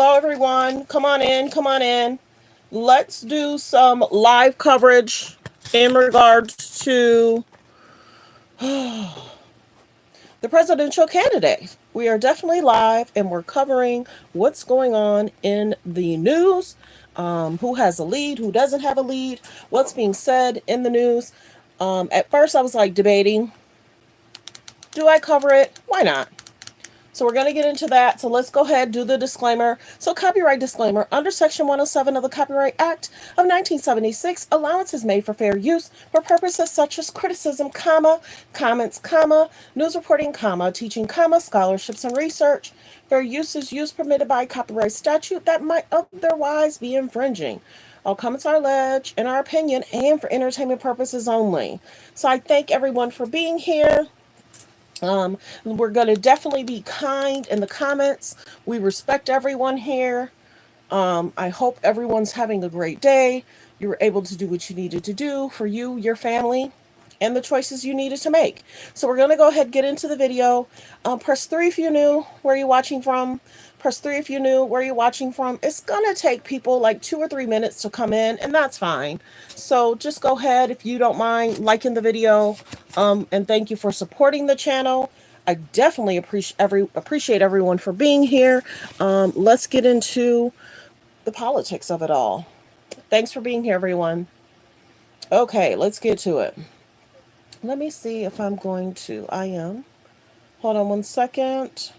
Hello, everyone. Come on in. Come on in. Let's do some live coverage in regards to the presidential candidate. We are definitely live and we're covering what's going on in the news, who has a lead, who doesn't have a lead, what's being said in the news. At first, I was like debating, do I cover it? Why not? So we're going to get into that. So let's go ahead, do the disclaimer. So copyright disclaimer. Under Section 107 of the Copyright Act of 1976, allowance is made for fair use for purposes such as criticism, comma, comments, comma, news reporting, comma, teaching, comma, scholarships and research. Fair use is use permitted by copyright statute that might otherwise be infringing. All comments are alleged, in our opinion, and for entertainment purposes only. So I thank everyone for being here. We're going to definitely be kind in the comments. We respect everyone here. I hope everyone's having a great day. You were able to do what you needed to do for you, your family, and the choices you needed to make. So we're going to go ahead and get into the video. Press 3 if you're new. Where are you watching from? Press 3 if you're new. Where are you watching from? It's going to take people like 2 or 3 minutes to come in, and that's fine. So just go ahead, if you don't mind, liking the video. And thank you for supporting the channel. I definitely appreciate everyone for being here. Let's get into the politics of it all. Thanks for being here, everyone. Okay, let's get to it. Let me see if I'm going to. I am. Hold on one second.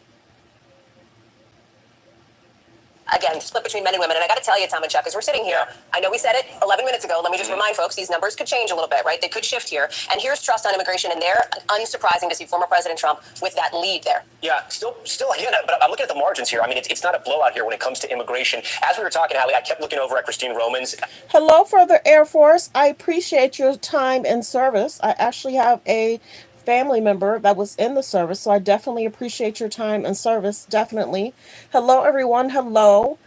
Again, split between men and women. And I got to tell you, Tom and Chuck, as we're sitting here, I know we said it 11 minutes ago. Let me just remind folks, these numbers could change a little bit, right? They could shift here. And here's trust on immigration. And there, unsurprising to see former President Trump with that lead there. Yeah, still, again, but I'm looking at the margins here. I mean, it's not a blowout here when it comes to immigration. As we were talking, Hallie, I kept looking over at Christine Romans. Hello, Further Air Force. I appreciate your time and service. I actually have a family member that was in the service, so I definitely appreciate your time and service. Definitely. Hello, everyone. Hello.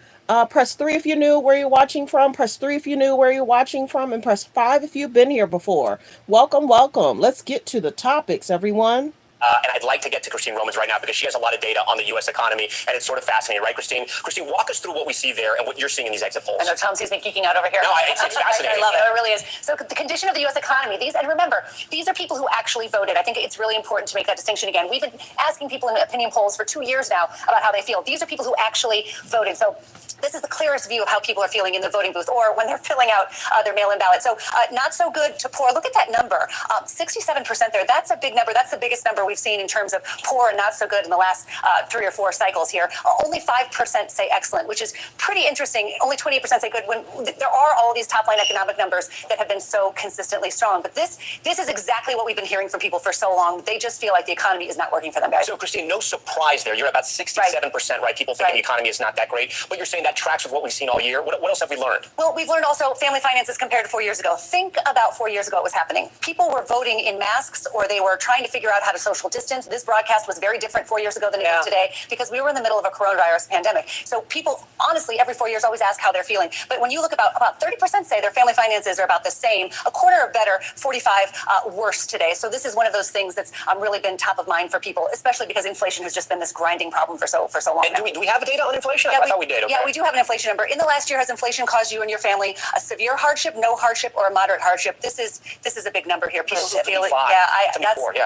Press 3 if you're new, where you're watching from. Press 3 if you're new, where you're watching from. And press 5 if you've been here before. Welcome, welcome. Let's get to the topics, everyone. And I'd like to get to Christine Romans right now because she has a lot of data on the U.S. economy, and it's sort of fascinating, right, Christine? Christine, walk us through what we see there and what you're seeing in these exit polls. I know Tom sees me geeking out over here. No, it's fascinating. I love it. It really is. So the condition of the U.S. economy, and remember, these are people who actually voted. I think it's really important to make that distinction again. We've been asking people in opinion polls for 2 years now about how they feel. These are people who actually voted. So this is the clearest view of how people are feeling in the voting booth or when they're filling out their mail-in ballot. So not so good to poor. Look at that number, 67% there. That's a big number. That's the biggest number we've seen in terms of poor and not so good in the last 3 or 4 cycles here. Only 5% say excellent, which is pretty interesting. Only 28% say good when there are all these top-line economic numbers that have been so consistently strong. But this is exactly what we've been hearing from people for so long. They just feel like the economy is not working for them, guys. So, Christine, no surprise there. You're about 67%, right? People thinking the economy is not that great. But you're saying that tracks with what we've seen all year. What else have we learned? Well, we've learned also family finances compared to 4 years ago. Think about 4 years ago what was happening. People were voting in masks or they were trying to figure out how to social distance. This broadcast was very different 4 years ago than it is today because we were in the middle of a coronavirus pandemic. So people, honestly, every 4 years always ask how they're feeling. But when you look about 30% say their family finances are about the same, a quarter are better, 45 worse today. So this is one of those things that's really been top of mind for people, especially because inflation has just been this grinding problem for so long. And do we have data on inflation? Yeah, I thought we did. Okay. Yeah, we do have an inflation number. In the last year, has inflation caused you and your family a severe hardship, no hardship, or a moderate hardship? This is a big number here. People who feel it.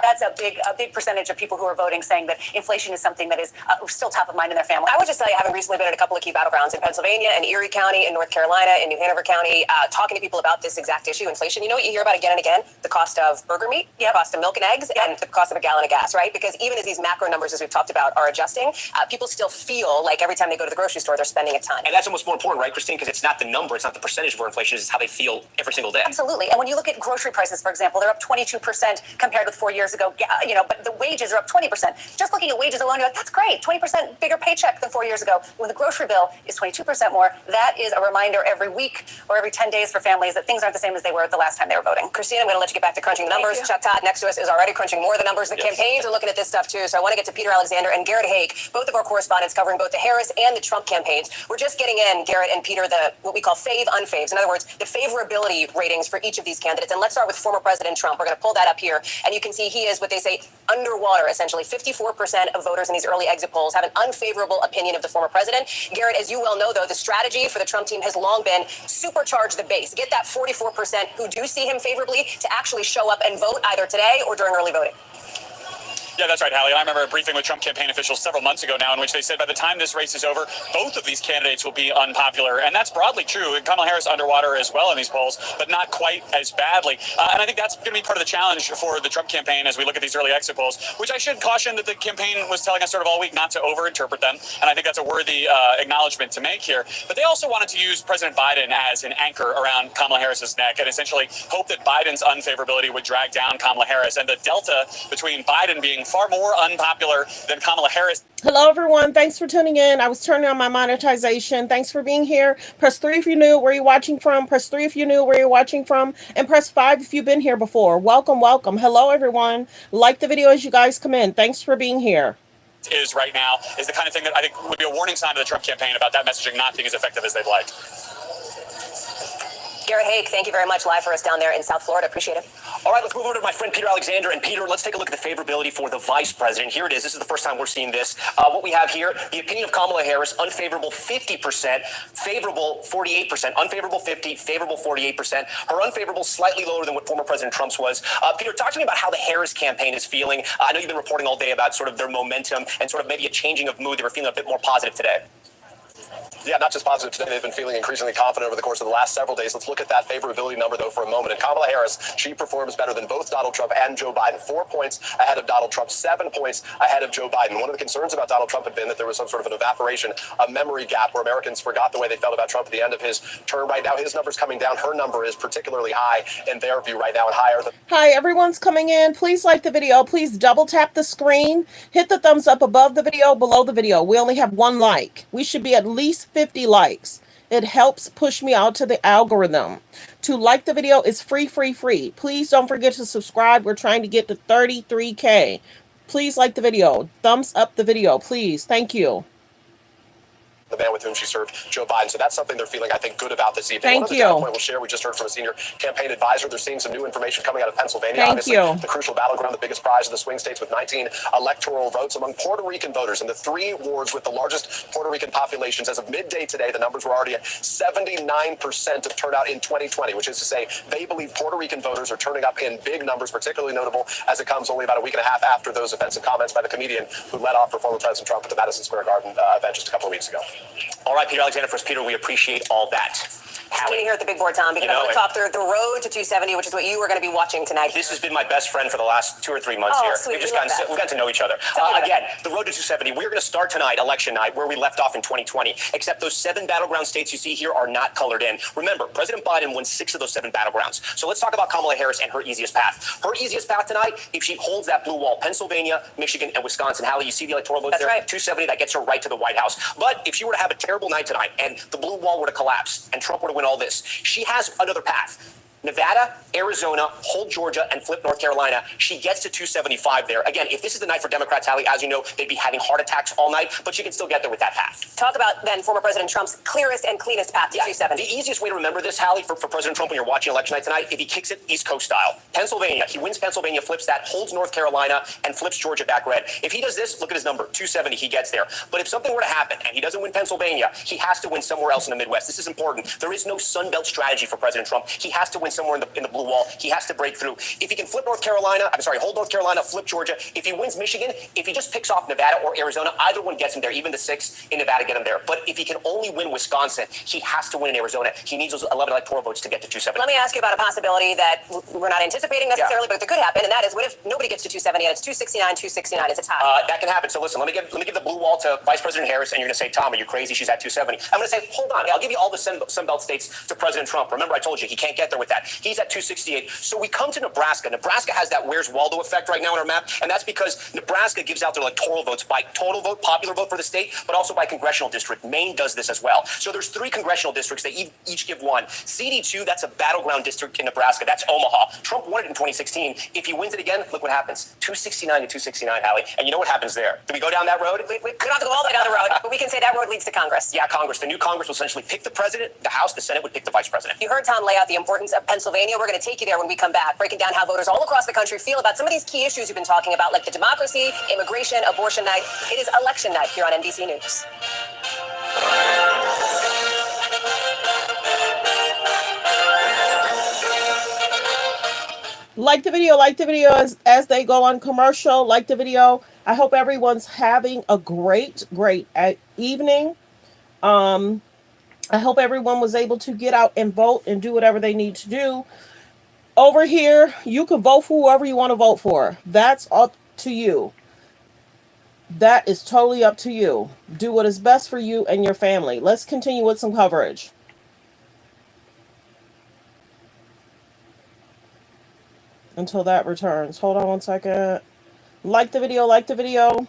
That's a big percentage of people who are voting saying that inflation is something that is still top of mind in their family. I would just tell you, having recently been at a couple of key battlegrounds in Pennsylvania and Erie County, in North Carolina, in New Hanover County, talking to people about this exact issue, inflation. You know what you hear about again and again? The cost of burger meat, the cost of milk and eggs, and the cost of a gallon of gas, right? Because even as these macro numbers, as we've talked about, are adjusting, people still feel like every time they go to the grocery store, they're spending a ton. And that's almost more important, right, Christine? Because it's not the number, it's not the percentage of where inflation is, it's how they feel every single day. Absolutely. And when you look at grocery prices, for example, they're up 22% compared with 4 years ago. But the wages are up 20%. Just looking at wages alone, you're like, that's great. 20% bigger paycheck than 4 years ago. When the grocery bill is 22% more, that is a reminder every week or every 10 days for families that things aren't the same as they were the last time they were voting. Christine, I'm going to let you get back to crunching the numbers. Chuck Todd next to us is already crunching more of the numbers. The campaigns are looking at this stuff too. So I want to get to Peter Alexander and Garrett Haake, both of our correspondents covering both the Harris and the Trump campaigns. We're just getting in, Garrett and Peter, what we call unfaves. In other words, the favorability ratings for each of these candidates. And let's start with former President Trump. We're going to pull that up here. And you can see he is what they say underwater, essentially. 54% of voters in these early exit polls have an unfavorable opinion of the former president. Garrett, as you well know, though, the strategy for the Trump team has long been supercharge the base. Get that 44% who do see him favorably to actually show up and vote either today or during early voting. Yeah, that's right, Hallie. I remember a briefing with Trump campaign officials several months ago now in which they said by the time this race is over, both of these candidates will be unpopular. And that's broadly true. Kamala Harris underwater as well in these polls, but not quite as badly. And I think that's going to be part of the challenge for the Trump campaign as we look at these early exit polls, which I should caution that the campaign was telling us sort of all week not to overinterpret them. And I think that's a worthy acknowledgement to make here. But they also wanted to use President Biden as an anchor around Kamala Harris's neck and essentially hope that Biden's unfavorability would drag down Kamala Harris. And the delta between Biden being far more unpopular than Kamala Harris. Hello, everyone. Thanks for tuning in. I was turning on my monetization. Thanks for being here. Press 3 if you're new, where you're watching from. Press 3 if you're new, where you're watching from. And press 5 if you've been here before. Welcome, welcome. Hello, everyone. Like the video as you guys come in. Thanks for being here. Is right now is the kind of thing that I think would be a warning sign to the Trump campaign about that messaging not being as effective as they'd like. Garrett Haake, thank you very much live for us down there in South Florida. Appreciate it. All right, let's move over to my friend Peter Alexander. And Peter, let's take a look at the favorability for the vice president. Here it is. This is the first time we're seeing this. What we have here, the opinion of Kamala Harris, unfavorable 50%, favorable 48%, unfavorable 50, favorable 48%. Her unfavorable slightly lower than what former President Trump's was. Peter, talk to me about how the Harris campaign is feeling. I know you've been reporting all day about sort of their momentum and sort of maybe a changing of mood. They were feeling a bit more positive today. Yeah, not just positive today. They've been feeling increasingly confident over the course of the last several days. Let's look at that favorability number, though, for a moment. And Kamala Harris, she performs better than both Donald Trump and Joe Biden. 4 points ahead of Donald Trump, 7 points ahead of Joe Biden. One of the concerns about Donald Trump had been that there was some sort of an evaporation, a memory gap where Americans forgot the way they felt about Trump at the end of his term. Right now, his number's coming down. Her number is particularly high in their view right now and higher than... Hi, everyone's coming in. Please like the video. Please double tap the screen. Hit the thumbs up above the video, below the video. We only have 1 like. We should be at least 50 likes. It helps push me out to the algorithm. To like the video is free. Please don't forget to subscribe. We're trying to get to 33K. Please like the video. Thumbs up the video, please. Thank you. The man with whom she served, Joe Biden. So that's something they're feeling, I think, good about this evening. Thank One other you. data point we'll share. We just heard from a senior campaign advisor. They're seeing some new information coming out of Pennsylvania. Thank Obviously, you. The crucial battleground, the biggest prize of the swing states with 19 electoral votes among Puerto Rican voters in the 3 wards with the largest Puerto Rican populations. As of midday today, the numbers were already at 79% of turnout in 2020, which is to say they believe Puerto Rican voters are turning up in big numbers, particularly notable as it comes only about a week and a half after those offensive comments by the comedian who led off for former President Trump at the Madison Square Garden event just a couple of weeks ago. All right, Peter Alexander, first, Peter, we appreciate all that. Hallie here at the big board, Tom, because I want to talk through the road to 270, which is what you are going to be watching tonight. This has been my best friend for the last 2 or 3 months here. Sweet. We've gotten to know each other. Again, the road to 270. We're going to start tonight, election night, where we left off in 2020. Except those 7 battleground states you see here are not colored in. Remember, President Biden won 6 of those 7 battlegrounds. So let's talk about Kamala Harris and her easiest path. Her easiest path tonight, if she holds that blue wall, Pennsylvania, Michigan, and Wisconsin. Hallie, you see the electoral votes there? Right. 270, that gets her right to the White House. But if she were to have a terrible night tonight and the blue wall were to collapse and Trump were to win all this, she has another path. Nevada, Arizona, hold Georgia, and flip North Carolina. She gets to 275 there. Again, if this is the night for Democrats, Hallie, as you know, they'd be having heart attacks all night, but she can still get there with that path. Talk about then former President Trump's clearest and cleanest path to 270. The easiest way to remember this, Hallie, for President Trump when you're watching election night tonight, if he kicks it East Coast style. Pennsylvania, he wins Pennsylvania, flips that, holds North Carolina, and flips Georgia back red. If he does this, look at his number, 270, he gets there. But if something were to happen and he doesn't win Pennsylvania, he has to win somewhere else in the Midwest. This is important. There is no Sun Belt strategy for President Trump. He has to win somewhere in the blue wall. He has to break through. If he can hold North Carolina, flip Georgia. If he wins Michigan, if he just picks off Nevada or Arizona, either one gets him there. Even the 6 in Nevada get him there. But if he can only win Wisconsin, he has to win in Arizona. He needs those 11 electoral votes to get to 270. Let me ask you about a possibility that we're not anticipating necessarily, but that could happen, and that is, what if nobody gets to 270 and it's 269 is a tie? That can happen. So listen, let me give the blue wall to Vice President Harris, and you're going to say, Tom, are you crazy? She's at 270. I'm going to say, hold on. I'll give you all the Sun Belt states to President Trump. Remember, I told you he can't get there with that. He's at 268. So we come to Nebraska. Nebraska has that Where's Waldo effect right now on our map, and that's because Nebraska gives out their electoral votes by total vote, popular vote for the state, but also by congressional district. Maine does this as well. So there's 3 congressional districts. They each give 1. CD2, that's a battleground district in Nebraska. That's Omaha. Trump won it in 2016. If he wins it again, look what happens. 269 to 269, Hallie. And you know what happens there? Do we go down that road? We don't have to go all the way down the road, but we can say that road leads to Congress. Yeah, Congress. The new Congress will essentially pick the president, the House, the Senate would pick the vice president. You heard Tom lay out the importance of Pennsylvania. We're going to take you there when we come back, breaking down how voters all across the country feel about some of these key issues you've been talking about, like the democracy, immigration, abortion night. It is election night here on NBC News. Like the video as they go on commercial. Like the video. I hope everyone's having a great evening. I hope everyone was able to get out and vote and do whatever they need to do. Over here, you can vote for whoever you want to vote for. That's up to you. That is totally up to you. Do what is best for you and your family. Let's continue with some coverage. Until that returns. Hold on one second. Like the video, like the video.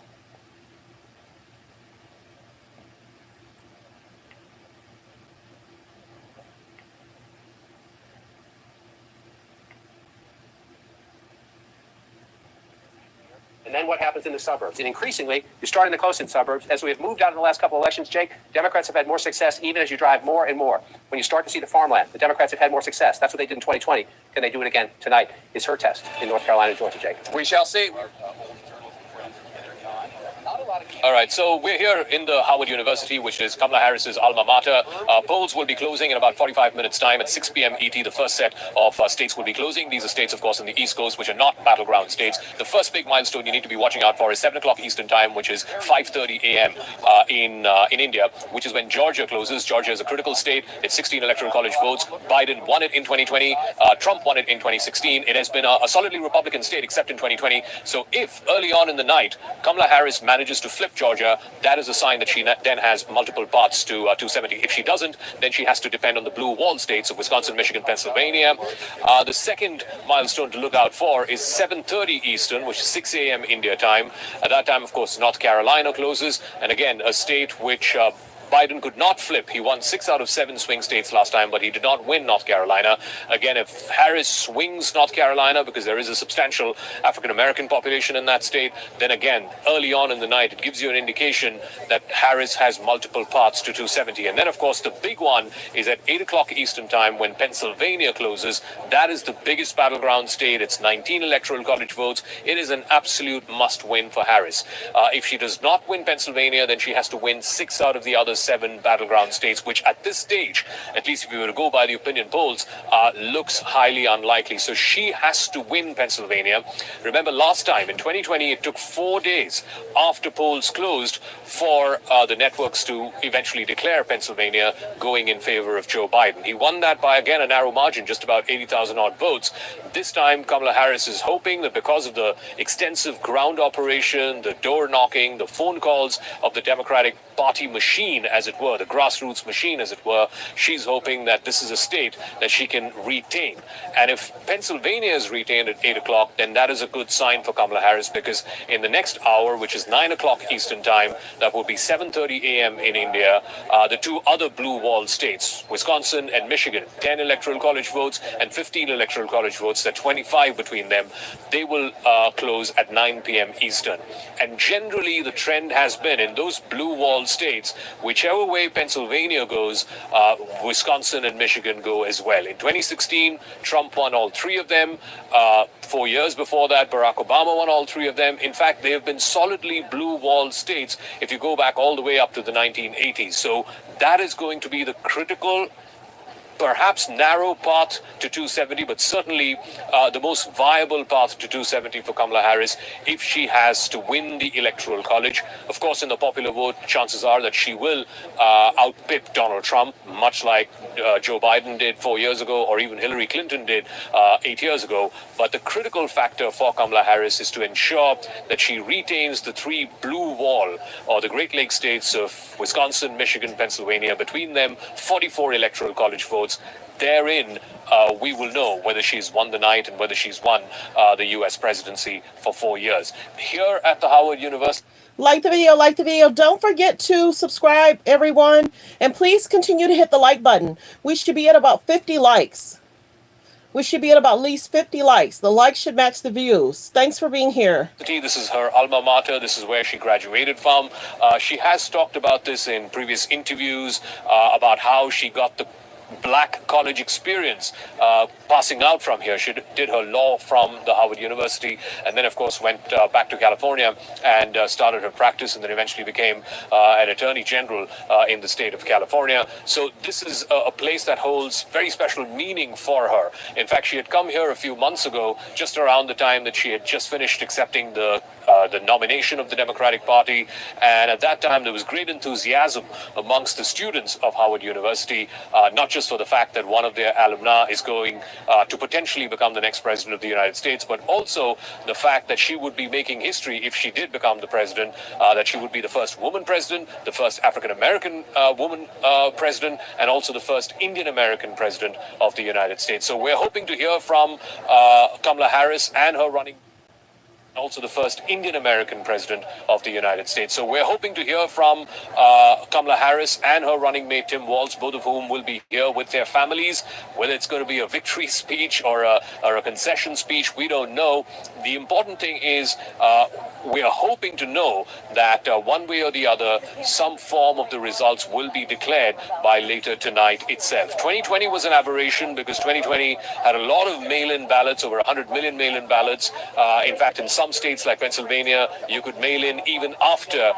And then what happens in the suburbs? And increasingly, you're starting to close in suburbs. As we have moved out in the last couple of elections, Jake, Democrats have had more success even as you drive more and more. When you start to see the farmland, the Democrats have had more success. That's what they did in 2020. Can they do it again tonight? Is her test in North Carolina and Georgia, Jake. We shall see. All right, so we're here in the Howard University, which is Kamala Harris's alma mater. Polls will be closing in about 45 minutes' time at 6 p.m. ET. The first set of states will be closing. These are states, of course, on the East Coast, which are not battleground states. The first big milestone you need to be watching out for is 7 o'clock Eastern time, which is 5:30 a.m. In India, which is when Georgia closes. Georgia is a critical state. It's 16 electoral college votes. Biden won it in 2020. Trump won it in 2016. It has been a solidly Republican state, except in 2020. So if early on in the night, Kamala Harris manages to flip Georgia, that is a sign that she then has multiple paths to 270. If she doesn't, then she has to depend on the blue wall states of Wisconsin, Michigan, Pennsylvania. The second milestone to look out for is 7:30 Eastern, which is 6 a.m. India time. At that time, of course, North Carolina closes. And again, a state which Biden could not flip. He won 6 out of 7 swing states last time, but he did not win North Carolina. Again, if Harris swings North Carolina, because there is a substantial African-American population in that state, then again, early on in the night, it gives you an indication that Harris has multiple paths to 270. And then, of course, the big one is at 8 o'clock Eastern time when Pennsylvania closes. That is the biggest battleground state. It's 19 electoral college votes. It is an absolute must-win for Harris. If she does not win Pennsylvania, then she has to win 6 out of the other 7 battleground states, which at this stage, at least if you were to go by the opinion polls, looks highly unlikely. So she has to win Pennsylvania. Remember last time in 2020, it took 4 days after polls closed for the networks to eventually declare Pennsylvania going in favor of Joe Biden. He won that by, again, a narrow margin, just about 80,000 odd votes. This time, Kamala Harris is hoping that because of the extensive ground operation, the door knocking, the phone calls of the Democratic Party machine, as it were, the grassroots machine, as it were, she's hoping that this is a state that she can retain. And if Pennsylvania is retained at 8 o'clock, then that is a good sign for Kamala Harris, because in the next hour, which is 9 o'clock Eastern time, that will be 7:30 a.m. in India, the 2 other blue wall states, Wisconsin and Michigan, 10 electoral college votes and 15 electoral college votes, there are 25 between them, they will close at 9 p.m. Eastern. And generally, the trend has been in those blue wall states, whichever way Pennsylvania goes, Wisconsin and Michigan go as well. In 2016, Trump won all 3 of them. 4 years before that, Barack Obama won all 3 of them. In fact, they have been solidly blue wall states if you go back all the way up to the 1980s. So that is going to be the critical, perhaps narrow path to 270, but certainly the most viable path to 270 for Kamala Harris if she has to win the Electoral College. Of course, in the popular vote, chances are that she will outpip Donald Trump, much like Joe Biden did 4 years ago, or even Hillary Clinton did 8 years ago. But the critical factor for Kamala Harris is to ensure that she retains the 3 blue wall, or the Great Lakes states of Wisconsin, Michigan, Pennsylvania. Between them, 44 electoral college votes. votes. Therein, we will know whether she's won the night and whether she's won the U.S. presidency for 4 years. Here at the Howard University. Like the video, like the video. Don't forget to subscribe, everyone. And please continue to hit the like button. We should be at about 50 likes. We should be at about least 50 likes. The likes should match the views. Thanks for being here. This is her alma mater. This is where she graduated from. She has talked about this in previous interviews, about how she got the black college experience passing out from here. She did her law from the Howard University, and then of course went back to California and started her practice, and then eventually became an attorney general in the state of California. So this is a place that holds very special meaning for her. In fact, she had come here a few months ago, just around the time that she had just finished accepting the nomination of the Democratic Party, and at that time there was great enthusiasm amongst the students of Howard University, not just for the fact that one of their alumni is going to potentially become the next president of the United States, but also the fact that she would be making history if she did become the president, that she would be the first woman president, the first African-American woman president, and also the first Indian-American president of the United States. So we're hoping to hear from Kamala Harris and her running, also the first Indian-American president of the United States. So we're hoping to hear from Kamala Harris and her running mate Tim Walz, both of whom will be here with their families. Whether it's going to be a victory speech or a concession speech, we don't know. The important thing is we are hoping to know that one way or the other, some form of the results will be declared by later tonight itself. 2020 was an aberration because 2020 had a lot of mail-in ballots, over 100 million mail-in ballots. In fact, in some states like Pennsylvania, you could mail in even after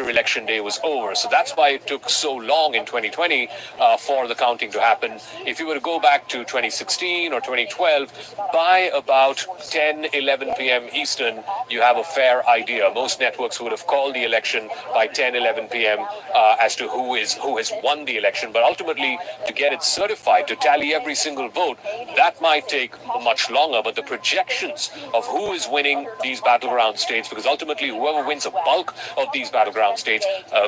election day was over. So that's why it took so long in 2020 for the counting to happen. If you were to go back to 2016 or 2012, by about 10-11 p.m. Eastern, you have a fair idea. Most networks would have called the election by 10-11 p.m. As to who has won the election. But ultimately, to get it certified, to tally every single vote, that might take much longer. But the projections of who is winning these battleground states, because ultimately whoever wins a bulk of these battleground states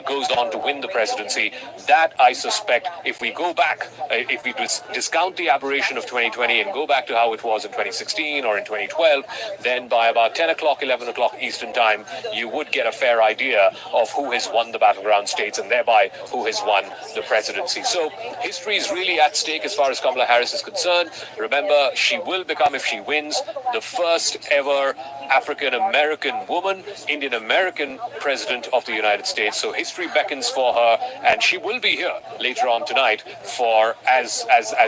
goes on to win the presidency. That, I suspect, if we go back, if we discount the aberration of 2020 and go back to how it was in 2016 or in 2012, then by about 10 o'clock, 11 o'clock Eastern time, you would get a fair idea of who has won the battleground states and thereby who has won the presidency. So history is really at stake as far as Kamala Harris is concerned. Remember, she will become, if she wins, the first ever African-American woman, Indian-American president of the United States. So history beckons for her, and she will be here later on tonight for as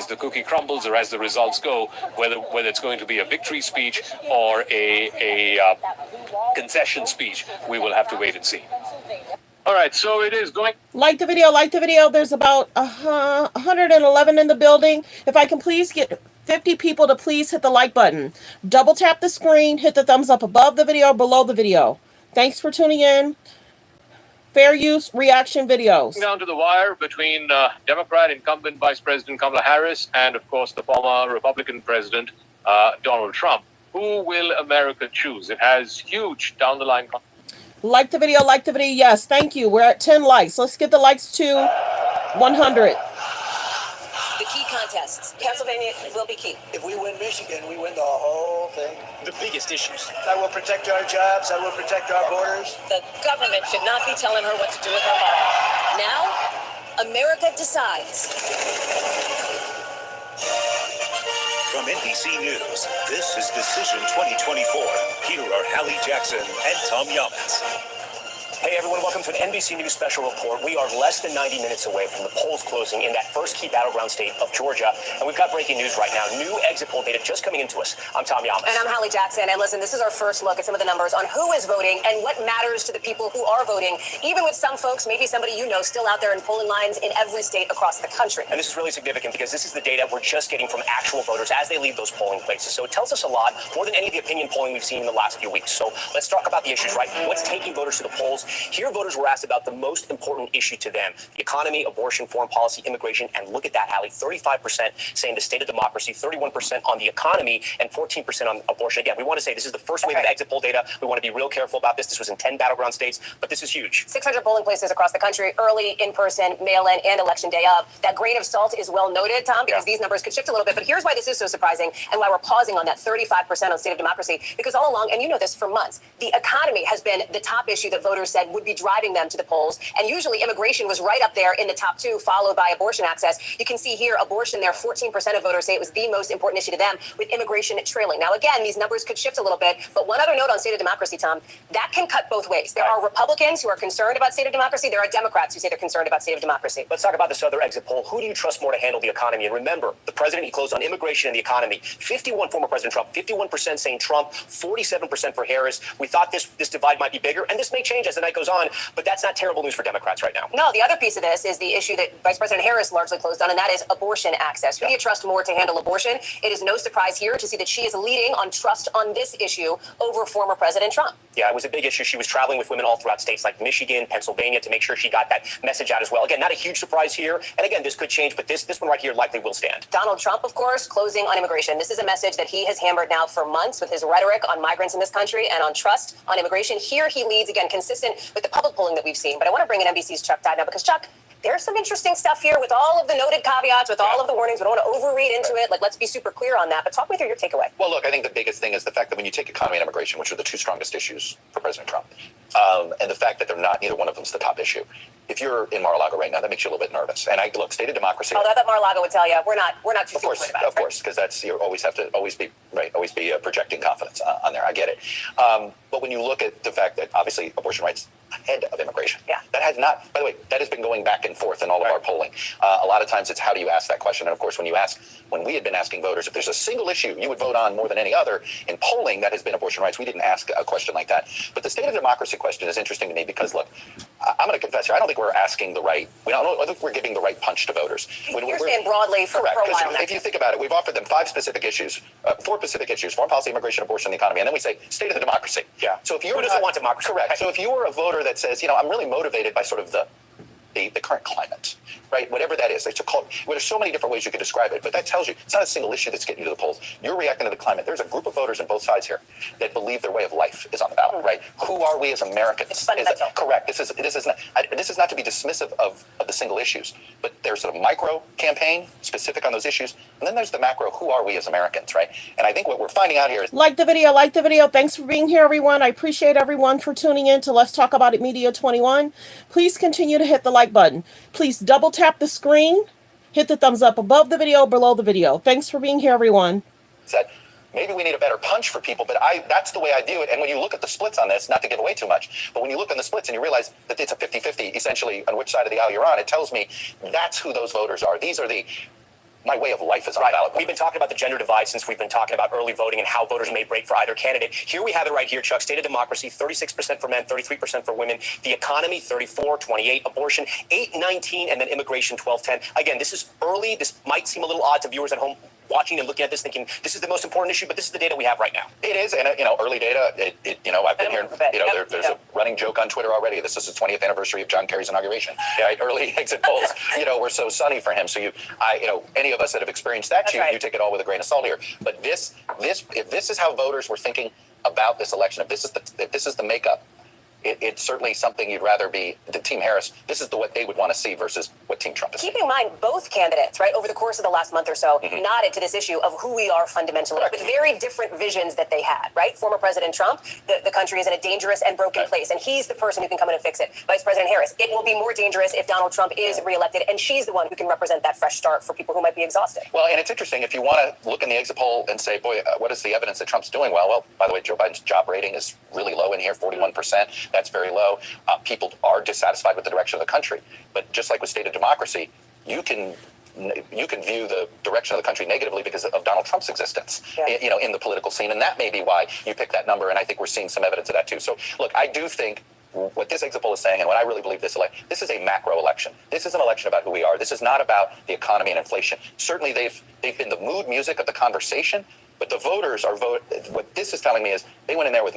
the cookie crumbles or as the results go, whether it's going to be a victory speech or a concession speech. We will have to wait and see. All right, so it is going. Like the video, like the video. There's about 111 in the building. If I can please get 50 people to please hit the like button. Double tap the screen, hit the thumbs up above the video, below the video. Thanks for tuning in. Fair use reaction videos. Down to the wire between Democrat incumbent Vice President Kamala Harris and, of course, the former Republican President Donald Trump. Who will America choose? It has huge down the line. Like the video, like the video. Yes, thank you. We're at 10 likes. Let's get the likes to 100. The key contests. Pennsylvania will be key. If we win Michigan, we win the whole thing. The biggest issues. I will protect our jobs. I will protect our borders. The government should not be telling her what to do with her body. Now, America decides. From NBC News, this is Decision 2024. Here are Hallie Jackson and Tom Yamas. Hey everyone, welcome to an NBC News special report. We are less than 90 minutes away from the polls closing in that first key battleground state of Georgia. And we've got breaking news right now. New exit poll data just coming into us. I'm Tom Yamas. And I'm Hallie Jackson. And listen, this is our first look at some of the numbers on who is voting and what matters to the people who are voting, even with some folks, maybe somebody you know, still out there in polling lines in every state across the country. And this is really significant because this is the data we're just getting from actual voters as they leave those polling places. So it tells us a lot, more than any of the opinion polling we've seen in the last few weeks. So let's talk about the issues, right? What's taking voters to the polls? Here, voters were asked about the most important issue to them: the economy, abortion, foreign policy, immigration. And look at that, Hallie, 35% saying the state of democracy, 31% on the economy, and 14% on abortion. Again, we want to say this is the first wave of exit poll data. We want to be real careful about this. This was in 10 battleground states, but this is huge. 600 polling places across the country, early, in-person, mail-in, and election day of. That grain of salt is well noted, Tom, because these numbers could shift a little bit. But here's why this is so surprising and why we're pausing on that 35% on state of democracy. Because all along, and you know this for months, the economy has been the top issue that voters said would be driving them to the polls. And usually immigration was right up there in the top two, followed by abortion access. You can see here, abortion there, 14% of voters say it was the most important issue to them, with immigration trailing. Now, again, these numbers could shift a little bit. But one other note on state of democracy, Tom, that can cut both ways. There are Republicans who are concerned about state of democracy. There are Democrats who say they're concerned about state of democracy. Let's talk about this other exit poll. Who do you trust more to handle the economy? And remember, the president, he closed on immigration and the economy. 51 former President Trump, 51% saying Trump, 47% for Harris. We thought this divide might be bigger, and this may change as the night goes on, but that's not terrible news for Democrats right now. No, the other piece of this is the issue that Vice President Harris largely closed on, and that is abortion access. Who do you trust more to handle abortion? It is no surprise here to see that she is leading on trust on this issue over former President Trump. Yeah, it was a big issue. She was traveling with women all throughout states like Michigan, Pennsylvania to make sure she got that message out as well. Again, not a huge surprise here. And again, this could change, but this one right here likely will stand. Donald Trump, of course, closing on immigration. This is a message that he has hammered now for months with his rhetoric on migrants in this country and on trust on immigration. Here he leads, again, consistent with the public polling that we've seen. But I want to bring in NBC's Chuck Todd now because, Chuck, there's some interesting stuff here with all of the noted caveats, with all of the warnings. We don't want to overread into it. Let's be super clear on that. But talk me through your takeaway. Well, look, I think the biggest thing is the fact that when you take economy and immigration, which are the two strongest issues for President Trump, and the fact that they're not, neither one of them is the top issue. If you're in Mar-a-Lago right now, that makes you a little bit nervous. And look, state of democracy. Although I thought Mar-a-Lago would tell you we're not too of course, about it. Of course, because that's you always have to be projecting confidence on there. I get it. But when you look at the fact that obviously abortion rights ahead of immigration, that has not. By the way, that has been going back and forth in all of our polling. A lot of times it's how do you ask that question? And of course, when we had been asking voters if there's a single issue you would vote on more than any other in polling that has been abortion rights, we didn't ask a question like that. But the state of democracy question is interesting to me because look, I'm going to confess here, I don't think we're asking the right. I don't think we're giving the right punch to voters. You're saying broadly for a while now. If you think about it, we've offered them four specific issues: foreign policy, immigration, abortion, the economy, and then we say state of the democracy. Yeah. So if you Who doesn't want democracy? Correct. So if you were a voter that says, I'm really motivated by sort of the current climate, right? Whatever that is. There's so many different ways you could describe it, but that tells you it's not a single issue that's getting you to the polls. You're reacting to the climate. There's a group of voters on both sides here that believe their way of life is on the ballot, right? Who are we as Americans? It's fundamental. Correct. This is not to be dismissive of the single issues, but there's a micro campaign specific on those issues, and then there's the macro. Who are we as Americans, right? And I think what we're finding out here is Like the video. Thanks for being here, everyone. I appreciate everyone for tuning in to Let's Talk About It Media 21. Please continue to hit the like button. Please double tap the screen. Hit the thumbs up above the video, below the video. Thanks for being here, everyone. that maybe we need a better punch for people, but that's the way I view it. And when you look at the splits on this, not to give away too much, but when you look on the splits and you realize that it's a 50-50 essentially on which side of the aisle you're on, it tells me that's who those voters are. These are my way of life is on the ballot. We've been talking about the gender divide since we've been talking about early voting and how voters may break for either candidate. Here we have it right here, Chuck. State of democracy, 36% for men, 33% for women. The economy, 34, 28. Abortion, 8, 19. And then immigration, 12, 10. Again, this is early. This might seem a little odd to viewers at home watching and looking at this thinking this is the most important issue, but this is the data we have right now. It is, and early data, I've been here, there's a running joke on Twitter already. This is the 20th anniversary of John Kerry's inauguration. Right? Early exit polls, were so sunny for him. So any of us that have experienced that, you take it all with a grain of salt here. But if this is how voters were thinking about this election, if this is the makeup, it's certainly something you'd rather be the Team Harris. This is what they would want to see versus what Team Trump is. Keep in mind, both candidates, right, over the course of the last month or so, nodded to this issue of who we are fundamentally, with very different visions that they had, right? Former President Trump, the country is in a dangerous and broken place, and he's the person who can come in and fix it. Vice President Harris, it will be more dangerous if Donald Trump is reelected, and she's the one who can represent that fresh start for people who might be exhausted. Well, and it's interesting, if you want to look in the exit poll and say, boy, what is the evidence that Trump's doing well? Well, by the way, Joe Biden's job rating is really low in here, 41%. That's very low. People are dissatisfied with the direction of the country. But just like with state of democracy, you can view the direction of the country negatively because of Donald Trump's existence, in the political scene. And that may be why you pick that number. And I think we're seeing some evidence of that, too. So, look, I do think what this exit poll is saying, and what I really believe this is a macro election. This is an election about who we are. This is not about the economy and inflation. Certainly, they've been the mood music of the conversation, but the voters what this is telling me is they went in there with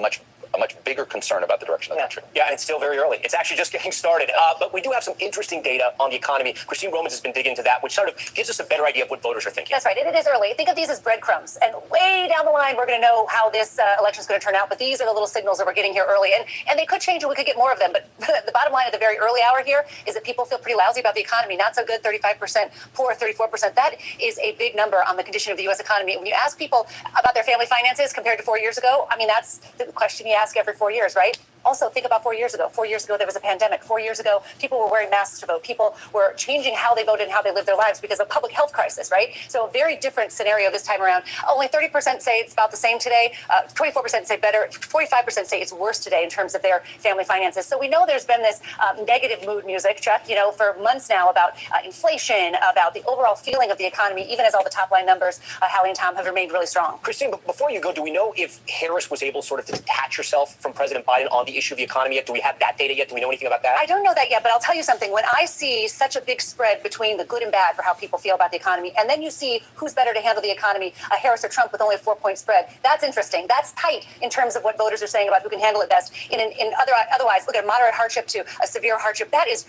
a much bigger concern about the direction of the country. Yeah, and it's still very early. It's actually just getting started. But we do have some interesting data on the economy. Christine Romans has been digging into that, which sort of gives us a better idea of what voters are thinking. That's right. And it is early. Think of these as breadcrumbs. And way down the line, we're going to know how this election is going to turn out. But these are the little signals that we're getting here early. And they could change and we could get more of them. But the bottom line at the very early hour here is that people feel pretty lousy about the economy. Not so good, 35%, poor, 34%. That is a big number on the condition of the U.S. economy. When you ask people about their family finances compared to 4 years ago, I mean, that's the question you ask every 4 years, right? Also, think about 4 years ago. 4 years ago, there was a pandemic. 4 years ago, people were wearing masks to vote. People were changing how they voted and how they lived their lives because of a public health crisis, right? So a very different scenario this time around. Only 30% say it's about the same today. 24% say better. 45% say it's worse today in terms of their family finances. So we know there's been this negative mood music, Chuck, for months now about inflation, about the overall feeling of the economy, even as all the top line numbers, Hallie and Tom, have remained really strong. Christine, before you go, do we know if Harris was able sort of to detach herself from President Biden on the issue of the economy yet? Do we have that data yet? Do we know anything about that? I don't know that yet, but I'll tell you something. When I see such a big spread between the good and bad for how people feel about the economy, and then you see who's better to handle the economy, Harris or Trump with only a 4-point spread, that's interesting. That's tight in terms of what voters are saying about who can handle it best. Otherwise, look at moderate hardship to a severe hardship. That is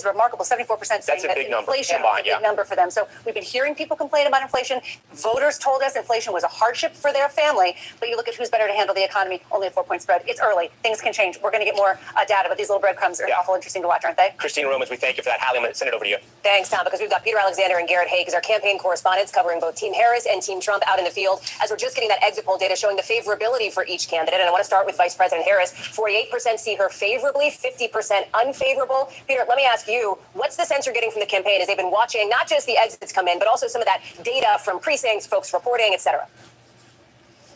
remarkable. 74% saying that's a that big inflation number. is a big number for them. So we've been hearing people complain about inflation. Voters told us inflation was a hardship for their family, but you look at who's better to handle the economy, only a 4-point spread. It's early. Things can change. We're going to get more data, but these little breadcrumbs are awful interesting to watch, aren't they? Christine Romans, we thank you for that. Hallie, I'm going to send it over to you. Thanks, Tom, because we've got Peter Alexander and Garrett Haake as our campaign correspondents covering both Team Harris and Team Trump out in the field as we're just getting that exit poll data showing the favorability for each candidate. And I want to start with Vice President Harris. 48% see her favorably, 50% unfavorable. Peter, let me ask you, what's the sense you're getting from the campaign as they've been watching not just the exits come in, but also some of that data from precincts, folks reporting, et cetera?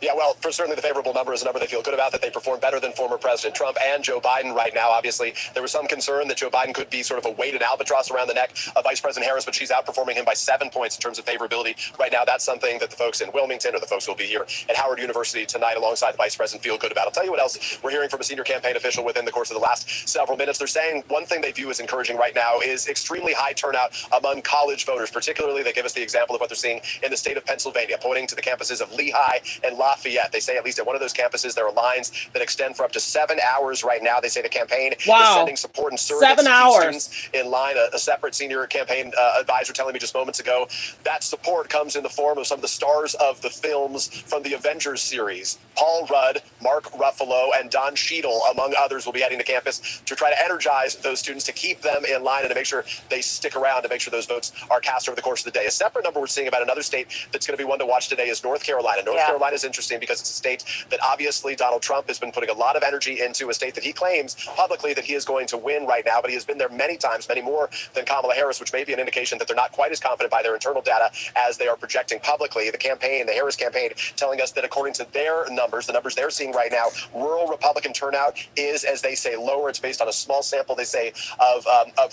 Yeah, well, for certainly the favorable number is a number they feel good about, that they perform better than former President Trump and Joe Biden right now. Obviously, there was some concern that Joe Biden could be sort of a weighted albatross around the neck of Vice President Harris, but she's outperforming him by 7 points in terms of favorability right now. That's something that the folks in Wilmington or the folks who will be here at Howard University tonight alongside the Vice President feel good about. I'll tell you what else we're hearing from a senior campaign official within the course of the last several minutes. They're saying one thing they view as encouraging right now is extremely high turnout among college voters. Particularly, they give us the example of what they're seeing in the state of Pennsylvania, pointing to the campuses of Lehigh and Lafayette. They say at least at one of those campuses, there are lines that extend for up to 7 hours right now. They say the campaign is sending support and surrogates 7 hours. Students in line. A separate senior campaign advisor telling me just moments ago that support comes in the form of some of the stars of the films from the Avengers series. Paul Rudd, Mark Ruffalo, and Don Cheadle, among others, will be heading to campus to try to energize those students, to keep them in line and to make sure they stick around, to make sure those votes are cast over the course of the day. A separate number we're seeing about another state that's going to be one to watch today is North Carolina. North Carolina is interesting because it's a state that obviously Donald Trump has been putting a lot of energy into, a state that he claims publicly that he is going to win right now, but he has been there many times, many more than Kamala Harris, which may be an indication that they're not quite as confident by their internal data as they are projecting publicly. The campaign, the Harris campaign, telling us that according to their numbers, the numbers they're seeing right now, rural Republican turnout is, as they say, lower. It's based on a small sample, they say, of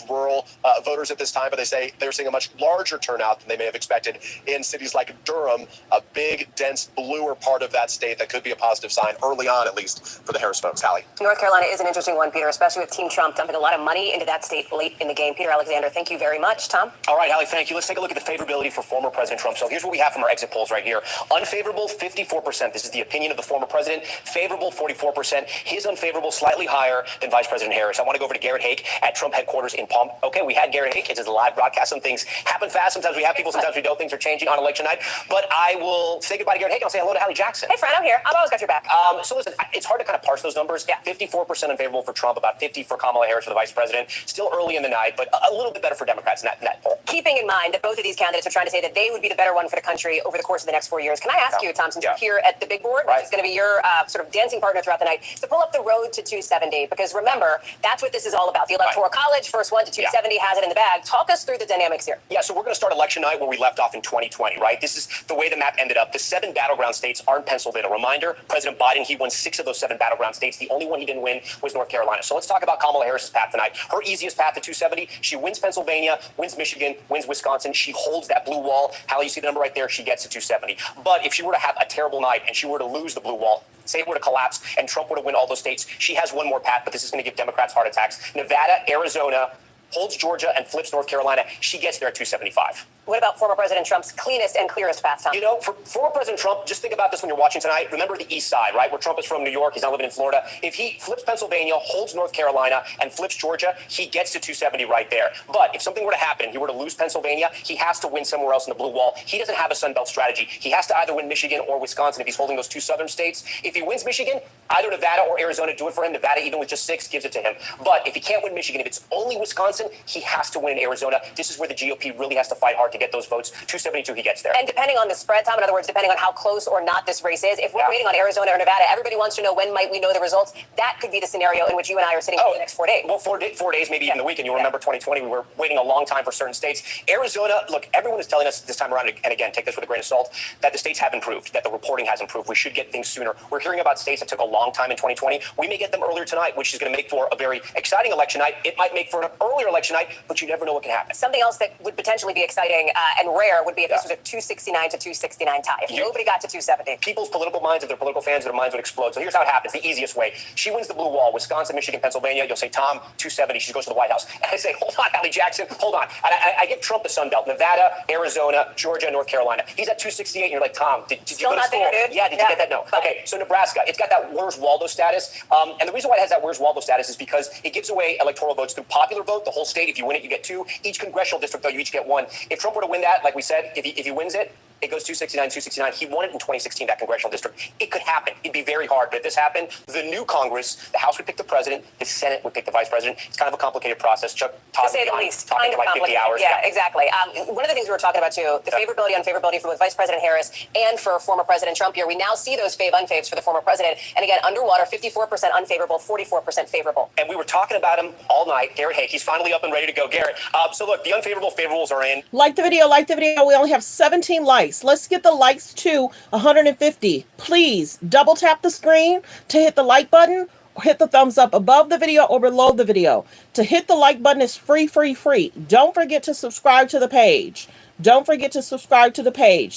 rural voters at this time, but they say they're seeing a much larger turnout than they may have expected in cities like Durham, a big, dense, bluer part of that state that could be a positive sign early on, at least, for the Harris folks. Hallie. North Carolina is an interesting one, Peter, especially with Team Trump dumping a lot of money into that state late in the game. Peter Alexander, thank you very much. Tom? All right, Hallie, thank you. Let's take a look at the favorability for former President Trump. So here's what we have from our exit polls right here. Unfavorable, 54%. This is the opinion of the former president. Favorable, 44%. His unfavorable, slightly higher than Vice President Harris. I want to go over to Garrett Haake at Trump headquarters in Palm. Okay, we had Garrett Haake. It's a live broadcast. Some things happen fast. Sometimes we have people, sometimes we don't. Things are changing on election night. But I will say goodbye to Garrett Haake and I'll say hello to Hallie Jackson. Hey, friend, I'm here. I've always got your back. So listen, it's hard to kind of parse those numbers. 54% unfavorable for Trump, about 50 for Kamala Harris for the vice president. Still early in the night, but a little bit better for Democrats in that poll. Keeping in mind that both of these candidates are trying to say that they would be the better one for the country over the course of the next 4 years, can I ask you, Tom, since you're here at the big board, which is going to be your sort of dancing partner throughout the night, to pull up the road to 270? Because remember, that's what this is all about. The Electoral College, first one to 270, has it in the bag. Talk us through the dynamics here. Yeah, so we're going to start election night where we left off in 2020, right? This is the way the map ended up. The 7 battleground states aren't penciled in. A reminder, President Biden, he won 6 of those 7 battleground states. The only one he didn't win was North Carolina. So let's talk about Kamala Harris's path tonight. Her easiest path to 270, she wins Pennsylvania, wins Michigan, wins Wisconsin. She holds that blue wall. Hallie, you see the number right there? She gets to 270. But if she were to have a terrible night and she were to lose the blue wall, say it were to collapse and Trump were to win all those states, she has one more path, but this is going to give Democrats heart attacks. Nevada, Arizona, holds Georgia and flips North Carolina. She gets there at 275. What about former President Trump's cleanest and clearest path, Tom? You know, for former President Trump, just think about this when you're watching tonight. Remember the East Side, right? Where Trump is from New York. He's now living in Florida. If he flips Pennsylvania, holds North Carolina, and flips Georgia, he gets to 270 right there. But if something were to happen, he were to lose Pennsylvania, he has to win somewhere else in the blue wall. He doesn't have a Sun Belt strategy. He has to either win Michigan or Wisconsin if he's holding those two southern states. If he wins Michigan, either Nevada or Arizona do it for him. Nevada, even with just 6, gives it to him. But if he can't win Michigan, if it's only Wisconsin, he has to win in Arizona. This is where the GOP really has to fight hard to get those votes. 272, he gets there. And depending on the spread, Tom, in other words, depending on how close or not this race is, if we're waiting on Arizona or Nevada, everybody wants to know when might we know the results. That could be the scenario in which you and I are sitting for the next 4 days. Well, 4 days, maybe even the weekend. You'll remember 2020, we were waiting a long time for certain states. Arizona, look, everyone is telling us this time around, and again, take this with a grain of salt, that the states have improved, that the reporting has improved. We should get things sooner. We're hearing about states that took a long time in 2020. We may get them earlier tonight, which is going to make for a very exciting election night. It might make for an earlier election night, but you never know what can happen. Something else that would potentially be exciting and rare would be if this was a 269 to 269 tie. If nobody got to 270. People's political minds, if they're political fans, their minds would explode. So here's how it happens, the easiest way. She wins the blue wall, Wisconsin, Michigan, Pennsylvania. You'll say, Tom, 270. She goes to the White House. And I say, hold on, Hallie Jackson, hold on. And I give Trump the Sun Belt, Nevada, Arizona, Georgia, North Carolina. He's at 268, and you're like, Tom, did you go to school? Yeah, did you get that? No. Okay, so Nebraska, it's got that Where's Waldo status. And the reason why it has that Where's Waldo status is because it gives away electoral votes through popular vote, the whole state. If you win it, you get 2. Each congressional district, though, you each get 1. If Trump were to win that, like we said, if he wins it, it goes 269, 269. He won it in 2016, that congressional district. It could happen. It'd be very hard. But if this happened, the new Congress, the House would pick the president, the Senate would pick the vice president. It's kind of a complicated process. Chuck, to say the least, talking kind for like 50 hours. Yeah, exactly. One of the things we were talking about too, the favorability, unfavorability for both Vice President Harris and for former President Trump here. We now see those unfaves for the former president. And again, underwater, 54% unfavorable, 44% favorable. And we were talking about him all night. Garrett Haake, he's finally up and ready to go. Garrett, so look, the unfavorable favorables are in. Like the video, like the video. We only have 17 likes. Let's get the likes to 150. Please double tap the screen to hit the like button, or hit the thumbs up above the video or below the video. To hit the like button is free. Don't forget to subscribe to the page.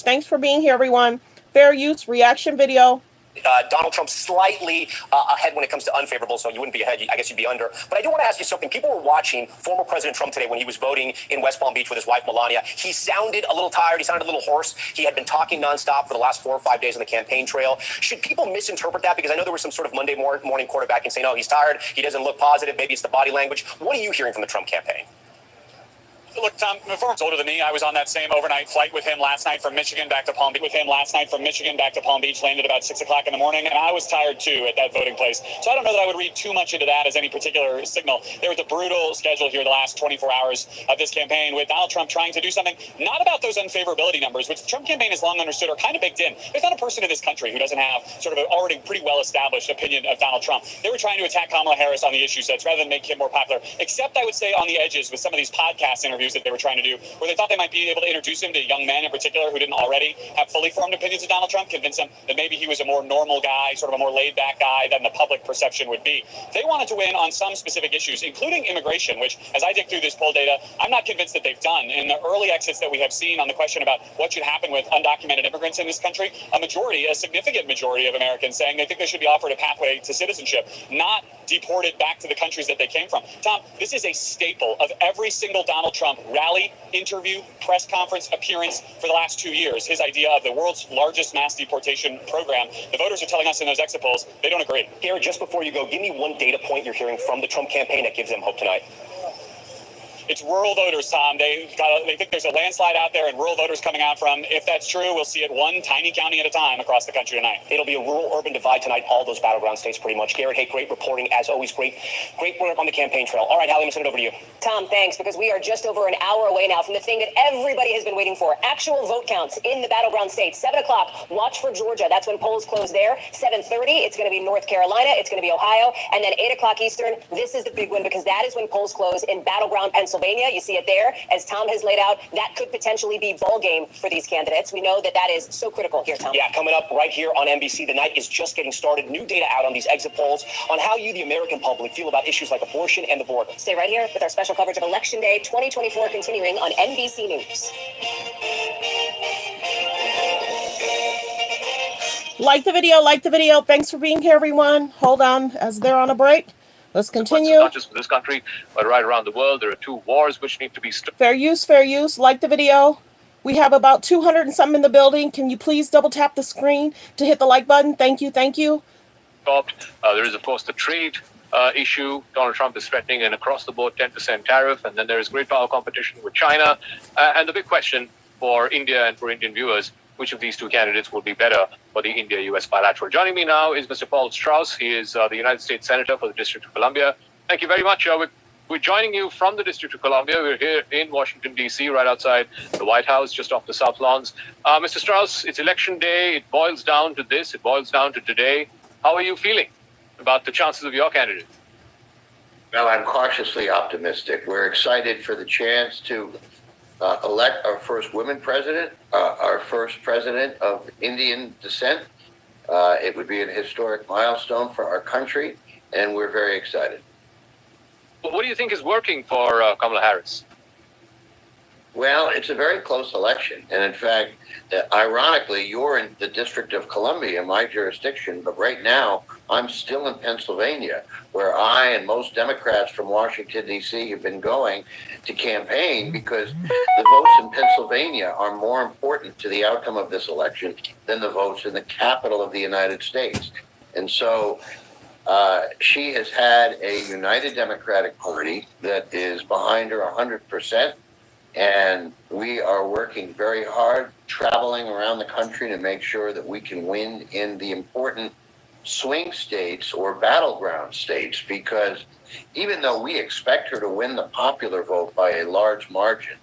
Thanks for being here, everyone. Fair use reaction video. Donald Trump slightly ahead when it comes to unfavorable, so you wouldn't be ahead, I guess you'd be under. But I do want to ask you something. People were watching former President Trump today when he was voting in West Palm Beach with his wife, Melania. He sounded a little tired. He sounded a little hoarse. He had been talking nonstop for the last 4 or 5 days on the campaign trail. Should people misinterpret that? Because I know there was some sort of Monday morning quarterbacking saying, oh, he's tired. He doesn't look positive. Maybe it's the body language. What are you hearing from the Trump campaign? Look, Tom, before he's older than me, I was on that same overnight flight with him last night from Michigan back to Palm Beach. Landed about 6 o'clock in the morning, and I was tired too at that voting place. So I don't know that I would read too much into that as any particular signal. There was a brutal schedule here the last 24 hours of this campaign with Donald Trump trying to do something not about those unfavorability numbers, which the Trump campaign has long understood are kind of baked in. There's not a person in this country who doesn't have sort of an already pretty well-established opinion of Donald Trump. They were trying to attack Kamala Harris on the issue sets rather than make him more popular, except I would say on the edges with some of these podcast interviews that they were trying to do, where they thought they might be able to introduce him to young men in particular who didn't already have fully formed opinions of Donald Trump, convince them that maybe he was a more normal guy, sort of a more laid-back guy than the public perception would be. They wanted to win on some specific issues, including immigration, which, as I dig through this poll data, I'm not convinced that they've done. In the early exits that we have seen on the question about what should happen with undocumented immigrants in this country, a significant majority of Americans saying they think they should be offered a pathway to citizenship, not deported back to the countries that they came from. Tom, this is a staple of every single Donald Trump rally, interview, press conference, appearance for the last 2 years. His idea of the world's largest mass deportation program. The voters are telling us in those exit polls they don't agree. Garrett, just before you go, give me one data point you're hearing from the Trump campaign that gives them hope tonight. It's rural voters, Tom. They think there's a landslide out there and rural voters coming out from. If that's true, we'll see it one tiny county at a time across the country tonight. It'll be a rural-urban divide tonight, all those battleground states pretty much. Garrett Haake, great reporting, as always. Great work on the campaign trail. All right, Hallie, I'm going to send it over to you. Tom, thanks, because we are just over an hour away now from the thing that everybody has been waiting for. Actual vote counts in the battleground states. 7 o'clock, watch for Georgia. That's when polls close there. 7:30, it's going to be North Carolina. It's going to be Ohio. And then 8 o'clock Eastern, this is the big one because that is when polls close in battleground Pennsylvania. You see it there. As Tom has laid out, that could potentially be ball game for these candidates. We know that is so critical here, Tom. Yeah, coming up right here on NBC. The night is just getting started. New data out on these exit polls on how you, the American public, feel about issues like abortion and the border. Stay right here with our special coverage of Election Day 2024 continuing on NBC News. Like the video. Thanks for being here, everyone. Hold on, as they're on a break. Let's continue. Not just for this country, but right around the world. There are 2 wars which need to be stopped. Fair use. Like the video. We have about 200 and something in the building. Can you please double tap the screen to hit the like button? Thank you. Thank you. There is, of course, the trade issue. Donald Trump is threatening an across-the-board 10% tariff, and then there is great power competition with China. And the big question for India and for Indian viewers, which of these two candidates will be better for the India-US bilateral? Joining me now is Mr. Paul Strauss. He is the United States Senator for the District of Columbia. Thank you very much. We're joining you from the District of Columbia. We're here in Washington, D.C., right outside the White House, just off the South Lawns. Mr. Strauss, it's election day. It boils down to this. It boils down to today. How are you feeling about the chances of your candidate? Well, I'm cautiously optimistic. We're excited for the chance to elect our first woman president, our first president of Indian descent. It would be an historic milestone for our country, and we're very excited. What do you think is working for Kamala Harris? Well, it's a very close election. And in fact, ironically, you're in the District of Columbia, my jurisdiction, but right now I'm still in Pennsylvania, where I and most Democrats from Washington, D.C. have been going to campaign because the votes in Pennsylvania are more important to the outcome of this election than the votes in the capital of the United States. And so she has had a united Democratic Party that is behind her 100%. And we are working very hard, traveling around the country to make sure that we can win in the important swing states or battleground states, because even though we expect her to win the popular vote by a large margin,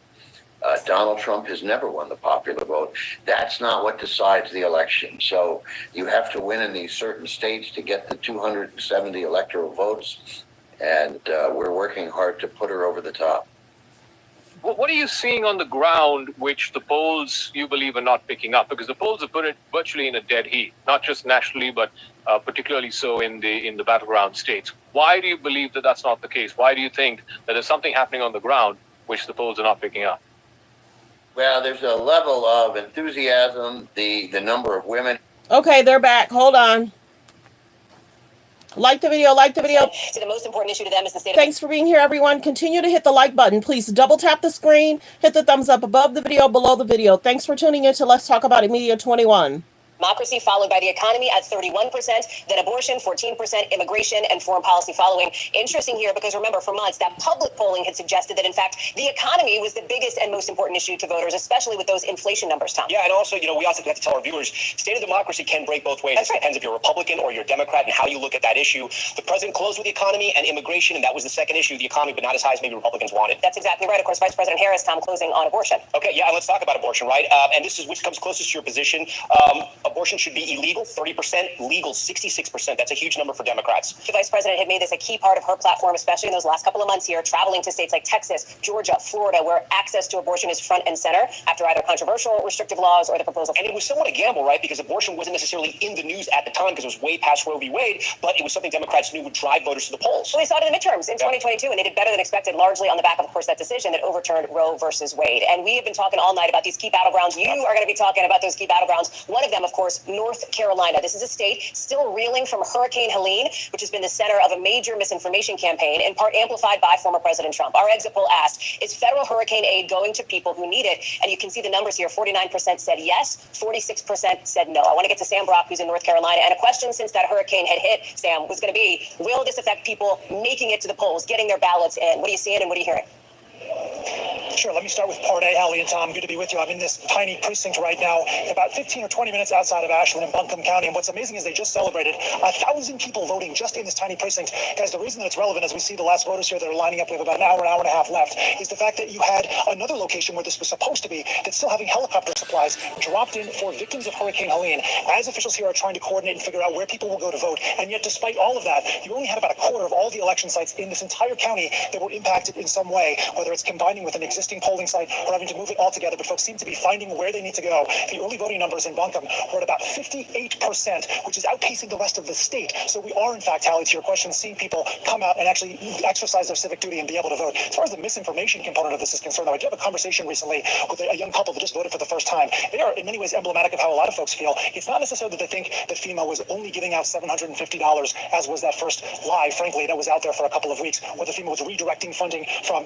Donald Trump has never won the popular vote. That's not what decides the election. So you have to win in these certain states to get the 270 electoral votes, and we're working hard to put her over the top. What are you seeing on the ground which the polls, you believe, are not picking up? Because the polls have put it virtually in a dead heat, not just nationally, but particularly so in the battleground states. Why do you believe that that's not the case? Why do you think that there's something happening on the ground which the polls are not picking up? Well, there's a level of enthusiasm, the number of women. Okay, they're back. Hold on. Like the video, like the video. So the most important issue to them is the state. Thanks for being here, everyone. Continue to hit the like button. Please double tap the screen, hit the thumbs up above the video, below the video. Thanks for tuning in to Let's Talk About It Media 21. Democracy, followed by the economy at 31%, then abortion, 14%, immigration, and foreign policy following. Interesting here because remember, for months, that public polling had suggested that, in fact, the economy was the biggest and most important issue to voters, especially with those inflation numbers, Tom. Yeah, and also, we also have to tell our viewers, state of democracy can break both ways. That's It right. depends if you're Republican or you're Democrat and how you look at that issue. The president closed with the economy and immigration, and that was the second issue, the economy, but not as high as maybe Republicans wanted. That's exactly right. Of course, Vice President Harris, Tom, closing on abortion. Okay, yeah, and let's talk about abortion, right? And this is which comes closest to your position. Abortion should be illegal, 30%, legal, 66%. That's a huge number for Democrats. The Vice President had made this a key part of her platform, especially in those last couple of months here, traveling to states like Texas, Georgia, Florida, where access to abortion is front and center after either controversial restrictive laws or the proposal. And it was somewhat a gamble, right? Because abortion wasn't necessarily in the news at the time because it was way past Roe v. Wade, but it was something Democrats knew would drive voters to the polls. Well, they saw it in the midterms in 2022, and they did better than expected, largely on the back of course, that decision that overturned Roe versus Wade. And we have been talking all night about these key battlegrounds. You are going to be talking about those key battlegrounds. One of them, of course, North Carolina. This is a state still reeling from Hurricane Helene, which has been the center of a major misinformation campaign, in part amplified by former President Trump. Our exit poll asked, is federal hurricane aid going to people who need it? And you can see the numbers here. 49% said yes, 46% said no. I want to get to Sam Brock, who's in North Carolina. And a question since that hurricane had hit, Sam, was going to be, will this affect people making it to the polls, getting their ballots in? What are you seeing and what are you hearing? Sure. Let me start with part A, Hallie and Tom. Good to be with you. I'm in this tiny precinct right now, about 15 or 20 minutes outside of Ashland in Buncombe County. And what's amazing is they just celebrated 1,000 people voting just in this tiny precinct. Guys, the reason that it's relevant, as we see the last voters here that are lining up, we have about an hour and a half left, is the fact that you had another location where this was supposed to be that's still having helicopter supplies dropped in for victims of Hurricane Helene. As officials here are trying to coordinate and figure out where people will go to vote. And yet, despite all of that, you only had about a quarter of all the election sites in this entire county that were impacted in some way, whether it's combining with an existing polling site or having to move it all together. But folks seem to be finding where they need to go. The early voting numbers in Buncombe were at about 58%, which is outpacing the rest of the state. So we are, in fact, Hallie, to your question, seeing people come out and actually exercise their civic duty and be able to vote. As far as the misinformation component of this is concerned, though, I did have a conversation recently with a young couple that just voted for the first time. They are in many ways emblematic of how a lot of folks feel. It's not necessarily that they think that FEMA was only giving out $750, as was that first lie, frankly, that was out there for a couple of weeks, where the FEMA was redirecting funding from,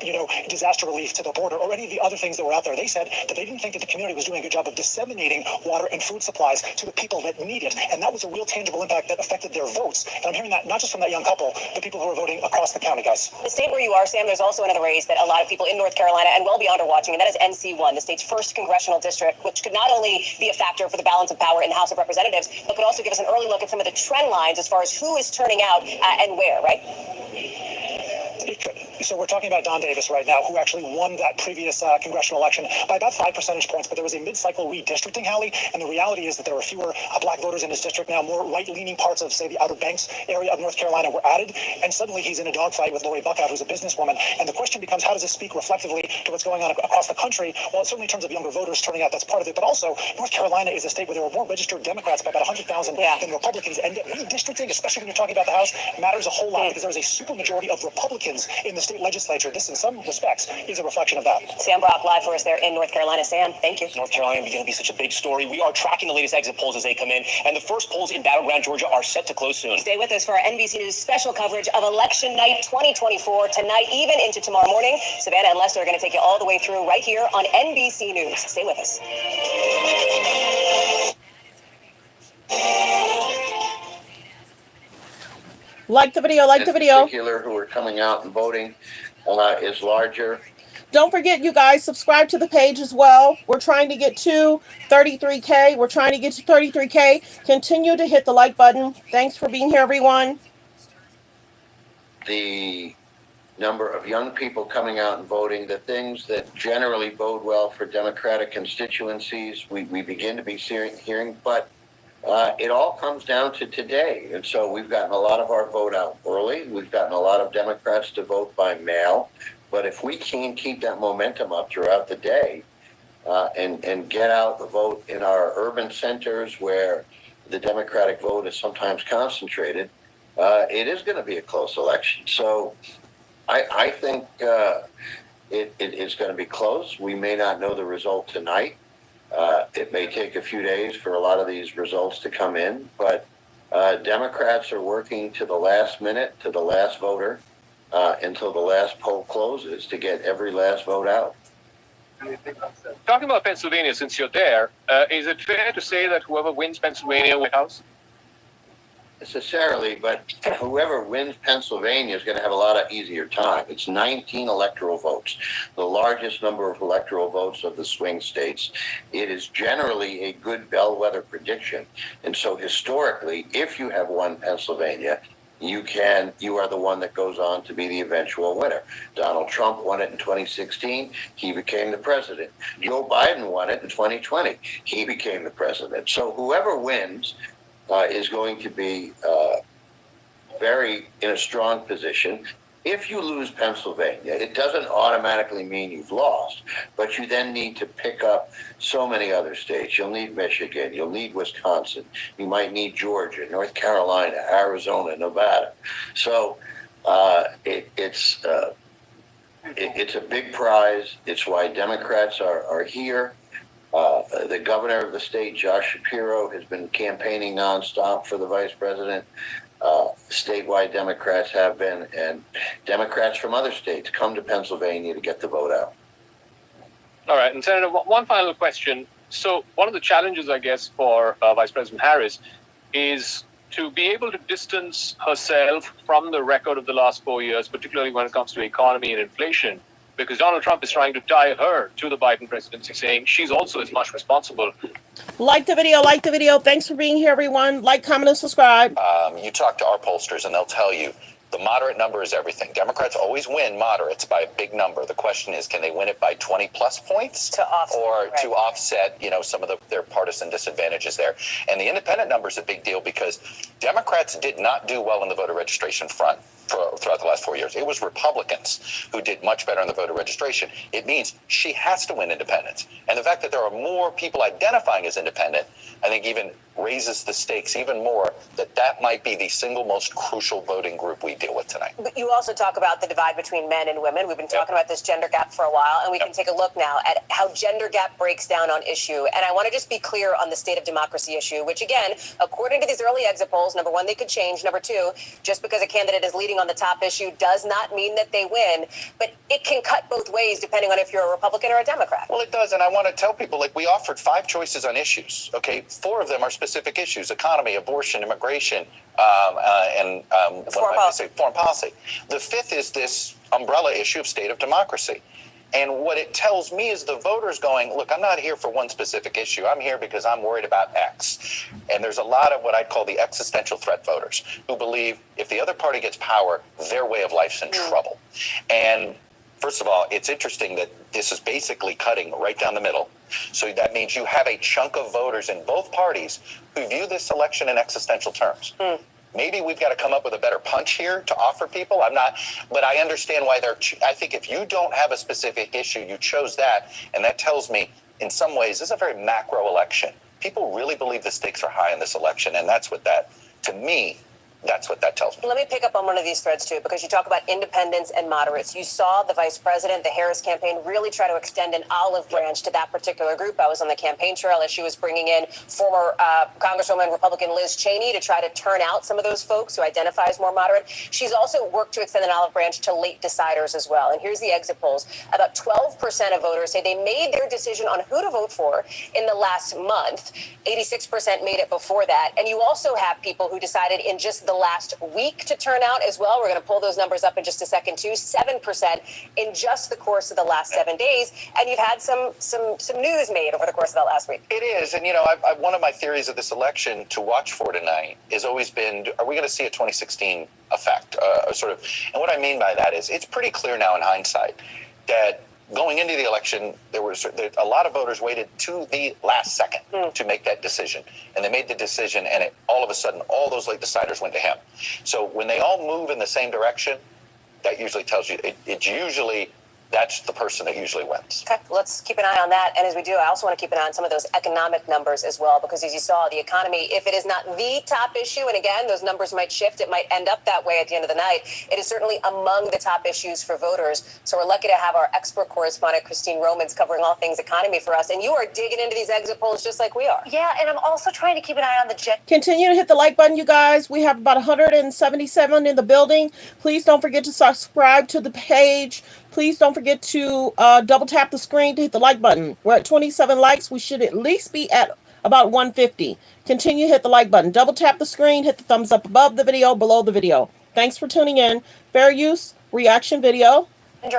disaster relief to the border. border or any of the other things that were out there. They said that they didn't think that the community was doing a good job of disseminating water and food supplies to the people that need it. And that was a real tangible impact that affected their votes. And I'm hearing that not just from that young couple, but people who are voting across the county, guys. The state where you are, Sam, there's also another race that a lot of people in North Carolina and well beyond are watching, and that is NC1, the state's first congressional district, which could not only be a factor for the balance of power in the House of Representatives, but could also give us an early look at some of the trend lines as far as who is turning out and where, right? It could. So we're talking about Don Davis right now, who actually won that previous congressional election by about 5 percentage points. But there was a mid-cycle redistricting, Hallie, and the reality is that there are fewer black voters in his district now. More right-leaning parts of, say, the Outer Banks area of North Carolina were added, and suddenly he's in a dogfight with Lori Buckout, who's a businesswoman. And the question becomes, how does this speak reflectively to what's going on across the country? Well, certainly in terms of younger voters turning out, that's part of it. But also, North Carolina is a state where there are more registered Democrats by about 100,000 than Republicans. And redistricting, especially when you're talking about the House, matters a whole lot because there is a supermajority of Republicans in the state legislature. This, in some respects, is a reflection of that. Sam Brock, live for us there in North Carolina. Sam, thank you. North Carolina is going to be such a big story. We are tracking the latest exit polls as they come in, and the first polls in battleground Georgia are set to close soon. Stay with us for our NBC News special coverage of Election Night 2024 tonight, even into tomorrow morning. Savannah and Lester are going to take you all the way through right here on NBC News. Stay with us. Like the video, like the video. In particular, who are coming out and voting is larger. Don't forget, you guys, subscribe to the page as well. We're trying to get to 33K. We're trying to get to 33K. Continue to hit the like button. Thanks for being here, everyone. The number of young people coming out and voting, the things that generally bode well for Democratic constituencies, we begin to be hearing, but it all comes down to today. And so we've gotten a lot of our vote out early. We've gotten a lot of Democrats to vote by mail. But if we can keep that momentum up throughout the day and get out the vote in our urban centers where the Democratic vote is sometimes concentrated, it is going to be a close election. So I think it is going to be close. We may not know the result tonight. It may take a few days for a lot of these results to come in, but Democrats are working to the last minute, to the last voter, until the last poll closes to get every last vote out. Talking about Pennsylvania, since you're there, is it fair to say that whoever wins Pennsylvania White House? Necessarily, but whoever wins Pennsylvania is going to have a lot of easier time. It's 19 electoral votes, the largest number of electoral votes of the swing states. It is generally a good bellwether prediction. And so historically, if you have won Pennsylvania, you are the one that goes on to be the eventual winner. Donald Trump won it in 2016. He became the president. Joe Biden won it in 2020. He became the president. So whoever wins is going to be very in a strong position. If you lose Pennsylvania, it doesn't automatically mean you've lost, but you then need to pick up so many other states. You'll need Michigan, you'll need Wisconsin, you might need Georgia, North Carolina, Arizona, Nevada. So it's a big prize. It's why Democrats are here. The governor of the state, Josh Shapiro, has been campaigning nonstop for the vice president. Statewide Democrats have been, and Democrats from other states come to Pennsylvania to get the vote out. All right. And Senator, one final question. So one of the challenges, I guess, for Vice President Harris is to be able to distance herself from the record of the last 4 years, particularly when it comes to economy and inflation, because Donald Trump is trying to tie her to the Biden presidency, saying she's also as much responsible. Like the video, like the video. Thanks for being here, everyone. Like, comment, and subscribe. You talk to our pollsters and they'll tell you the moderate number is everything. Democrats always win moderates by a big number. The question is, can they win it by 20 plus points to offset, some of their partisan disadvantages there? And the independent number is a big deal because Democrats did not do well on the voter registration front throughout the last 4 years. It was Republicans who did much better on the voter registration. It means she has to win independents. And the fact that there are more people identifying as independent, I think even raises the stakes even more that might be the single most crucial voting group we deal with tonight. But you also talk about the divide between men and women. We've been talking about this gender gap for a while, and we can take a look now at how gender gap breaks down on issue. And I want to just be clear on the state of democracy issue, which again, according to these early exit polls, number one, they could change. Number two, just because a candidate is leading losing on the top issue does not mean that they win, but it can cut both ways depending on if you're a Republican or a Democrat. Well, it does, and I want to tell people, like, we offered 5 choices on issues, okay? 4 of them are specific issues: economy, abortion, immigration, and foreign policy. The 5th is this umbrella issue of state of democracy. And what it tells me is the voters going, look, I'm not here for one specific issue. I'm here because I'm worried about X. And there's a lot of what I'd call the existential threat voters who believe if the other party gets power, their way of life's in trouble. And first of all, it's interesting that this is basically cutting right down the middle. So that means you have a chunk of voters in both parties who view this election in existential terms. Maybe we've got to come up with a better punch here to offer people. I'm not, but I understand why I think if you don't have a specific issue, you chose that. And that tells me in some ways, this is a very macro election. People really believe the stakes are high in this election. And that's what that, to me, that's what that tells me. Let me pick up on one of these threads, too, because you talk about independents and moderates. You saw the vice president, the Harris campaign, really try to extend an olive branch to that particular group. I was on the campaign trail as she was bringing in former Congresswoman Republican Liz Cheney to try to turn out some of those folks who identify as more moderate. She's also worked to extend an olive branch to late deciders as well. And here's the exit polls. About 12% of voters say they made their decision on who to vote for in the last month. 86% made it before that. And you also have people who decided in just the last week to turn out as well. We're going to pull those numbers up in just a second too. 7% in just the course of the last 7 days. And you've had some news made over the course of that last week. It is. And, you know, one of my theories of this election to watch for tonight has always been, are we going to see a 2016 effect? And what I mean by that is it's pretty clear now in hindsight that going into the election, there were a lot of voters waited to the last second to make that decision. And they made the decision, and all of a sudden, all those late deciders went to him. So when they all move in the same direction, that usually tells you, that's the person that usually wins. Okay, let's keep an eye on that. And as we do, I also want to keep an eye on some of those economic numbers as well, because as you saw, the economy, if it is not the top issue, and again, those numbers might shift, it might end up that way at the end of the night, it is certainly among the top issues for voters. So we're lucky to have our expert correspondent, Christine Romans, covering all things economy for us. And you are digging into these exit polls just like we are. Yeah, and I'm also trying to keep an eye on the Continue to hit the like button, you guys. We have about 177 in the building. Please don't forget to subscribe to the page. Please don't forget to double tap the screen to hit the like button. We're at 27 likes. We should at least be at about 150. Continue to hit the like button. Double tap the screen. Hit the thumbs up above the video, below the video. Thanks for tuning in. Fair use reaction video.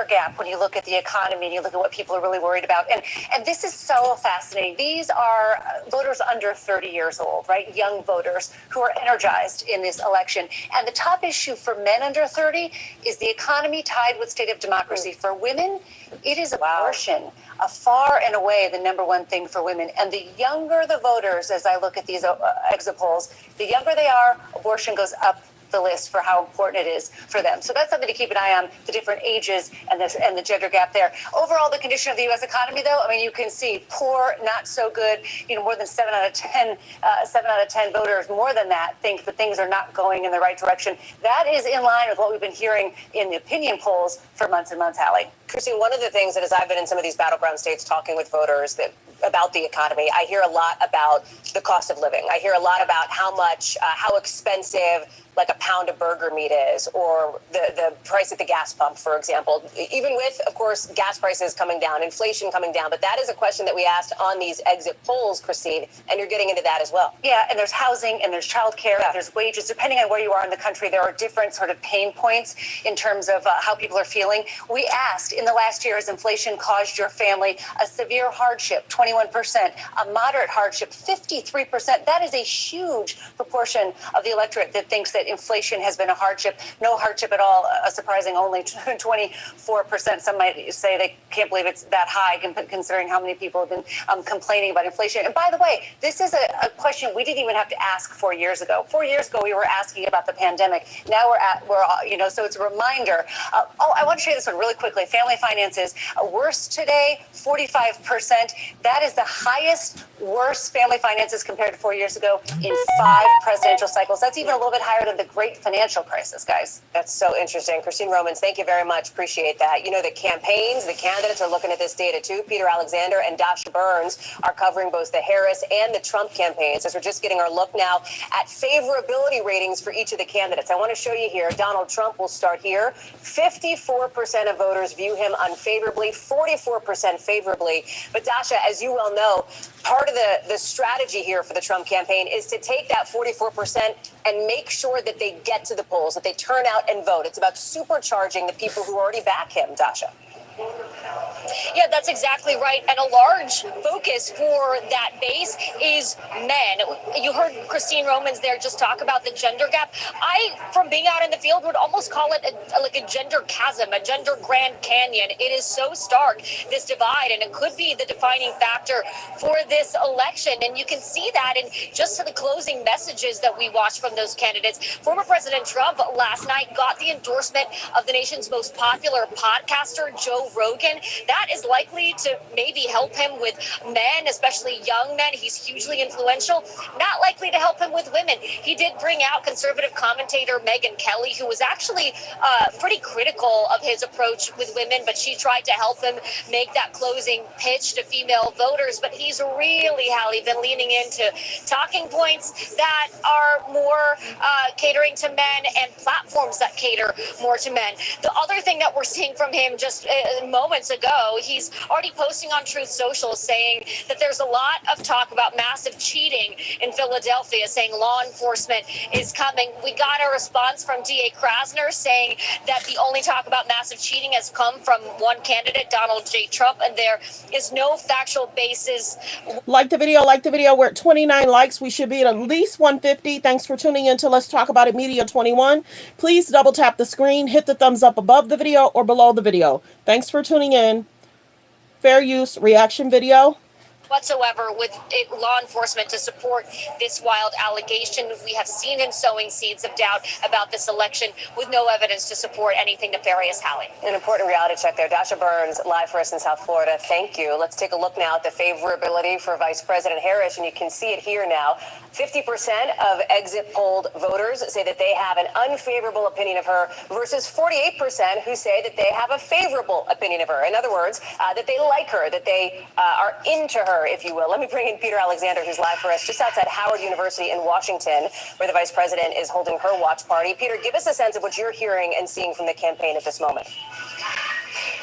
Gap when you look at the economy and you look at what people are really worried about. And this is so fascinating. These are voters under 30 years old, right? Young voters who are energized in this election. And the top issue for men under 30 is the economy tied with state of democracy. For women, it is abortion, a far and away the number one thing for women. And the younger the voters, as I look at these exit polls, the younger they are, abortion goes up the list for how important it is for them. So that's something to keep an eye on, the different ages and the gender gap there. Overall, the condition of the U.S. economy, though, I mean, you can see poor, not so good. You know, more than 7 out of 10 voters, more than that, think that things are not going in the right direction. That is in line with what we've been hearing in the opinion polls for months and months, Hallie. Christine, one of the things that as I've been in some of these battleground states talking with voters about the economy, I hear a lot about the cost of living. I hear a lot about how expensive like a pound of burger meat is, or the price at the gas pump, for example, even with, of course, gas prices coming down, inflation coming down. But that is a question that we asked on these exit polls, Christine, and you're getting into that as well. Yeah, and there's housing and there's childcare, there's wages. Depending on where you are in the country, there are different sort of pain points in terms of how people are feeling. We asked in the last year, has inflation caused your family a severe hardship? 21%, a moderate hardship, 53%. That is a huge proportion of the electorate that thinks that inflation has been a hardship. No hardship at all, a surprising only 24%. Some might say they can't believe it's that high considering how many people have been complaining about inflation. And by the way, this is a question we didn't even have to ask 4 years ago. 4 years ago, we were asking about the pandemic. Now so it's a reminder. I want to show you this one really quickly. Family finances, worst today, 45%. That is the highest worst family finances compared to 4 years ago in 5 presidential cycles. That's even a little bit higher than of the great financial crisis, guys. That's so interesting. Christine Romans, thank you very much. Appreciate that. You know, the campaigns, the candidates are looking at this data too. Peter Alexander and Dasha Burns are covering both the Harris and the Trump campaigns, as we're just getting our look now at favorability ratings for each of the candidates. I want to show you here. Donald Trump will start here. 54% of voters view him unfavorably, 44% favorably. But Dasha, as you well know, part of the strategy here for the Trump campaign is to take that 44% and make sure that they get to the polls, that they turn out and vote. It's about supercharging the people who already back him, Dasha. Yeah, that's exactly right. And a large focus for that base is men. You heard Christine Romans there just talk about the gender gap. I, from being out in the field, would almost call it like a gender chasm, a gender Grand Canyon. It is so stark, this divide, and it could be the defining factor for this election. And you can see that in just the closing messages that we watched from those candidates. Former President Trump last night got the endorsement of the nation's most popular podcaster, Joe Rogan. That is likely to maybe help him with men, especially young men. He's hugely influential. Not likely to help him with women. He did bring out conservative commentator Megyn Kelly, who was actually pretty critical of his approach with women, but she tried to help him make that closing pitch to female voters. But he's really, Hallie, been leaning into talking points that are more catering to men and platforms that cater more to men. The other thing that we're seeing from him just moments ago, he's already posting on Truth Social saying that there's a lot of talk about massive cheating in Philadelphia, saying law enforcement is coming. We got a response from DA Krasner saying that the only talk about massive cheating has come from one candidate, Donald J. Trump, and there is no factual basis. Like the video, like the video. We're at 29 likes. We should be at least 150. Thanks for tuning in to Let's Talk About It Media 21. Please double tap the screen, hit the thumbs up above the video or below the video. Thanks for tuning in. Fair use reaction video Whatsoever with law enforcement to support this wild allegation. We have seen him sowing seeds of doubt about this election with no evidence to support anything nefarious, Hallie. An important reality check there. Dasha Burns, live for us in South Florida. Thank you. Let's take a look now at the favorability for Vice President Harris, and you can see it here now. 50% of exit polled voters say that they have an unfavorable opinion of her versus 48% who say that they have a favorable opinion of her. In other words, that they like her, that they are into her, if you will. Let me bring in Peter Alexander, who's live for us just outside Howard University in Washington, where the vice president is holding her watch party. Peter, give us a sense of what you're hearing and seeing from the campaign at this moment.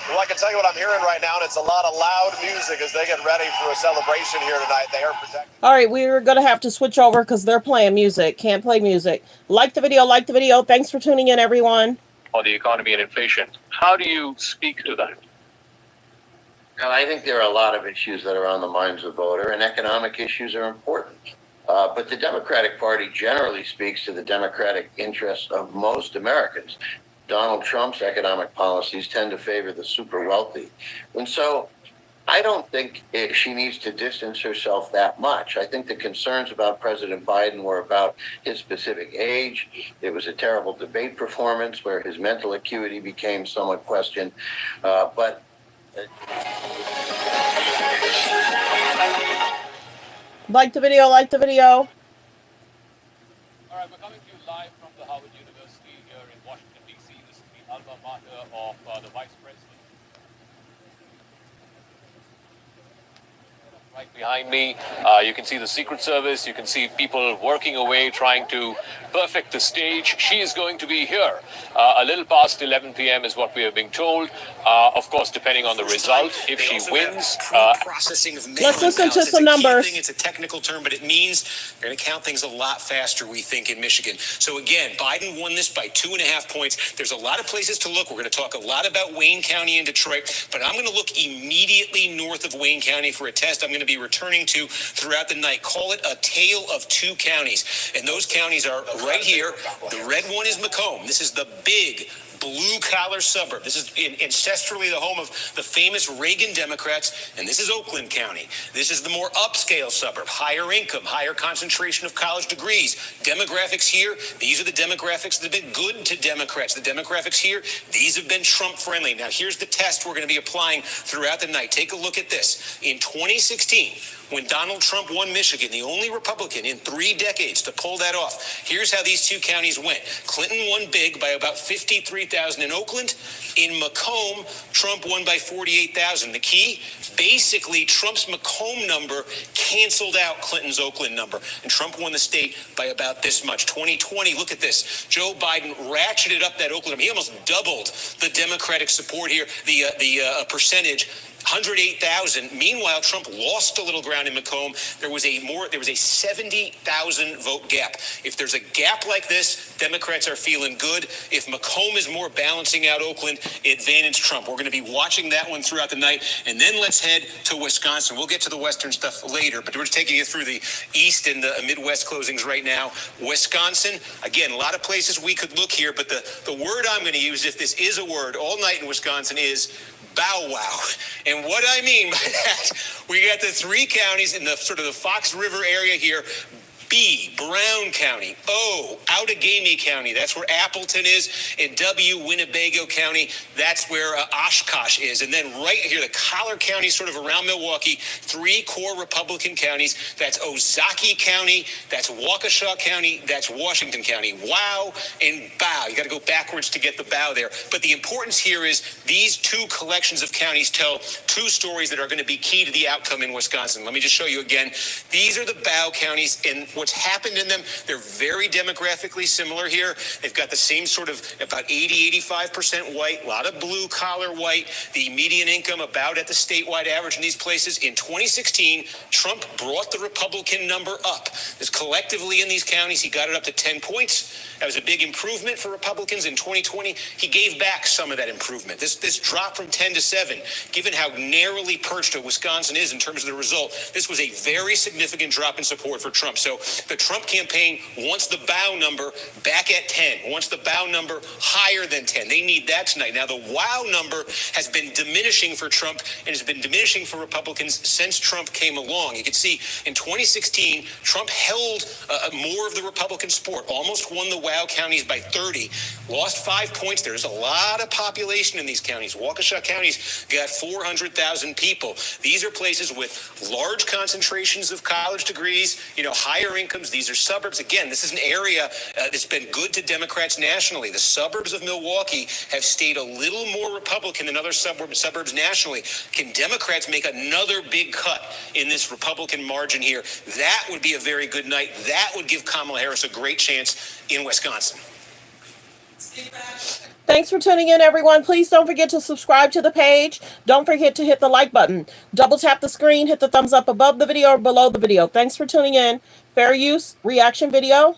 Well, I can tell you what I'm hearing right now, and it's a lot of loud music as they get ready for a celebration here tonight. They are protected. All right, we're going to have to switch over because they're playing music. Can't play music. Like the video, like the video. Thanks for tuning in, everyone. On the economy and inflation, how do you speak to that? And I think there are a lot of issues that are on the minds of the voter, and economic issues are important. But the Democratic Party generally speaks to the democratic interests of most Americans. Donald Trump's economic policies tend to favor the super wealthy. And so I don't think she needs to distance herself that much. I think the concerns about President Biden were about his specific age. It was a terrible debate performance where his mental acuity became somewhat questioned. Like the video, like the video. All right, we're coming to you live from the Howard University here in Washington, D.C. This is the alma mater of the Vice President. Right behind me, you can see the Secret Service. You can see people working away, trying to perfect the stage. She is going to be here a little past 11 p.m. is what we are being told. Of course, depending on the result, if she wins. Processing of Let's listen to some numbers. It's a technical term, but it means they're going to count things a lot faster, we think, in Michigan. So again, Biden won this by 2.5 points. There's a lot of places to look. We're going to talk a lot about Wayne County and Detroit, but I'm going to look immediately north of Wayne County for a test I'm going to be returning to throughout the night. Call it a tale of two counties. And those counties are right here. The red one is Macomb. This is the big blue-collar suburb. This is ancestrally the home of the famous Reagan Democrats, and this is Oakland County. This is the more upscale suburb, higher income, higher concentration of college degrees. Demographics here, these are the demographics that have been good to Democrats. The demographics here, these have been Trump-friendly. Now, here's the test we're going to be applying throughout the night. Take a look at this. In 2016, when Donald Trump won Michigan, the only Republican in 3 decades to pull that off. Here's how these 2 counties went. Clinton won big by about 53,000 in Oakland. In Macomb, Trump won by 48,000. The key, basically, Trump's Macomb number canceled out Clinton's Oakland number, and Trump won the state by about this much. 2020, look at this. Joe Biden ratcheted up that Oakland number. He almost doubled the Democratic support here, the percentage. 108,000. Meanwhile, Trump lost a little ground in Macomb. There was a 70,000 vote gap. If there's a gap like this, Democrats are feeling good. If Macomb is more balancing out Oakland, advantage Trump. We're going to be watching that one throughout the night. And then let's head to Wisconsin. We'll get to the Western stuff later, but we're just taking you through the East and the Midwest closings right now. Wisconsin, again, a lot of places we could look here, but the word I'm going to use, if this is a word all night in Wisconsin, is bow wow. And what I mean by that, we got the 3 counties in the sort of the Fox River area here. B, Brown County. O, Outagamie County. That's where Appleton is. And W, Winnebago County. That's where Oshkosh is. And then right here, the Collar County, sort of around Milwaukee, 3 core Republican counties. That's Ozaukee County. That's Waukesha County. That's Washington County. Wow and bow. You got to go backwards to get the bow there. But the importance here is these 2 collections of counties tell 2 stories that are going to be key to the outcome in Wisconsin. Let me just show you again. These are the bow counties, and what's happened in them, they're very demographically similar here. They've got the same sort of about 85% white, a lot of blue collar white, the median income about at the statewide average in these places. In 2016, Trump brought the Republican number up. This collectively in these counties, he got it up to 10 points. That was a big improvement for Republicans. In 2020, he gave back some of that improvement. This drop from 10 to 7, given how narrowly perched Wisconsin is in terms of the result, this was a very significant drop in support for Trump. So the Trump campaign wants the bow number back at 10, wants the bow number higher than 10. They need that tonight. Now, the wow number has been diminishing for Trump and has been diminishing for Republicans since Trump came along. You can see in 2016, Trump held more of the Republican support, almost won the wow counties by 30, lost 5 points. There's a lot of population in these counties. Waukesha County's got 400,000 people. These are places with large concentrations of college degrees, higher incomes. These are suburbs. Again, this is an area that's been good to Democrats nationally. The suburbs of Milwaukee have stayed a little more Republican than other suburbs nationally. Can Democrats make another big cut in this Republican margin here? That would be a very good night. That would give Kamala Harris a great chance in Wisconsin. Thanks for tuning in, everyone. Please don't forget to subscribe to the page. Don't forget to hit the like button. Double tap the screen, hit the thumbs up above the video or below the video. Thanks for tuning in. Fair use reaction video.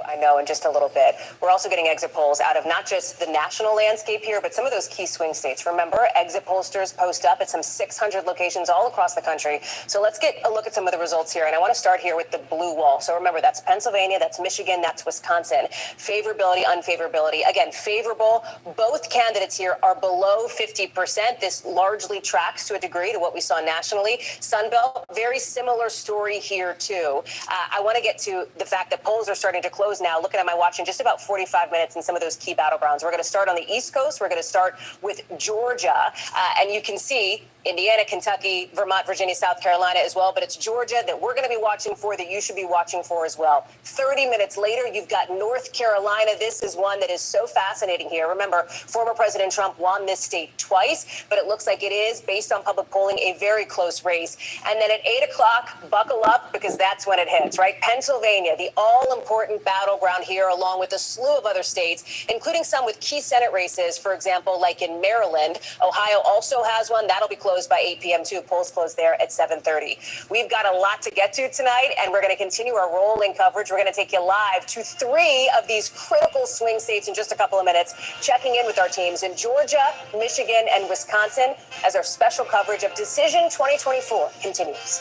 I know in just a little bit. We're also getting exit polls out of not just the national landscape here, but some of those key swing states. Remember, exit pollsters post up at some 600 locations all across the country. So let's get a look at some of the results here. And I want to start here with the blue wall. So remember, that's Pennsylvania, that's Michigan, that's Wisconsin. Favorability, unfavorability. Again, favorable. Both candidates here are below 50%. This largely tracks to a degree to what we saw nationally. Sunbelt, very similar story here too. I want to get to the fact that polls are starting to close now. Looking at my watch in just about 45 minutes in some of those key battlegrounds. We're going to start on the East Coast. We're going to start with Georgia. And you can see Indiana, Kentucky, Vermont, Virginia, South Carolina as well. But it's Georgia that we're going to be watching for, that you should be watching for as well. 30 minutes later, you've got North Carolina. This is one that is so fascinating here. Remember, former President Trump won this state twice, but it looks like it is, based on public polling, a very close race. And then at 8 o'clock, buckle up, because that's when it hits, right? Pennsylvania, the all-important battleground here, along with a slew of other states, including some with key Senate races, for example, like in Maryland. Ohio also has one. That'll be closed by 8 p.m. too. Polls close there at 7:30. We've got a lot to get to tonight, and we're going to continue our rolling coverage. We're going to take you live to 3 of these critical swing states in just a couple of minutes, checking in with our teams in Georgia, Michigan, and Wisconsin as our special coverage of Decision 2024 continues.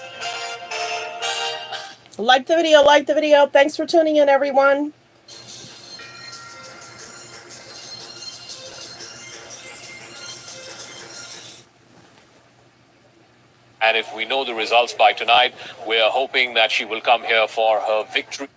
Like the video, like the video. Thanks for tuning in, everyone. And if we know the results by tonight, we're hoping that she will come here for her victory.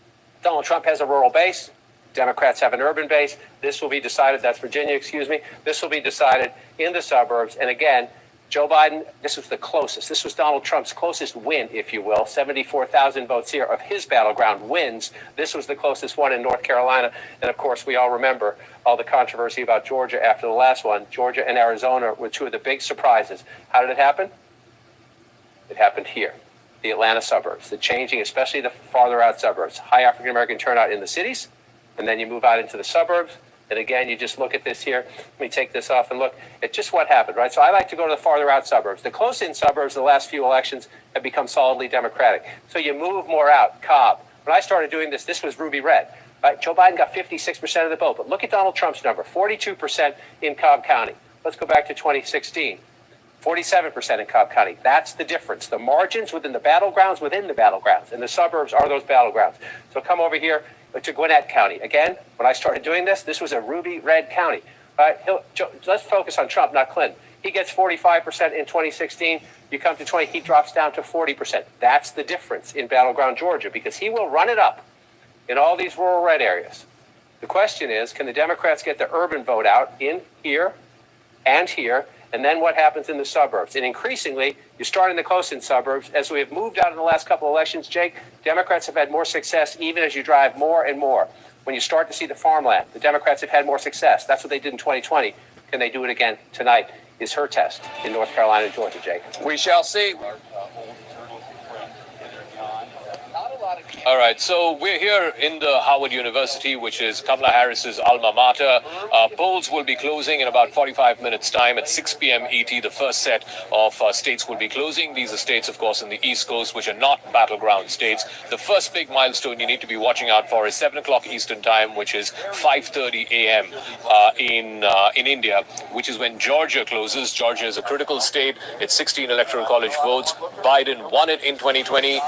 Donald Trump has a rural base. Democrats have an urban base. This will be decided, that's Virginia, excuse me. This will be decided in the suburbs. And again, Joe Biden, this was the closest. This was Donald Trump's closest win, if you will. 74,000 votes here of his battleground wins. This was the closest one in North Carolina. And of course, we all remember all the controversy about Georgia after the last one. Georgia and Arizona were two of the big surprises. How did it happen? It happened here, the Atlanta suburbs, the changing, especially the farther out suburbs. High African American turnout in the cities, and then you move out into the suburbs. And again, you just look at this here. Let me take this off and look at just what happened, right? So I like to go to the farther out suburbs. The close-in suburbs, the last few elections, have become solidly Democratic. So you move more out. Cobb. When I started doing this, this was ruby red. Right? Joe Biden got 56% of the vote. But look at Donald Trump's number, 42% in Cobb County. Let's go back to 2016. 47% in Cobb County. That's the difference. The margins within the battlegrounds, and the suburbs are those battlegrounds. So come over here to Gwinnett County. Again, when I started doing this, this was a ruby red county. Let's focus on Trump, not Clinton. He gets 45% in 2016. You come to 20, he drops down to 40%. That's the difference in battleground Georgia, because he will run it up in all these rural red areas. The question is, can the Democrats get the urban vote out in here and here? And then what happens in the suburbs? And increasingly, you start in the close-in suburbs. As we have moved out in the last couple of elections, Jake, Democrats have had more success even as you drive more and more. When you start to see the farmland, the Democrats have had more success. That's what they did in 2020. Can they do it again tonight? Is her test in North Carolina and Georgia, Jake. We shall see. All right, so we're here in the Howard University, which is Kamala Harris's alma mater. Polls will be closing in about 45 minutes' time at 6 p.m. ET. The first set of states will be closing. These are states, of course, in the East Coast, which are not battleground states. The first big milestone you need to be watching out for is 7 o'clock Eastern time, which is 5:30 a.m. In India, which is when Georgia closes. Georgia is a critical state. It's 16 electoral college votes. Biden won it in 2020.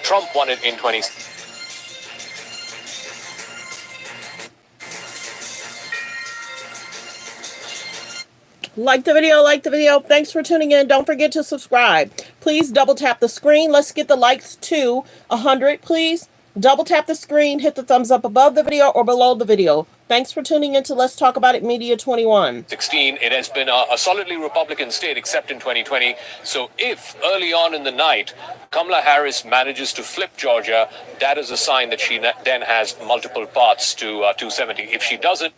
Trump won it in 2016. Like the video. Thanks for tuning in. Don't forget to subscribe. Please double tap the screen. Let's get the likes to 100, please. Double tap the screen, hit the thumbs up above the video or below the video. Thanks for tuning in to Let's Talk About It Media 21. 16, it has been a solidly Republican state except in 2020. So if early on in the night, Kamala Harris manages to flip Georgia, that is a sign that she then has multiple paths to 270. If she doesn't,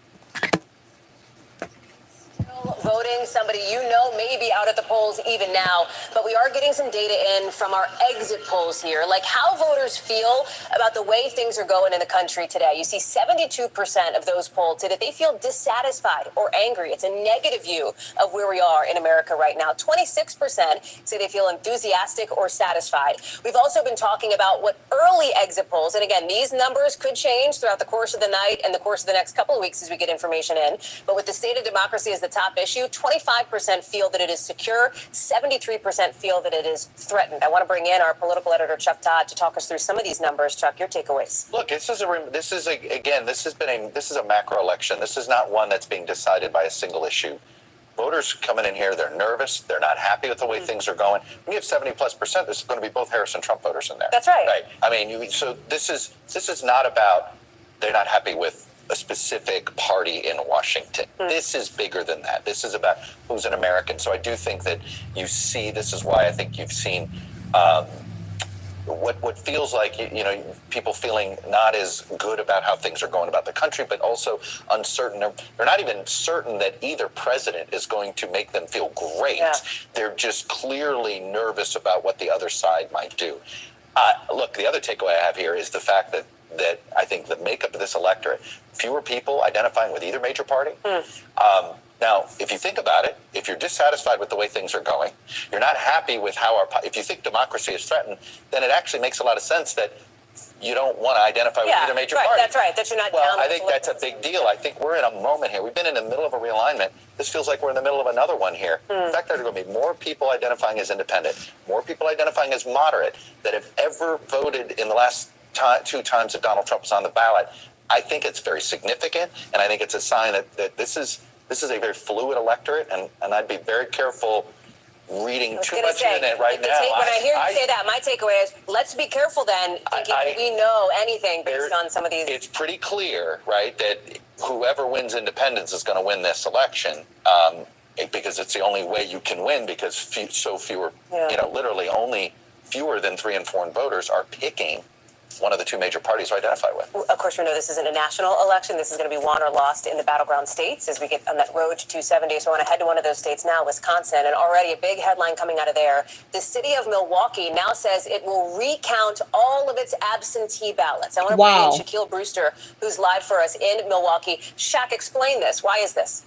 voting, somebody you know may be out at the polls even now, but we are getting some data in from our exit polls here, like how voters feel about the way things are going in the country today. You see 72% of those polled say that they feel dissatisfied or angry. It's a negative view of where we are in America right now. 26% say they feel enthusiastic or satisfied. We've also been talking about what early exit polls, and again, these numbers could change throughout the course of the night and the course of the next couple of weeks as we get information in, but with the state of democracy as the top issue, 25% feel that it is secure, 73% feel that it is threatened. I want to bring in our political editor, Chuck Todd, to talk us through some of these numbers. Chuck, your takeaways. Look, this is a macro election. This is not one that's being decided by a single issue. Voters coming in here, they're nervous. They're not happy with the way things are going. When you have 70+%, there's going to be both Harris and Trump voters in there. That's right. Right. I mean, so this is not about they're not happy with a specific party in Washington. This is bigger than that. This is about who's an American. So I do think that you see, this is why I think you've seen what feels like, people feeling not as good about how things are going about the country, but also uncertain. They're not even certain that either president is going to make them feel great. Yeah. They're just clearly nervous about what the other side might do. Look, the other takeaway I have here is the fact that I think the makeup of this electorate, fewer people identifying with either major party. Now, if you think about it, if you're dissatisfied with the way things are going, you're not happy with how if you think democracy is threatened, then it actually makes a lot of sense that you don't want to identify with either major party. That's right. That you're not down. I think that's a big deal. I think we're in a moment here. We've been in the middle of a realignment. This feels like we're in the middle of another one here. In fact, there are going to be more people identifying as independent, more people identifying as moderate that have ever voted in the last 2 times that Donald Trump was on the ballot. I think it's very significant, and I think it's a sign that this is a very fluid electorate, and I'd be very careful reading too much in it right now. When I hear you say that, my takeaway is let's be careful then, thinking we know anything based on some of these. It's pretty clear, right, that whoever wins independence is going to win this election. because it's the only way you can win, because fewer, literally only fewer than 3 in 4 voters are picking one of the two major parties to identify with. Of course, we know this isn't a national election. This is going to be won or lost in the battleground states as we get on that road to 270. So I want to head to one of those states now, Wisconsin, and already a big headline coming out of there. The city of Milwaukee now says it will recount all of its absentee ballots. I want to bring in Shaquille Brewster, who's live for us in Milwaukee. Shaq, explain this. Why is this?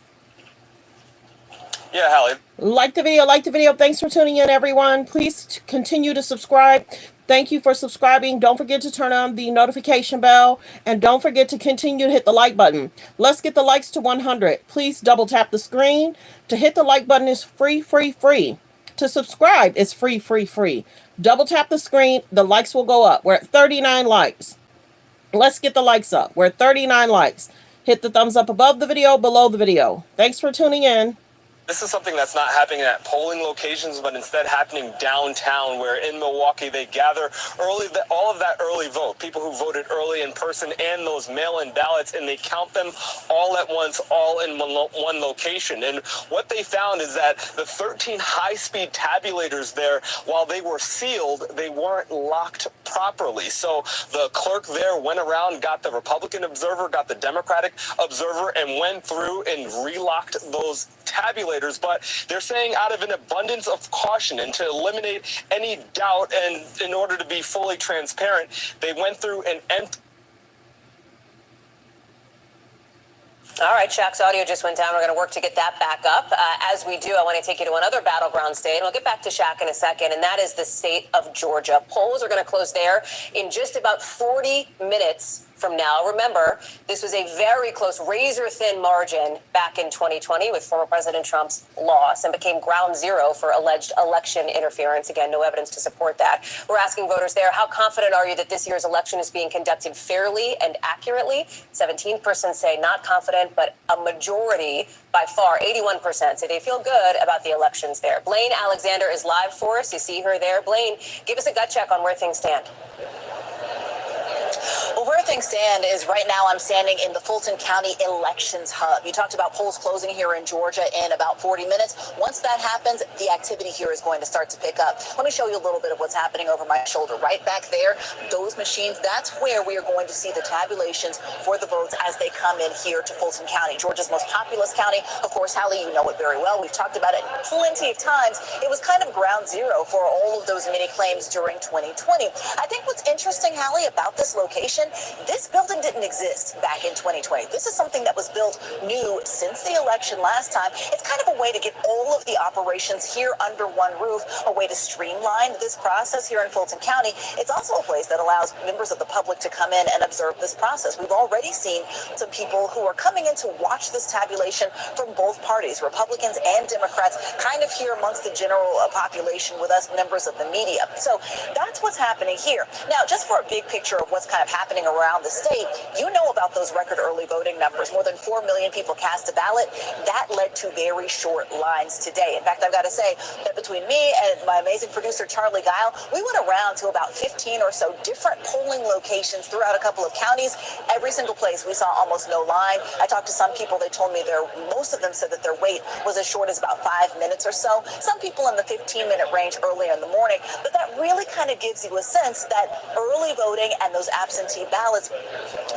Yeah, Hallie. Like the video. Thanks for tuning in, everyone. Please continue to subscribe. Thank you for subscribing. Don't forget to turn on the notification bell. And don't forget to continue to hit the like button. Let's get the likes to 100. Please double tap the screen. To hit the like button is free. To subscribe is free. Double tap the screen. The likes will go up. We're at 39 likes. Let's get the likes up. We're at 39 likes. Hit the thumbs up above the video, below the video. Thanks for tuning in. This is something that's not happening at polling locations, but instead happening downtown, where in Milwaukee they gather all of that early vote, people who voted early in person and those mail-in ballots, and they count them all at once, all in one location. And what they found is that the 13 high-speed tabulators there, while they were sealed, they weren't locked properly. So the clerk there went around, got the Republican observer, got the Democratic observer, and went through and relocked those tabulators. But they're saying out of an abundance of caution and to eliminate any doubt, and in order to be fully transparent, they went through and emptied. All right, Shaq's audio just went down. We're going to work to get that back up. As we do, I want to take you to another battleground state, and we'll get back to Shaq in a second, and that is the state of Georgia. Polls are going to close there in just about 40 minutes from now. Remember, this was a very close, razor-thin margin back in 2020 with former President Trump's loss, and became ground zero for alleged election interference. Again, no evidence to support that. We're asking voters there, how confident are you that this year's election is being conducted fairly and accurately? 17% say not confident, but a majority, by far, 81%, say they feel good about the elections there. Blaine Alexander is live for us. You see her there. Blaine, give us a gut check on where things stand. Well, where things stand is right now I'm standing in the Fulton County Elections Hub. You talked about polls closing here in Georgia in about 40 minutes. Once that happens, the activity here is going to start to pick up. Let me show you a little bit of what's happening over my shoulder. Right back there, those machines, that's where we are going to see the tabulations for the votes as they come in here to Fulton County, Georgia's most populous county. Of course, Hallie, you know it very well. We've talked about it plenty of times. It was kind of ground zero for all of those mini claims during 2020. I think what's interesting, Hallie, about this location, this building didn't exist back in 2020. This is something that was built new since the election last time. It's kind of a way to get all of the operations here under one roof, a way to streamline this process here in Fulton County. It's also a place that allows members of the public to come in and observe this process. We've already seen some people who are coming in to watch this tabulation from both parties, Republicans and Democrats, kind of here amongst the general population with us members of the media. So that's what's happening here. Now, just for a big picture of what's kind of happening around the state, you know about those record early voting numbers. More than 4 million people cast a ballot. That led to very short lines today. In fact, I've got to say that between me and my amazing producer, Charlie Guile, we went around to about 15 or so different polling locations throughout a couple of counties. Every single place we saw almost no line. I talked to some people. They told me most of them said that their wait was as short as about 5 minutes or so. Some people in the 15-minute range earlier in the morning. But that really kind of gives you a sense that early voting and those absentee ballots,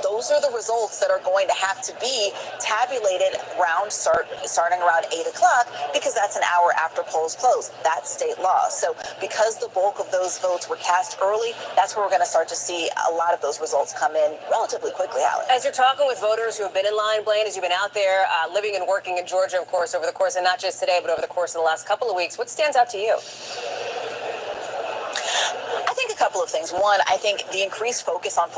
those are the results that are going to have to be tabulated starting around 8 o'clock, because that's an hour after polls close. That's state law. So because the bulk of those votes were cast early, that's where we're going to start to see a lot of those results come in relatively quickly, Alex. As you're talking with voters who have been in line, Blaine, as you've been out there living and working in Georgia, of course, over the course, and not just today, but over the course of the last couple of weeks, what stands out to you? I think a couple of things. One, I think the increased focus on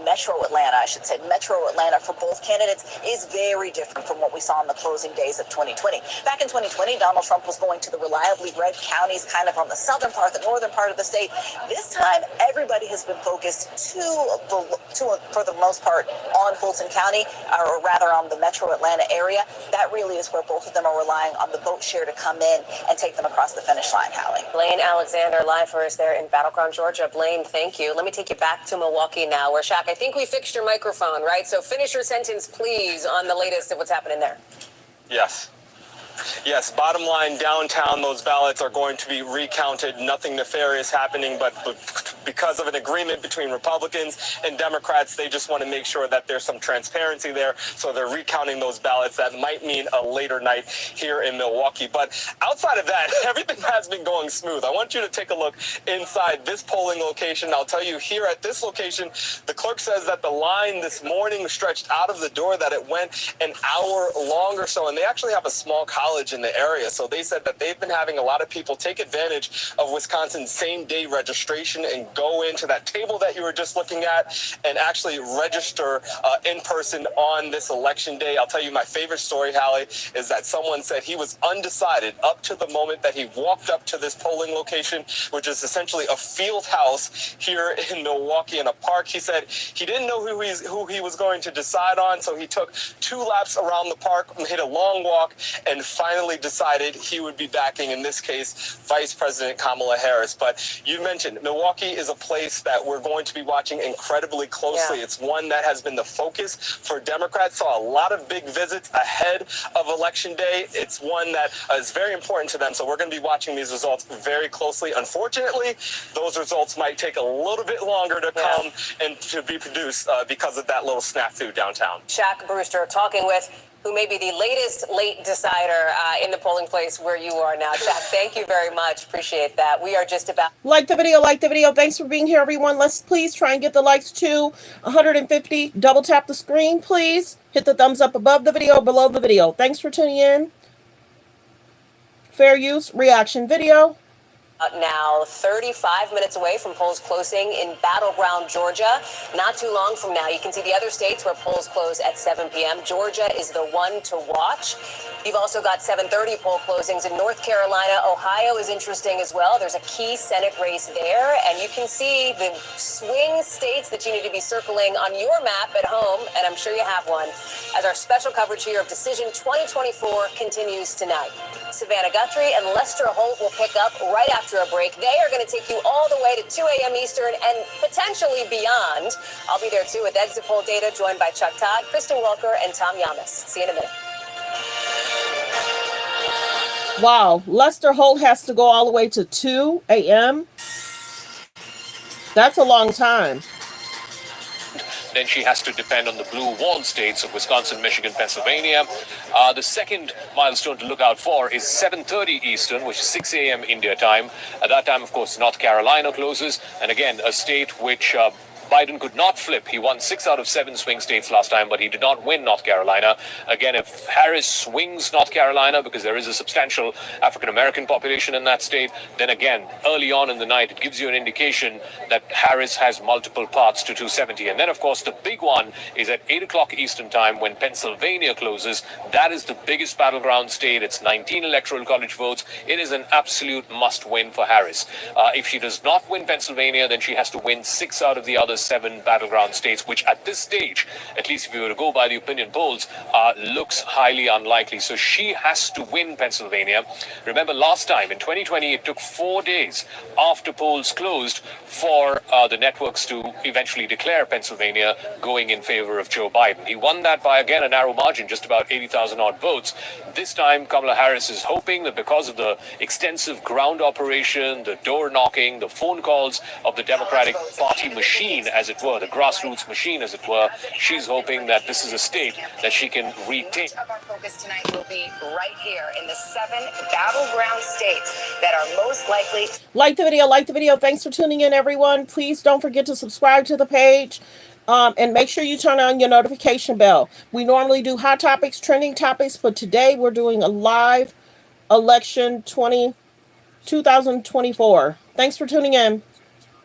Metro Atlanta, I should say, Metro Atlanta for both candidates is very different from what we saw in the closing days of 2020. Back in 2020, Donald Trump was going to the reliably red counties, kind of on the southern part, the northern part of the state. This time, everybody has been focused for the most part, on Fulton County, or rather on the Metro Atlanta area. That really is where both of them are relying on the vote share to come in and take them across the finish line, Hallie. Blaine Alexander, live for us there in Battleground, Georgia. Blaine, thank you. Let me take you back to Milwaukee now, where, Shaq, I think we fixed your microphone, right? So finish your sentence, please, on the latest of what's happening there. Yes. Yes, bottom line, downtown, those ballots are going to be recounted. Nothing nefarious happening, but because of an agreement between Republicans and Democrats, they just want to make sure that there's some transparency there. So they're recounting those ballots. That might mean a later night here in Milwaukee. But outside of that, everything has been going smooth. I want you to take a look inside this polling location. I'll tell you, here at this location, the clerk says that the line this morning stretched out of the door, that it went an hour long or so. And they actually have a small college in the area. So they said that they've been having a lot of people take advantage of Wisconsin's same-day registration and go into that table that you were just looking at and actually register in person on this election day. I'll tell you, my favorite story, Hallie, is that someone said he was undecided up to the moment that he walked up to this polling location, which is essentially a field house here in Milwaukee in a park. He said he didn't know who he was going to decide on, so he took 2 laps around the park, hit a long walk, and finally decided he would be backing, in this case, Vice President Kamala Harris. But you mentioned Milwaukee is a place that we're going to be watching incredibly closely. Yeah. It's one that has been the focus for Democrats. Saw a lot of big visits ahead of Election Day. It's one that is very important to them. So we're going to be watching these results very closely. Unfortunately, those results might take a little bit longer to come and to be produced because of that little snafu downtown. Shaq Brewster talking with who may be the latest late decider in the polling place where you are now. Shaq, thank you very much. Appreciate that. We are just about... Like the video, like the video. Thanks for being here, everyone. Let's please try and get the likes to 150. Double tap the screen, please. Hit the thumbs up above the video, below the video. Thanks for tuning in. Fair use reaction video. Now 35 minutes away from polls closing in battleground Georgia. Not too long from now, you can see the other states where polls close at 7 p.m. Georgia is the one to watch. You've also got 7:30 poll closings in North Carolina. Ohio is interesting as well. There's a key Senate race there, and you can see the swing states that you need to be circling on your map at home, and I'm sure you have one, as our special coverage here of Decision 2024 continues tonight. Savannah Guthrie and Lester Holt will pick up right after a break. They are going to take you all the way to 2 a.m. Eastern and potentially beyond. I'll be there too with exit poll data, joined by Chuck Todd, Kristen Welker, and Tom Yamas. See you in a minute. Wow, Lester Holt has to go all the way to 2 a.m. That's a long time. Then she has to depend on the blue wall states of Wisconsin, Michigan, Pennsylvania. The second milestone to look out for is 7:30 Eastern, which is 6 a.m. India time. At that time, of course, North Carolina closes. And again, a state which Biden could not flip. He won 6 out of 7 swing states last time, but he did not win North Carolina. Again, if Harris swings North Carolina, because there is a substantial African-American population in that state, then again, early on in the night, it gives you an indication that Harris has multiple paths to 270. And then, of course, the big one is at 8 o'clock Eastern time when Pennsylvania closes. That is the biggest battleground state. It's 19 electoral college votes. It is an absolute must-win for Harris. If she does not win Pennsylvania, then she has to win 6 out of the other 7 battleground states, which at this stage, at least if you were to go by the opinion polls, looks highly unlikely. So she has to win Pennsylvania. Remember last time in 2020, it took 4 days after polls closed for the networks to eventually declare Pennsylvania going in favor of Joe Biden. He won that by, again, a narrow margin, just about 80,000 odd votes. This time, Kamala Harris is hoping that because of the extensive ground operation, the door knocking, the phone calls of the Democratic Party machine, as it were, the grassroots machine, as it were, she's hoping that this is a state that she can retake. Our focus tonight will be right here in the 7 battleground states that are most likely. Like the video, like the video. Thanks for tuning in, everyone. Please don't forget to subscribe to the page. And make sure you turn on your notification bell. We normally do hot topics, trending topics, but today we're doing a live election 2024. Thanks for tuning in.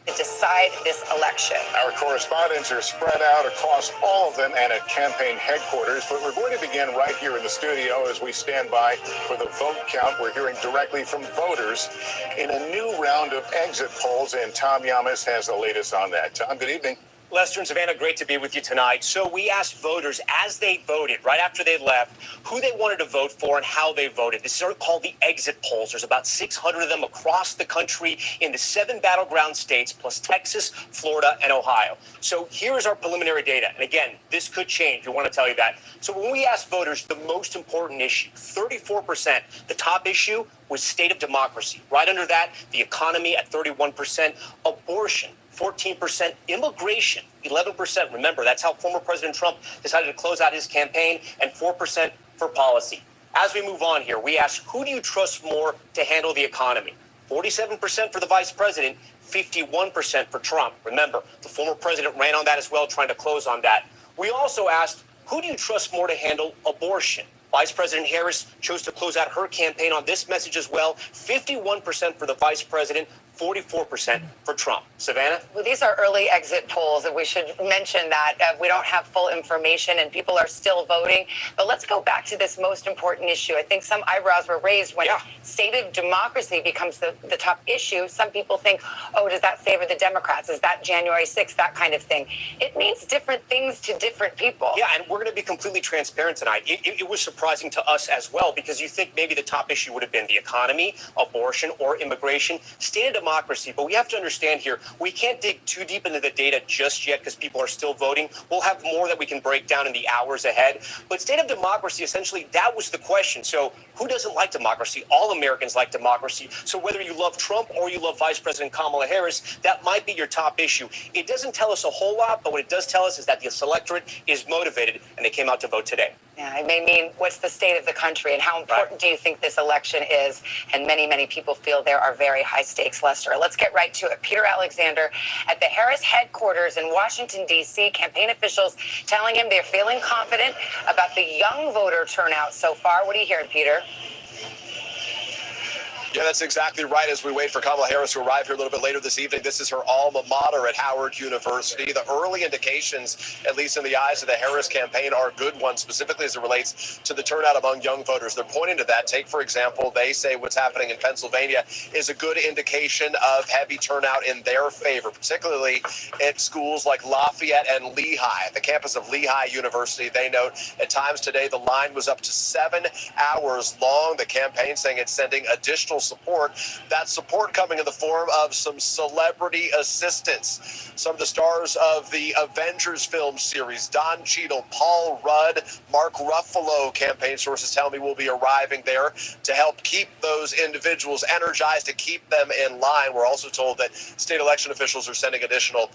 To decide this election. Our correspondents are spread out across all of them and at campaign headquarters, but we're going to begin right here in the studio as we stand by for the vote count. We're hearing directly from voters in a new round of exit polls, and Tom Yamas has the latest on that. Tom, good evening. Lester and Savannah, great to be with you tonight. So we asked voters as they voted, right after they left, who they wanted to vote for and how they voted. This is called the exit polls. There's about 600 of them across the country in the 7 battleground states, plus Texas, Florida, and Ohio. So here is our preliminary data. And again, this could change. We want to tell you that. So when we asked voters the most important issue, 34%, the top issue was state of democracy. Right under that, the economy at 31%, abortion, 14%, immigration, 11%. Remember, that's how former President Trump decided to close out his campaign, and 4% for policy. As we move on here, we ask, who do you trust more to handle the economy? 47% for the vice president, 51% for Trump. Remember, the former president ran on that as well, trying to close on that. We also asked, who do you trust more to handle abortion? Vice President Harris chose to close out her campaign on this message as well. 51% for the vice president, 44% for Trump. Savannah? Well, these are early exit polls, and we should mention that we don't have full information and people are still voting. But let's go back to this most important issue. I think some eyebrows were raised when state of democracy becomes the top issue. Some people think, oh, does that favor the Democrats? Is that January 6th, that kind of thing? It means different things to different people. Yeah, and we're going to be completely transparent tonight. It was surprising to us as well, because you think maybe the top issue would have been the economy, abortion, or immigration. State of democracy. But we have to understand here, we can't dig too deep into the data just yet because people are still voting. We'll have more that we can break down in the hours ahead. But state of democracy, essentially, that was the question. So who doesn't like democracy? All Americans like democracy. So whether you love Trump or you love Vice President Kamala Harris, that might be your top issue. It doesn't tell us a whole lot, but what it does tell us is that the electorate is motivated, and they came out to vote today. Yeah, it may mean what's the state of the country and how important do you think this election is? And many, many people feel there are very high stakes, Lester. Let's get right to it. Peter Alexander at the Harris headquarters in Washington, D.C., campaign officials telling him they're feeling confident about the young voter turnout so far. What are you hearing, Peter? Yeah, that's exactly right. As we wait for Kamala Harris to arrive here a little bit later this evening, this is her alma mater at Howard University. The early indications, at least in the eyes of the Harris campaign, are good ones, specifically as it relates to the turnout among young voters. They're pointing to that. Take, for example, they say what's happening in Pennsylvania is a good indication of heavy turnout in their favor, particularly at schools like Lafayette and Lehigh. At the campus of Lehigh University, they note at times today the line was up to 7 hours long. The campaign saying it's sending additional support. That support coming in the form of some celebrity assistance. Some of the stars of the Avengers film series, Don Cheadle, Paul Rudd, Mark Ruffalo, campaign sources tell me will be arriving there to help keep those individuals energized, to keep them in line. We're also told that state election officials are sending additional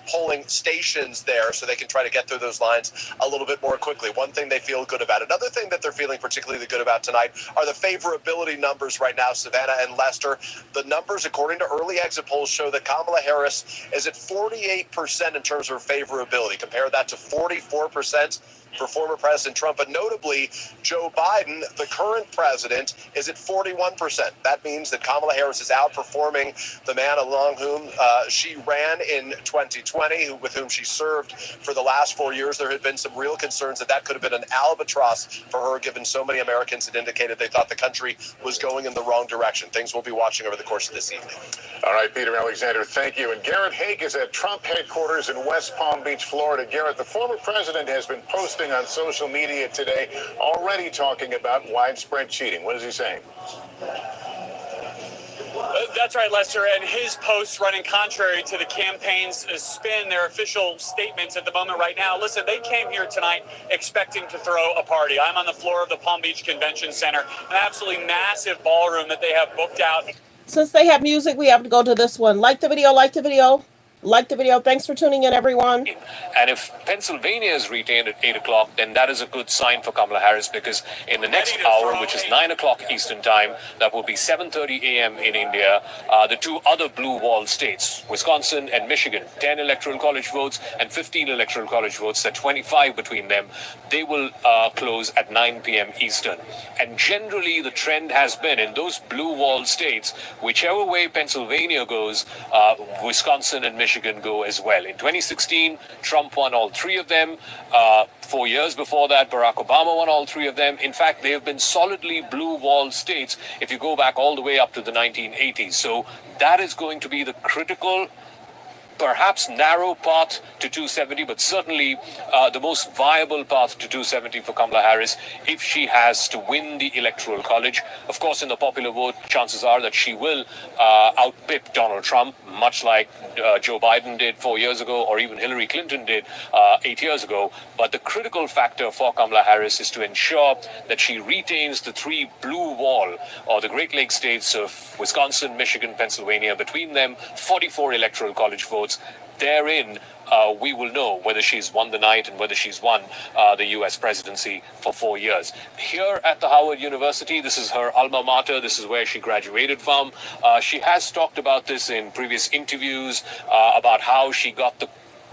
polling stations there so they can try to get through those lines a little bit more quickly. One thing they feel good about. Another thing that they're feeling particularly good about tonight are the favorability numbers right now, Savannah and Lester. The numbers, according to early exit polls, show that Kamala Harris is at 48% in terms of favorability. Compare that to 44% for former President Trump. But notably, Joe Biden, the current president, is at 41%. That means that Kamala Harris is outperforming the man along whom she ran in 2020, with whom she served for the last 4 years. There had been some real concerns that that could have been an albatross for her, given so many Americans had indicated they thought the country was going in the wrong direction. Things we'll be watching over the course of this evening. All right, Peter Alexander, thank you. And Garrett Haake is at Trump headquarters in West Palm Beach, Florida. Garrett, the former president has been posting on social media today, already talking about widespread cheating. What is he saying? That's right, Lester. And his posts running contrary to the campaign's spin, their official statements at the moment right now. Listen, they came here tonight expecting to throw a party. I'm on the floor of the Palm Beach Convention Center, an absolutely massive ballroom that they have booked out. Since they have music, we have to go to this one. Like the video, like the video. Like the video. Thanks for tuning in, everyone. And if Pennsylvania is retained at 8 o'clock, then that is a good sign for Kamala Harris, because in the next hour, which is 9 o'clock Eastern time, that will be 7:30 a.m. in India, the two other blue wall states, Wisconsin and Michigan, 10 electoral college votes and 15 electoral college votes, that 25 between them, they will close at 9 p.m. Eastern. And generally, the trend has been in those blue wall states, whichever way Pennsylvania goes, Wisconsin and Michigan go as well. In 2016, Trump won all three of them. 4 years before that, Barack Obama won all three of them. In fact, they have been solidly blue wall states if you go back all the way up to the 1980s. So that is going to be the critical perhaps narrow path to 270, but certainly the most viable path to 270 for Kamala Harris if she has to win the Electoral College. Of course, in the popular vote, chances are that she will outpip Donald Trump, much like Joe Biden did 4 years ago, or even Hillary Clinton did 8 years ago. But the critical factor for Kamala Harris is to ensure that she retains the three blue wall, or the Great Lakes states of Wisconsin, Michigan, Pennsylvania. Between them, 44 Electoral College votes. Therein, we will know whether she's won the night and whether she's won the U.S. presidency for 4 years. Here at the Howard University, this is her alma mater. This is where she graduated from. She has talked about this in previous interviews, about how she got the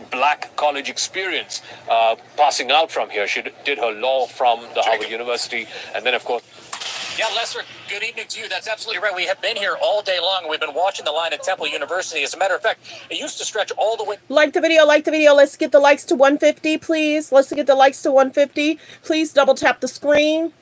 black college experience passing out from here. She did her law from the Howard University. And then, of course, yeah, Lester, good evening to you. That's absolutely right. We have been here all day long. We've been watching the line at Temple University. As a matter of fact, it used to stretch all the way. Like the video, like the video. Let's get the likes to 150, please. Let's get the likes to 150. Please double tap the screen.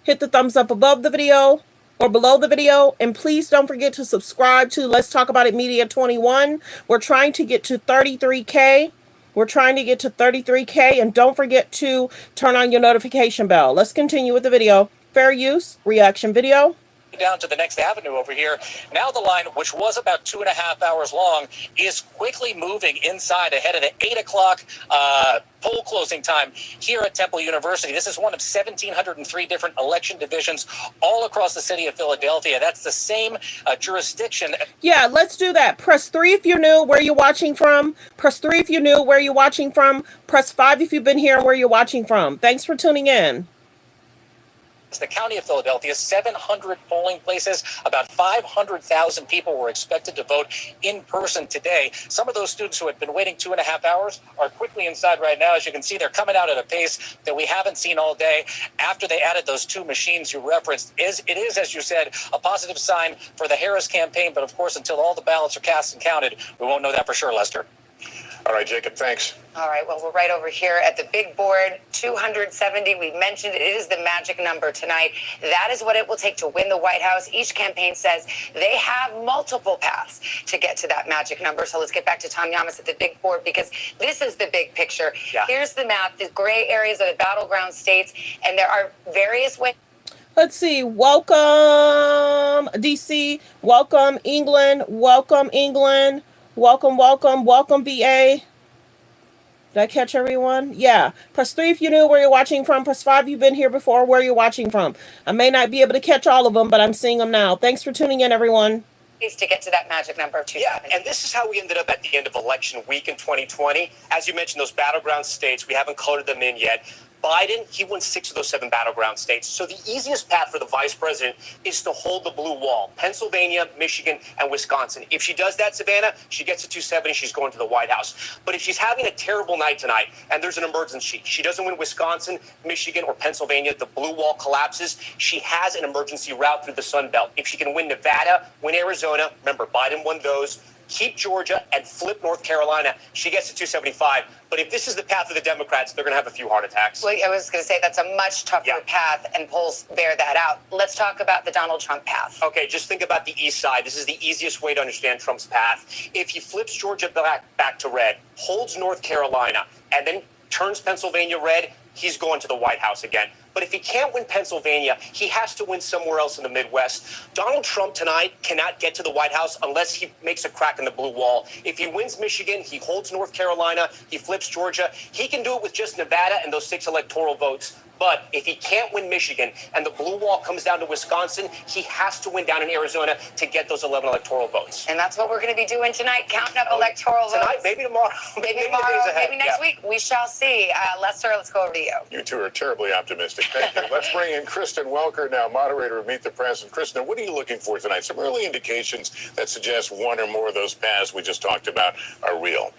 Hit the thumbs up above the video or below the video. And please don't forget to subscribe to Let's Talk About It Media 21. We're trying to get to 33K. We're trying to get to 33K. And don't forget to turn on your notification bell. Let's continue with the video. Fair use, reaction video. Down to the next avenue over here. Now the line, which was about 2.5 hours long, is quickly moving inside ahead of the 8 o'clock poll closing time here at Temple University. This is one of 1,703 different election divisions all across the city of Philadelphia. That's the same jurisdiction. Yeah, let's do that. Press 3 if you're new, where you're watching from. Press 3 if you're new, where you're watching from. Press 5 if you've been here and where you're watching from. Thanks for tuning in. The county of Philadelphia, 700 polling places, about 500,000 people were expected to vote in person today. Some of those students who had been waiting 2.5 hours are quickly inside right now. As you can see, they're coming out at a pace that we haven't seen all day. After they added those two machines you referenced, it is, as you said, a positive sign for the Harris campaign. But of course, until all the ballots are cast and counted, we won't know that for sure, Lester. All right, Jacob, thanks. All right, well, we're right over here at the big board, 270. We mentioned it is the magic number tonight. That is what it will take to win the White House. Each campaign says they have multiple paths to get to that magic number. So let's get back to Tom Llamas at the big board, because this is the big picture. Yeah. Here's the map, the gray areas are the battleground states, and there are various ways. Let's see. Welcome, DC. Welcome, England. Welcome, England. Welcome, welcome, welcome, VA. Did I catch everyone? Yeah. Press 3 if you knew where you're watching from. Press 5 if you've been here before, where you're watching from. I may not be able to catch all of them, but I'm seeing them now. Thanks for tuning in, everyone. To get to that magic number of 270. Yeah, and this is how we ended up at the end of election week in 2020. As you mentioned, those battleground states, we haven't colored them in yet. Biden, he won 6 of those 7 battleground states. So the easiest path for the vice president is to hold the blue wall. Pennsylvania, Michigan, and Wisconsin. If she does that, Savannah, she gets to 270, she's going to the White House. But if she's having a terrible night tonight and there's an emergency, she doesn't win Wisconsin, Michigan, or Pennsylvania, the blue wall collapses, she has an emergency route through the Sun Belt. If she can win Nevada, win Arizona, remember, Biden won those, keep Georgia, and flip North Carolina, she gets to 275. But if this is the path of the Democrats, they're going to have a few heart attacks. Well, I was going to say that's a much tougher path, and polls bear that out. Let's talk about the Donald Trump path. Okay, just think about the east side. This is the easiest way to understand Trump's path. If he flips Georgia back to red, holds North Carolina, and then turns Pennsylvania red, he's going to the White House again. But if he can't win Pennsylvania, he has to win somewhere else in the Midwest. Donald Trump tonight cannot get to the White House unless he makes a crack in the blue wall. If he wins Michigan, he holds North Carolina, he flips Georgia. He can do it with just Nevada and those 6 electoral votes. But if he can't win Michigan and the blue wall comes down to Wisconsin, he has to win down in Arizona to get those 11 electoral votes. And that's what we're going to be doing tonight, counting up electoral tonight, votes. Maybe tomorrow. Maybe tomorrow, maybe next week. We shall see. Lester, let's go over to you. You two are terribly optimistic. Thank you. Let's bring in Kristen Welker now, moderator of Meet the Press. And Kristen, what are you looking for tonight? Some early indications that suggest one or more of those paths we just talked about are real.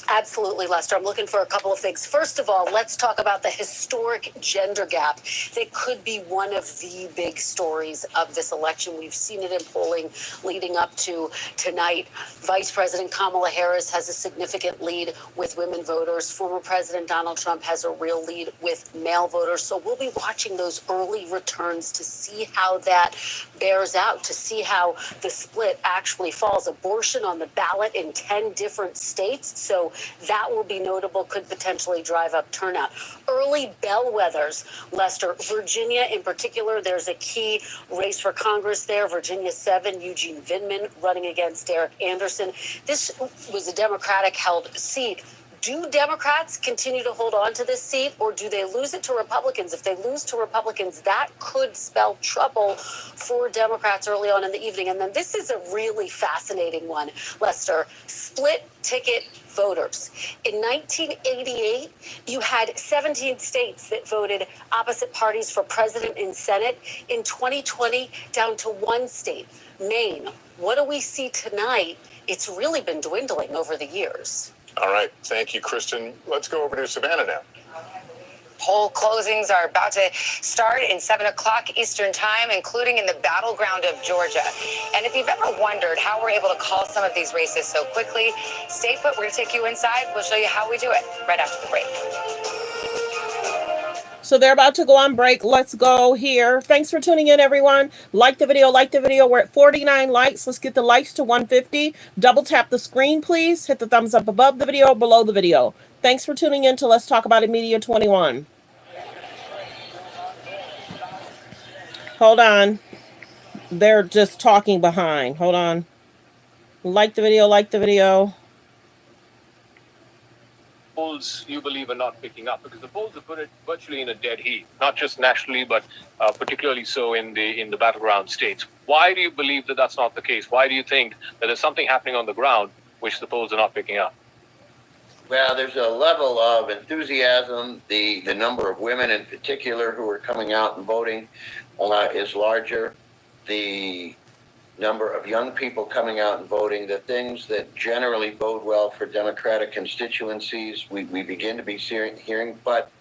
Absolutely, Lester. I'm looking for a couple of things. First of all, let's talk about the historic gender gap. That could be one of the big stories of this election. We've seen it in polling leading up to tonight. Vice President Kamala Harris has a significant lead with women voters. Former President Donald Trump has a real lead with male voters. So we'll be watching those early returns to see how that bears out, to see how the split actually falls. Abortion on the ballot in 10 different states. So that will be notable, could potentially drive up turnout. Early bellwethers, Lester, Virginia in particular, there's a key race for Congress there. Virginia 7, Eugene Vindman running against Derek Anderson. This was a Democratic-held seat. Do Democrats continue to hold on to this seat, or do they lose it to Republicans? If they lose to Republicans, that could spell trouble for Democrats early on in the evening. And then this is a really fascinating one, Lester. Split ticket voters. In 1988, you had 17 states that voted opposite parties for president and Senate. In 2020, down to one state, Maine. What do we see tonight? It's really been dwindling over the years. All right. Thank you, Kristen. Let's go over to Savannah now. Poll closings are about to start in 7 o'clock Eastern time, including in the battleground of Georgia. And if you've ever wondered how we're able to call some of these races so quickly, stay put. We're going to take you inside. We'll show you how we do it right after the break. So they're about to go on break. Let's go here. Thanks for tuning in, everyone. Like the video, like the video. We're at 49 likes. Let's get the likes to 150. Double tap the screen, please. Hit the thumbs up above the video, below the video. Thanks for tuning in to Let's Talk About It Media 21. Hold on. They're just talking behind. Hold on. Like the video, like the video. Polls you believe are not picking up, because the polls have put it virtually in a dead heat, not just nationally, but particularly so in the battleground states. Why do you believe that that's not the case? Why do you think that there's something happening on the ground which the polls are not picking up? Well, there's a level of enthusiasm. The number of women in particular who are coming out and voting is larger. The number of young people coming out and voting, the things that generally bode well for Democratic constituencies, we begin to be hearing, but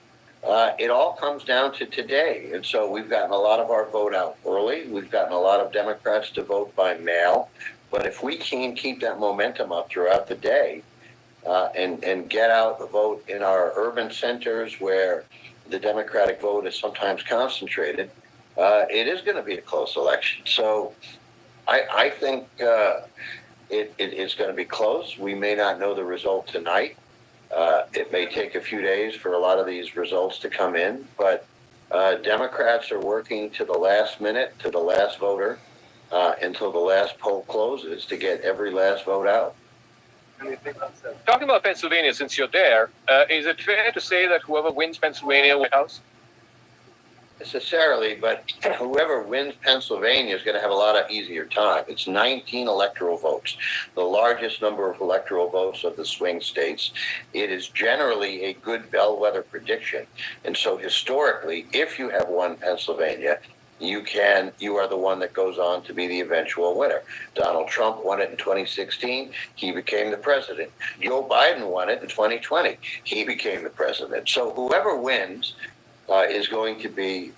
it all comes down to today. And so we've gotten a lot of our vote out early. We've gotten a lot of Democrats to vote by mail. But if we can keep that momentum up throughout the day and get out the vote in our urban centers where the Democratic vote is sometimes concentrated, it is going to be a close election. So I think it is going to be close. We may not know the result tonight. It may take a few days for a lot of these results to come in, but Democrats are working to the last minute, to the last voter, until the last poll closes to get every last vote out. Talking about Pennsylvania, since you're there, is it fair to say that whoever wins Pennsylvania White House? Necessarily, but whoever wins Pennsylvania is going to have a lot of easier time. It's 19 electoral votes, the largest number of electoral votes of the swing states. It is generally a good bellwether prediction. And so historically, if you have won Pennsylvania, you are the one that goes on to be the eventual winner. Donald Trump won it in 2016. He became the president. Joe Biden won it in 2020. He became the president. So whoever wins is going to be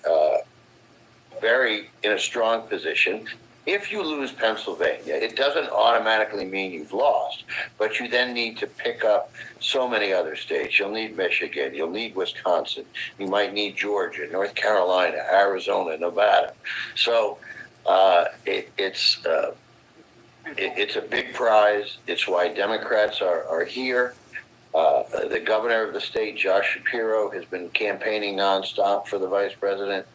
very in a strong position. If you lose Pennsylvania, it doesn't automatically mean you've lost, but you then need to pick up so many other states. You'll need Michigan, you'll need Wisconsin, you might need Georgia, North Carolina, Arizona, Nevada. So it's a big prize. It's why Democrats are here. The governor of the state, Josh Shapiro, has been campaigning nonstop for the vice president.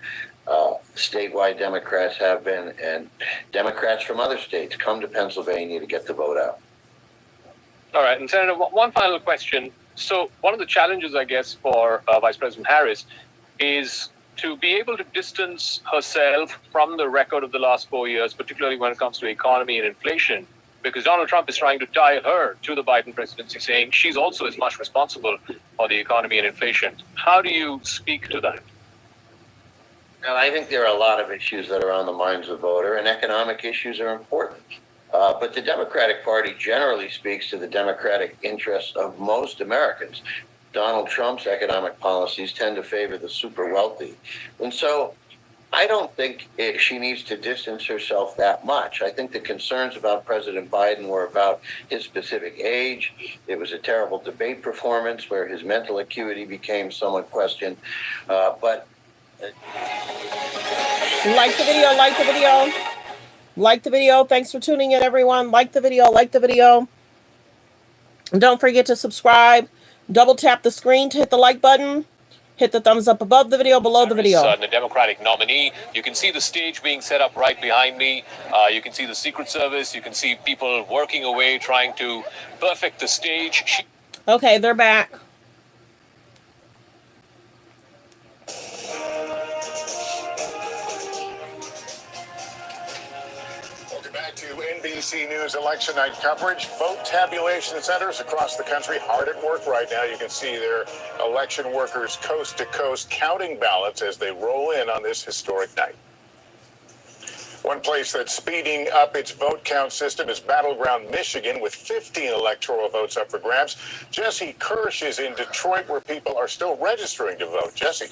Statewide Democrats have been, and Democrats from other states come to Pennsylvania to get the vote out. All right, and Senator, one final question. So one of the challenges, I guess, for Vice President Harris is to be able to distance herself from the record of the last 4 years, particularly when it comes to economy and inflation, because Donald Trump is trying to tie her to the Biden presidency, saying she's also as much responsible for the economy and inflation. How do you speak to that? Well, I think there are a lot of issues that are on the minds of the voter, and economic issues are important. But the Democratic Party generally speaks to the democratic interests of most Americans. Donald Trump's economic policies tend to favor the super wealthy. And so I don't think she needs to distance herself that much. I think the concerns about President Biden were about his specific age. It was a terrible debate performance where his mental acuity became somewhat questioned. But like the video, like the video. Like the video. Thanks for tuning in, everyone. Like the video, like the video. And don't forget to subscribe. Double tap the screen to hit the like button. Hit the thumbs up above the video, below the video. The Democratic nominee. You can see the stage being set up right behind me. You can see the Secret Service. You can see people working away, trying to perfect the stage. Okay, they're back. Welcome back to NBC News election night coverage. Vote tabulation centers across the country hard at work right now. You can see their election workers coast to coast counting ballots as they roll in on this historic night. One place that's speeding up its vote count system is Battleground, Michigan, with 15 electoral votes up for grabs. Jesse Kirsch is in Detroit, where people are still registering to vote. Jesse.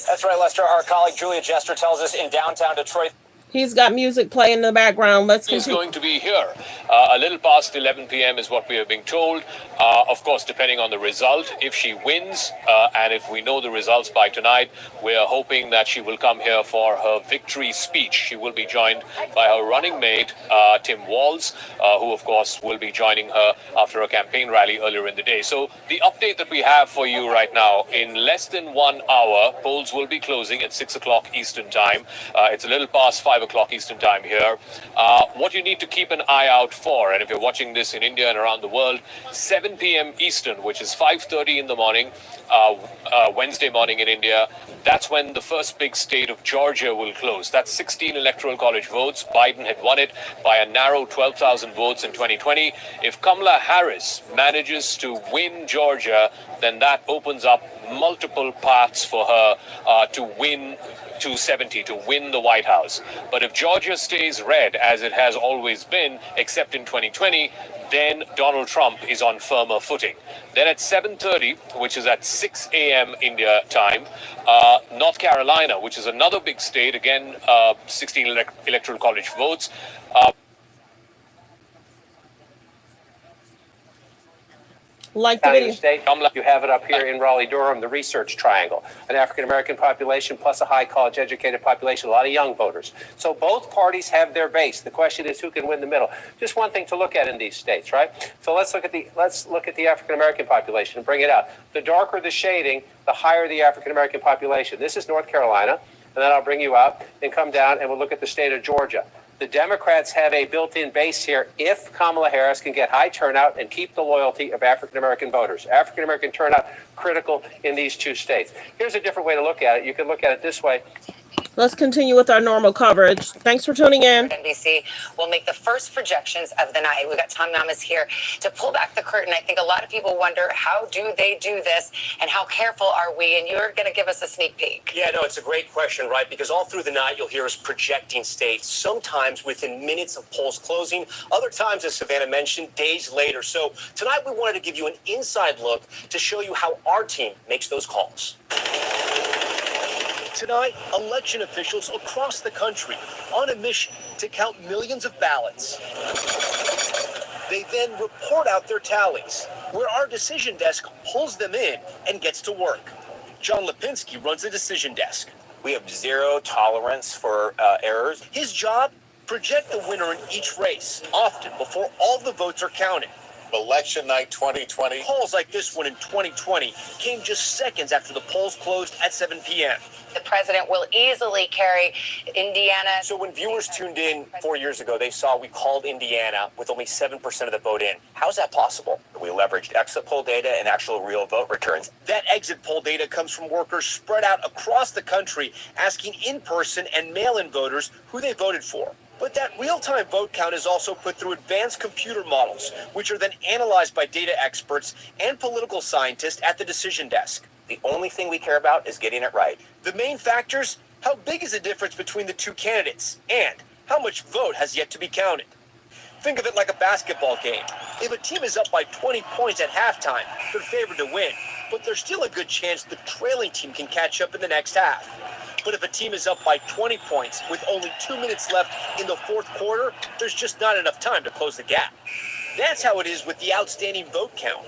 That's right, Lester. Our colleague Julia Jester tells us in downtown Detroit. He's got music playing in the background. Let's He's continue. going to be here. A little past 11 p.m. is what we are being told. Of course, depending on the result, if she wins, and if we know the results by tonight, we are hoping that she will come here for her victory speech. She will be joined by her running mate, Tim Walz, who, of course, will be joining her after a campaign rally earlier in the day. So the update that we have for you right now, in less than 1 hour, polls will be closing at 6 o'clock Eastern time. It's a little past 5 o'clock Eastern time here. What you need to keep an eye out for, and if you're watching this in India and around the world, 7 p.m. Eastern, which is 5:30 in the morning, Wednesday morning in India, that's when the first big state of Georgia will close. That's 16 electoral college votes. Biden had won it by a narrow 12,000 votes in 2020. If Kamala Harris manages to win Georgia, then that opens up multiple paths for her to win 270, to win the White House. But if Georgia stays red, as it has always been, except in 2020, then Donald Trump is on firmer footing. Then at 7:30, which is at 6 a.m. India time, North Carolina, which is another big state, again, 16 electoral college votes. Like the video. State, you have it up here in Raleigh-Durham, the Research Triangle. An African-American population plus a high college-educated population, a lot of young voters. So both parties have their base. The question is who can win the middle. Just one thing to look at in these states, right? So let's look at the African-American population and bring it out. The darker the shading, the higher the African-American population. This is North Carolina, and then I'll bring you up and come down and we'll look at the state of Georgia. The Democrats have a built-in base here if Kamala Harris can get high turnout and keep the loyalty of African-American voters. African-American turnout critical in these two states. Here's a different way to look at it. You can look at it this way. Let's continue with our normal coverage. Thanks for tuning in. NBC will make the first projections of the night. We've got Tom Namas here to pull back the curtain. I think a lot of people wonder, how do they do this and how careful are we? And you're going to give us a sneak peek. Yeah, no, it's a great question, right? Because all through the night, you'll hear us projecting states, sometimes within minutes of polls closing, other times, as Savannah mentioned, days later. So tonight, we wanted to give you an inside look to show you how our team makes those calls. Tonight, election officials across the country on a mission to count millions of ballots. They then report out their tallies, where our decision desk pulls them in and gets to work. John Lipinski runs the decision desk. We have zero tolerance for errors. His job? Project the winner in each race, often before all the votes are counted. Election night 2020. Polls like this one in 2020 came just seconds after the polls closed at 7 p.m. The president will easily carry Indiana. So when viewers tuned in 4 years ago, they saw we called Indiana with only 7% of the vote in. How's that possible? We leveraged exit poll data and actual real vote returns. That exit poll data comes from workers spread out across the country asking in-person and mail-in voters who they voted for. But that real-time vote count is also put through advanced computer models, which are then analyzed by data experts and political scientists at the decision desk. The only thing we care about is getting it right. The main factors: how big is the difference between the two candidates, and How much vote has yet to be counted? Think of it like a basketball game. If a team is up by 20 points at halftime, they're favored to win, but there's still a good chance the trailing team can catch up in the next half. But if a team is up by 20 points with only 2 minutes left in the fourth quarter, there's just not enough time to close the gap. That's how it is with the outstanding vote count.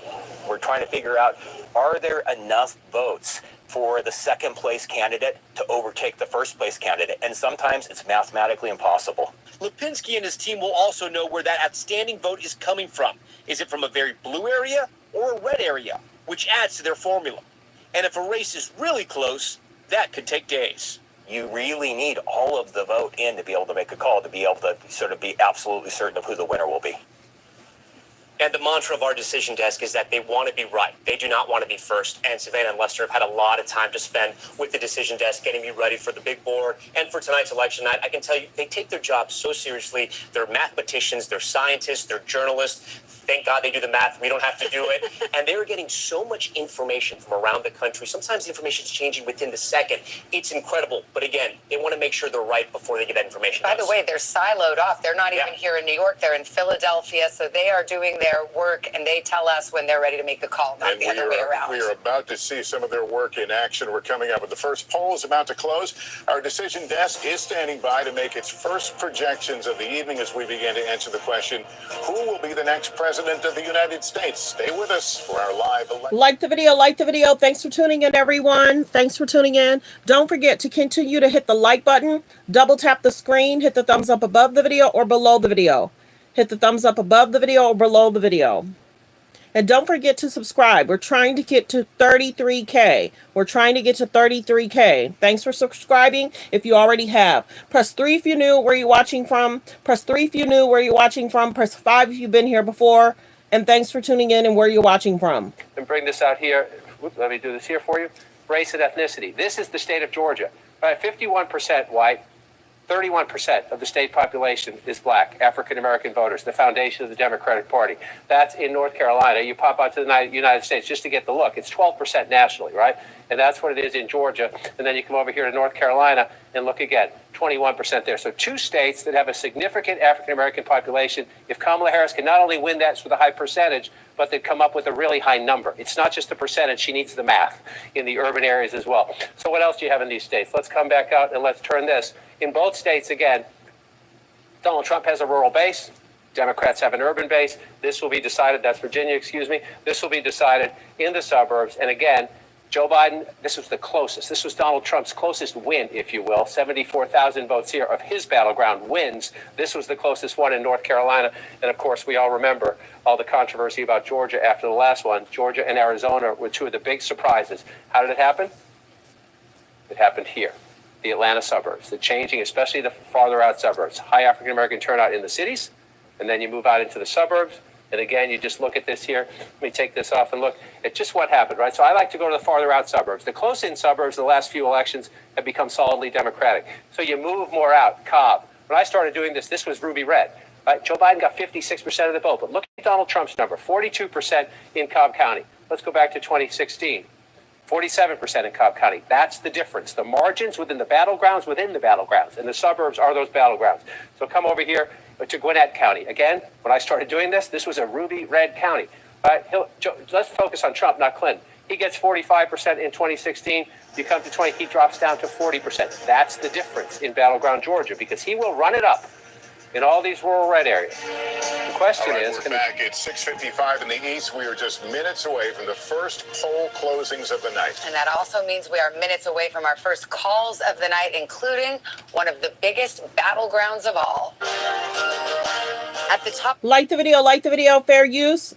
We're trying to figure out, are there enough votes for the second place candidate to overtake the first place candidate? And sometimes it's mathematically impossible. Lipinski and his team will also know where that outstanding vote is coming from. Is it from a very blue area or a red area, which adds to their formula? And if a race is really close, that could take days. You really need all of the vote in to be able to make a call, to be able to sort of be absolutely certain of who the winner will be. And the mantra of our decision desk is that they want to be right. They do not want to be first. And Savannah and Lester have had a lot of time to spend with the decision desk, getting me ready for the big board and for tonight's election night. I can tell you, they take their job so seriously. They're mathematicians, they're scientists, they're journalists. Thank God they do the math. We don't have to do it. And they're getting so much information from around the country. Sometimes the information is changing within the second. It's incredible. But again, they want to make sure they're right before they get that information. By the way, they're siloed off. They're not even here in New York. They're in Philadelphia. So they are doing their work, and they tell us when they're ready to make a call, not the other way around. We are about to see some of their work in action. We're coming up with the first poll is about to close. Our decision desk is standing by to make its first projections of the evening as we begin to answer the question, who will be the next president of the United States? Stay with us for our live election. Like the video, like the video. Thanks for tuning in, everyone. Thanks for tuning in. Don't forget to continue to hit the like button, double tap the screen, hit the thumbs up above the video or below the video. Hit the thumbs up above the video or below the video. And don't forget to subscribe. We're trying to get to 33K. We're trying to get to 33K. Thanks for subscribing if you already have. Press 3 if you're new, where you're watching from. Press 3 if you're new, where you're watching from. Press 5 if you've been here before. And thanks for tuning in and where you're watching from. And bring this out here. Let me do this here for you. Race and ethnicity. This is the state of Georgia. Right, 51% white. 31% of the state population is black, African-American voters, the foundation of the Democratic Party. That's in North Carolina. You pop out to the United States just to get the look. It's 12% nationally, right? And that's what it is in Georgia. And then you come over here to North Carolina and look again, 21% there. So two states that have a significant African-American population. If Kamala Harris can not only win that with a high percentage, but they come up with a really high number. It's not just the percentage. She needs the math in the urban areas as well. So what else do you have in these states? Let's come back out and let's turn this. In both states, again, Donald Trump has a rural base. Democrats have an urban base. This will be decided, that's Virginia, excuse me. This will be decided in the suburbs. And again, Joe Biden, this was the closest. This was Donald Trump's closest win, if you will. 74,000 votes here of his battleground wins. This was the closest one in North Carolina. And of course, we all remember all the controversy about Georgia after the last one. Georgia and Arizona were two of the big surprises. How did it happen? It happened here. The Atlanta suburbs, the changing, especially the farther out suburbs, high African-American turnout in the cities, and then you move out into the suburbs. And again, you just look at this here. Let me take this off and look at just what happened, right? So I like to go to the farther out suburbs. The close-in suburbs, the last few elections have become solidly Democratic. So you move more out. Cobb. When I started doing this, this was ruby red. Right? Joe Biden got 56% of the vote. But look at Donald Trump's number, 42% in Cobb County. Let's go back to 2016. 47% in Cobb County. That's the difference. The margins within the battlegrounds, and the suburbs are those battlegrounds. So come over here to Gwinnett County. Again, when I started doing this, this was a ruby red county. Let's focus on Trump, not Clinton. He gets 45% in 2016. You come to 20, he drops down to 40%. That's the difference in battleground Georgia, because he will run it up in all these rural red areas. The question is... We're back at 6:55 in the East. We are just minutes away from the first poll closings of the night. And that also means we are minutes away from our first calls of the night, including one of the biggest battlegrounds of all. At the top... Like the video, fair use.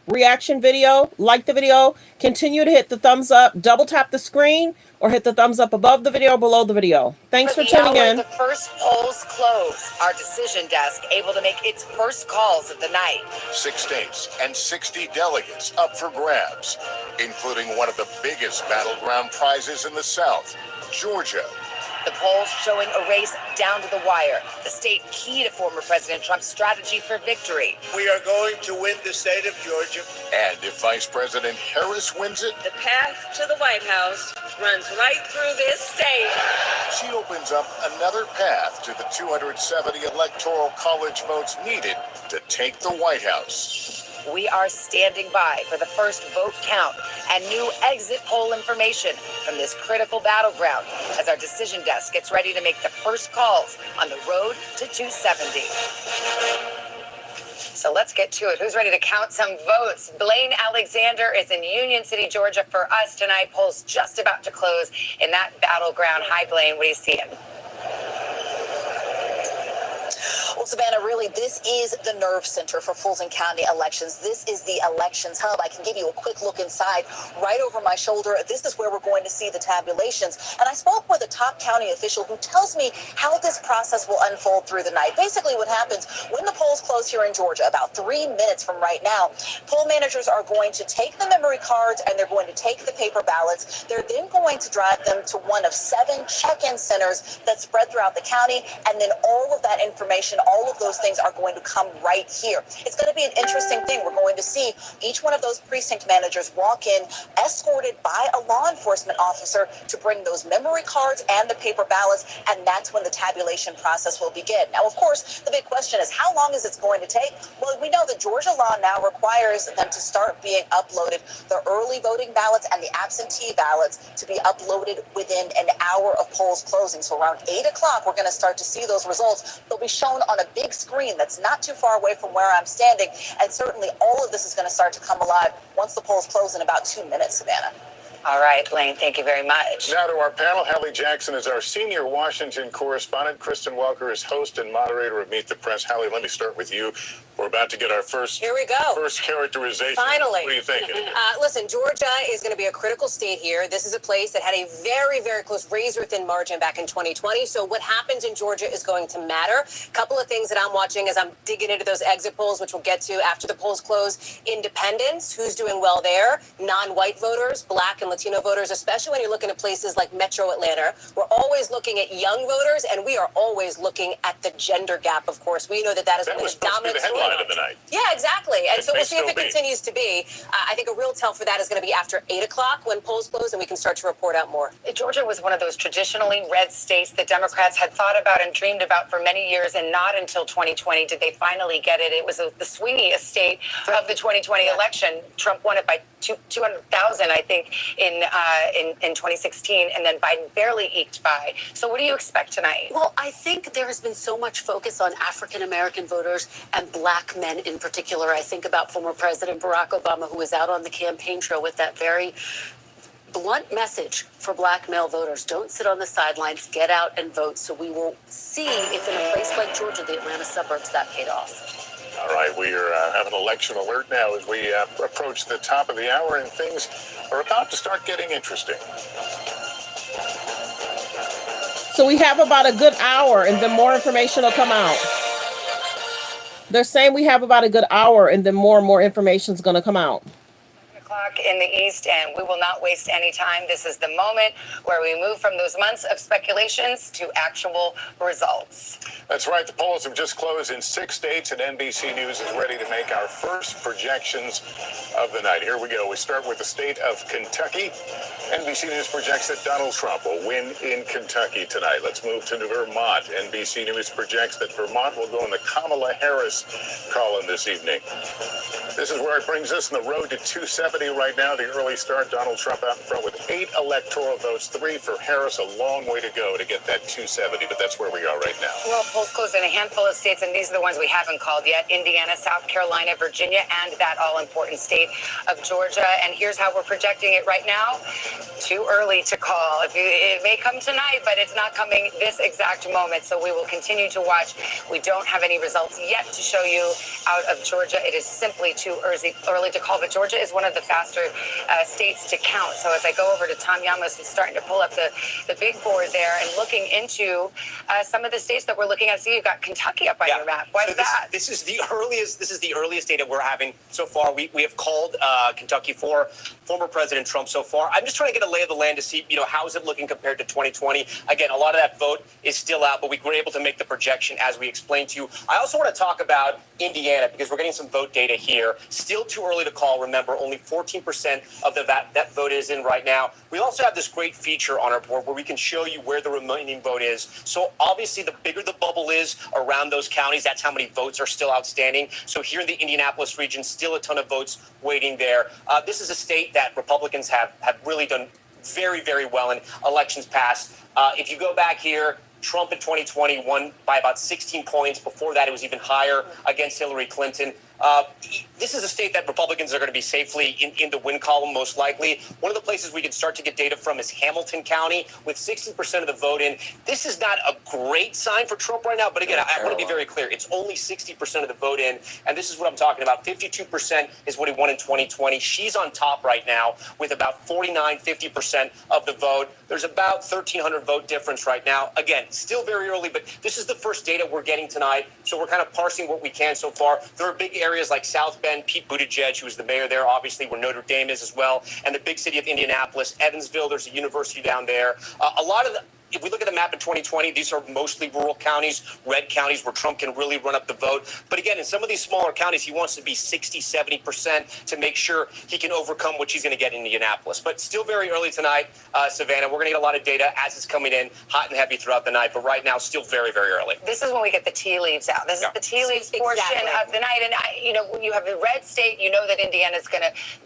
Reaction video, like the video. Continue to hit the thumbs up, double tap the screen, or hit the thumbs up above the video, below the video. Thanks for tuning in. The first polls close. Our decision desk able to make its first calls of the night. 6 states and 60 delegates up for grabs, including one of the biggest battleground prizes in the South, Georgia. The polls showing a race down to the wire. The state key to former President Trump's strategy for victory. We are going to win the state of Georgia. And if Vice President Harris wins it, The path to the White House runs right through this state. she opens up another path to the 270 electoral college votes needed to take the White House. We are standing by for the first vote count and new exit poll information from this critical battleground as our decision desk gets ready to make the first calls on the road to 270. So let's get to it. Who's ready to count some votes? Blaine Alexander is in Union City, Georgia for us tonight. Polls just about to close in that battleground. Hi, Blaine. What are you seeing? Well, Savannah, really, this is the nerve center for Fulton County elections. This is the elections hub. I can give you a quick look inside right over my shoulder. This is where we're going to see the tabulations. And I spoke with a top county official who tells me how this process will unfold through the night. Basically, what happens when the polls close here in Georgia, about 3 minutes from right now, poll managers are going to take the memory cards and they're going to take the paper ballots. They're then going to drive them to one of 7 check-in centers that spread throughout the county. And then all of that information, all of those things are going to come right here. It's going to be an interesting thing. We're going to see each one of those precinct managers walk in escorted by a law enforcement officer to bring those memory cards and the paper ballots, and that's when the tabulation process will begin. Now, of course, the big question is how long is it going to take? Well, we know that Georgia law now requires them to start being uploaded, the early voting ballots and the absentee ballots to be uploaded within an hour of polls closing. So around 8 o'clock, we're going to start to see those results. They'll be shown on a big screen that's not too far away from where I'm standing. And certainly all of this is going to start to come alive once the polls close in about 2 minutes, Savannah. All right, Blaine, thank you very much. Now to our panel. Hallie Jackson is our senior Washington correspondent. Kristen Welker is host and moderator of Meet the Press. Hallie, let me start with you. We're about to get our first characterization. Finally. What are you thinking? Listen, Georgia is going to be a critical state here. This is a place that had a very, very close razor-thin margin back in 2020. So what happens in Georgia is going to matter. A couple of things that I'm watching as I'm digging into those exit polls, which we'll get to after the polls close. Independents, who's doing well there? Non-white voters, Black and Latino voters, especially when you're looking at places like Metro Atlanta. We're always looking at young voters, and we are always looking at the gender gap, of course. We know that is one of the dominant stories of the night. Yeah, exactly. And so we'll see if it be. continues to be. I think a real tell for that is going to be after 8 o'clock when polls close and we can start to report out more. Georgia was one of those traditionally red states that Democrats had thought about and dreamed about for many years, and not until 2020 did they finally get it. It was the swingiest state of the 2020 election. Trump won it by 200,000, I think, in 2016, and then Biden barely eked by. So what do you expect tonight? Well, I think there has been so much focus on African-American voters and Black men in particular. I think about former President Barack Obama, who was out on the campaign trail with that very blunt message for Black male voters. Don't sit on the sidelines, get out and vote. So we will see if in a place like Georgia, the Atlanta suburbs, that paid off. All right, we have an election alert now as we approach the top of the hour, and things are about to start getting interesting. So we have about a good hour, and then more information will come out. They're saying we have about a good hour, and then more and more information is going to come out. O'clock in the East, and we will not waste any time. This is the moment where we move from those months of speculations to actual results. That's right. The polls have just closed in 6 states, and NBC News is ready to make our first projections of the night. Here we go. We start with the state of Kentucky. NBC News projects that Donald Trump will win in Kentucky tonight. Let's move to Vermont. NBC News projects that Vermont will go in the Kamala Harris column this evening. This is where it brings us on the road to 270 right now. The early start, Donald Trump out in front with 8 electoral votes, 3 for Harris. A long way to go to get that 270, but that's where we are right now. Well, polls closed in a handful of states, and these are the ones we haven't called yet: Indiana, South Carolina, Virginia, and that all-important state of Georgia. And here's how we're projecting it right now. Too early to call. It may come tonight, but it's not coming this exact moment. So we will continue to watch. We don't have any results yet to show you, out of Georgia. It is simply too early to call, but Georgia is one of the faster states to count. So as I go over to Tom Yamas and starting to pull up the big board there and looking into some of the states that we're looking at. See, you've got Kentucky up on your map. Why is that? This is the earliest data we're having so far. We have called Kentucky for former President Trump so far. I'm just trying to get a lay of the land to see, how is it looking compared to 2020. Again, a lot of that vote is still out, but we were able to make the projection as we explained to you. I also want to talk about Indiana because we're getting some vote data here. Still too early to call. Remember, only 14% of that vote is in right now. We also have this great feature on our board where we can show you where the remaining vote is. So obviously, the bigger the bubble is around those counties, that's how many votes are still outstanding. So here in the Indianapolis region, still a ton of votes waiting there. This is a state that Republicans have really done very, very well in elections past. If you go back here, Trump in 2020 won by about 16 points. Before that, it was even higher against Hillary Clinton. This is a state that Republicans are going to be safely in the win column, most likely. One of the places we can start to get data from is Hamilton County with 60% of the vote in. This is not a great sign for Trump right now, but again, I want to be very clear. It's only 60% of the vote in, and this is what I'm talking about. 52% is what he won in 2020. She's on top right now with about 50% of the vote. There's about 1,300 vote difference right now. Again, still very early, but this is the first data we're getting tonight, so we're kind of parsing what we can so far. There are big areas like South Bend, Pete Buttigieg, who is the mayor there, obviously, where Notre Dame is as well, and the big city of Indianapolis, Evansville, there's a university down there. If we look at the map in 2020, these are mostly rural counties, red counties where Trump can really run up the vote. But again, in some of these smaller counties, he wants to be 60, 70% to make sure he can overcome what he's going to get in Indianapolis. But still very early tonight, Savannah. We're going to get a lot of data as it's coming in, hot and heavy throughout the night. But right now, still very, very early. This is when we get the tea leaves out. This is the tea leaves portion of the night. And, you have a red state. You know that Indiana's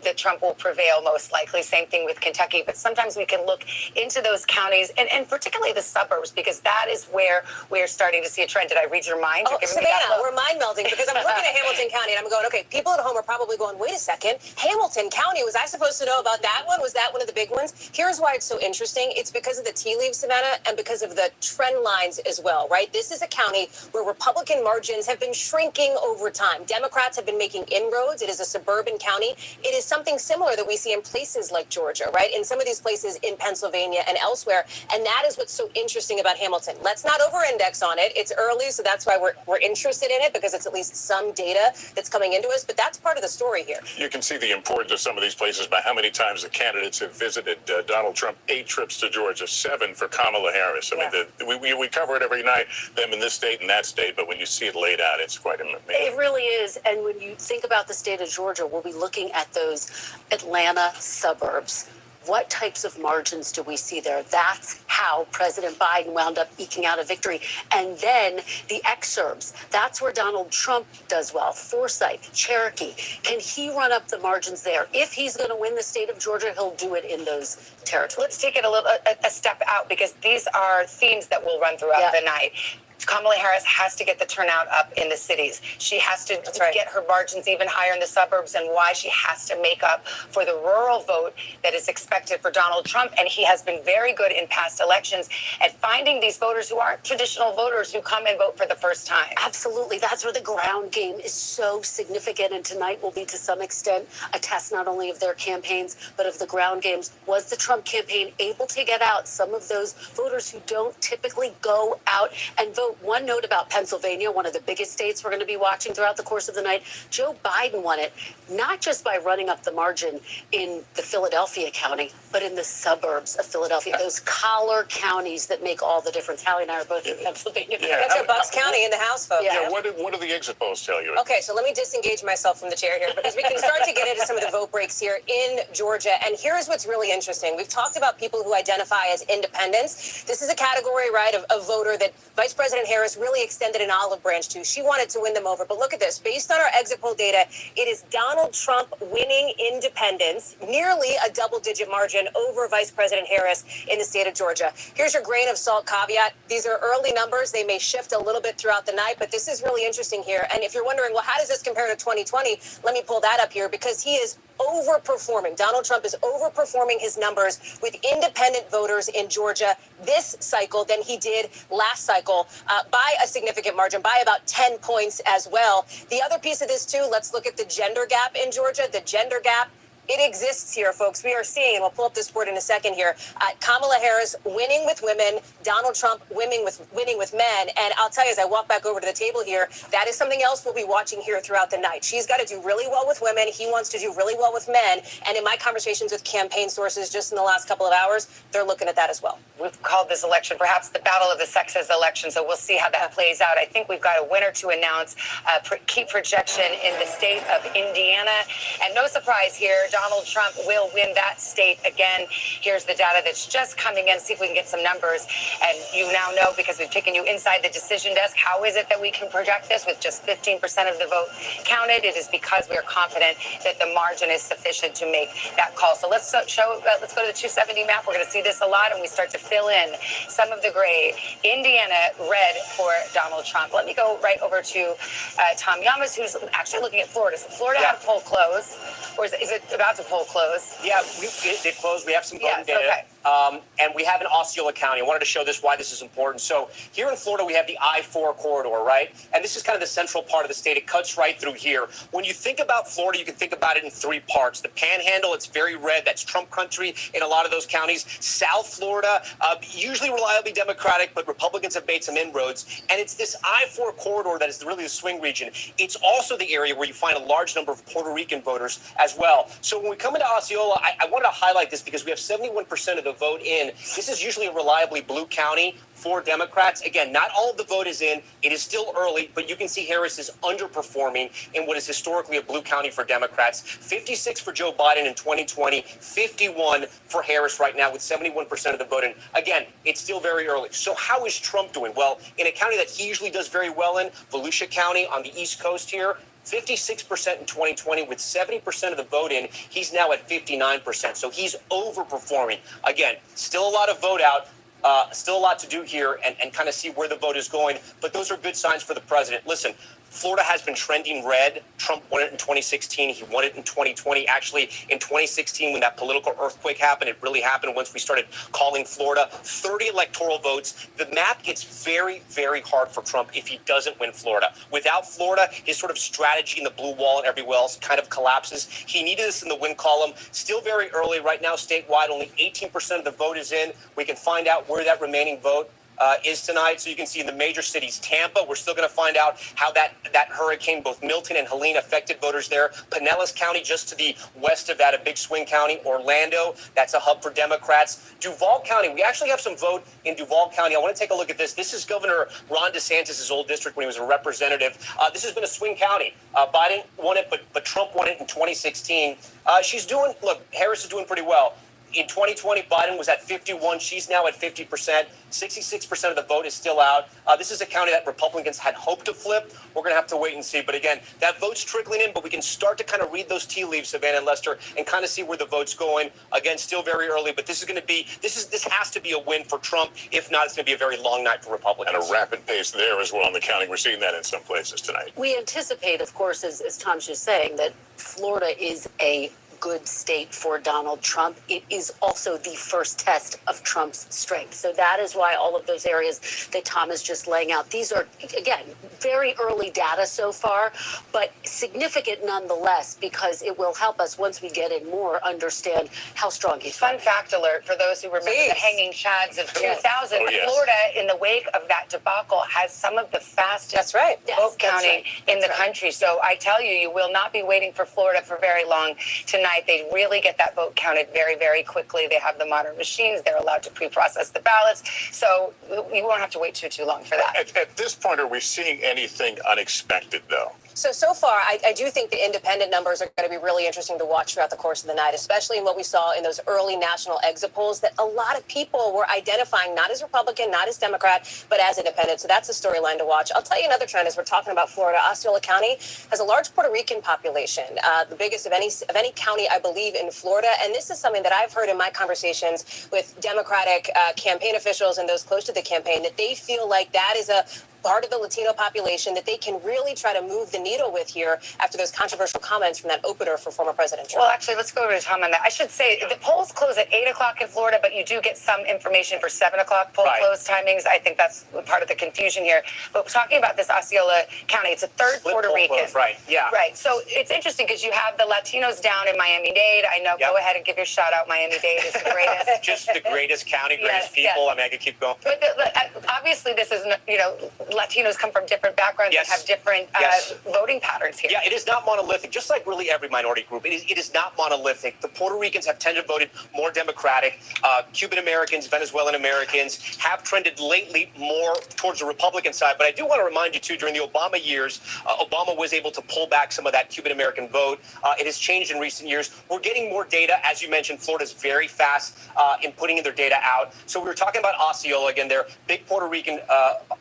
that Trump will prevail most likely. Same thing with Kentucky. But sometimes we can look into those counties and particularly the suburbs, because that is where we're starting to see a trend. Did I read your mind? Oh, Savannah, we're mind melding because I'm looking at Hamilton County and I'm going, okay, people at home are probably going, wait a second, Hamilton County, was I supposed to know about that one? Was that one of the big ones? Here's why it's so interesting. It's because of the tea leaves, Savannah, and because of the trend lines as well, right? This is a county where Republican margins have been shrinking over time. Democrats have been making inroads. It is a suburban county. It is something similar that we see in places like Georgia, right? In some of these places in Pennsylvania and elsewhere. And that is what's so interesting about Hamilton. Let's not over-index on it. It's early, so that's why we're interested in it, because it's at least some data that's coming into us. But that's part of the story here. You can see the importance of some of these places by how many times the candidates have visited. Donald Trump, 8 trips to Georgia, 7 for Kamala Harris. I mean, we cover it every night, them in this state and that state, but when you see it laid out, it's quite amazing. It really is. And when you think about the state of Georgia, we'll be looking at those Atlanta suburbs. What types of margins do we see there? That's how President Biden wound up eking out a victory. And then the exurbs. That's where Donald Trump does well. Forsyth, Cherokee. Can he run up the margins there? If he's going to win the state of Georgia, he'll do it in those territories. Let's take it a step out, because these are themes that will run throughout the night. Kamala Harris has to get the turnout up in the cities. She has to get her margins even higher in the suburbs, and why she has to make up for the rural vote that is expected for Donald Trump. And he has been very good in past elections at finding these voters who aren't traditional voters who come and vote for the first time. Absolutely. That's where the ground game is so significant. And tonight will be, to some extent, a test not only of their campaigns, but of the ground games. Was the Trump campaign able to get out some of those voters who don't typically go out and vote? One note about Pennsylvania, one of the biggest states we're going to be watching throughout the course of the night. Joe Biden won it, not just by running up the margin in the Philadelphia county, but in the suburbs of Philadelphia, those collar counties that make all the difference. Hallie and I are both in Pennsylvania. That's our Bucks County in the House, folks. Yeah, what do the exit polls tell you? Okay, so let me disengage myself from the chair here, because we can start to get into some of the vote breaks here in Georgia. And here's what's really interesting. We've talked about people who identify as independents. This is a category, right, of voter that Vice President Harris really extended an olive branch to. She wanted to win them over. But look at this. Based on our exit poll data, it is Donald Trump winning independents, nearly a double-digit margin over Vice President Harris in the state of Georgia. Here's your grain of salt caveat. These are early numbers. They may shift a little bit throughout the night, but this is really interesting here. And if you're wondering, well, how does this compare to 2020? Let me pull that up here, because he is overperforming. Donald Trump is overperforming his numbers with independent voters in Georgia this cycle than he did last cycle by a significant margin, by about 10 points as well. The other piece of this, too, let's look at the gender gap in Georgia. The gender gap, it exists here, folks. We are seeing, and we'll pull up this board in a second here, Kamala Harris winning with women, Donald Trump winning with men. And I'll tell you, as I walk back over to the table here, that is something else we'll be watching here throughout the night. She's got to do really well with women. He wants to do really well with men. And in my conversations with campaign sources just in the last couple of hours, they're looking at that as well. We've called this election perhaps the battle of the sexes election, so we'll see how that plays out. I think we've got a winner to announce, key projection in the state of Indiana. And no surprise here, Donald Trump will win that state again. Here's the data that's just coming in. See if we can get some numbers. And you now know, because we've taken you inside the decision desk, how is it that we can project this with just 15% of the vote counted? It is because we are confident that the margin is sufficient to make that call. So let's go to the 270 map. We're going to see this a lot, and we start to fill in some of the gray. Indiana, red for Donald Trump. Let me go right over to Tom Yamas, who's actually looking at Florida. So Florida had a poll close, or is it about to poll close? Yeah, it closed. We have some voting data. Okay. And we have in Osceola County. I wanted to show this, why this is important. So here in Florida, we have the I-4 corridor, right? And this is kind of the central part of the state. It cuts right through here. When you think about Florida, you can think about it in three parts. The Panhandle, it's very red. That's Trump country in a lot of those counties. South Florida, usually reliably Democratic, but Republicans have made some inroads. And it's this I-4 corridor that is really the swing region. It's also the area where you find a large number of Puerto Rican voters as well. So when we come into Osceola, I wanted to highlight this because we have 71% of the vote in. This is usually a reliably blue county for Democrats. Again, not all of the vote is in. It is still early, but you can see Harris is underperforming in what is historically a blue county for Democrats. 56 for Joe Biden in 2020, 51 for Harris right now with 71% of the vote in. Again, it's still very early. So how is Trump doing? Well, in a county that he usually does very well in, Volusia County on the East Coast here, 56% in 2020 with 70% of the vote in. He's now at 59%. So he's overperforming. Again, still a lot of vote out. Still a lot to do here and kind of see where the vote is going. But those are good signs for the president. Listen, Florida has been trending red. Trump won it in 2016. He won it in 2020. Actually, in 2016, when that political earthquake happened, it really happened once we started calling Florida. 30 electoral votes. The map gets very, very hard for Trump if he doesn't win Florida. Without Florida, his sort of strategy in the blue wall and everywhere else kind of collapses. He needed this in the win column. Still very early right now, statewide. Only 18% of the vote is in. We can find out where that remaining vote is tonight. So you can see in the major cities, Tampa, we're still going to find out how that hurricane, both Milton and Helene, affected voters there. Pinellas County, just to the west of that, a big swing county. Orlando, that's a hub for Democrats. Duval County, we actually have some vote in Duval County. I want to take a look at this. This is Governor Ron DeSantis' old district when he was a representative. This has been a swing county. Biden won it, but Trump won it in 2016. Harris is doing pretty well. In 2020, Biden was at 51. She's now at 50%. 66% of the vote is still out. This is a county that Republicans had hoped to flip. We're going to have to wait and see. But again, that vote's trickling in, but we can start to kind of read those tea leaves, Savannah and Lester, and kind of see where the vote's going. Again, still very early, but this has to be a win for Trump. If not, it's going to be a very long night for Republicans. And a rapid pace there as well in the county. We're seeing that in some places tonight. We anticipate, of course, as Tom's just saying, that Florida is a good state for Donald Trump. It is also the first test of Trump's strength. So that is why all of those areas that Tom is just laying out, these are, again, very early data so far, but significant nonetheless, because it will help us once we get in more understand how strong he's. Fun fact alert for those who remember the hanging chads of 2000. Florida, in the wake of that debacle, has some of the fastest vote counting in the country. So I tell you, you will not be waiting for Florida for very long tonight. They really get that vote counted very, very quickly. They have the modern machines. They're allowed to pre-process the ballots. So we won't have to wait too long for that. At this point, are we seeing anything unexpected, though? So far, I do think the independent numbers are going to be really interesting to watch throughout the course of the night, especially in what we saw in those early national exit polls that a lot of people were identifying not as Republican, not as Democrat, but as independent. So that's a storyline to watch. I'll tell you another trend as we're talking about Florida. Osceola County has a large Puerto Rican population, the biggest of any county, I believe, in Florida. And this is something that I've heard in my conversations with Democratic campaign officials and those close to the campaign, that they feel like that is a part of the Latino population that they can really try to move the needle with here after those controversial comments from that opener for former President Trump? Well, actually, let's go over to Tom on that. I should say the polls close at 8 o'clock in Florida, but you do get some information for 7 o'clock poll close timings. I think that's part of the confusion here. But talking about this Osceola County, it's a third Puerto Rican. Right, yeah. Right. So it's interesting because you have the Latinos down in Miami-Dade. I know, go ahead and give your shout out. Miami-Dade is the greatest. Just the greatest county, greatest Yes, people. yes. I mean, I could keep going. But obviously, this is, Latinos come from different backgrounds and have different voting patterns here. Yeah, it is not monolithic, just like really every minority group. It is not monolithic. The Puerto Ricans have tended to vote more Democratic. Cuban Americans, Venezuelan Americans have trended lately more towards the Republican side. But I do want to remind you, too, during the Obama years, Obama was able to pull back some of that Cuban American vote. It has changed in recent years. We're getting more data. As you mentioned, Florida's very fast in putting their data out. So we were talking about Osceola again, their big Puerto Rican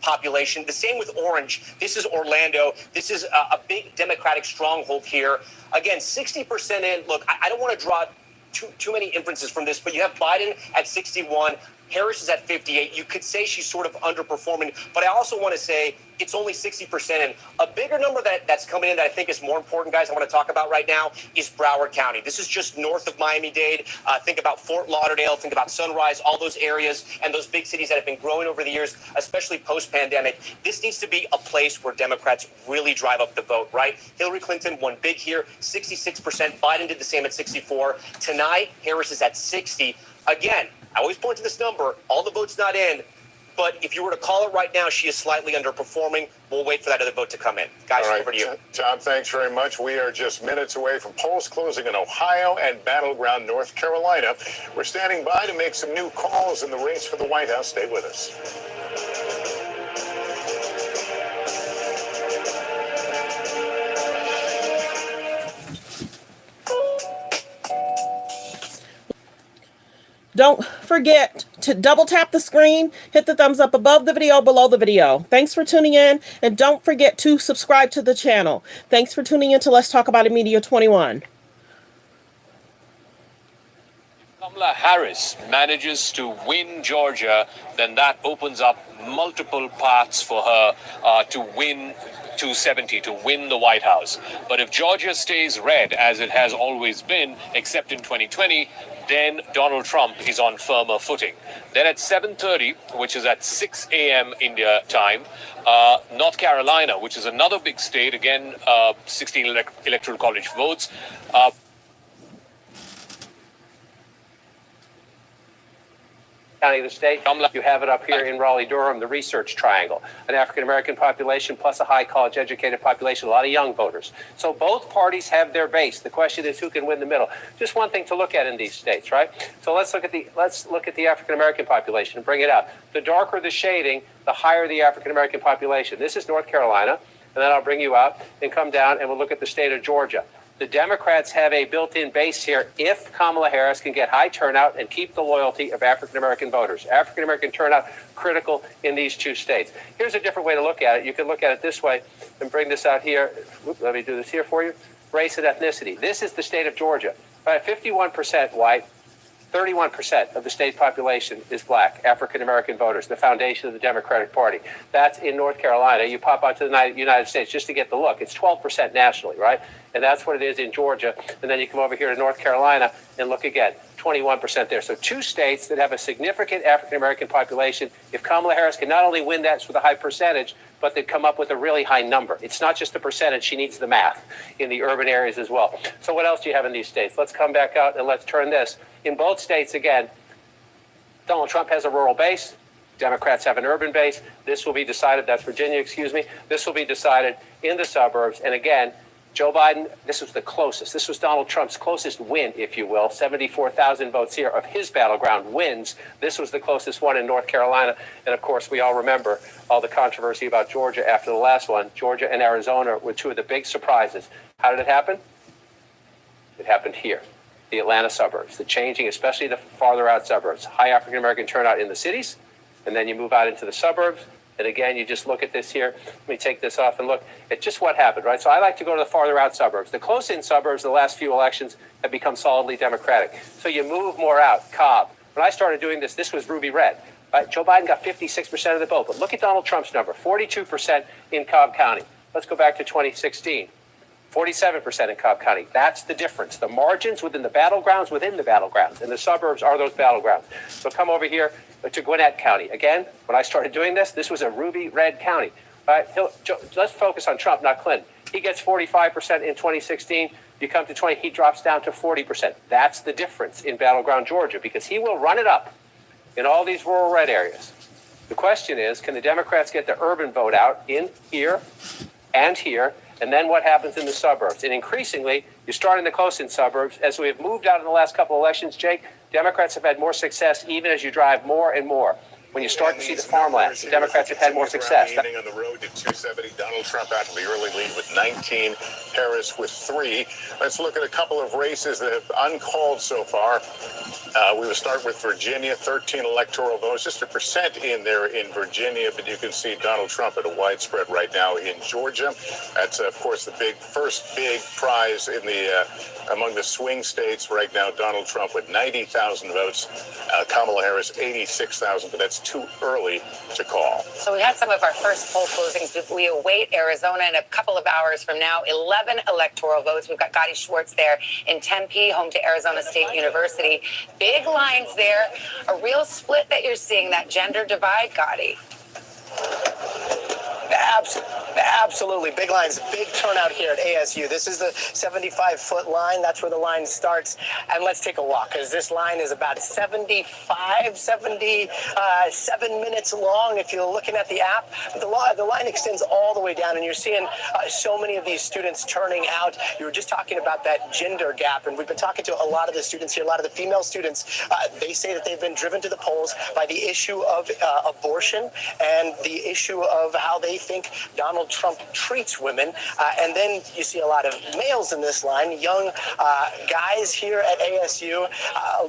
population. The same with Orange. This is Orlando. This is a big Democratic stronghold here. Again, 60% in. Look, I don't want to draw too many inferences from this, but you have Biden at 61. Harris is at 58. You could say she's sort of underperforming, but I also want to say it's only 60%. And a bigger number that's coming in that I think is more important, guys, I want to talk about right now is Broward County. This is just north of Miami-Dade. Think about Fort Lauderdale, think about Sunrise, all those areas and those big cities that have been growing over the years, especially post-pandemic. This needs to be a place where Democrats really drive up the vote, right? Hillary Clinton won big here, 66%. Biden did the same at 64. Tonight, Harris is at 60. Again, I always point to this number. All the votes not in. But if you were to call it right now, she is slightly underperforming. We'll wait for that other vote to come in. Guys, All right, over to you. Tom, thanks very much. We are just minutes away from polls closing in Ohio and battleground North Carolina. We're standing by to make some new calls in the race for the White House. Stay with us. Don't forget to double tap the screen, hit the thumbs up above the video, below the video. Thanks for tuning in, and don't forget to subscribe to the channel. Thanks for tuning in to Let's Talk About It Media 21. Kamala Harris manages to win Georgia, then that opens up multiple paths for her to win 270, to win the White House. But if Georgia stays red, as it has always been, except in 2020, then Donald Trump is on firmer footing. Then at 7:30, which is at 6 a.m. India time, North Carolina, which is another big state, again, 16 electoral college votes, County of the state. You have it up here in Raleigh-Durham, the research triangle. An African-American population plus a high college-educated population, a lot of young voters. So both parties have their base. The question is who can win the middle. Just one thing to look at in these states, right? So let's look at the African-American population and bring it up. The darker the shading, the higher the African-American population. This is North Carolina, and then I'll bring you out and come down and we'll look at the state of Georgia. The Democrats have a built-in base here if Kamala Harris can get high turnout and keep the loyalty of African-American voters. African-American turnout critical in these two states. Here's a different way to look at it. You can look at it this way and bring this out here. Let me do this here for you. Race and ethnicity. This is the state of Georgia. 51% white, 31% of the state population is black, African-American voters, the foundation of the Democratic Party. That's in North Carolina. You pop out to the United States just to get the look. It's 12% nationally, right? And that's what it is in Georgia. And then you come over here to North Carolina and look again, 21% there. So two states that have a significant African-American population. If Kamala Harris can not only win that with a high percentage, but they come up with a really high number. It's not just the percentage. She needs the math in the urban areas as well. So what else do you have in these states? Let's come back out and let's turn this. In both states, again, Donald Trump has a rural base. Democrats have an urban base. This will be decided, that's Virginia, excuse me. This will be decided in the suburbs. And again, Joe Biden, this was the closest. This was Donald Trump's closest win, if you will. 74,000 votes here of his battleground wins. This was the closest one in North Carolina. And of course, we all remember all the controversy about Georgia after the last one. Georgia and Arizona were two of the big surprises. How did it happen? It happened here, the Atlanta suburbs, the changing, especially the farther out suburbs. High African-American turnout in the cities, and then you move out into the suburbs. And again, you just look at this here. Let me take this off and look at just what happened, right? So I like to go to the farther out suburbs. The close-in suburbs, the last few elections, have become solidly Democratic. So you move more out. Cobb. When I started doing this, this was ruby red. Right? Joe Biden got 56% of the vote. But look at Donald Trump's number, 42% in Cobb County. Let's go back to 2016. 47% in Cobb County. That's the difference. The margins within the battlegrounds, and the suburbs are those battlegrounds. So come over here to Gwinnett County. Again, when I started doing this was a ruby red county. Right? Let's focus on Trump, not Clinton. He gets 45% in 2016. You come to 20, he drops down to 40%. That's the difference in battleground Georgia, because he will run it up in all these rural red areas. The question is, can the Democrats get the urban vote out in here and here? And then what happens in the suburbs? And increasingly, you're starting to close in suburbs. As we have moved out in the last couple of elections, Jake, Democrats have had more success even as you drive more and more. When you start to see the farmland, the Democrats have had more success. On the road to 270, Donald Trump out to the early lead with 19, Harris with 3. Let's look at a couple of races that have uncalled so far. We will start with Virginia, 13 electoral votes, just 1% in there in Virginia, but you can see Donald Trump at a widespread right now in Georgia. That's, of course, the first big prize in the among the swing states right now. Donald Trump with 90,000 votes, Kamala Harris 86,000, but that's too early to call. So we had some of our first poll closings. We await Arizona in a couple of hours from now. 11 electoral votes. We've got Gotti Schwartz there in Tempe, home to Arizona State University. Big lines there. A real split that you're seeing, that gender divide, Gotti. Absolutely. Big lines, big turnout here at ASU. This is the 75-foot line. That's where the line starts. And let's take a walk, because this line is about 77 minutes long if you're looking at the app. The line extends all the way down, and you're seeing so many of these students turning out. You were just talking about that gender gap, and we've been talking to a lot of the students here, a lot of the female students. They say that they've been driven to the polls by the issue of abortion and the issue of how they think Donald Trump treats women. And then you see a lot of males in this line, young guys here at ASU,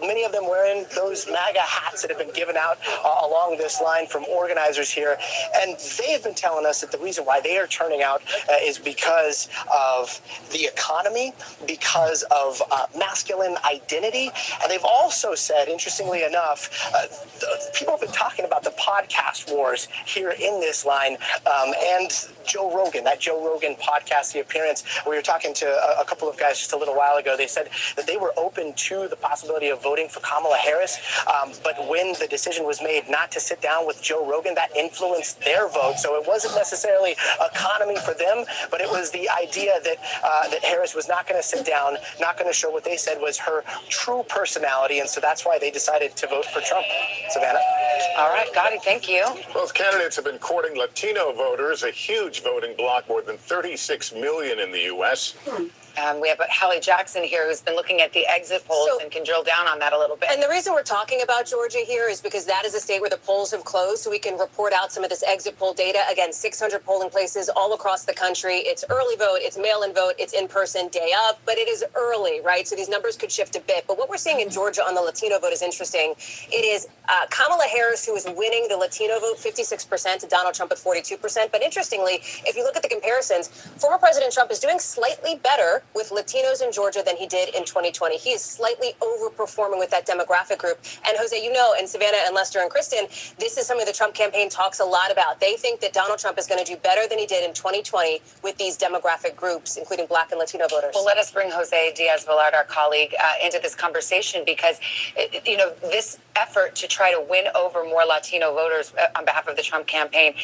many of them wearing those MAGA hats that have been given out along this line from organizers here. And they have been telling us that the reason why they are turning out is because of the economy, because of masculine identity. And they've also said, interestingly enough, people have been talking about the podcast wars here in this line, and Joe Rogan, that Joe Rogan podcast, the appearance. We were talking to a couple of guys just a little while ago. They said that they were open to the possibility of voting for Kamala Harris, but when the decision was made not to sit down with Joe Rogan, that influenced their vote. So it wasn't necessarily economy for them, but it was the idea that that Harris was not going to sit down, not going to show what they said was her true personality, and so that's why they decided to vote for Trump. Savannah? All right, Gotti, thank you. Both candidates have been courting Latino voters, a huge voting bloc, more than 36 million in the U.S. We have Hallie Jackson here, who's been looking at the exit polls and can drill down on that a little bit. And the reason we're talking about Georgia here is because that is a state where the polls have closed, so we can report out some of this exit poll data. Again, 600 polling places all across the country. It's early vote, it's mail-in vote, it's in-person day of, but it is early, right? So these numbers could shift a bit. But what we're seeing in Georgia on the Latino vote is interesting. It is Kamala Harris who is winning the Latino vote, 56% to Donald Trump at 42%. But interestingly, if you look at the comparisons, former President Trump is doing slightly better with Latinos in Georgia than he did in 2020. He is slightly overperforming with that demographic group. And Jose, you know, and Savannah and Lester and Kristen, this is something the Trump campaign talks a lot about. They think that Donald Trump is going to do better than he did in 2020 with these demographic groups, including Black and Latino voters. Well, let us bring Jose Diaz-Balart, our colleague, into this conversation because, you know, this effort to try to win over more Latino voters on behalf of the Trump campaign,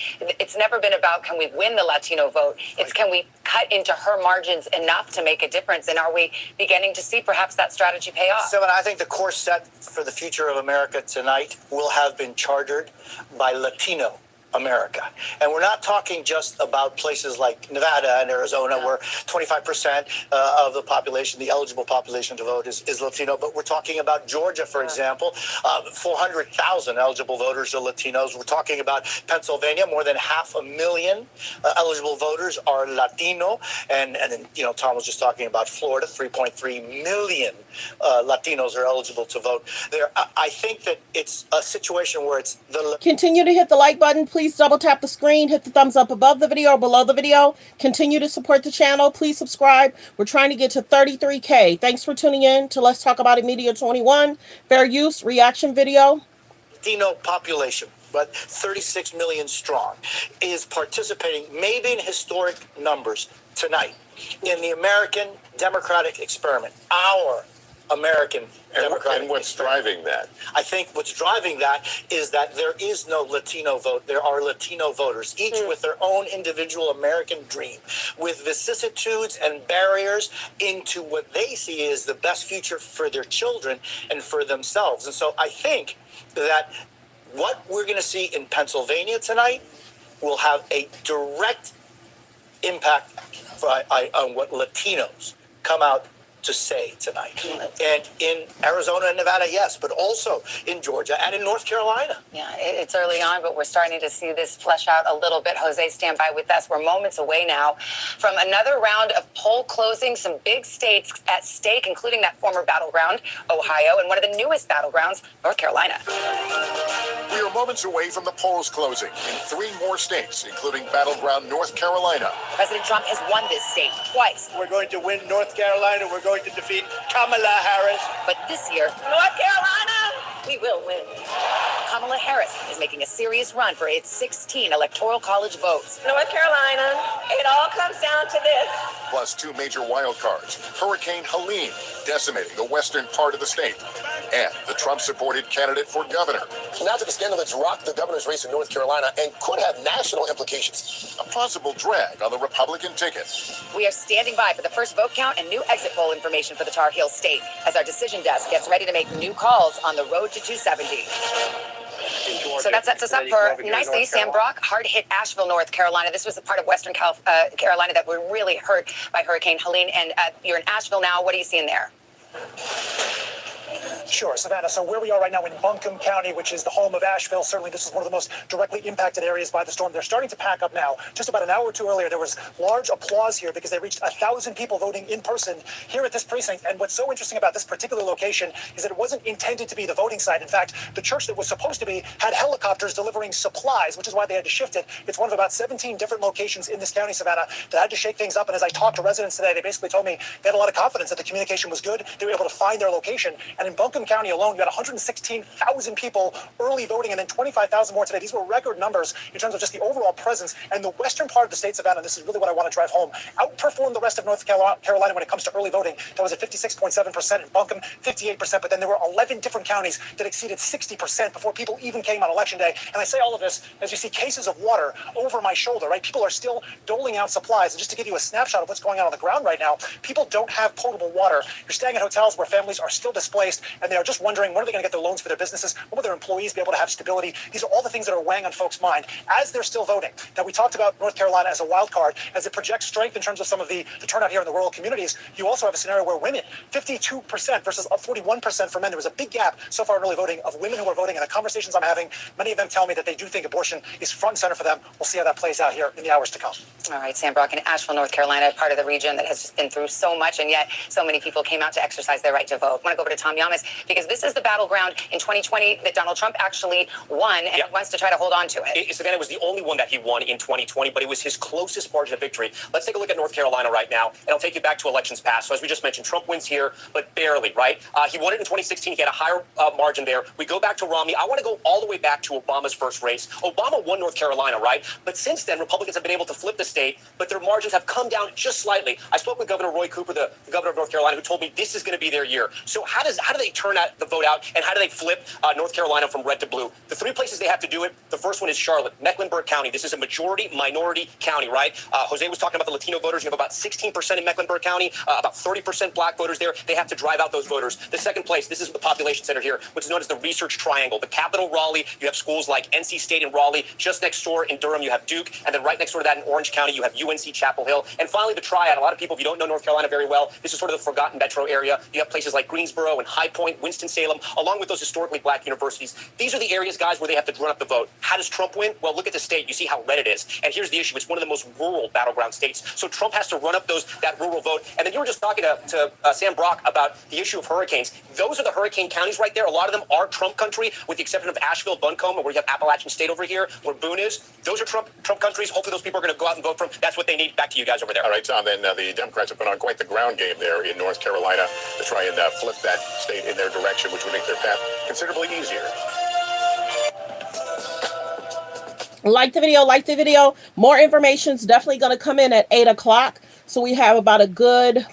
it's never been about can we win the Latino vote. It's can we cut into her margins enough to make a difference, and are we beginning to see perhaps that strategy pay off? So, I think the course set for the future of America tonight will have been chartered by Latino America. And we're not talking just about places like Nevada and Arizona, where 25% of the population, the eligible population to vote is Latino, but we're talking about Georgia, for example, 400,000 eligible voters are Latinos. We're talking about Pennsylvania, more than 500,000 eligible voters are Latino. And then, you know, Tom was just talking about Florida, 3.3 million Latinos are eligible to vote there. I think that it's a situation where it's the... Continue to hit the like button. Please double tap the screen, hit the thumbs up above the video or below the video. Continue to support the channel. Please subscribe. We're trying to get to 33K. Thanks for tuning in to Let's Talk About It Media 21. Fair use reaction video. Latino population, but 36 million strong, is participating, maybe in historic numbers tonight, in the American democratic experiment, our American democratic And what's experiment. driving that? I think what's driving that is that there is no Latino vote. There are Latino voters, each with their own individual American dream, with vicissitudes and barriers into what they see as the best future for their children and for themselves. And so I think that what we're going to see in Pennsylvania tonight will have a direct impact on what Latinos come out to say tonight. And in Arizona and Nevada, yes, but also in Georgia and in North Carolina. Yeah, it's early on, but we're starting to see this flesh out a little bit. Jose, stand by with us. We're moments away now from another round of poll closing. Some big states at stake, including that former battleground, Ohio, and one of the newest battlegrounds, North Carolina. We are moments away from the polls closing in 3 more states, including battleground North Carolina. President Trump has won this state twice. We're going to win North Carolina. We're going to defeat Kamala Harris. But this year, North Carolina, we will win. Kamala Harris is making a serious run for its 16 electoral college votes. North Carolina, it all comes down to this. Plus 2 major wild cards. Hurricane Helene decimating the western part of the state. And the Trump-supported candidate for governor. Now to the scandal that's rocked the governor's race in North Carolina and could have national implications. A possible drag on the Republican ticket. We are standing by for the first vote count and new exit poll information for the Tar Heel state as our decision desk gets ready to make new calls on the road to 270. So that sets us up for nicely. Sam Brock, hard hit Asheville, North Carolina. This was a part of Western Carolina that were really hurt by Hurricane Helene. And you're in Asheville now. What are you seeing there? Sure, Savannah. So where we are right now in Buncombe County, which is the home of Asheville, certainly this is one of the most directly impacted areas by the storm. They're starting to pack up now. Just about an hour or two earlier, there was large applause here because they reached 1,000 people voting in person here at this precinct. And what's so interesting about this particular location is that it wasn't intended to be the voting site. In fact, the church that was supposed to be had helicopters delivering supplies, which is why they had to shift it. It's one of about 17 different locations in this county, Savannah, that had to shake things up. And as I talked to residents today, they basically told me they had a lot of confidence that the communication was good. They were able to find their location. And in Buncombe County alone, you had 116,000 people early voting and then 25,000 more today. These were record numbers in terms of just the overall presence. And the western part of the state, Savannah, this is really what I want to drive home, outperformed the rest of North Carolina when it comes to early voting. That was at 56.7%, in Buncombe, 58%. But then there were 11 different counties that exceeded 60% before people even came on election day. And I say all of this as you see cases of water over my shoulder, right? People are still doling out supplies. And just to give you a snapshot of what's going on the ground right now, people don't have potable water. You're staying at hotels where families are still displaced and they are just wondering when are they going to get their loans for their businesses? When will their employees be able to have stability? These are all the things that are weighing on folks' mind as they're still voting. Now, we talked about North Carolina as a wild card, as it projects strength in terms of some of the turnout here in the rural communities. You also have a scenario where women, 52% versus 41% for men. There was a big gap so far in early voting of women who are voting. And the conversations I'm having, many of them tell me that they do think abortion is front and center for them. We'll see how that plays out here in the hours to come. All right, Sam Brock in Asheville, North Carolina, part of the region that has just been through so much, and yet so many people came out to exercise their right to vote. I want to go over to Tom Yamas because this is the battleground in 2020 that Donald Trump actually won, and he wants to try to hold on to it. Savannah was the only one that he won in 2020, but it was his closest margin of victory. Let's take a look at North Carolina right now, and I'll take you back to elections past. So as we just mentioned, Trump wins here, but barely, right? He won it in 2016. He had a higher margin there. We go back to Romney. I want to go all the way back to Obama's first race. Obama won North Carolina, right? But since then, Republicans have been able to flip the state, but their margins have come down just slightly. I spoke with Governor Roy Cooper, the governor of North Carolina, who told me this is going to be their year. So how do they turn the vote out, and how do they flip North Carolina from red to blue? The 3 places they have to do it, the first one is Charlotte, Mecklenburg County. This is a majority-minority county, right? Jose was talking about the Latino voters. You have about 16% in Mecklenburg County, about 30% black voters there. They have to drive out those voters. The second place, this is the population center here, which is known as the Research Triangle. The capital, Raleigh, you have schools like NC State in Raleigh. Just next door in Durham, you have Duke. And then right next door to that in Orange County, you have UNC Chapel Hill. And finally, the Triad. A lot of people, if you don't know North Carolina very well, this is sort of the forgotten metro area. You have places like Greensboro and High Point, Winston-Salem, along with those historically black universities. These are the areas, guys, where they have to run up the vote. How does Trump win? Well, look at the state. You see how red it is. And here's the issue. It's one of the most rural battleground states. So Trump has to run up that rural vote. And then you were just talking to Sam Brock about the issue of hurricanes. Those are the hurricane counties right there. A lot of them are Trump country, with the exception of Asheville, Buncombe, where you have Appalachian State over here, where Boone is. Those are Trump countries. Hopefully those people are going to go out and vote for him. That's what they need. Back to you guys over there. All right, Tom, then the Democrats have put on quite the ground game there in North Carolina to try and flip that state in their direction, which would make their path considerably easier. Like the video, like the video. More information is definitely going to come in at 8 o'clock. So we have about a good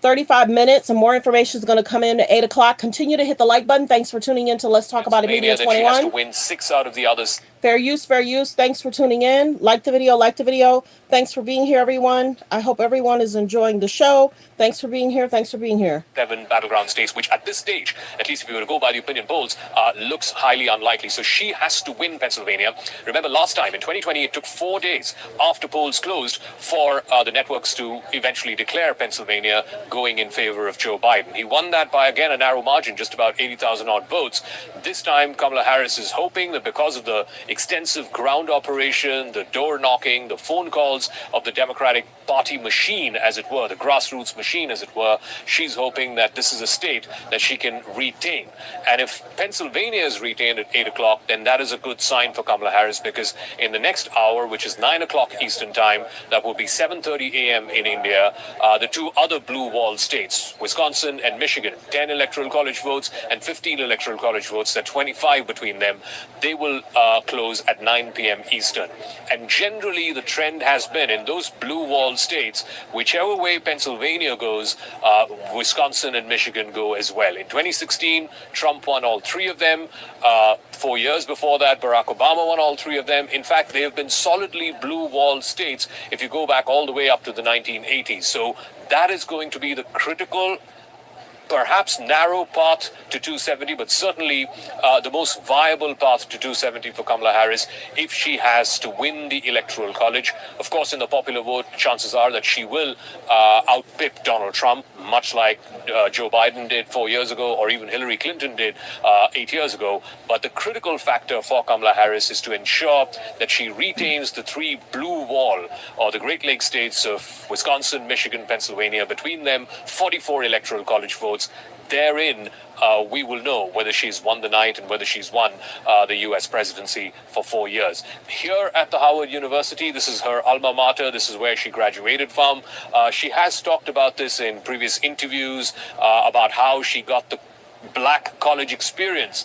35 minutes, and more information is going to come in at 8 o'clock. Continue to hit the like button. Thanks for tuning in to Let's Talk About It Media That she has to 21. win 6 out of the others. Fair use, fair use. Thanks for tuning in. Like the video, like the video. Thanks for being here, everyone. I hope everyone is enjoying the show. Thanks for being here. Thanks for being here. 7 battleground states, which at this stage, at least if you were to go by the opinion polls, looks highly unlikely. So she has to win Pennsylvania. Remember last time in 2020, it took 4 days after polls closed for the networks to eventually declare Pennsylvania going in favor of Joe Biden. He won that by, again, a narrow margin, just about 80,000 odd votes. This time, Kamala Harris is hoping that because of the extensive ground operation, the door knocking, the phone calls of the Democratic Party machine, as it were, the grassroots machine, as it were, she's hoping that this is a state that she can retain. And if Pennsylvania is retained at 8 o'clock, then that is a good sign for Kamala Harris, because in the next hour, which is 9 o'clock Eastern time, that will be 7:30 a.m. in India, the 2 other blue wall states, Wisconsin and Michigan, 10 electoral college votes and 15 electoral college votes, that 25 between them, they will close at 9 p.m. Eastern. And generally, the trend has been in those blue wall states, whichever way Pennsylvania goes, Wisconsin and Michigan go as well. In 2016, Trump won all 3 of them. 4 years before that, Barack Obama won all 3 of them. In fact, they have been solidly blue wall states if you go back all the way up to the 1980s. So that is going to be the critical, perhaps narrow path to 270, but certainly the most viable path to 270 for Kamala Harris if she has to win the Electoral College. Of course, in the popular vote, chances are that she will outpip Donald Trump, much like Joe Biden did 4 years ago, or even Hillary Clinton did 8 years ago. But the critical factor for Kamala Harris is to ensure that she retains the 3 blue wall, or the Great Lakes states of Wisconsin, Michigan, Pennsylvania. Between them, 44 Electoral College votes. Therein, we will know whether she's won the night and whether she's won the U.S. presidency for 4 years. Here at the Howard University, this is her alma mater. This is where she graduated from. She has talked about this in previous interviews, about how she got the Black college experience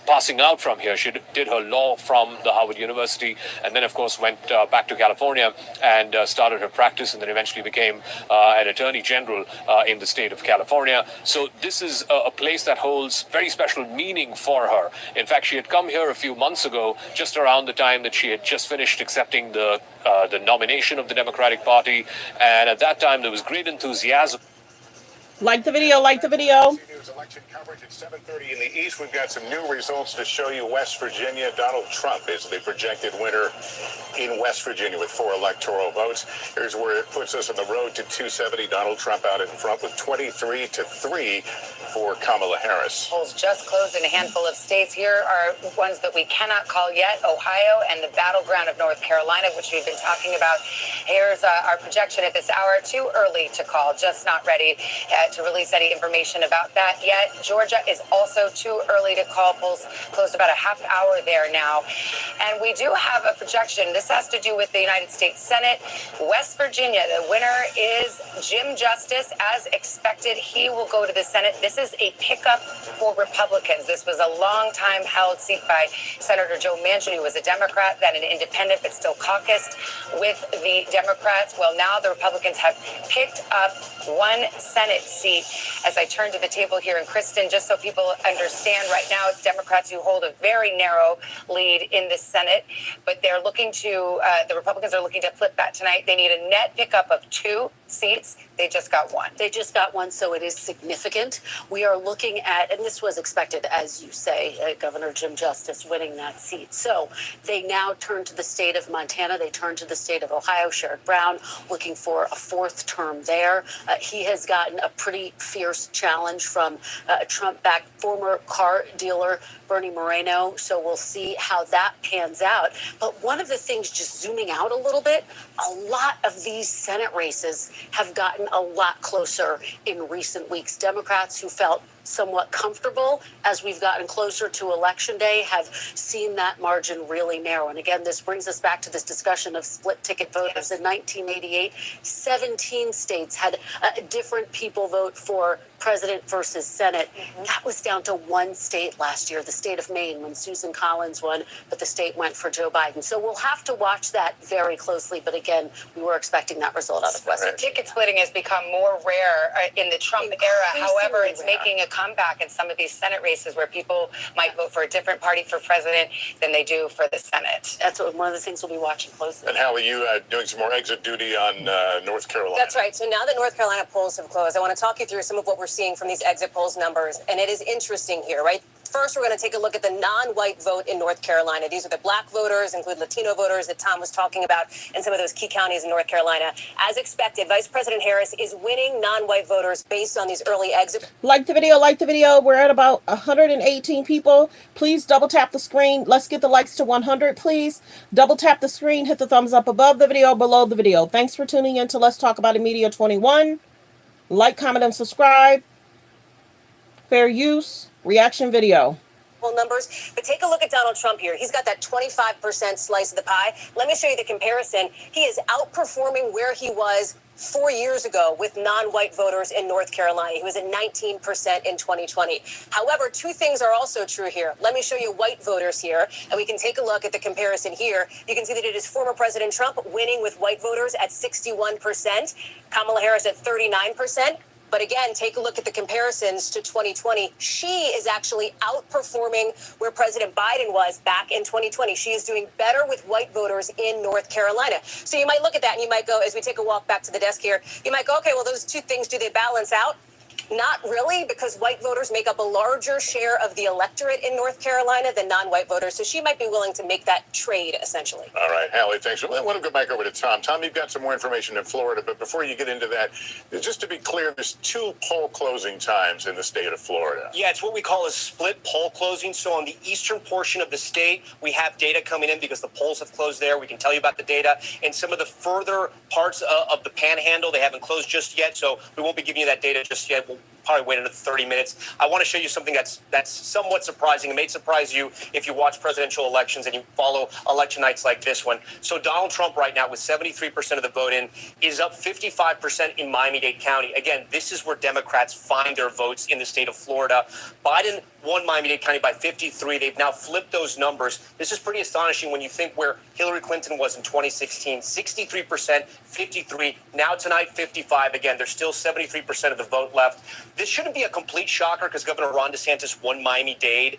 passing out from here. She did her law from the Howard University, and then of course went back to California and started her practice, and then eventually became an attorney general in the state of California. So this is a place that holds very special meaning for her. In fact, she had come here a few months ago, just around the time that she had just finished accepting the nomination of the Democratic Party, and at that time there was great enthusiasm. Like the video, like the video. Election coverage at 7:30 in the East. We've got some new results to show you. West Virginia, Donald Trump is the projected winner in West Virginia with 4 electoral votes. Here's where it puts us on the road to 270. Donald Trump out in front with 23-3 for Kamala Harris. Polls just closed in a handful of states. Here are ones that we cannot call yet: Ohio and the battleground of North Carolina, which we've been talking about. Here's our projection at this hour. Too early to call, just not ready to release any information about that yet. Georgia is also too early to call. Polls closed about a half hour there now. And we do have a projection. This has to do with the United States Senate. West Virginia, the winner is Jim Justice. As expected, he will go to the Senate. This is a pickup for Republicans. This was a long time held seat by Senator Joe Manchin, who was a Democrat, then an independent, but still caucused with the Democrats. Well, now the Republicans have picked up 1 Senate seat. As I turn to the table here in Kristen, just so people understand, right now it's Democrats who hold a very narrow lead in the Senate, but they're looking to, the Republicans are looking to flip that tonight. They need a net pickup of 2 seats. They just got 1. They just got 1, so it is significant. We are looking at, and this was expected, as you say, Governor Jim Justice winning that seat. So they now turn to the state of Montana. They turn to the state of Ohio. Sherrod Brown looking for a 4th term there. He has gotten a pretty fierce challenge from Trump-backed former car dealer Bernie Moreno. So we'll see how that pans out. But one of the things, just zooming out a little bit, a lot of these Senate races have gotten a lot closer in recent weeks. Democrats who felt somewhat comfortable as we've gotten closer to Election Day, have seen that margin really narrow. And again, this brings us back to this discussion of split ticket voters. In 1988, 17 states had different people vote for president versus Senate. That was down to one state last year, the state of Maine, when Susan Collins won, but the state went for Joe Biden. So we'll have to watch that very closely. But again, we were expecting that result out of West Virginia. Ticket splitting has become more rare in the Trump era. However, it's making a comeback in some of these Senate races where people might vote for a different party for president than they do for the Senate. That's one of the things we'll be watching closely. And Hallie, you doing some more exit duty on North Carolina. That's right. So now that North Carolina polls have closed, I want to talk you through some of what we're seeing from these exit polls numbers. And it is interesting here, right? First, we're going to take a look at the non-white vote in North Carolina. These are the black voters, include Latino voters that Tom was talking about in some of those key counties in North Carolina. As expected, Vice President Harris is winning non-white voters based on these early exit. Like the video, like the video. We're at about 118 people. Please double tap the screen. Let's get the likes to 100, please. Double tap the screen, hit the thumbs up above the video, below the video. Thanks for tuning in to Let's Talk About It Media 21. Like, comment, and subscribe. Fair use. Reaction video. Numbers, but take a look at Donald Trump here. He's got that 25% slice of the pie. Let me show you the comparison. He is outperforming where he was 4 years ago with non-white voters in North Carolina. He was at 19% in 2020. However, two things are also true here. Let me show you white voters here, and we can take a look at the comparison here. You can see that it is former President Trump winning with white voters at 61%, Kamala Harris at 39%. But again, take a look at the comparisons to 2020. She is actually outperforming where President Biden was back in 2020. She is doing better with white voters in North Carolina. So you might look at that and you might go, as we take a walk back to the desk here, you might go, okay, well, those two things, do they balance out? Not really, because white voters make up a larger share of the electorate in North Carolina than non-white voters. So she might be willing to make that trade, essentially. All right, Hallie, thanks. I want to go back over to Tom. Tom, you've got some more information in Florida, but before you get into that, just to be clear, there's 2 poll closing times in the state of Florida. Yeah, it's what we call a split poll closing. So on the eastern portion of the state, we have data coming in because the polls have closed there. We can tell you about the data. In some of the further parts of the panhandle, they haven't closed just yet, so we won't be giving you that data just yet. We'll probably wait another 30 minutes. I want to show you something that's somewhat surprising. It may surprise you if you watch presidential elections and you follow election nights like this one. So Donald Trump right now with 73% of the vote in is up 55% in Miami-Dade County. Again, this is where Democrats find their votes in the state of Florida. Biden won Miami-Dade County by 53. They've now flipped those numbers. This is pretty astonishing when you think where Hillary Clinton was in 2016, 63%, 53. Now tonight, 55. Again, there's still 73% of the vote left. This shouldn't be a complete shocker because Governor Ron DeSantis won Miami-Dade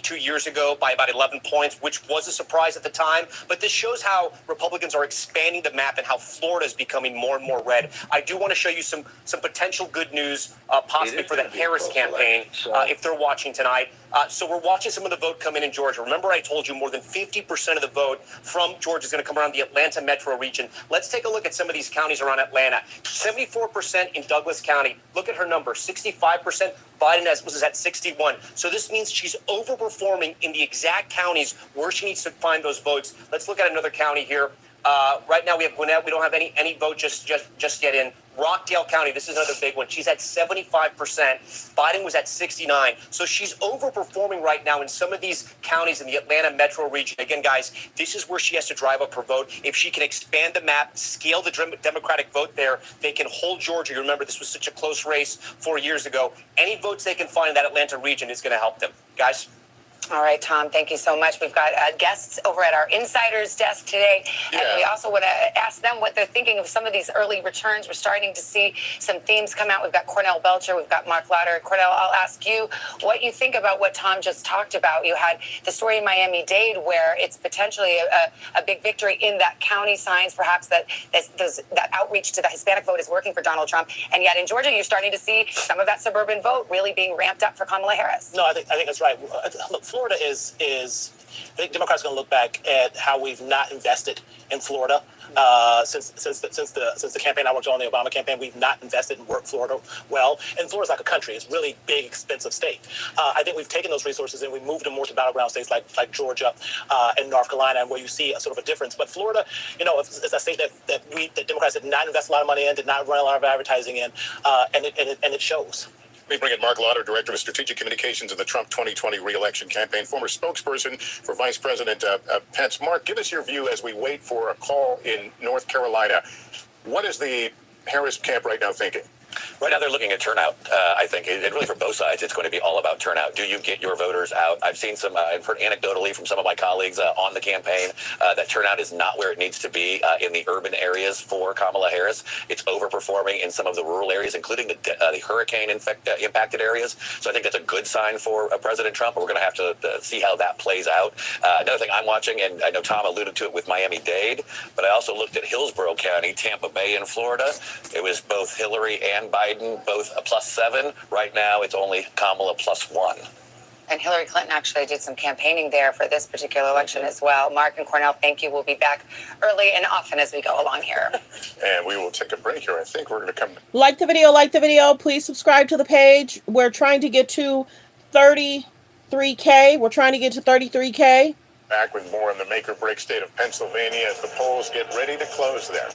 2 years ago by about 11 points, which was a surprise at the time. But this shows how Republicans are expanding the map and how Florida is becoming more and more red. I do want to show you some potential good news, possibly for the Harris campaign, if they're watching tonight. So we're watching some of the vote come in Georgia. Remember, I told you more than 50% of the vote from Georgia is going to come around the Atlanta metro region. Let's take a look at some of these counties around Atlanta. 74% in Douglas County. Look at her number, 65%. Biden was at 61. So this means she's overperforming in the exact counties where she needs to find those votes. Let's look at another county here. Right now we have Gwinnett. We don't have any vote just yet in. Rockdale County, this is another big one. She's at 75%. Biden was at 69. So she's overperforming right now in some of these counties in the Atlanta metro region. Again, guys, this is where she has to drive up her vote. If she can expand the map, scale the Democratic vote there, they can hold Georgia. You remember this was such a close race 4 years ago. Any votes they can find in that Atlanta region is going to help them. Guys? All right, Tom, thank you so much. We've got guests over at our Insiders desk today. And we also want to ask them what they're thinking of some of these early returns. We're starting to see some themes come out. We've got Cornell Belcher. We've got Mark Lauder. Cornell, I'll ask you what you think about what Tom just talked about. You had the story in Miami-Dade where it's potentially a big victory in that county, signs perhaps that that outreach to the Hispanic vote is working for Donald Trump. And yet in Georgia, you're starting to see some of that suburban vote really being ramped up for Kamala Harris. No, I think that's right. Look, Florida is I think Democrats are going to look back at how we've not invested in Florida since the campaign I worked on, the Obama campaign. We've not invested in work Florida well, and Florida's like a country. It's a really big, expensive state. I think we've taken those resources and we moved them more to battleground states like Georgia and North Carolina, where you see a sort of a difference. But Florida, it's a state that Democrats did not invest a lot of money in, did not run a lot of advertising in, and it shows. Let me bring in Mark Lauder, Director of Strategic Communications in the Trump 2020 re-election campaign, former spokesperson for Vice President Pence. Mark, give us your view as we wait for a call in North Carolina. What is the Harris camp right now thinking? Right now, they're looking at turnout. I think, and really for both sides, it's going to be all about turnout. Do you get your voters out? I've seen some. I've heard anecdotally from some of my colleagues on the campaign that turnout is not where it needs to be in the urban areas for Kamala Harris. It's overperforming in some of the rural areas, including the hurricane impacted areas. So I think that's a good sign for President Trump. But we're going to have to see how that plays out. Another thing I'm watching, and I know Tom alluded to it with Miami-Dade, but I also looked at Hillsborough County, Tampa Bay in Florida. It was both Hillary and Biden, both a +7. Right now, it's only Kamala +1. And Hillary Clinton actually did some campaigning there for this particular election as well. Mark and Cornell, thank you. We'll be back early and often as we go along here. And we will take a break here. I think we're going to come. Like the video. Please subscribe to the page. We're trying to get to 33K. We're trying to get to 33K. Back with more in the make or break state of Pennsylvania as the polls get ready to close there.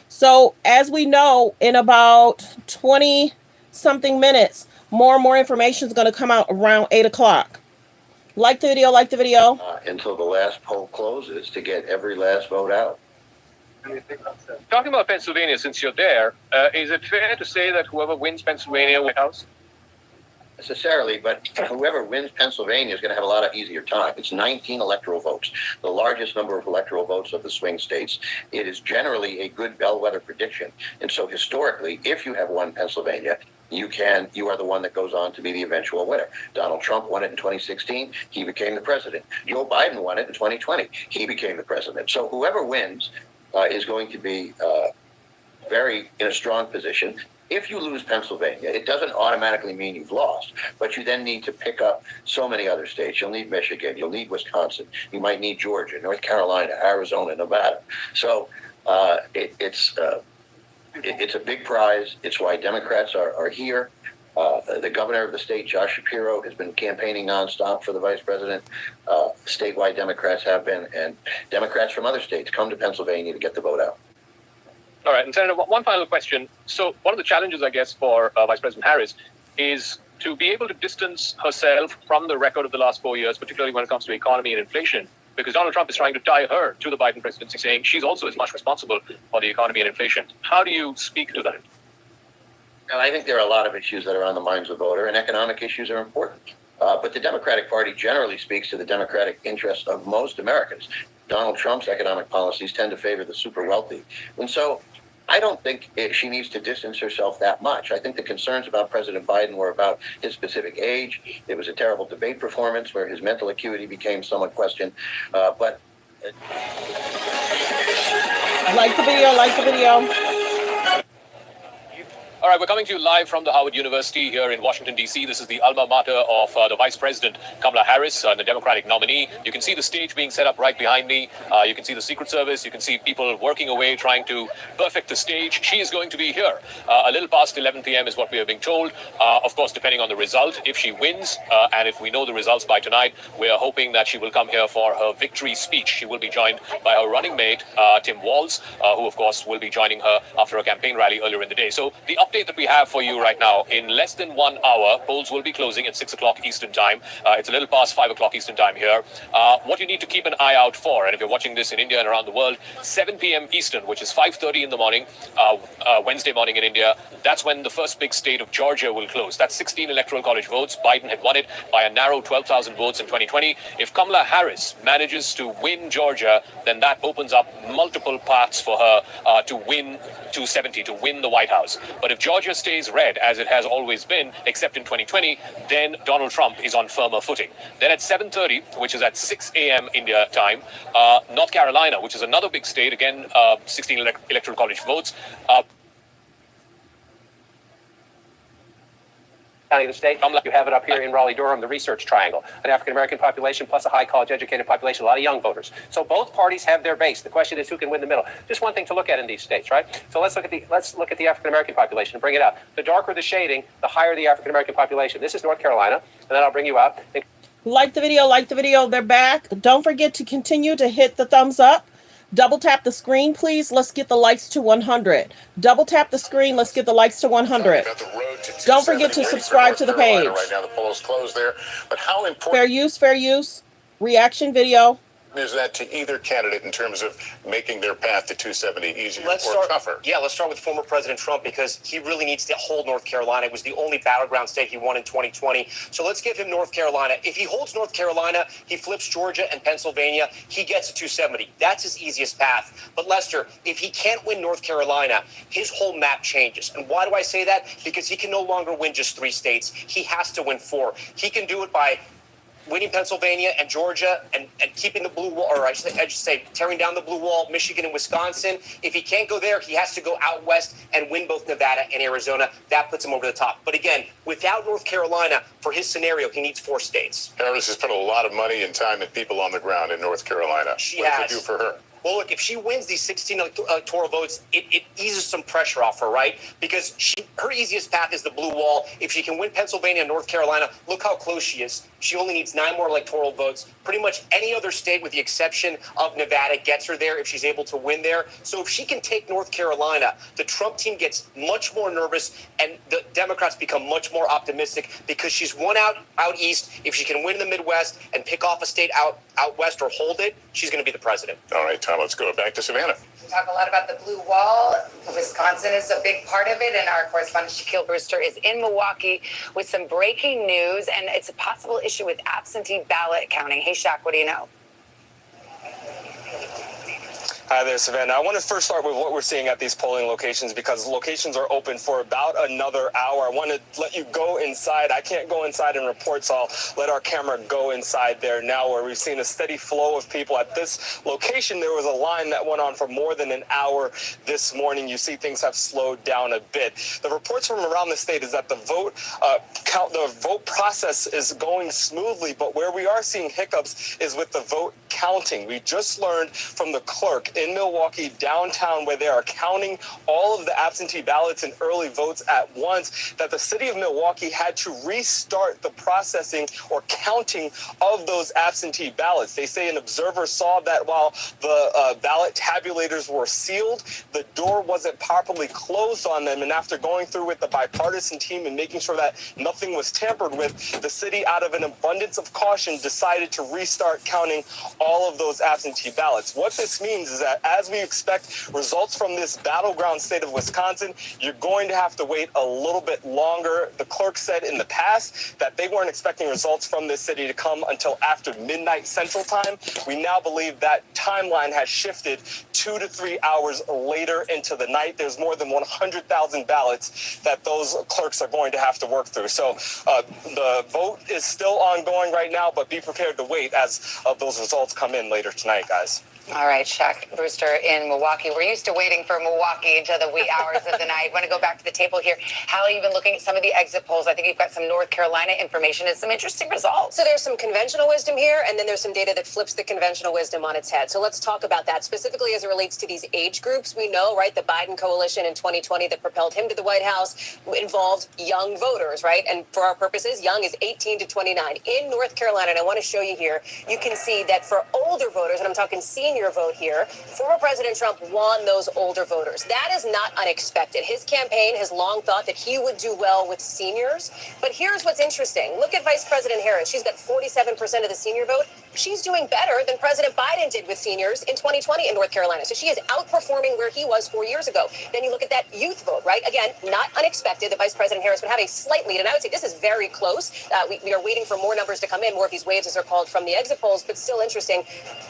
So as we know, in about 20 something minutes, more and more information is going to come out around 8 o'clock. Like the video. Until the last poll closes to get every last vote out. Talking about Pennsylvania, since you're there, is it fair to say that whoever wins Pennsylvania White House? Necessarily, but whoever wins Pennsylvania is going to have a lot of easier time. It's 19 electoral votes, the largest number of electoral votes of the swing states. It is generally a good bellwether prediction. And so historically, if you have won Pennsylvania, you are the one that goes on to be the eventual winner. Donald Trump won it in 2016. He became the president. Joe Biden won it in 2020. He became the president. So whoever wins is going to be in a strong position. If you lose Pennsylvania, it doesn't automatically mean you've lost, but you then need to pick up so many other states. You'll need Michigan, you'll need Wisconsin, you might need Georgia, North Carolina, Arizona, Nevada. So it's a big prize. It's why Democrats are here. The governor of the state, Josh Shapiro, has been campaigning nonstop for the vice president. Statewide Democrats have been, and Democrats from other states come to Pennsylvania to get the vote out. All right, and Senator, one final question. So one of the challenges, I guess, for Vice President Harris is to be able to distance herself from the record of the last 4 years, particularly when it comes to economy and inflation, because Donald Trump is trying to tie her to the Biden presidency, saying she's also as much responsible for the economy and inflation. How do you speak to that? Well, I think there are a lot of issues that are on the minds of the voter, and economic issues are important. But the Democratic Party generally speaks to the democratic interests of most Americans. Donald Trump's economic policies tend to favor the super wealthy. And so I don't think she needs to distance herself that much. I think the concerns about President Biden were about his specific age. It was a terrible debate performance where his mental acuity became somewhat questioned. Like the video. All right, we're coming to you live from the Howard University here in Washington, D.C. This is the alma mater of the Vice President, Kamala Harris, the Democratic nominee. You can see the stage being set up right behind me. You can see the Secret Service. You can see people working away, trying to perfect the stage. She is going to be here a little past 11 p.m. is what we are being told. Of course, depending on the result, if she wins, and if we know the results by tonight, we are hoping that she will come here for her victory speech. She will be joined by her running mate, Tim Walz, who, of course, will be joining her after a campaign rally earlier in the day. So the update that we have for you right now, in less than 1 hour, polls will be closing at 6 o'clock Eastern time. It's a little past 5 o'clock Eastern time here. What you need to keep an eye out for, and if you're watching this in India and around the world, 7 p.m. Eastern, which is 5:30 in the morning, Wednesday morning in India, that's when the first big state of Georgia will close. That's 16 electoral college votes. Biden had won it by a narrow 12,000 votes in 2020. If Kamala Harris manages to win Georgia, then that opens up multiple paths for her to win 270, to win the White House. But if Georgia stays red, as it has always been, except in 2020, then Donald Trump is on firmer footing. Then at 7:30, which is at 6 a.m. India time, North Carolina, which is another big state, again, 16 electoral college votes. County of the state. You have it up here in Raleigh-Durham, the research triangle. An African-American population plus a high college-educated population, a lot of young voters. So both parties have their base. The question is who can win the middle. Just one thing to look at in these states, right? So let's look at the African-American population and bring it up. The darker the shading, the higher the African-American population. This is North Carolina, and then I'll bring you up. Like the video. They're back. Don't forget to continue to hit the thumbs up. Double tap the screen, please. Let's get the likes to 100. Double tap the screen. Let's get the likes to 100. Don't forget to subscribe to the page. Right now, the polls closed there. But how important Fair use, fair use. Reaction video. is that to either candidate in terms of making their path to 270 easier Let's or start. tougher? Yeah, let's start with former President Trump because he really needs to hold North Carolina. It was the only battleground state he won in 2020. So let's give him North Carolina. If he holds North Carolina, he flips Georgia and Pennsylvania. He gets to 270. That's his easiest path. But Lester, if he can't win North Carolina, his whole map changes. And why do I say that? Because he can no longer win just 3 states. He has to win 4. He can do it by winning Pennsylvania and Georgia and keeping the blue wall, or I should say tearing down the blue wall, Michigan and Wisconsin. If he can't go there, he has to go out west and win both Nevada and Arizona. That puts him over the top. But again, without North Carolina, for his scenario, he needs 4 states. Harris has put a lot of money and time and people on the ground in North Carolina. She what has. does it do for her? Well, look, if she wins these 16 electoral votes, it eases some pressure off her, right? Because her easiest path is the blue wall. If she can win Pennsylvania and North Carolina, look how close she is. She only needs 9 more electoral votes. Pretty much any other state, with the exception of Nevada, gets her there if she's able to win there. So if she can take North Carolina, the Trump team gets much more nervous and the Democrats become much more optimistic because she's won out east. If she can win in the Midwest and pick off a state out west or hold it, she's going to be the president. All right, Tom, let's go back to Savannah. We talk a lot about the blue wall. Wisconsin is a big part of it, and our correspondent Shaquille Brewster is in Milwaukee with some breaking news, and it's a possible issue with absentee ballot counting. Hey, Shaq, what do you know? Hi there, Savannah. I want to first start with what we're seeing at these polling locations because locations are open for about another hour. I want to let you go inside. I can't go inside and report, so I'll let our camera go inside there now, where we've seen a steady flow of people. At this location, there was a line that went on for more than an hour this morning. You see things have slowed down a bit. The reports from around the state is that the vote process is going smoothly, but where we are seeing hiccups is with the vote counting. We just learned from the clerk in Milwaukee downtown, where they are counting all of the absentee ballots and early votes at once, that the city of Milwaukee had to restart the processing or counting of those absentee ballots. They say an observer saw that while the ballot tabulators were sealed, the door wasn't properly closed on them. And after going through with the bipartisan team and making sure that nothing was tampered with, the city, out of an abundance of caution, decided to restart counting all of those absentee ballots. What this means is that as we expect results from this battleground state of Wisconsin, you're going to have to wait a little bit longer. The clerk said in the past that they weren't expecting results from this city to come until after midnight Central Time. We now believe that timeline has shifted 2 to 3 hours later into the night. There's more than 100,000 ballots that those clerks are going to have to work through. So the vote is still ongoing right now, but be prepared to wait as those results come in later tonight, guys. All right, Shaq Brewster in Milwaukee. We're used to waiting for Milwaukee until the wee hours of the night. I want to go back to the table here. Hallie, you've been looking at some of the exit polls. I think you've got some North Carolina information and some interesting results. So there's some conventional wisdom here, and then there's some data that flips the conventional wisdom on its head. So let's talk about that, specifically as it relates to these age groups. We know, right, the Biden coalition in 2020 that propelled him to the White House involved young voters, right? And for our purposes, young is 18 to 29. In North Carolina, and I want to show you here, you can see that for older voters, and I'm talking senior vote here, former President Trump won those older voters. That is not unexpected. His campaign has long thought that he would do well with seniors. But here's what's interesting. Look at Vice President Harris. She's got 47% of the senior vote. She's doing better than President Biden did with seniors in 2020 in North Carolina. So she is outperforming where he was 4 years ago. Then you look at that youth vote, right? Again, not unexpected that Vice President Harris would have a slight lead. And I would say this is very close. We are waiting for more numbers to come in, more of these waves as they're called from the exit polls, but still interesting.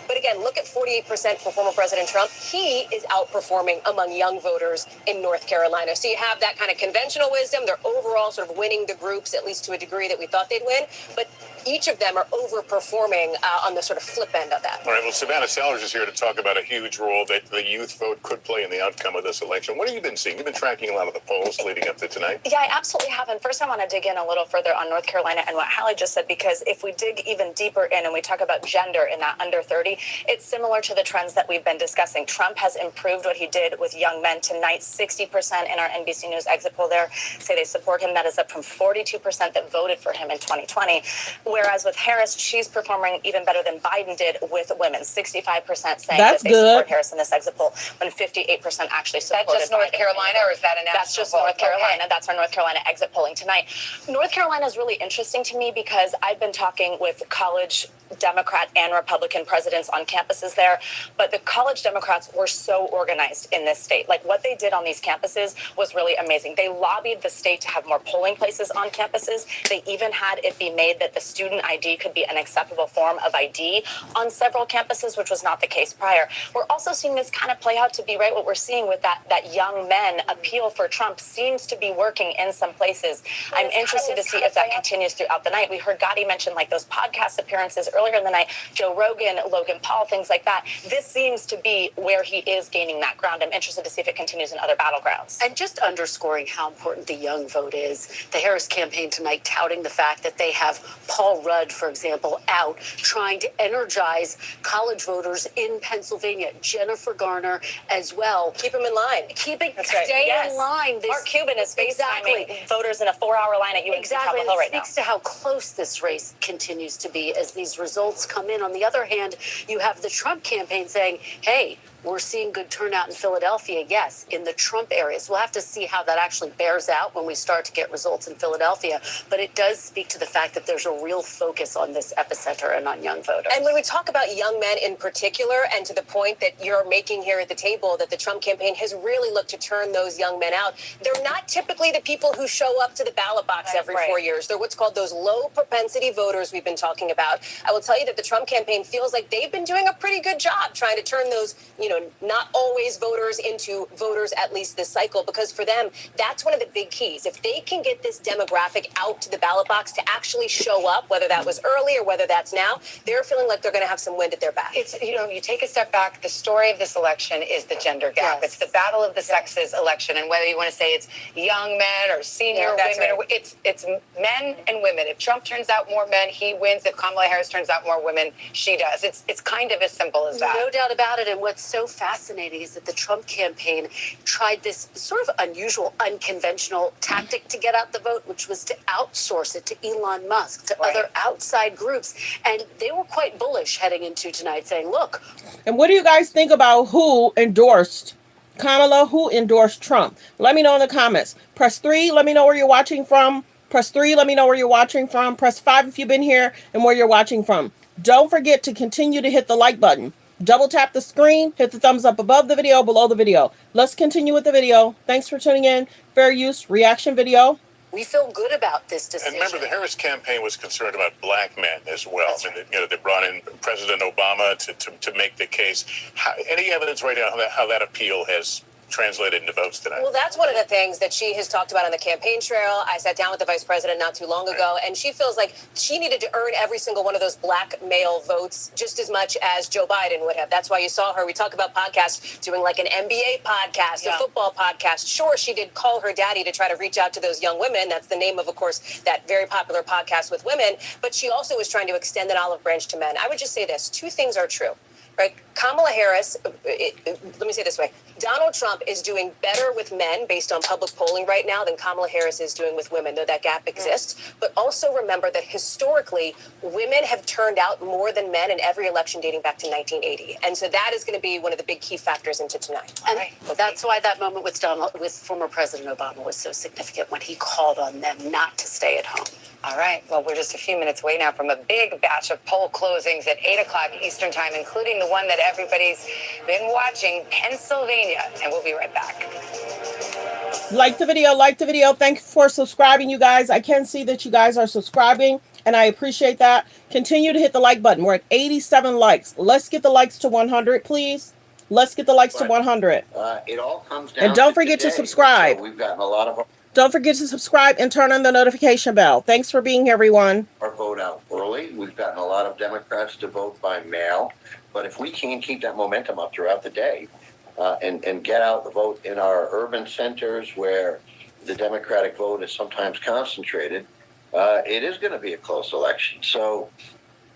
But again, look at 48% for former President Trump. He is outperforming among young voters in North Carolina. So you have that kind of conventional wisdom. They're overall sort of winning the groups, at least to a degree that we thought they'd win. But each of them are overperforming on the sort of flip end of that. All right, well, Savannah Sellers is here to talk about a huge role that the youth vote could play in the outcome of this election. What have you been seeing? You've been tracking a lot of the polls leading up to tonight. Yeah, I absolutely have. And first, I want to dig in a little further on North Carolina and what Hallie just said, because if we dig even deeper in and we talk about gender in that under 30, it's similar to the trends that we've been discussing. Trump has improved what he did with young men. Tonight, 60% in our NBC News exit poll there say they support him. That is up from 42% that voted for him in 2020. Whereas with Harris, she's performing even better than Biden did with women. 65% saying That's that they good. support Harris in this exit poll, when 58% actually supported That's just North Biden. Carolina, or is that a national That's just poll? North Carolina. Okay. That's our North Carolina exit polling tonight. North Carolina is really interesting to me because I've been talking with college Democrat and Republican presidents on campuses there, but the college Democrats were so organized in this state. Like, what they did on these campuses was really amazing. They lobbied the state to have more polling places on campuses. They even had it be made that the student ID could be an acceptable form of ID on several campuses, which was not the case prior. We're also seeing this kind of play out to be right what we're seeing with that young men appeal for Trump seems to be working in some places. I'm interested to see if that continues throughout the night. We heard Gotti mention like those podcast appearances earlier in the night, Joe Rogan, Logan Paul, things like that. This seems to be where he is gaining that ground. I'm interested to see if it continues in other battlegrounds. And just underscoring how important the young vote is, the Harris campaign tonight touting the fact that they have Paul Rudd, for example, out trying to energize college voters in Pennsylvania. Jennifer Garner as well. Keep them in line. Stay in line. Mark Cuban is FaceTiming voters in a 4-hour line at UNC Chapel Hill right now. It speaks to how close this race continues to be as these results come in. On the other hand, you have the Trump campaign saying, hey, we're seeing good turnout in Philadelphia, yes, in the Trump areas. We'll have to see how that actually bears out when we start to get results in Philadelphia. But it does speak to the fact that there's a real focus on this epicenter and on young voters. And when we talk about young men in particular, and to the point that you're making here at the table, that the Trump campaign has really looked to turn those young men out, they're not typically the people who show up to the ballot box every 4 years. They're what's called those low propensity voters we've been talking about. I will tell you that the Trump campaign feels like they've been doing a pretty good job trying to turn those, not always voters into voters at least this cycle, because for them, that's one of the big keys. If they can get this demographic out to the ballot box to actually show up, whether that was early or whether that's now, they're feeling like they're going to have some wind at their back. It's, you take a step back, the story of this election is the gender gap. Yes. It's the battle of the sexes election. And whether you want to say it's young men or senior women, it's men and women. If Trump turns out more men, he wins. If Kamala Harris turns out more women, she does. It's kind of as simple as that. No doubt about it. And what's so fascinating is that the Trump campaign tried this sort of unusual, unconventional tactic to get out the vote, which was to outsource it to Elon Musk, to other outside groups. And they were quite bullish heading into tonight, saying, look. And what do you guys think about who endorsed Kamala, who endorsed Trump? Let me know in the comments. Press 3, let me know where you're watching from. Press 3, let me know where you're watching from. Press 5 if you've been here and where you're watching from. Don't forget to continue to hit the like button. Double tap the screen, hit the thumbs up above the video, below the video. Let's continue with the video. Thanks for tuning in. Fair use reaction video. We feel good about this decision. And remember, the Harris campaign was concerned about black men as well. They brought in President Obama to make the case. Any evidence right now how that appeal has translated into votes tonight? Well, that's one of the things that she has talked about on the campaign trail. I sat down with the vice president not too long ago, and she feels like she needed to earn every single one of those black male votes just as much as Joe Biden would have. That's why you saw her. We talk about podcasts, doing like an NBA podcast, a football podcast. Sure, she did call her daddy to try to reach out to those young women. That's the name of course, that very popular podcast with women. But she also was trying to extend an olive branch to men. I would just say this. Two things are true. Right? Kamala Harris, let me say it this way. Donald Trump is doing better with men based on public polling right now than Kamala Harris is doing with women, though that gap exists. But also remember that historically, women have turned out more than men in every election dating back to 1980. And so that is going to be one of the big key factors into tonight. And that's why that moment with former President Obama was so significant when he called on them not to stay at home. All right. Well, we're just a few minutes away now from a big batch of poll closings at 8 o'clock Eastern time, including the one that everybody's been watching, Pennsylvania. And we'll be right back. Like the video. Thank you for subscribing, you guys. I can see that you guys are subscribing, and I appreciate that. Continue to hit the like button. We're at 87 likes. Let's get the likes to 100, please. Let's get the likes to 100. It all comes down and don't to forget today. to subscribe. So we've gotten a lot of Don't forget to subscribe and turn on the notification bell. Thanks for being here, everyone. our vote out early. We've gotten a lot of Democrats to vote by mail. But if we can keep that momentum up throughout the day and get out the vote in our urban centers where the Democratic vote is sometimes concentrated, it is going to be a close election. So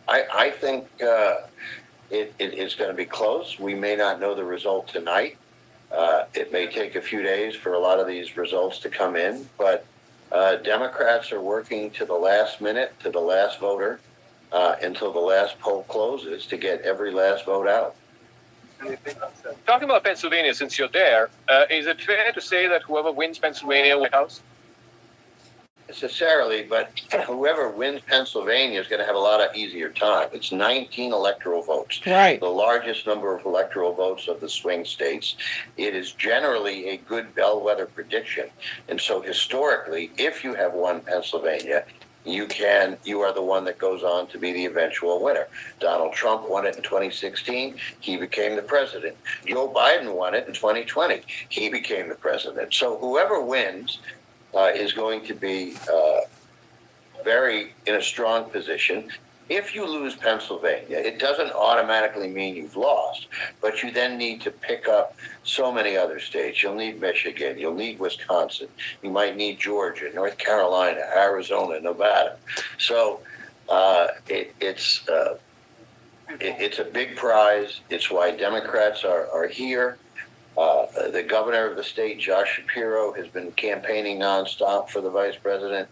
I think it is going to be close. We may not know the result tonight. It may take a few days for a lot of these results to come in, but Democrats are working to the last minute, to the last voter, until the last poll closes to get every last vote out. Talking about Pennsylvania, since you're there, is it fair to say that whoever wins Pennsylvania White House? Necessarily, but whoever wins Pennsylvania is going to have a lot of easier time. It's 19 electoral votes. Right. The largest number of electoral votes of the swing states. It is generally a good bellwether prediction. And so historically, if you have won Pennsylvania, you are the one that goes on to be the eventual winner. Donald Trump won it in 2016. He became the president. Joe Biden won it in 2020. He became the president. So whoever wins is going to be in a strong position. If you lose Pennsylvania, it doesn't automatically mean you've lost, but you then need to pick up so many other states. You'll need Michigan, you'll need Wisconsin, you might need Georgia, North Carolina, Arizona, Nevada. So it's a big prize. It's why Democrats are here. The governor of the state, Josh Shapiro, has been campaigning nonstop for the vice president.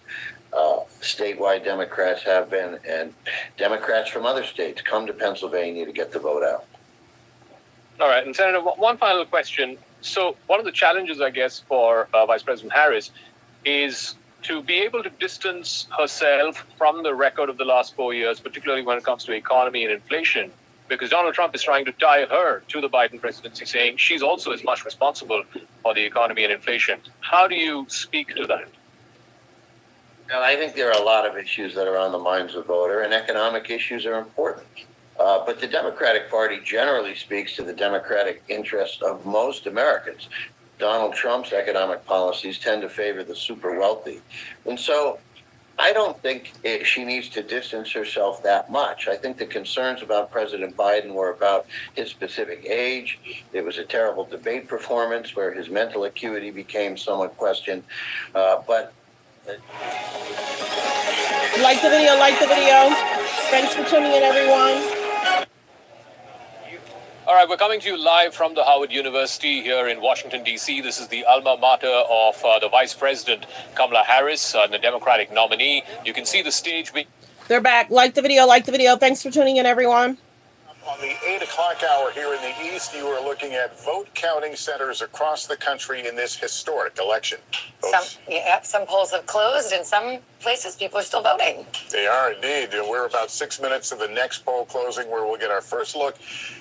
Statewide Democrats have been, and Democrats from other states come to Pennsylvania to get the vote out. All right. And Senator, one final question. So one of the challenges, I guess, for Vice President Harris is to be able to distance herself from the record of the last 4 years, particularly when it comes to economy and inflation, because Donald Trump is trying to tie her to the Biden presidency, saying she's also as much responsible for the economy and inflation. How do you speak to that? Well, I think there are a lot of issues that are on the minds of the voter, and economic issues are important. But the Democratic Party generally speaks to the democratic interests of most Americans. Donald Trump's economic policies tend to favor the super wealthy. And so I don't think she needs to distance herself that much. I think the concerns about President Biden were about his specific age. It was a terrible debate performance where his mental acuity became somewhat questioned. Like the video. Thanks for tuning in, everyone. All right, we're coming to you live from the Howard University here in Washington, D.C. This is the alma mater of the Vice President, Kamala Harris, the Democratic nominee. You can see the stage being... They're back. Like the video. Thanks for tuning in, everyone. On the 8 o'clock hour here in the East, you are looking at vote counting centers across the country in this historic election. Some polls have closed, and some places people are still voting. They are indeed. We're about 6 minutes to the next poll closing, where we'll get our first look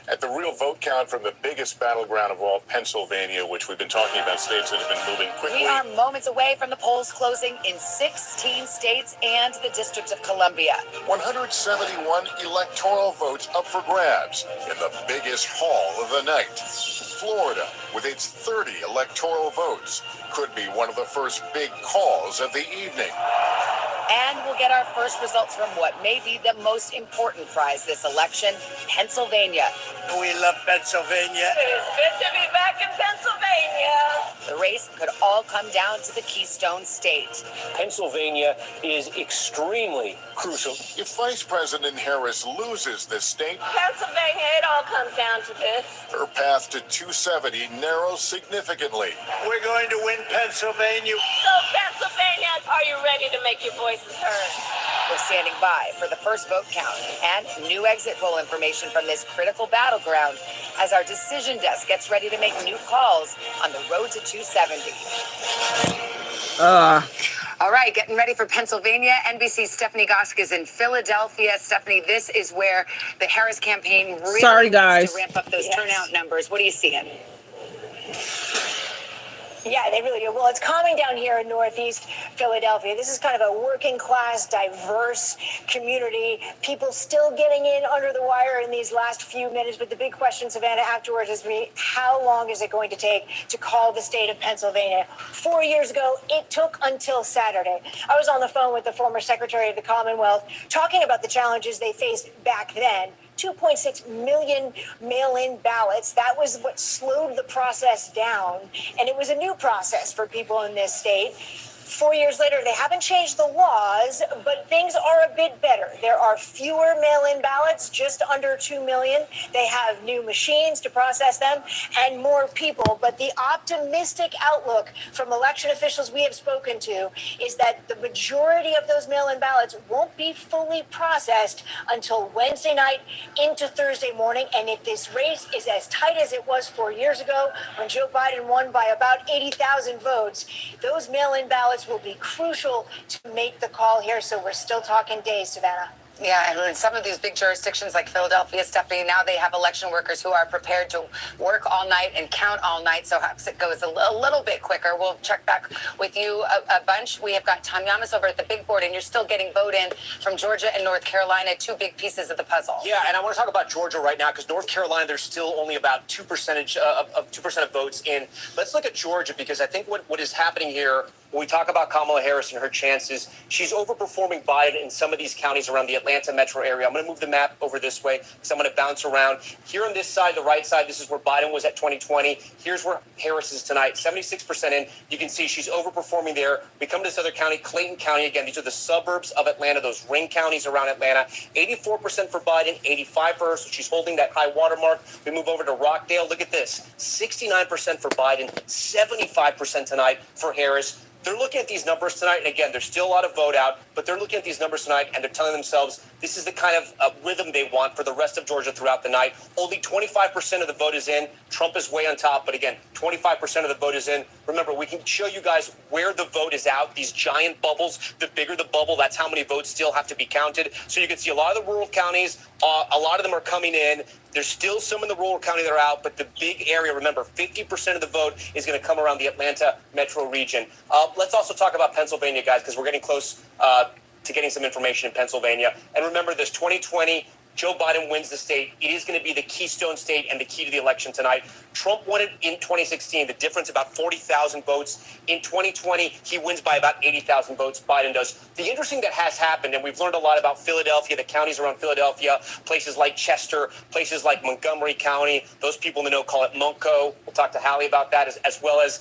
at the real vote count from the biggest battleground of all, Pennsylvania, which we've been talking about, states that have been moving quickly. We are moments away from the polls closing in 16 states and the District of Columbia. 171 electoral votes up for grabs in the biggest haul of the night. Florida, with its 30 electoral votes, could be one of the first big calls of the evening. And we'll get our first results from what may be the most important prize this election, Pennsylvania. We love Pennsylvania. It's good to be back in Pennsylvania. The race could all come down to the Keystone State. Pennsylvania is extremely crucial. If Vice President Harris loses this state, Pennsylvania, it all comes down to this. her path to 270 narrows significantly. We're going to win Pennsylvania. So, Pennsylvania, are you ready to make your voices heard? We're standing by for the first vote count and new exit poll information from this critical battleground as our decision desk gets ready to make new calls on the road to 270. All right, getting ready for Pennsylvania. NBC's Stephanie Gosk is in Philadelphia. Stephanie, this is where the Harris campaign really needs to ramp up those turnout numbers. What are you seeing? Yeah, they really do. Well, it's calming down here in Northeast Philadelphia. This is kind of a working class, diverse community. People still getting in under the wire in these last few minutes. But the big question, Savannah, afterwards is how long is it going to take to call the state of Pennsylvania? 4 years ago, it took until Saturday. I was on the phone with the former Secretary of the Commonwealth talking about the challenges they faced back then. 2.6 million mail-in ballots. That was what slowed the process down. And it was a new process for people in this state. 4 years later, they haven't changed the laws, but things are a bit better. There are fewer mail-in ballots, just under 2 million. They have new machines to process them and more people. But the optimistic outlook from election officials we have spoken to is that the majority of those mail-in ballots won't be fully processed until Wednesday night into Thursday morning. And if this race is as tight as it was 4 years ago when Joe Biden won by about 80,000 votes, those mail-in ballots will be crucial to make the call here. So we're still talking days, Savannah. Yeah, and in some of these big jurisdictions like Philadelphia, Stephanie, now they have election workers who are prepared to work all night and count all night. So perhaps it goes a little bit quicker. We'll check back with you a bunch. We have got Tom Yamas over at the big board, and you're still getting vote in from Georgia and North Carolina, two big pieces of the puzzle. Yeah, and I want to talk about Georgia right now because North Carolina, there's still only about 2% of votes in. Let's look at Georgia because I think what is happening here when we talk about Kamala Harris and her chances, she's overperforming Biden in some of these counties around the Atlanta metro area. I'm going to move the map over this way because I'm going to bounce around. Here on this side, the right side, this is where Biden was at 2020. Here's where Harris is tonight, 76% in. You can see she's overperforming there. We come to this other county, Clayton County. Again, these are the suburbs of Atlanta, those ring counties around Atlanta. 84% for Biden, 85% for her, so she's holding that high watermark. We move over to Rockdale. Look at this, 69% for Biden, 75% tonight for Harris. They're looking at these numbers tonight, and again, there's still a lot of vote out, but they're looking at these numbers tonight, and they're telling themselves this is the kind of rhythm they want for the rest of Georgia throughout the night. Only 25% of the vote is in. Trump is way on top, but again, 25% of the vote is in. Remember, we can show you guys where the vote is out, these giant bubbles. The bigger the bubble, that's how many votes still have to be counted. So you can see a lot of the rural counties, a lot of them are coming in. There's still some in the rural county that are out, but the big area, remember, 50% of the vote is going to come around the Atlanta metro region. Let's also talk about Pennsylvania, guys, because we're getting close to getting some information in Pennsylvania. And remember this, 2020, Joe Biden wins the state. It is going to be the keystone state and the key to the election tonight. Trump won it in 2016. The difference, about 40,000 votes. In 2020, he wins by about 80,000 votes. Biden does. The interesting that has happened, and we've learned a lot about Philadelphia, the counties around Philadelphia, places like Chester, places like Montgomery County. Those people in the know call it Munco. We'll talk to Hallie about that, as well as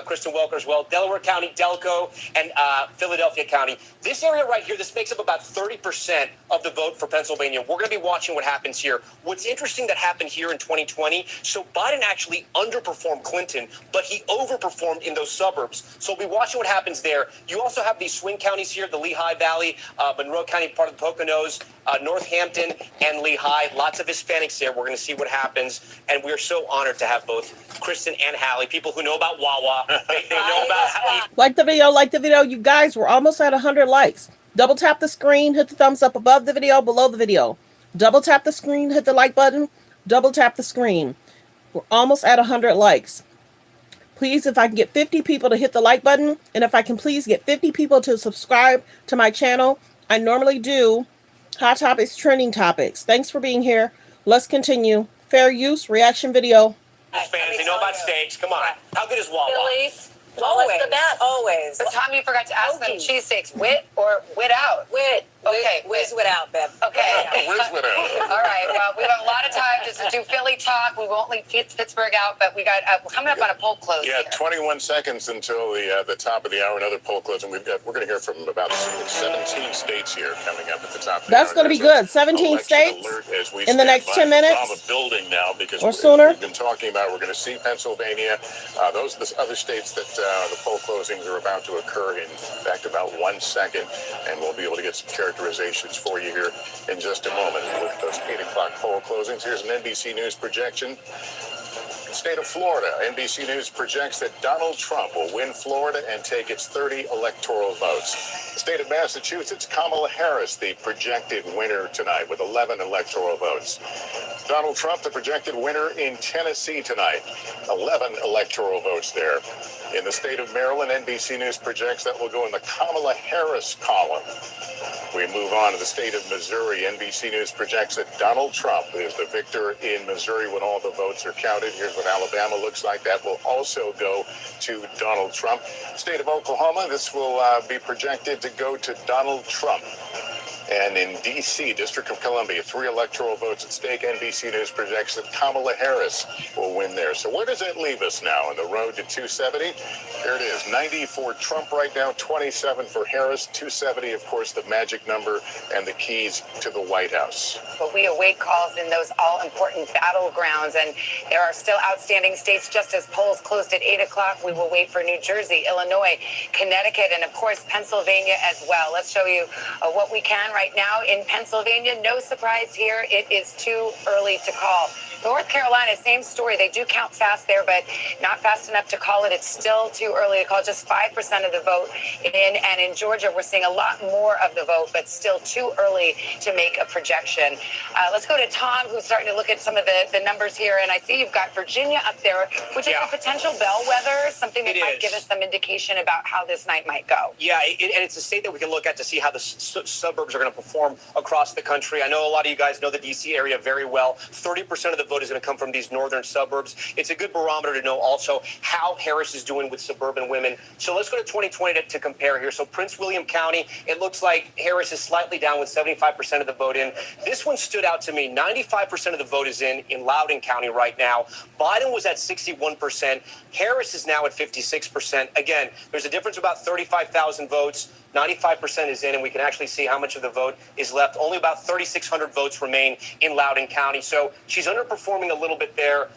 Kristen Welker as well. Delaware County, Delco, and Philadelphia County. This area right here, this makes up about 30% of the vote for Pennsylvania. We're going to be watching what happens here. What's interesting that happened here in 2020, so Biden actually underperformed Clinton, but he overperformed in those suburbs. So we'll be watching what happens there. You also have these swing counties here, the Lehigh Valley, Monroe County, part of the Poconos, Northampton, and Lehigh. Lots of Hispanics there. We're going to see what happens. And we're so honored to have both Kristen and Hallie, people who know about Wawa. They know about how. Like the video. You guys, we're almost at 100 likes. Double tap the screen, hit the thumbs up above the video, below the video. Double tap the screen, hit the like button. Double tap the screen. We're almost at 100 likes. Please, if I can get 50 people to hit the like button, and if I can please get 50 people to subscribe to my channel, I normally do hot topics, trending topics. Thanks for being here. Let's continue. Fair use, reaction video. Fans, they know about steaks. Come on. How good is Wawa? Phillies. Always. The best. Always. But Tom, you forgot to ask them cheesesteaks, wit or wit out? Wit. Okay, Whiz without, Bev. Okay. Whiz without. All right. Well, we have a lot of time just to do Philly talk. We won't leave Pittsburgh out, but we got coming up on a poll close. Yeah, here. 21 seconds until the top of the hour. Another poll close, and we're going to hear from about 17 states here coming up at the top. Of the That's hour. going to be good. 17 states in the next 10 minutes the building now because or sooner. We've been talking about. We're going to see Pennsylvania. Those are the other states that the poll closings are about to occur in fact about 1 second, and we'll be able to get some characterizations for you here in just a moment with those 8 o'clock poll closings. Here's an NBC News projection. State of Florida, NBC News projects that Donald Trump will win Florida and take its 30 electoral votes. The state of Massachusetts, Kamala Harris, the projected winner tonight with 11 electoral votes. Donald Trump, the projected winner in Tennessee tonight, 11 electoral votes there. In the state of Maryland, NBC News projects that will go in the Kamala Harris column. We move on to the state of Missouri. NBC News projects that Donald Trump is the victor in Missouri when all the votes are counted. Here's what Alabama looks like. That will also go to Donald Trump. State of Oklahoma, this will be projected to go to Donald Trump. And in D.C., District of Columbia, 3 electoral votes at stake. NBC News projects that Kamala Harris will win there. So where does that leave us now on the road to 270? Here it is, 90 for Trump right now, 27 for Harris, 270, of course, the magic number and the keys to the White House. But we await calls in those all-important battlegrounds, and there are still outstanding states. Just as polls closed at 8 o'clock, we will wait for New Jersey, Illinois, Connecticut, and, of course, Pennsylvania as well. Let's show you what we can right now in Pennsylvania. No surprise here. It is too early to call. North Carolina, same story. They do count fast there, but not fast enough to call it. It's still too early to call. Just 5% of the vote in. And in Georgia, we're seeing a lot more of the vote, but still too early to make a projection. Let's go to Tom, who's starting to look at some of the numbers here. And I see you've got Virginia up there, which is a potential bellwether, something that might give us some indication about how this night might go. Yeah, and it's a state that we can look at to see how the suburbs are going to perform across the country. I know a lot of you guys know the D.C. area very well. 30% of the vote is going to come from these northern suburbs. It's a good barometer to know also how Harris is doing with suburban women. So let's go to 2020 to compare here. So Prince William County, it looks like Harris is slightly down with 75% of the vote in. This one stood out to me. 95% of the vote is in Loudoun County right now. Biden was at 61%. Harris is now at 56%. Again, there's a difference of about 35,000 votes. 95% is in, and we can actually see how much of the vote is left. Only about 3,600 votes remain in Loudoun County. So she's underperforming a little bit there.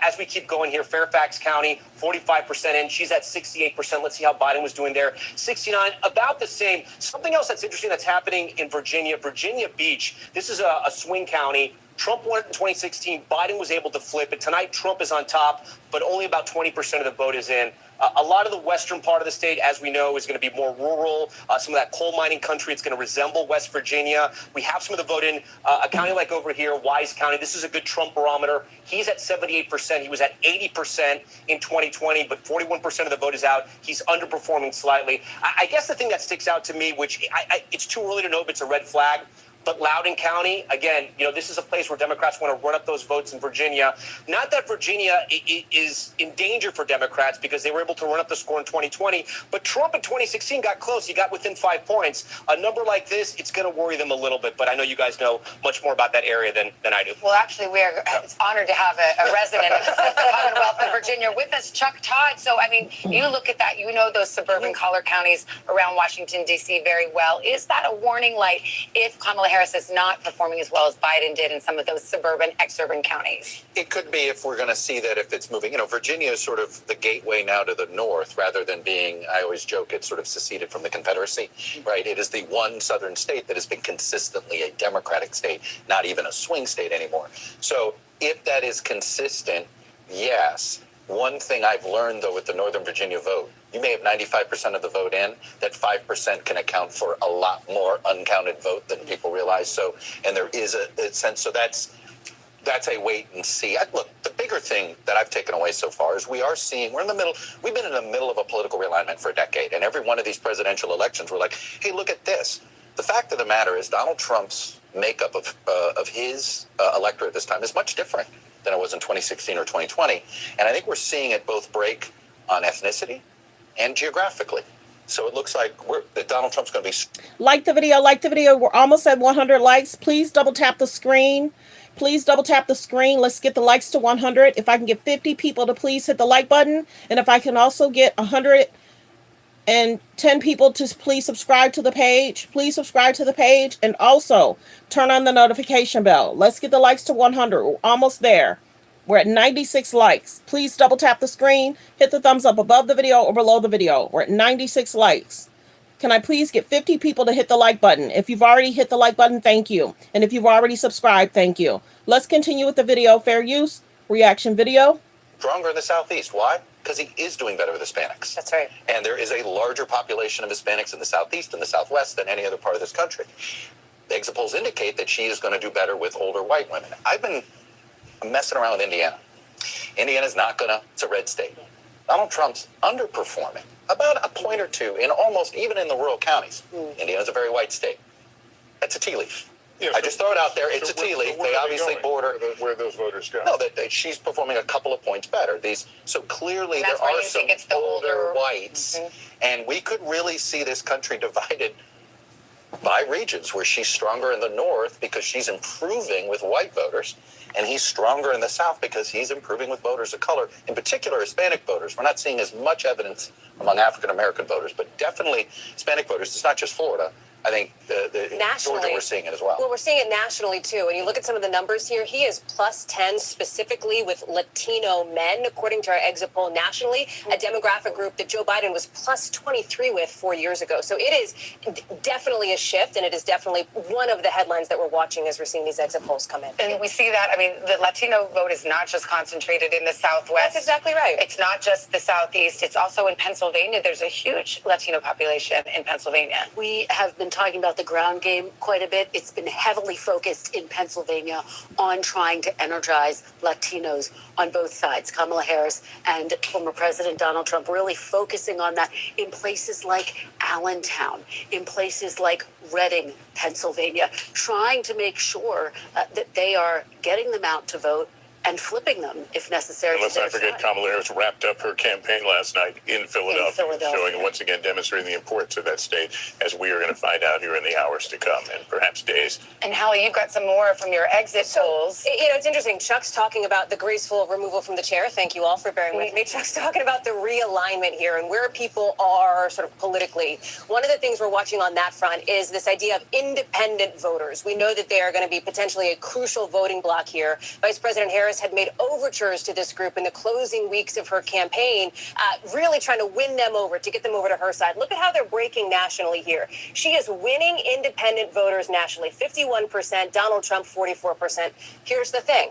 As we keep going here, Fairfax County, 45% in. She's at 68%. Let's see how Biden was doing there. 69, about the same. Something else that's interesting that's happening in Virginia Beach. This is a swing county. Trump won it in 2016. Biden was able to flip it. Tonight, Trump is on top, but only about 20% of the vote is in. A lot of the western part of the state, as we know, is going to be more rural. Some of that coal mining country, it's going to resemble West Virginia. We have some of the vote in a county like over here, Wise County. This is a good Trump barometer. He's at 78%. He was at 80% in 2020, but 41% of the vote is out. He's underperforming slightly. I guess the thing that sticks out to me, which it's too early to know if it's a red flag, but Loudoun County, again, this is a place where Democrats want to run up those votes in Virginia. Not that Virginia is in danger for Democrats because they were able to run up the score in 2020, but Trump in 2016 got close. He got within 5 points. A number like this, it's going to worry them a little bit, but I know you guys know much more about that area than I do. Well, actually, we're honored to have a resident of the Commonwealth of Virginia with us, Chuck Todd. So, I mean, you look at that, you know those suburban collar counties around Washington, D.C. very well. Is that a warning light if Kamala Harris is not performing as well as Biden did in some of those suburban, exurban counties? It could be if we're going to see that if it's moving. Virginia is sort of the gateway now to the north rather than being, I always joke, it's sort of seceded from the Confederacy, right? It is the one southern state that has been consistently a Democratic state, not even a swing state anymore. So if that is consistent, yes. One thing I've learned, though, with the Northern Virginia vote, you may have 95% of the vote in, that 5% can account for a lot more uncounted vote than people realize. So, and there is a sense, so that's a wait and see. Look, the bigger thing that I've taken away so far is we've been in the middle of a political realignment for a decade, and every one of these presidential elections, we're like, hey, look at this. The fact of the matter is Donald Trump's makeup of his electorate this time is much different than it was in 2016 or 2020. And I think we're seeing it both break on ethnicity and geographically. So it looks like that Donald Trump's going to be... Like the video. We're almost at 100 likes. Please double tap the screen. Let's get the likes to 100. If I can get 50 people to please hit the like button. And if I can also get 110 people to please subscribe to the page. And also turn on the notification bell. Let's get the likes to 100. We're almost there. We're at 96 likes. Please double tap the screen. Hit the thumbs up above the video or below the video. We're at 96 likes. Can I please get 50 people to hit the like button? If you've already hit the like button, thank you. And if you've already subscribed, thank you. Let's continue with the video. Fair use. Reaction video. Stronger in the Southeast. Why? Because he is doing better with Hispanics. That's right. And there is a larger population of Hispanics in the Southeast and the Southwest than any other part of this country. The exit polls indicate that she is going to do better with older white women. I've been messing around with Indiana. Indiana's not going to, it's a red state. Donald Trump's underperforming about a point or two in almost, even in the rural counties. Indiana's a very white state. That's a tea leaf. Yeah, I just throw it out there. It's a tea leaf. They obviously border where those voters go. No, that she's performing a couple of points better. So clearly there are some older whites, and we could really see this country divided by regions where she's stronger in the North because she's improving with white voters, and he's stronger in the South because he's improving with voters of color, in particular Hispanic voters. We're not seeing as much evidence among African American voters, but definitely Hispanic voters. It's not just Florida. I think the Nationally, Georgia, we're seeing it as well. Well, we're seeing it nationally too. And you look at some of the numbers here, he is plus 10 specifically with Latino men, according to our exit poll nationally, a demographic group that Joe Biden was plus 23 with 4 years ago. So it is definitely a shift, and it is definitely one of the headlines that we're watching as we're seeing these exit polls come in. And we see that, I mean, the Latino vote is not just concentrated in the Southwest. That's exactly right. It's not just the Southeast. It's also in Pennsylvania. There's a huge Latino population in Pennsylvania. We have been talking about the ground game quite a bit. It's been heavily focused in Pennsylvania on trying to energize Latinos on both sides. Kamala Harris and former President Donald Trump really focusing on that in places like Allentown, in places like Reading, Pennsylvania, trying to make sure that they are getting them out to vote and flipping them if necessary. And let's not forget, Kamala Harris wrapped up her campaign last night in Philadelphia, showing once again, demonstrating the importance of that state, as we are going to find out here in the hours to come and perhaps days. And Hallie, you've got some more from your exit polls. You know, it's interesting. Chuck's talking about the graceful removal from the chair. Thank you all for bearing with me. Chuck's talking about the realignment here and where people are sort of politically. One of the things we're watching on that front is this idea of independent voters. We know that they are going to be potentially a crucial voting bloc here. Vice President Harris had made overtures to this group in the closing weeks of her campaign, really trying to win them over, to get them over to her side. Look at how they're breaking nationally here. She is winning independent voters nationally, 51%, Donald Trump 44%. Here's the thing.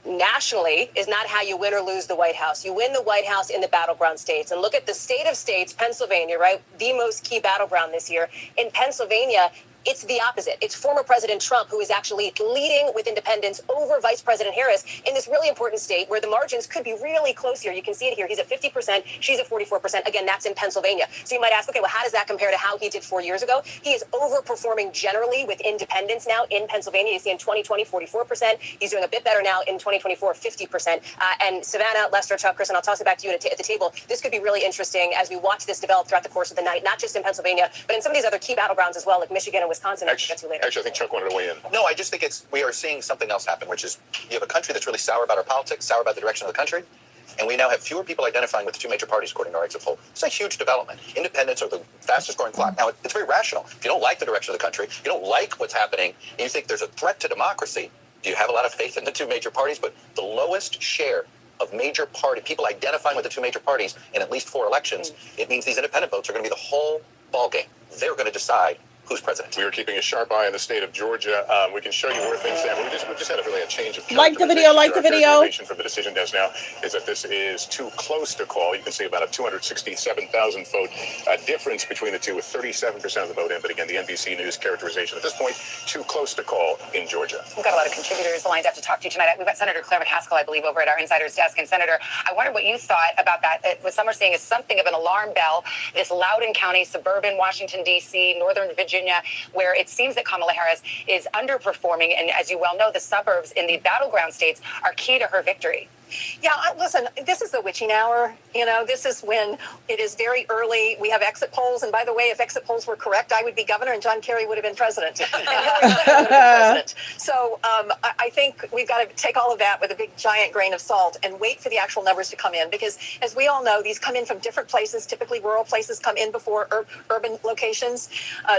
Nationally is not how you win or lose the White House. You win the White House in the battleground states. And look at the state of states, Pennsylvania, right? The most key battleground this year. In Pennsylvania, it's the opposite. It's former President Trump who is actually leading with independents over Vice President Harris in this really important state where the margins could be really close here. You can see it here. He's at 50%. She's at 44%. Again, that's in Pennsylvania. So you might ask, okay, well, how does that compare to how he did 4 years ago? He is overperforming generally with independents now in Pennsylvania. You see in 2020, 44%. He's doing a bit better now in 2024, 50%. And Savannah, Lester, Chuck, Chris, and I'll toss it back to you at the table. This could be really interesting as we watch this develop throughout the course of the night, not just in Pennsylvania, but in some of these other key battlegrounds as well, like Michigan and Wisconsin. Actually, I think Chuck wanted to weigh in. No, I just think we are seeing something else happen, which is you have a country that's really sour about our politics, sour about the direction of the country, and we now have fewer people identifying with the two major parties, according to our exit poll. It's a huge development. Independents are the fastest growing bloc. Now, it's very rational. If you don't like the direction of the country, you don't like what's happening, and you think there's a threat to democracy, do you have a lot of faith in the two major parties? But the lowest share of major party people identifying with the two major parties in at least 4 elections, it means these independent votes are going to be the whole ballgame. They're going to decide who's president. We are keeping a sharp eye on the state of Georgia. We can show you where things stand. We just had a change of like the video. From the decision desk now is that this is too close to call. You can see about a 267,000 vote difference between the two, with 37% of the vote in. But again, the NBC News characterization at this point, too close to call in Georgia. We've got a lot of contributors lined up to talk to you tonight. We've got Senator Claire McCaskill, I believe, over at our Insider's desk. And Senator, I wondered what you thought about that. What some are seeing is something of an alarm bell. This Loudoun County, suburban Washington, D.C., Northern Virginia, where it seems that Kamala Harris is underperforming. And as you well know, the suburbs in the battleground states are key to her victory. Yeah, listen, this is the witching hour. You know, this is when it is very early. We have exit polls. And by the way, if exit polls were correct, I would be governor and John Kerry would have been president. And Hillary Clinton would have been president. So I think we've got to take all of that with a big, giant grain of salt and wait for the actual numbers to come in. Because as we all know, these come in from different places. Typically, rural places come in before urban locations.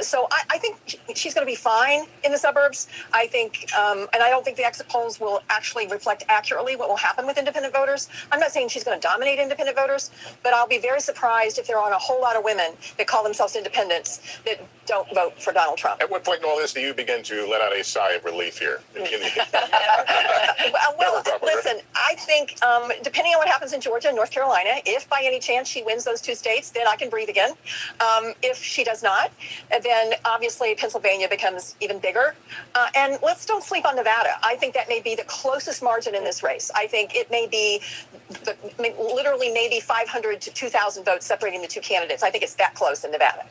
So I think she's going to be fine in the suburbs. I think, and I don't think the exit polls will actually reflect accurately what will happen with independent voters. I'm not saying she's going to dominate independent voters, but I'll be very surprised if there aren't a whole lot of women that call themselves independents that don't vote for Donald Trump. At what point in all this do you begin to let out a sigh of relief here? Well, listen, I think depending on what happens in Georgia and North Carolina, if by any chance she wins those 2 states, then I can breathe again. If she does not, then obviously Pennsylvania becomes even bigger. And let's don't sleep on Nevada. I think that may be the closest margin in this race. I think it may be literally maybe 500 to 2,000 votes separating the two candidates. I think it's that close in Nevada.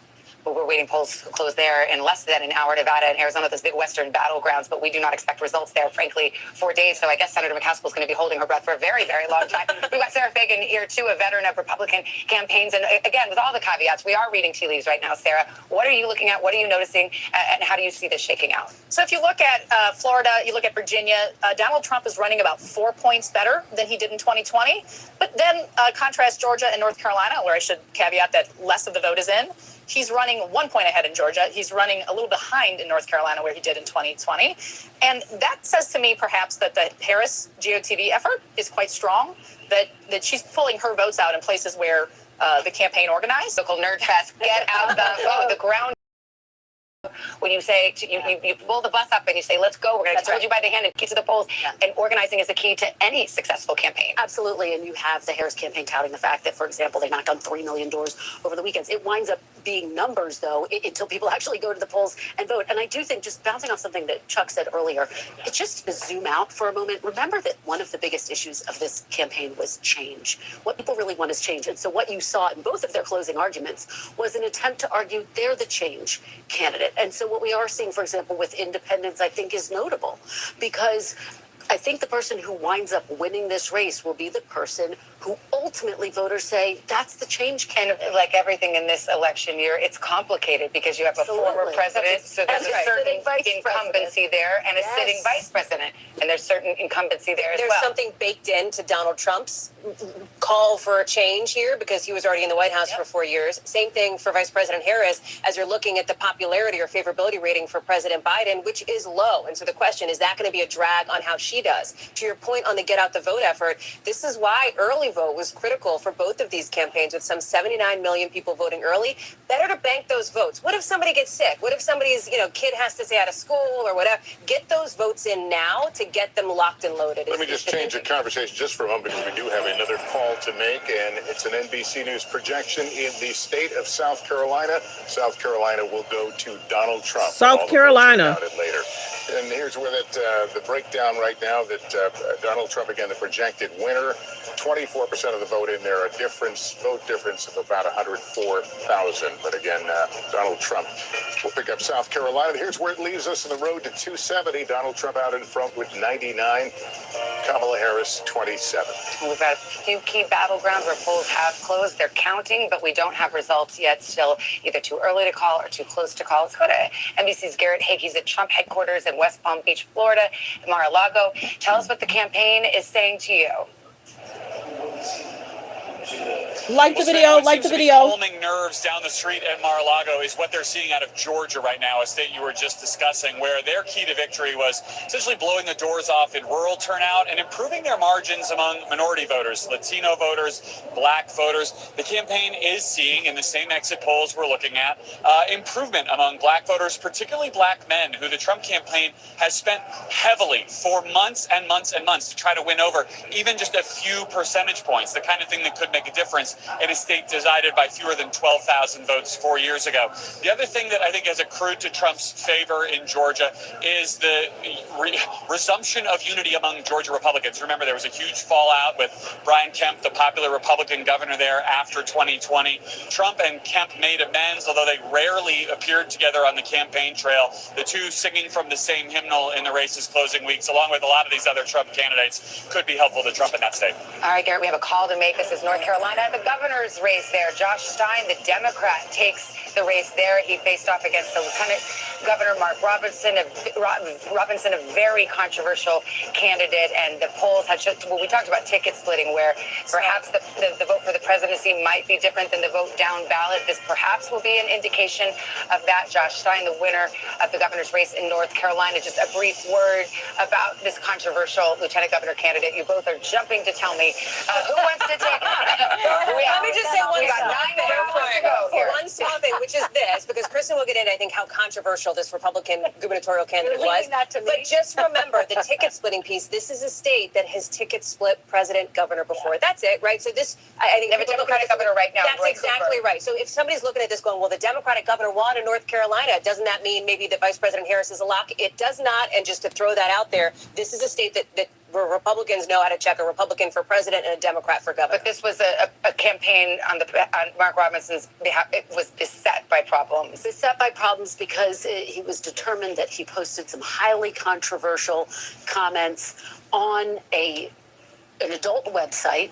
but we're waiting polls to close there in less than an hour. Nevada and Arizona, those big Western battlegrounds, but we do not expect results there, frankly, for days. So I guess Senator McCaskill is going to be holding her breath for a very, very long time. We've got Sarah Fagan here, too, a veteran of Republican campaigns. And again, with all the caveats, we are reading tea leaves right now, Sarah. What are you looking at? What are you noticing? And how do you see this shaking out? So if you look at Florida, you look at Virginia, Donald Trump is running about 4 points better than he did in 2020. But then contrast Georgia and North Carolina, where I should caveat that less of the vote is in. He's running 1 point ahead in Georgia. He's running a little behind in North Carolina, where he did in 2020. And that says to me, perhaps, that the Harris GOTV effort is quite strong, that she's pulling her votes out in places where the campaign organized. Local nerd fest, get out the vote, the ground. When you say, you pull the bus up and you say, let's go, we're going to hold you by the hand and get to the polls. Yeah. And organizing is the key to any successful campaign. Absolutely. And you have the Harris campaign touting the fact that, for example, they knocked on 3 million doors over the weekends. It winds up being numbers, though, until people actually go to the polls and vote. And I do think, just bouncing off something that Chuck said earlier, it's just to zoom out for a moment. Remember that one of the biggest issues of this campaign was change. What people really want is change. And so what you saw in both of their closing arguments was an attempt to argue they're the change candidate. And so what we are seeing, for example, with independents, I think is notable, because I think the person who winds up winning this race will be the person who ultimately voters say, that's the change candidate. And like everything in this election year, it's complicated because you have a former president, so there's a certain incumbency there, and a sitting vice president, and there's certain incumbency there as well. There's something baked into Donald Trump's call for a change here, because he was already in the White House for 4 years. Same thing for Vice President Harris, as you're looking at the popularity or favorability rating for President Biden, which is low. And so the question, is that going to be a drag on how she does? To your point on the get out the vote effort, this is why early vote was critical for both of these campaigns, with some 79 million people voting early. Better to bank those votes. What if somebody gets sick? What if somebody's kid has to stay out of school or whatever? Get those votes in now to get them locked and loaded. Let me just change the conversation just for a moment, because we do have another call to make, and it's an NBC News projection in the state of South Carolina. South Carolina will go to Donald Trump. South Carolina. About it later. And here's where the breakdown right now that Donald Trump, again, the projected winner, 24% of the vote in there, vote difference of about 104,000. But again, Donald Trump will pick up South Carolina. Here's where it leaves us on the road to 270. Donald Trump out in front with 99. Kamala Harris, 27. We've got a few key battlegrounds where polls have closed. They're counting, but we don't have results yet. Still either too early to call or too close to call. Let's go to NBC's Garrett Haake. He's at Trump headquarters in West Palm Beach, Florida, Mar-a-Lago. Tell us what the campaign is saying to you. Like the video, like the video. Calming nerves down the street at Mar-a-Lago is what they're seeing out of Georgia right now, a state you were just discussing, where their key to victory was essentially blowing the doors off in rural turnout and improving their margins among minority voters, Latino voters, black voters. The campaign is seeing, in the same exit polls we're looking at, improvement among black voters, particularly black men, who the Trump campaign has spent heavily for months and months and months to try to win over, even just a few percentage points, the kind of thing that could make a difference in a state decided by fewer than 12,000 votes 4 years ago. The other thing that I think has accrued to Trump's favor in Georgia is the resumption of unity among Georgia Republicans. Remember, there was a huge fallout with Brian Kemp, the popular Republican governor there, after 2020. Trump and Kemp made amends, although they rarely appeared together on the campaign trail, the two singing from the same hymnal in the race's closing weeks, along with a lot of these other Trump candidates, could be helpful to Trump in that state. All right, Garrett, we have a call to make. This is North Carolina. The governor's race there. Josh Stein, the Democrat, takes the race there. He faced off against the Lieutenant Governor Mark Robinson, a very controversial candidate. And the polls had shown, well, we talked about ticket splitting, where perhaps the vote for the presidency might be different than the vote down ballot. This perhaps will be an indication of that. Josh Stein, the winner of the governor's race in North Carolina. Just a brief word about this controversial lieutenant governor candidate. You both are jumping to tell me who wants to take Let me just say one small thing, which is this, because Kristen will get into, I think, how controversial this Republican gubernatorial candidate was. But just remember, the ticket splitting piece, this is a state that has ticket split president, governor before. That's it, right? So this, I think... They have a Democratic governor right now. That's exactly right. So if somebody's looking at this going, well, the Democratic governor won in North Carolina, doesn't that mean maybe that Vice President Harris is a lock? It does not. And just to throw that out there, this is a state that where Republicans know how to check a Republican for president and a Democrat for governor. But this was a campaign on Mark Robinson's behalf. It was beset by problems. Beset by problems because he was determined that he posted some highly controversial comments on an adult website.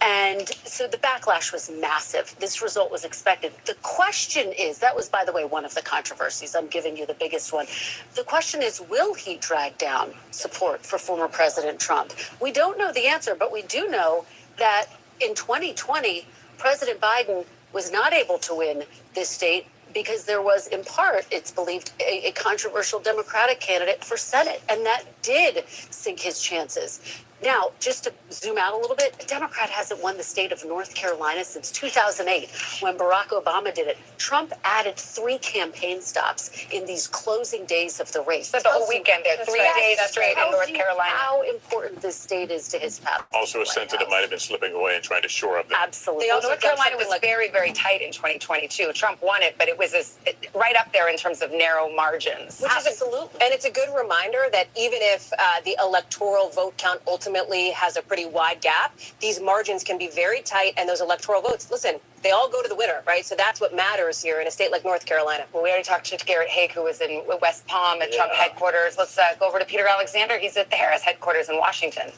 And so the backlash was massive. This result was expected. The question is, that was, by the way, one of the controversies. I'm giving you the biggest one. The question is, will he drag down support for former President Trump? We don't know the answer, but we do know that in 2020, President Biden was not able to win this state because there was, in part, it's believed, a controversial Democratic candidate for Senate, and that did sink his chances. Now, just to zoom out a little bit, a Democrat hasn't won the state of North Carolina since 2008, when Barack Obama did it. Trump added 3 campaign stops in these closing days of the race. But the whole weekend there, 3 days straight in North Carolina. How important this state is to his path. Also a sense that it might have been slipping away and trying to shore up. Absolutely. North Carolina was very, very tight in 2022. Trump won it, but it was right up there in terms of narrow margins. Absolutely. And it's a good reminder that even if the electoral vote count ultimately has a pretty wide gap, these margins can be very tight, and those electoral votes, listen, they all go to the winner, right? So that's what matters here in a state like North Carolina. Well, we already talked to Garrett Haake, who was in West Palm at Trump headquarters. Let's go over to Peter Alexander. He's at the Harris headquarters in Washington.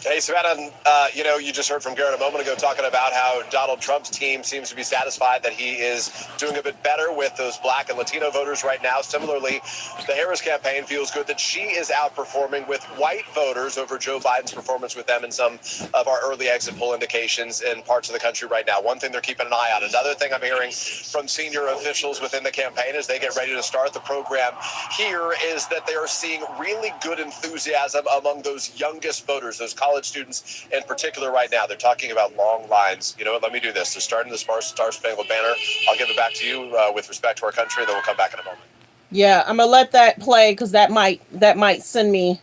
Hey, Savannah, you just heard from Garrett a moment ago talking about how Donald Trump's team seems to be satisfied that he is doing a bit better with those Black and Latino voters right now. Similarly, the Harris campaign feels good that she is outperforming with white voters over Joe Biden's performance with them in some of our early exit poll indications in parts of the country right now. One thing they're keeping an eye on. Another thing I'm hearing from senior officials within the campaign as they get ready to start the program here is that they are seeing really good enthusiasm among those youngest voters, those college students in particular right now. They're talking about long lines. You know what? Let me do this. They're starting the Star-Spangled Banner. I'll give it back to you with respect to our country, and then we'll come back in a moment. Yeah, I'm gonna let that play because that might send me.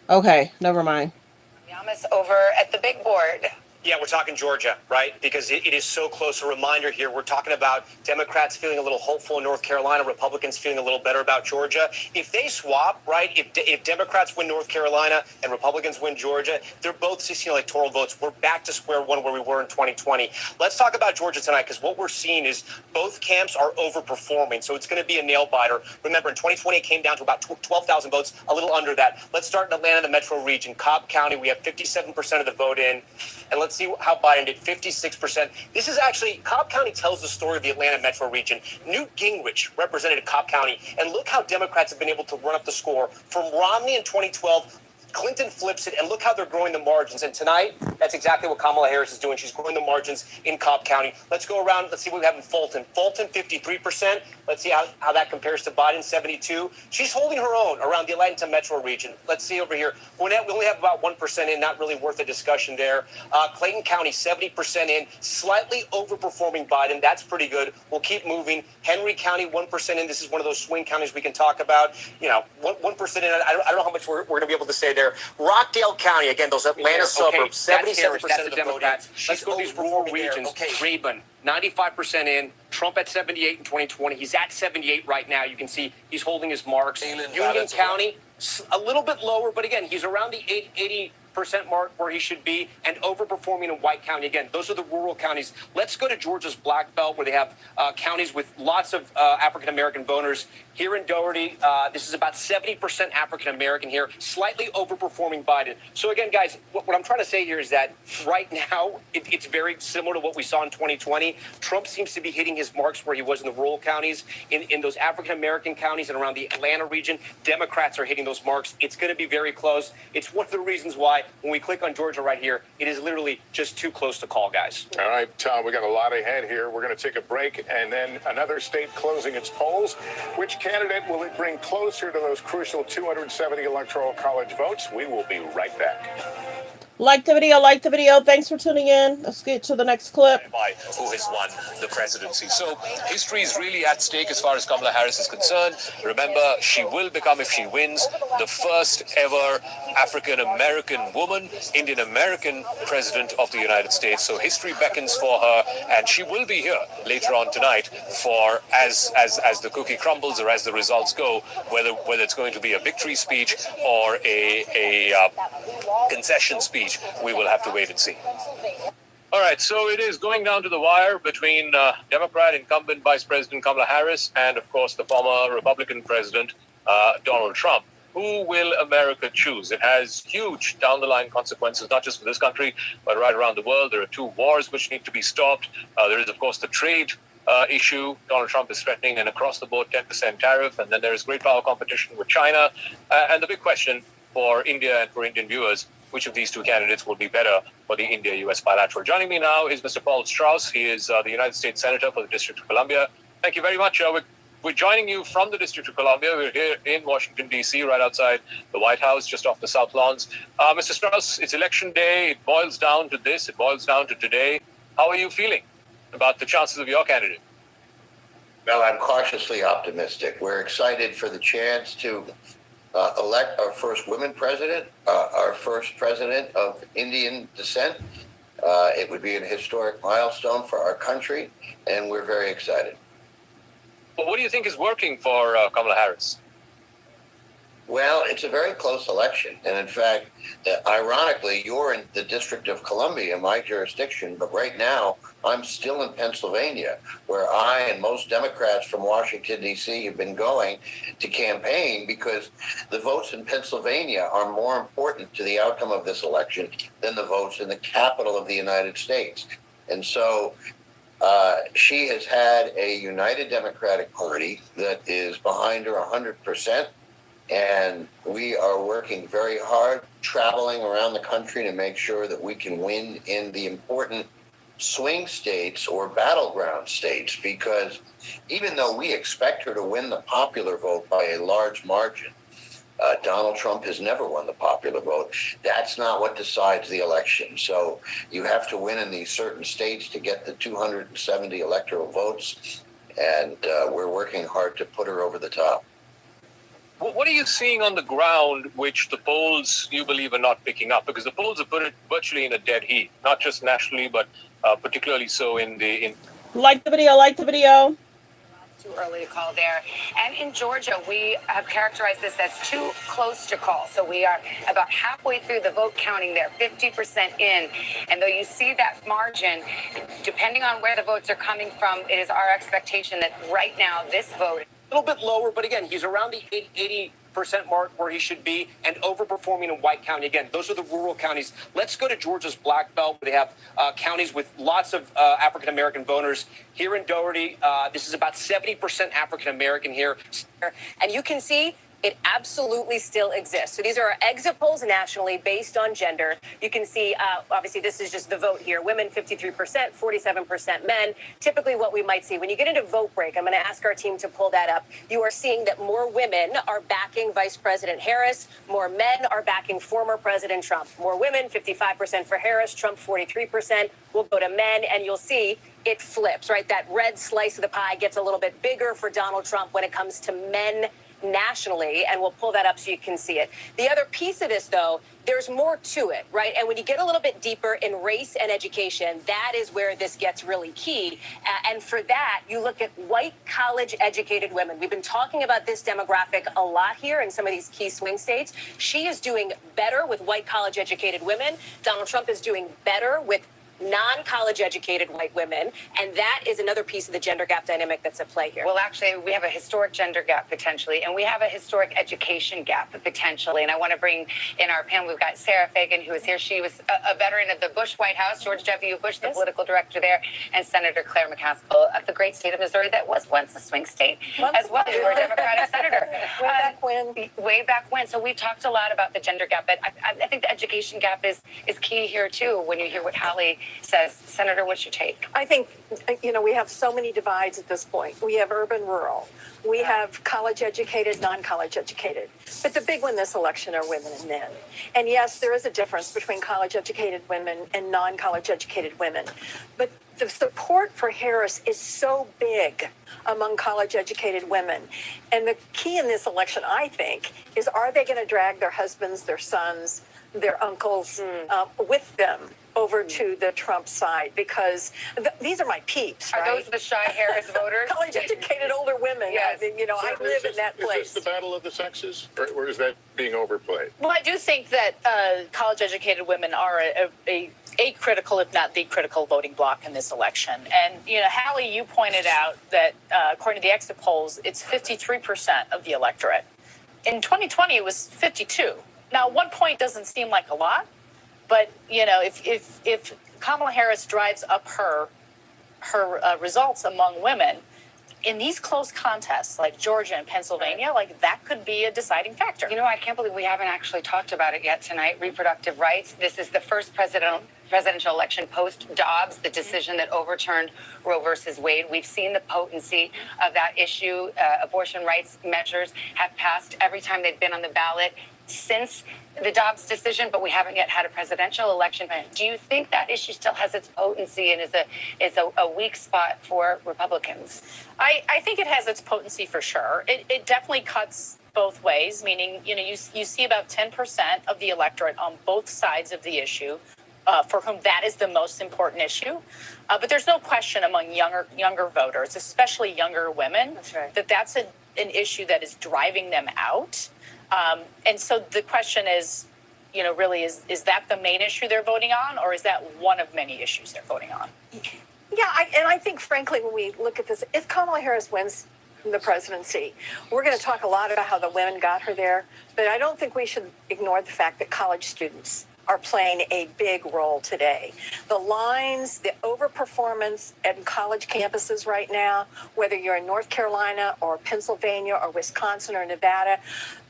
Okay, never mind. Yamas over at the big board. Yeah, we're talking Georgia, right? Because it is so close. A reminder here, we're talking about Democrats feeling a little hopeful in North Carolina, Republicans feeling a little better about Georgia. If they swap, right, if Democrats win North Carolina and Republicans win Georgia, they're both 16 electoral votes. We're back to square one where we were in 2020. Let's talk about Georgia tonight, because what we're seeing is both camps are overperforming. So it's going to be a nail biter. Remember, in 2020, it came down to about 12,000 votes, a little under that. Let's start in Atlanta, the metro region. Cobb County, we have 57% of the vote in. And let's see how Biden did, 56%. This is actually, Cobb County tells the story of the Atlanta metro region. Newt Gingrich represented Cobb County, and look how Democrats have been able to run up the score. From Romney in 2012, Clinton flips it, and look how they're growing the margins. And tonight, that's exactly what Kamala Harris is doing. She's growing the margins in Cobb County. Let's go around. Let's see what we have in Fulton. Fulton, 53%. Let's see how that compares to Biden, 72%. She's holding her own around the Atlanta metro region. Let's see over here. Gwinnett, we only have about 1% in, not really worth a discussion there. Clayton County, 70% in, slightly overperforming Biden. That's pretty good. We'll keep moving. Henry County, 1% in. This is one of those swing counties we can talk about. 1% in. I don't know how much we're going to be able to say there. Rockdale County, again, those Atlanta suburbs, 77% of the Democrats. Let's go these rural regions. Okay, Rabun, 95% in. Trump at 78 in 2020. He's at 78 right now. You can see he's holding his marks. Union County, a little bit lower, but again, he's around the 80% mark where he should be, and overperforming in White County. Again, those are the rural counties. Let's go to Georgia's Black Belt, where they have counties with lots of African-American voters. Here in Doherty, this is about 70% African-American here, slightly overperforming Biden. So again, guys, what I'm trying to say here is that right now, it's very similar to what we saw in 2020. Trump seems to be hitting his marks where he was in the rural counties. In those African-American counties and around the Atlanta region, Democrats are hitting those marks. It's going to be very close. It's one of the reasons why when we click on Georgia right here, it is literally just too close to call, guys. All right, Tom, we got a lot ahead here. We're going to take a break, and then another state closing its polls. Which candidate will it bring closer to those crucial 270 electoral college votes? We will be right back. Like the video, like the video. Thanks for tuning in. Let's get to the next clip. By who has won the presidency. So history is really at stake as far as Kamala Harris is concerned. Remember, she will become, if she wins, the first ever African American woman, Indian American president of the United States. So history beckons for her, and she will be here later on tonight for as the cookie crumbles or as the results go, whether it's going to be a victory speech or a concession speech. We will have to wait and see. All right, so it is going down to the wire between Democrat incumbent Vice President Kamala Harris and, of course, the former Republican President Donald Trump. Who will America choose? It has huge down-the-line consequences, not just for this country, but right around the world. There are two wars which need to be stopped. There is, of course, the trade issue. Donald Trump is threatening an across-the-board 10% tariff, and then there is great power competition with China. And the big question for India and for Indian viewers, which of these two candidates will be better for the India-U.S. bilateral? Joining me now is Mr. Paul Strauss. He is the United States Senator for the District of Columbia. Thank you very much. We're joining you from the District of Columbia. We're here in Washington, D.C., right outside the White House, just off the South Lawns. Mr. Strauss, it's Election Day. It boils down to this. It boils down to today. How are you feeling about the chances of your candidate? Well, I'm cautiously optimistic. We're excited for the chance to elect our first women president, our first president of Indian descent. It would be an historic milestone for our country, and we're very excited. Well, what do you think is working for Kamala Harris? Well, it's a very close election. And in fact, ironically, you're in the District of Columbia, my jurisdiction, but right now I'm still in Pennsylvania, where I and most Democrats from Washington, D.C. have been going to campaign because the votes in Pennsylvania are more important to the outcome of this election than the votes in the capital of the United States. And so she has had a united Democratic Party that is behind her 100%. And we are working very hard, traveling around the country to make sure that we can win in the important swing states or battleground states, because even though we expect her to win the popular vote by a large margin, Donald Trump has never won the popular vote. That's not what decides the election. So you have to win in these certain states to get the 270 electoral votes, and we're working hard to put her over the top. What are you seeing on the ground which the polls, you believe, are not picking up? Because the polls have put it virtually in a dead heat, not just nationally, but particularly so in the... Like the video, like the video. Too early to call there. And in Georgia, we have characterized this as too close to call. So we are about halfway through the vote counting there, 50% in. And though you see that margin, depending on where the votes are coming from, it is our expectation that right now this vote... A little bit lower, but again, he's around the 80% mark where he should be and overperforming in White County. Again, those are the rural counties. Let's go to Georgia's Black Belt, where they have counties with lots of African-American voters. Here in Doherty, this is about 70% African-American here. And you can see it absolutely still exists. So these are our exit polls nationally based on gender. You can see, obviously, this is just the vote here. Women, 53%, 47% men. Typically what we might see. When you get into vote break, I'm going to ask our team to pull that up. You are seeing that more women are backing Vice President Harris. More men are backing former President Trump. More women, 55% for Harris. Trump, 43%. We'll go to men, and you'll see it flips, right? That red slice of the pie gets a little bit bigger for Donald Trump when it comes to men nationally, and we'll pull that up so you can see it. The other piece of this, though, there's more to it, right? And when you get a little bit deeper in race and education, that is where this gets really key. And for that, you look at white college-educated women. We've been talking about this demographic a lot here in some of these key swing states. She is doing better with white college-educated women. Donald Trump is doing better with non-college educated white women, and that is another piece of the gender gap dynamic that's at play here. Well, actually, we have a historic gender gap potentially, and we have a historic education gap potentially. And I want to bring in our panel. We've got Sarah Fagan, who is here. She was a veteran of the Bush White House, George W. Bush, the political director there, and Senator Claire McCaskill of the great state of Missouri that was once a swing state as well. You were a Democratic senator. Way back when. Way back when. So we've talked a lot about the gender gap, but I think the education gap is key here too. When you hear what Hallie says. Senator, what's your take? I think, we have so many divides at this point. We have urban, rural. We have college educated, non-college educated. But the big one this election are women and men. And yes, there is a difference between college educated women and non-college educated women. But the support for Harris is so big among college educated women. And the key in this election, I think, is are they going to drag their husbands, their sons, their uncles with them over to the Trump side? Because these are my peeps, Are right? those the shy Harris voters? College educated older women. Yes. I live in that place. Is this the battle of the sexes, or is that being overplayed? Well, I do think that college-educated women are a critical, if not the critical, voting bloc in this election. And Hallie, you pointed out that according to the exit polls, it's 53% of the electorate. In 2020, it was 52. Now, 1 point doesn't seem like a lot, but if Kamala Harris drives up her results among women in these close contests like Georgia and Pennsylvania, like that could be a deciding factor. I can't believe we haven't actually talked about it yet tonight. Reproductive rights. This is the first presidential election post-Dobbs, the decision that overturned Roe versus Wade. We've seen the potency of that issue. Abortion rights measures have passed every time they've been on the ballot since the Dobbs decision, but we haven't yet had a presidential election. Do you think that issue still has its potency and is a weak spot for Republicans? I think it has its potency for sure. It definitely cuts both ways, meaning, you see about 10% of the electorate on both sides of the issue for whom that is the most important issue. But there's no question among younger voters, especially younger women, that's an issue that is driving them out. And so the question is, really, is that the main issue they're voting on, or is that one of many issues they're voting on? Yeah, I think, frankly, when we look at this, if Kamala Harris wins the presidency, we're going to talk a lot about how the women got her there, but I don't think we should ignore the fact that college students are playing a big role today. The lines, the overperformance at college campuses right now, whether you're in North Carolina or Pennsylvania or Wisconsin or Nevada,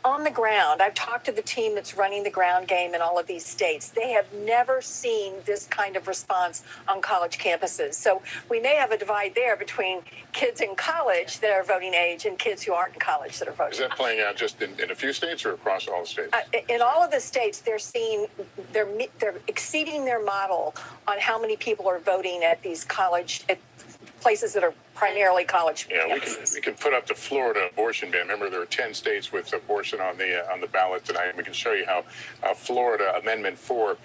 on the ground, I've talked to the team that's running the ground game in all of these states. They have never seen this kind of response on college campuses. So we may have a divide there between kids in college that are voting age and kids who aren't in college that are voting. Is that playing out just in a few states or across all the states? In all of the states, they're exceeding their model on how many people are voting at these college at places that are primarily college. Yeah, we can put up the Florida abortion ban. Remember, there are 10 states with abortion on the ballot tonight. We can show you how Florida Amendment 4.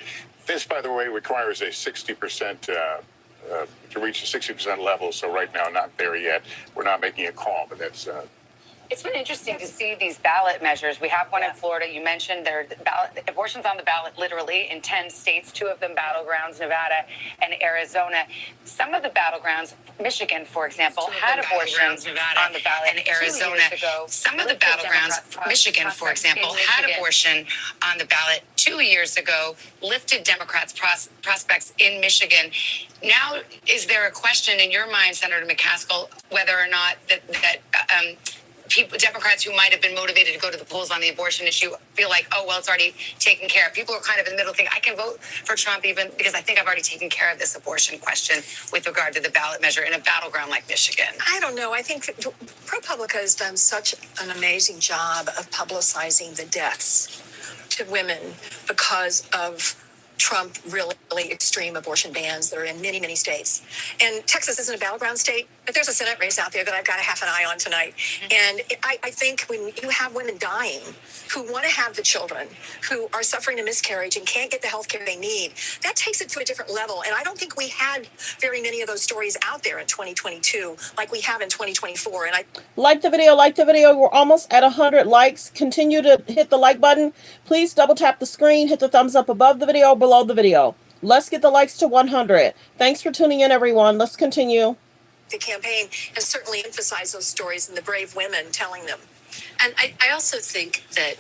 This, by the way, requires a 60% to reach a 60% level. So right now, not there yet. We're not making a call, but that's. It's been interesting to see these ballot measures. We have one in Florida. You mentioned there abortion's on the ballot literally in 10 states, 2 of them battlegrounds, Nevada and Arizona. Some of the battlegrounds, Michigan, for example, had abortions on the ballot in Arizona. Some of the battlegrounds, Michigan, for example, had abortion on the ballot 2 years ago, lifted Democrats' prospects in Michigan. Now, is there a question in your mind, Senator McCaskill, whether or not that Democrats who might have been motivated to go to the polls on the abortion issue feel like, oh, well, it's already taken care of? People are kind of in the middle thinking, I can vote for Trump even because I think I've already taken care of this abortion question with regard to the ballot measure in a battleground like Michigan. I don't know. I think ProPublica has done such an amazing job of publicizing the deaths to women because of Trump really extreme abortion bans that are in many, many states. And Texas isn't a battleground state, but there's a Senate race out there that I've got a half an eye on tonight. And I think when you have women dying who want to have the children, who are suffering a miscarriage and can't get the health care they need, that takes it to a different level. And I don't think we had very many of those stories out there in 2022 like we have in 2024. And I like the video. We're almost at 100 likes. Continue to hit the like button. Please double tap the screen, hit the thumbs up above the video or below the video. Let's get the likes to 100. Thanks for tuning in, everyone. Let's continue. The campaign has certainly emphasized those stories and the brave women telling them. And I also think that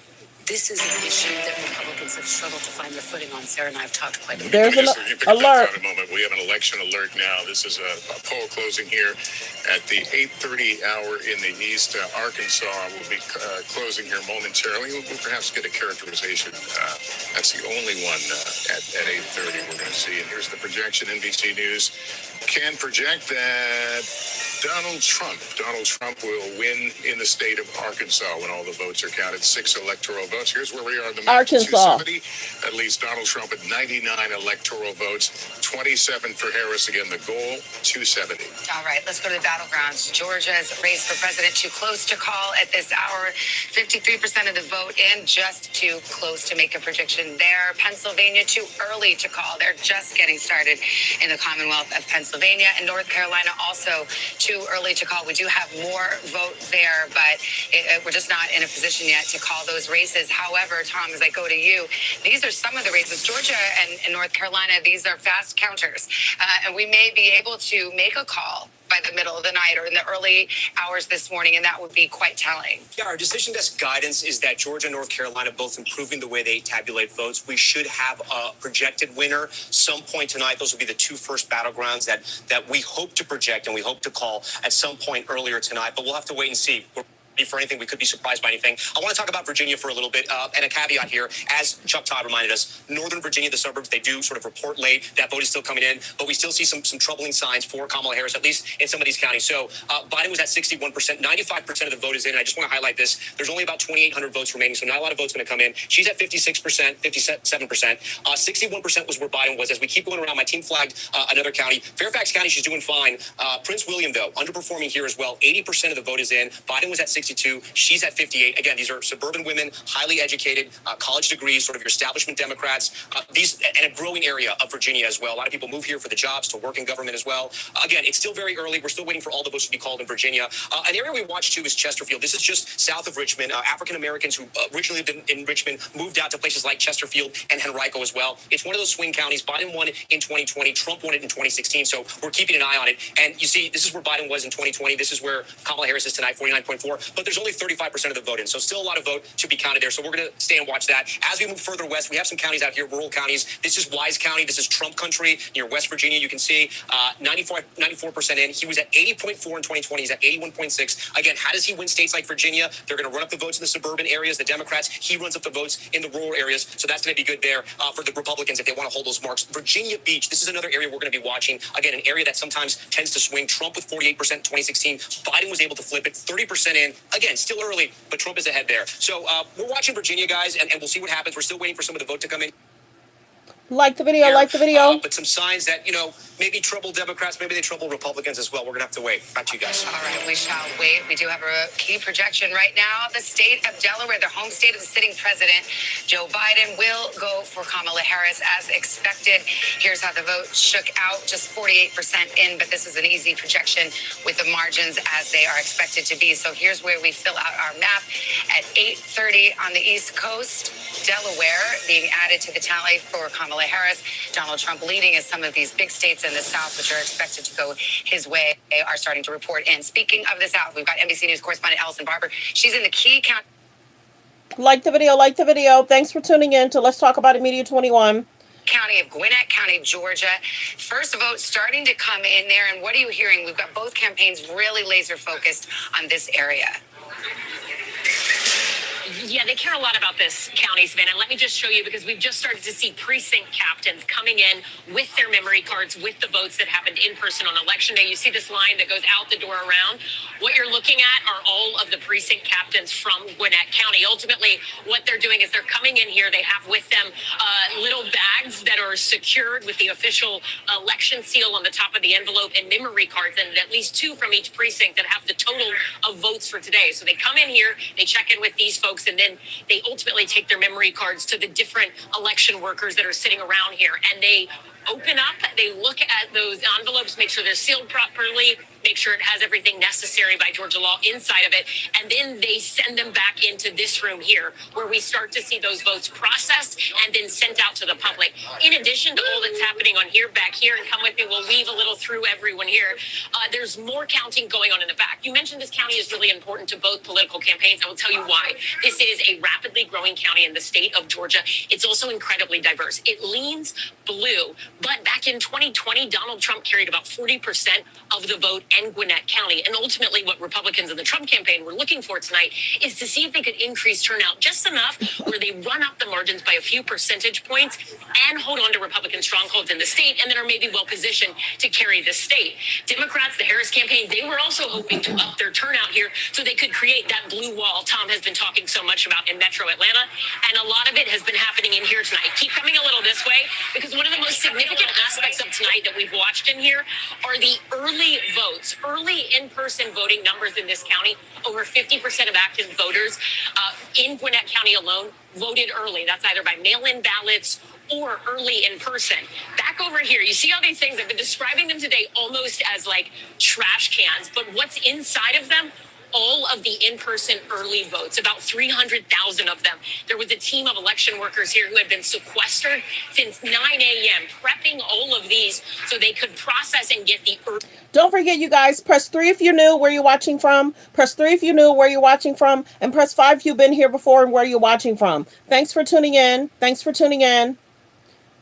this is an issue that Republicans have struggled to find their footing on. Sarah and I have talked quite a bit. There's an alert. A moment. We have an election alert now. This is a poll closing here at the 8:30 hour in the East. Arkansas will be closing here momentarily. We'll perhaps get a characterization. That's the only one at 8:30 we're going to see. And here's the projection. NBC News can project that Donald Trump will win in the state of Arkansas when all the votes are counted. 6 electoral votes. Here's where we are in the map. Arkansas. 270. That leaves Donald Trump at 99 electoral votes. 27 for Harris. Again, the goal, 270. All right, let's go to the battlegrounds. Georgia's race for president too close to call at this hour. 53% of the vote in, just too close to make a prediction there. Pennsylvania too early to call. They're just getting started in the Commonwealth of Pennsylvania, and North Carolina also too early to call. We do have more vote there, but we're just not in a position yet to call those races. However, Tom, as I go to you, these are some of the races. Georgia and North Carolina, these are fast counters, and we may be able to make a call by the middle of the night or in the early hours this morning, and that would be quite telling. Yeah, our decision desk guidance is that Georgia and North Carolina both improving the way they tabulate votes. We should have a projected winner some point tonight. Those will be the 2 first battlegrounds that we hope to project and we hope to call at some point earlier tonight. But we'll have to wait and see. For anything, we could be surprised by anything. I want to talk about Virginia for a little bit, and a caveat here. As Chuck Todd reminded us, Northern Virginia, the suburbs, they do sort of report late. That vote is still coming in, but we still see some troubling signs for Kamala Harris, at least in some of these counties. So Biden was at 61%. 95% of the vote is in. And I just want to highlight this. There's only about 2,800 votes remaining, so not a lot of votes going to come in. She's at 56%, 57%. 61% was where Biden was. As we keep going around, my team flagged another county. Fairfax County, she's doing fine. Prince William, though, underperforming here as well. 80% of the vote is in. Biden was at 62. She's at 58. Again, these are suburban women, highly educated, college degrees, sort of your establishment Democrats. These and a growing area of Virginia as well. A lot of people move here for the jobs, to work in government as well. Again, it's still very early. We're still waiting for all the votes to be called in Virginia. An area we watch too is Chesterfield. This is just south of Richmond. African Americans who originally lived in Richmond moved out to places like Chesterfield and Henrico as well. It's one of those swing counties. Biden won it in 2020. Trump won it in 2016. So we're keeping an eye on it. And you see, this is where Biden was in 2020. This is where Kamala Harris is tonight, 49.4. But there's only 35% of the vote in. So still a lot of vote to be counted there. So we're going to stay and watch that. As we move further west, we have some counties out here, rural counties. This is Wise County. This is Trump country near West Virginia. You can see 94% in. He was at 80.4 in 2020. He's at 81.6. Again, how does he win states like Virginia? They're going to run up the votes in the suburban areas, the Democrats. He runs up the votes in the rural areas. So that's going to be good there for the Republicans if they want to hold those marks. Virginia Beach, this is another area we're going to be watching. Again, an area that sometimes tends to swing. Trump with 48% in 2016. Biden was able to flip it 30% in. Again, still early, but Trump is ahead there. So we're watching Virginia, guys, and we'll see what happens. We're still waiting for some of the vote to come in. Like the video, like the video. But some signs that, maybe trouble Democrats, maybe they trouble Republicans as well. We're going to have to wait. Back to you guys. All right, we shall wait. We do have a key projection right now. The state of Delaware, the home state of the sitting president, Joe Biden, will go for Kamala Harris as expected. Here's how the vote shook out. Just 48% in, but this is an easy projection with the margins as they are expected to be. So here's where we fill out our map. At 8:30 on the East Coast, Delaware being added to the tally for Kamala Harris. Donald Trump leading as some of these big states in the South, which are expected to go his way, are starting to report in. Speaking of the South, we've got NBC News correspondent Allison Barber. She's in the key county. Like the video, like the video. Thanks for tuning in to Let's Talk About It Media 21. County of Gwinnett, County of Georgia. First vote starting to come in there. And what are you hearing? We've got both campaigns really laser focused on this area. Yeah, they care a lot about this county, Savannah. Let me just show you, because we've just started to see precinct captains coming in with their memory cards, with the votes that happened in person on Election Day. You see this line that goes out the door around. What you're looking at are all of the precinct captains from Gwinnett County. Ultimately, what they're doing is they're coming in here. They have with them little bags that are secured with the official election seal on the top of the envelope and memory cards, and at least 2 from each precinct that have the total of votes for today. So they come in here, they check in with these folks, and then they ultimately take their memory cards to the different election workers that are sitting around here, and they open up, they look at those envelopes, make sure they're sealed properly, make sure it has everything necessary by Georgia law inside of it, and then they send them back into this room here where we start to see those votes processed and then sent out to the public. In addition to all that's happening on here, back here, and come with me, we'll weave a little through everyone here, there's more counting going on in the back. You mentioned this county is really important to both political campaigns. I will tell you why. This is a rapidly growing county in the state of Georgia. It's also incredibly diverse. It leans blue, but back in 2020, Donald Trump carried about 40% of the vote in Gwinnett County. And ultimately, what Republicans in the Trump campaign were looking for tonight is to see if they could increase turnout just enough where they run up the margins by a few percentage points and hold on to Republican strongholds in the state, and then are maybe well positioned to carry the state. Democrats, the Harris campaign, they were also hoping to up their turnout here so they could create that blue wall Tom has been talking so much about in Metro Atlanta. And a lot of it has been happening in here tonight. Keep coming a little this way, because one of the most significant aspects of tonight that we've watched in here are the early votes, early in-person voting numbers in this county. Over 50% of active voters in Gwinnett County alone voted early. That's either by mail-in ballots or early in person. Back over here, you see all these things? I've been describing them today almost as like trash cans, but what's inside of them? All of the in-person early votes, about 300,000 of them. There was a team of election workers here who had been sequestered since 9 a.m., prepping all of these so they could process and get the early. Don't forget, you guys, press 3 if you're new, where you're watching from. Press 3 if you're new, where you're watching from. And press 5 if you've been here before and where you're watching from. Thanks for tuning in. Thanks for tuning in.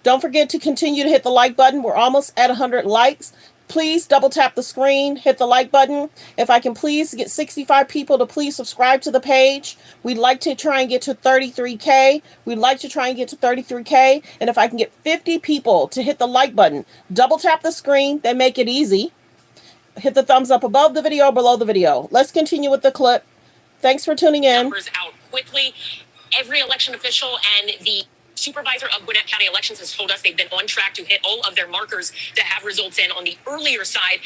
Don't forget to continue to hit the like button. We're almost at 100 likes. Please double tap the screen, hit the like button. If I can please get 65 people to please subscribe to the page. We'd like to try and get to 33K. We'd like to try and get to 33K. And if I can get 50 people to hit the like button, double tap the screen, then make it easy. Hit the thumbs up above the video, below the video. Let's continue with the clip. Thanks for tuning in. Numbers out quickly. Every election official and the supervisor of Gwinnett County Elections has told us they've been on track to hit all of their markers to have results in on the earlier side,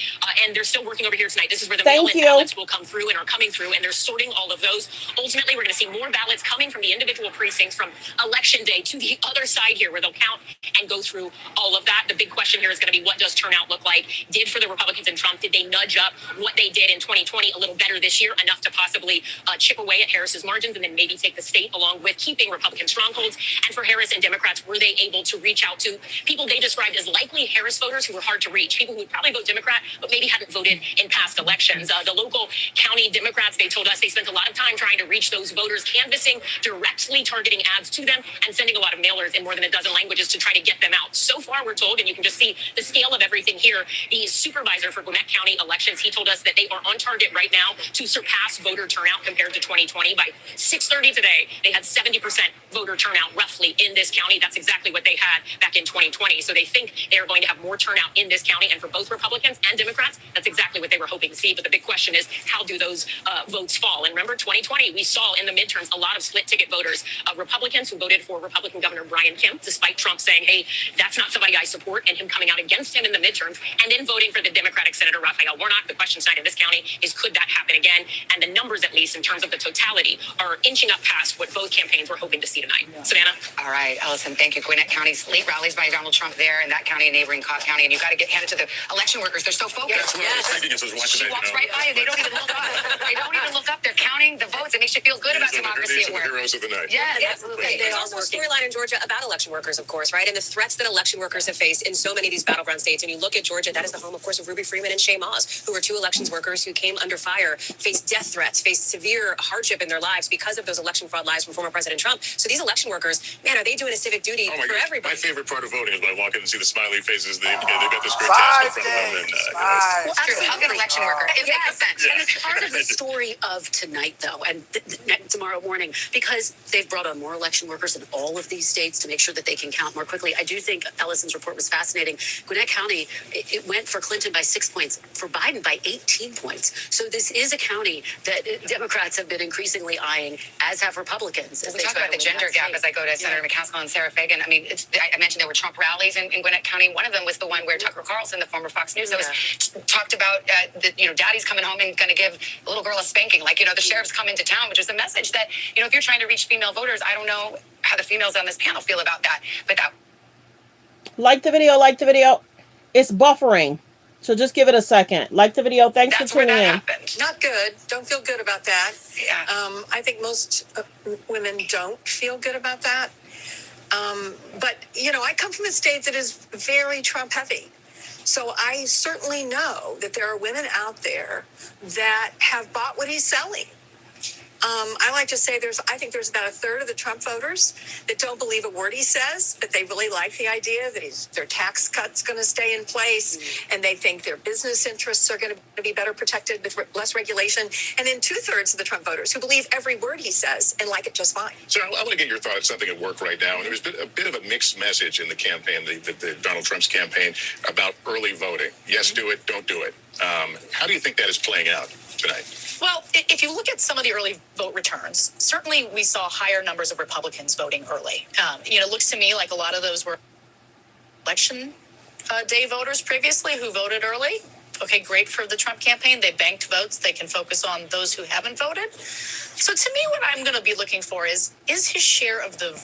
and they're still working over here tonight. This is where the mail-in ballots will come through and are coming through, and they're sorting all of those. Ultimately, we're going to see more ballots coming from the individual precincts from Election Day to the other side here, where they'll count and go through all of that. The big question here is going to be, what does turnout look like? Did for the Republicans and Trump, did they nudge up what they did in 2020 a little better this year, enough to possibly chip away at Harris's margins and then maybe take the state along with keeping Republican strongholds? And for Harris and Democrats, were they able to reach out to people they described as likely Harris voters who were hard to reach, people who would probably vote Democrat but maybe hadn't voted in past elections? The local county Democrats, they told us they spent a lot of time trying to reach those voters, canvassing, directly targeting ads to them, and sending a lot of mailers in more than a dozen languages to try to get them out. So far, we're told, and you can just see the scale of everything here, the supervisor for Gwinnett County Elections, he told us that they are on target right now to surpass voter turnout compared to 2020. By 6:30 today, they had 70% voter turnout roughly in this county. That's exactly what they had back in 2020. So they think they are going to have more turnout in this county. And for both Republicans and Democrats, that's exactly what they were hoping to see. But the big question is, how do those votes fall? And remember, 2020, we saw in the midterms a lot of split ticket voters, Republicans who voted for Republican Governor Brian Kemp, despite Trump saying, hey, that's not somebody I support, and him coming out against him in the midterms, and then voting for the Democratic Senator Raphael Warnock. The question tonight in this county is, could that happen again? And the numbers, at least in terms of the totality, are inching up past what both campaigns were hoping to see tonight. Yeah. Savannah? All right, Allison, thank you. Gwinnett County's late rallies by Donald Trump there, and that county and neighboring Cobb County. And you got to get handed to the election workers. They're so focused. She walks right by you. They don't even look up. They don't even look up. They're counting the votes. It makes you feel good about democracy at work. Heroes of the night. Yes, absolutely. There's also a storyline in Georgia about election workers, of course, right? And the threats that election workers have faced in so many of these battleground states. And you look at Georgia, that is the home, of course, of Ruby Freeman and Shay Moss, who were two elections workers who came under fire, faced death threats, faced severe hardship in their lives because of those election fraud lies from former President Trump. So these election workers, man, are they doing a civic duty for everybody? My favorite part of voting is when I walk in and see the smiley faces. They've got this great task in front of them. Well, absolutely. I'll get an election worker if they consent. And it's part of the story of tonight, though, and tomorrow morning, because they've brought on more election workers in all of these states to make sure that they can count more quickly. I do think Ellison's report was fascinating. Gwinnett County, it went for Clinton by 6 points, for Biden by 18 points. So this is a county that Democrats have been increasingly eyeing, as have Republicans. We talk about the gender gap as I go to Senator McCaskill and Sarah Fagan. I mean, I mentioned there were Trump rallies in Gwinnett County. One of them was the one where Tucker Carlson, the former Fox News host, talked about daddy's coming home and going to give a little girl a spanking. Like, the sheriff's come into town, which is a message that, if you're trying to reach female voters, I don't know how the females on this panel feel about that. But that Like the video, like the video. It's buffering. So just give it a second. Like the video. Thanks for tuning in. Not good. Don't feel good about that. Yeah. I think most women don't feel good about that. But, you know, I come from a state that is very Trump heavy. So I certainly know that there are women out there that have bought what he's selling. I like to say I think there's about a third of the Trump voters that don't believe a word he says, but they really like the idea that their tax cut's going to stay in place, and they think their business interests are going to be better protected with less regulation. And then 2/3 of the Trump voters who believe every word he says and like it just fine. So I want to get your thought on something at work right now. And there's been a bit of a mixed message in the campaign, the Donald Trump's campaign, about early voting. Yes, do it, don't do it. How do you think that is playing out tonight? Well, if you look at some of the early vote returns, certainly we saw higher numbers of Republicans voting early. It looks to me like a lot of those were election day voters previously who voted early. Okay, great for the Trump campaign. They banked votes. They can focus on those who haven't voted. So to me, what I'm going to be looking for is his share of the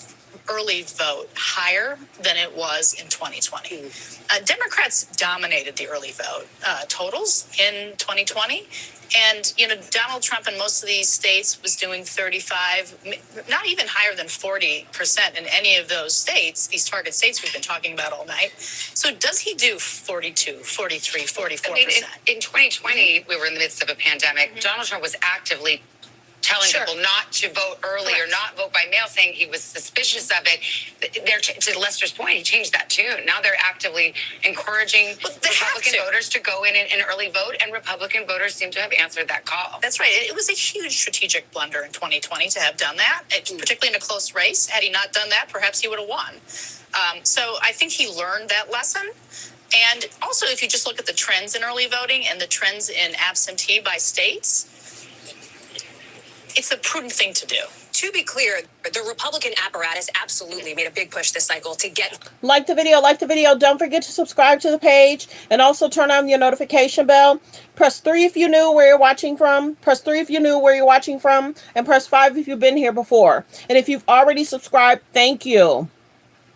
early vote higher than it was in 2020. Democrats dominated the early vote totals in 2020. And, Donald Trump in most of these states was doing 35, not even higher than 40% in any of those states, these target states we've been talking about all night. So does he do 42, 43, 44%? I mean, in 2020, we were in the midst of a pandemic. Donald Trump was actively telling people not to vote early or not vote by mail, saying he was suspicious of it. To Lester's point, he changed that tune. Now they're actively encouraging Republican voters to go in and early vote, and Republican voters seem to have answered that call. That's right. It was a huge strategic blunder in 2020 to have done that, particularly in a close race. Had he not done that, perhaps he would have won. So I think he learned that lesson. And also, if you just look at the trends in early voting and the trends in absentee by states, it's a prudent thing to do. To be clear, the Republican apparatus absolutely made a big push this cycle to get... Like the video, like the video. Don't forget to subscribe to the page and also turn on your notification bell. Press 3 if you knew where you're watching from. Press 3 if you knew where you're watching from. And press 5 if you've been here before. And if you've already subscribed, thank you.